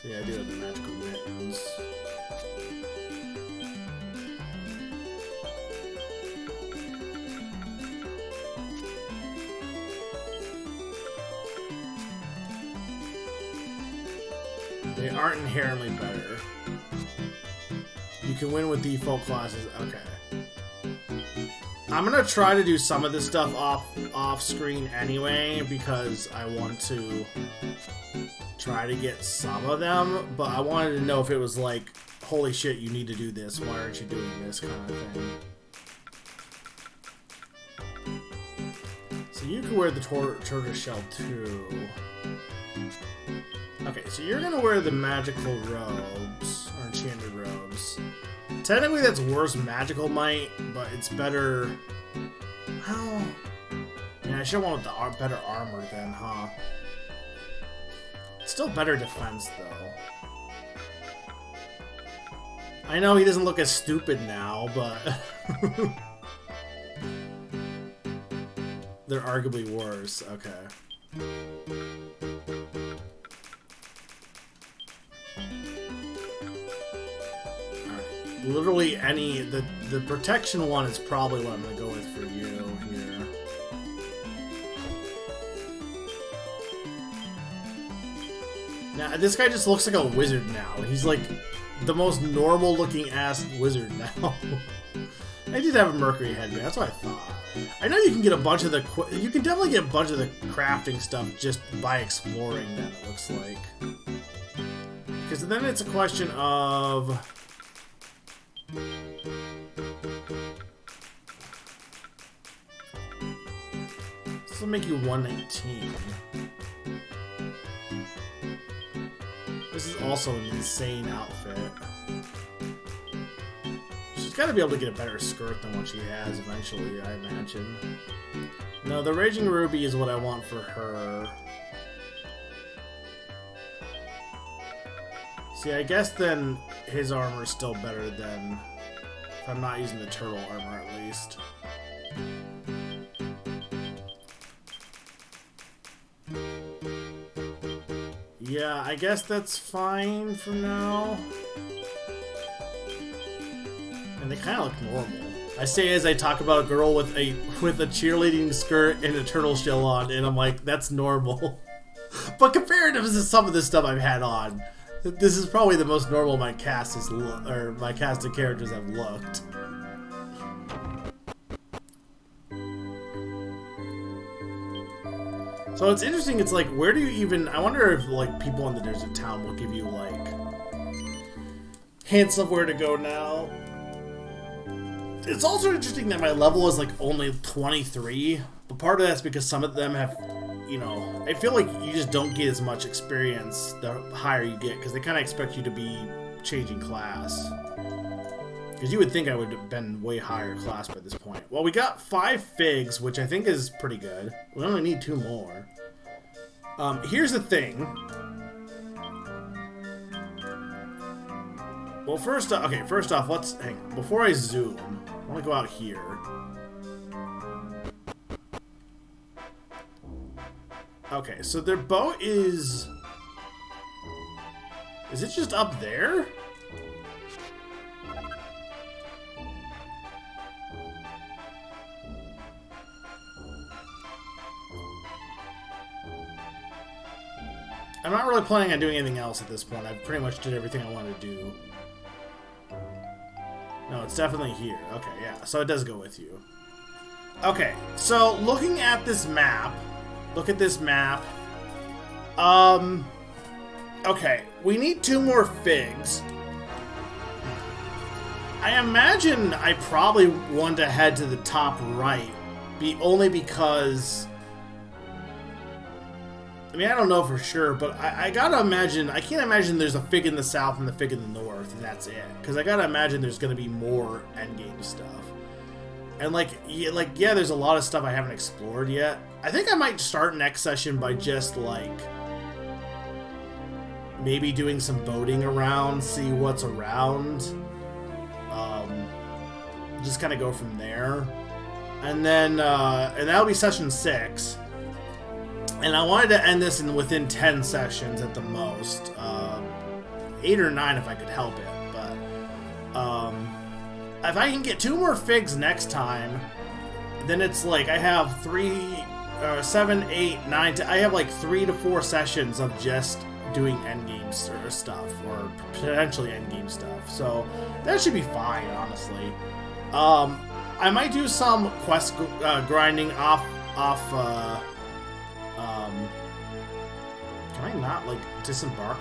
Speaker 1: yeah, I do have the magical mittens. They aren't inherently better. You can win with default classes. Okay. I'm gonna try to do some of this stuff off screen anyway, because I want to try to get some of them, but I wanted to know if it was like, holy shit, you need to do this, why aren't you doing this kind of thing. So you can wear the tortoise shell too. Okay, so you're gonna wear the magical robes, or enchanted robes. Technically that's worse magical might, but it's better... Well... Yeah, I should have went with the better armor then, huh? Still better defense, though. I know he doesn't look as stupid now, but... They're arguably worse. Okay. Alright. Literally any... The protection one is probably what I'm going to go with for you here. Now, this guy just looks like a wizard now. He's like the most normal looking ass wizard now. I did have a Mercury head here, that's what I thought. I know you can get a bunch of the... You can definitely get a bunch of the crafting stuff just by exploring that, it looks like. Because then it's a question of... This will make you 119. This is also an insane outfit. She's got to be able to get a better skirt than what she has eventually, I imagine. No, the Raging Ruby is what I want for her. See, I guess then his armor is still better than... If I'm not using the turtle armor, at least. Yeah, I guess that's fine for now. And they kind of look normal. I say as I talk about a girl with a cheerleading skirt and a turtle shell on, and I'm like, that's normal. But comparative to some of the stuff I've had on, this is probably the most normal my cast has my cast of characters have looked. So it's interesting, it's like, where do you even... I wonder if, like, people in the Desert Town will give you, like, hints of where to go now. It's also interesting that my level is, like, only 23, but part of that's because some of them have, you know... I feel like you just don't get as much experience the higher you get, because they kind of expect you to be changing class. Because you would think I would have been way higher class by this point. Well, we got 5 figs, which I think is pretty good. We only need 2 more. Here's the thing. Well, first off, let's hang on. Before I zoom, I want to go out here. Okay, so their boat is... Is it just up there? I'm not really planning on doing anything else at this point. I pretty much did everything I wanted to do. No, it's definitely here. Okay, yeah. So it does go with you. Okay, so looking at this map... Look at this map. Okay, we need 2 more figs. I imagine I probably want to head to the top right. Only because... I mean, I don't know for sure, but I gotta imagine... I can't imagine there's a fig in the south and the fig in the north, and that's it. Because I gotta imagine there's gonna be more endgame stuff. And, yeah, there's a lot of stuff I haven't explored yet. I think I might start next session by just, like... maybe doing some boating around, see what's around. Just kind of go from there. And then, and that'll be session 6. And I wanted to end this within 10 sessions at the most. 8 or 9 if I could help it. But if I can get 2 more figs next time, then it's like I have 7, 8, 9... I have like 3 to 4 sessions of just doing endgame stuff, or potentially endgame stuff. So that should be fine, honestly. I might do some quest grinding off can I not, like, disembark?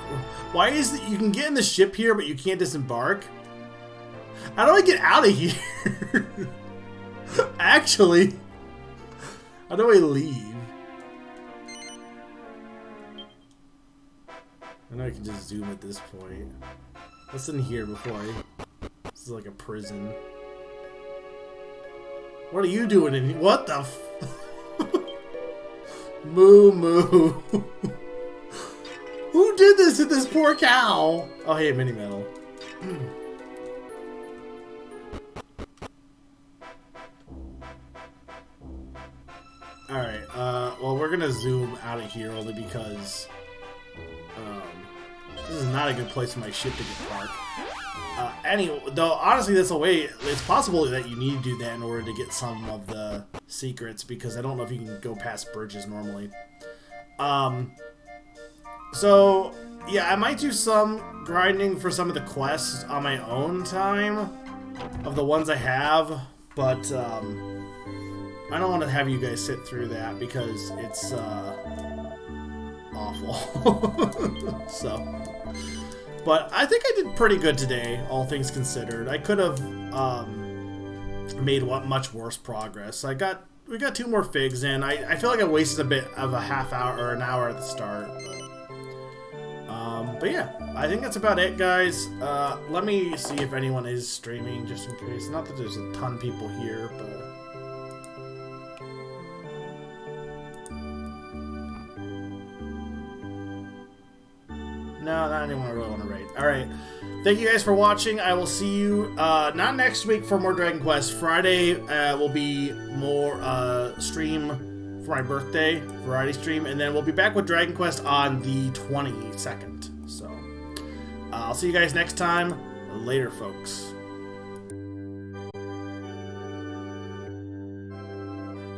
Speaker 1: Why is it you can get in the ship here, but you can't disembark? How do I get out of here? Actually, how do I leave? I know I can just zoom at this point. What's in here before I... This is like a prison. What are you doing in here? What the f... Moo moo. Who did this to this poor cow? Oh, hey, mini metal. Alright, well, we're gonna zoom out of here only because this is not a good place for my ship to get parked. Anyway, though, honestly, that's a way. It's possible that you need to do that in order to get some of the secrets, because I don't know if you can go past bridges normally. So, yeah, I might do some grinding for some of the quests on my own time, of the ones I have, but, I don't want to have you guys sit through that, because it's, awful. So... But I think I did pretty good today, all things considered. I could have made much worse progress. We got 2 more figs in. I feel like I wasted a bit of a half hour or an hour at the start. But yeah, I think that's about it, guys. Let me see if anyone is streaming, just in case. Not that there's a ton of people here, but... No, not anyone I really want to raid. Alright. Thank you guys for watching. I will see you, not next week for more Dragon Quest. Friday will be more stream for my birthday, variety stream. And then we'll be back with Dragon Quest on the 22nd. So, I'll see you guys next time. Later, folks.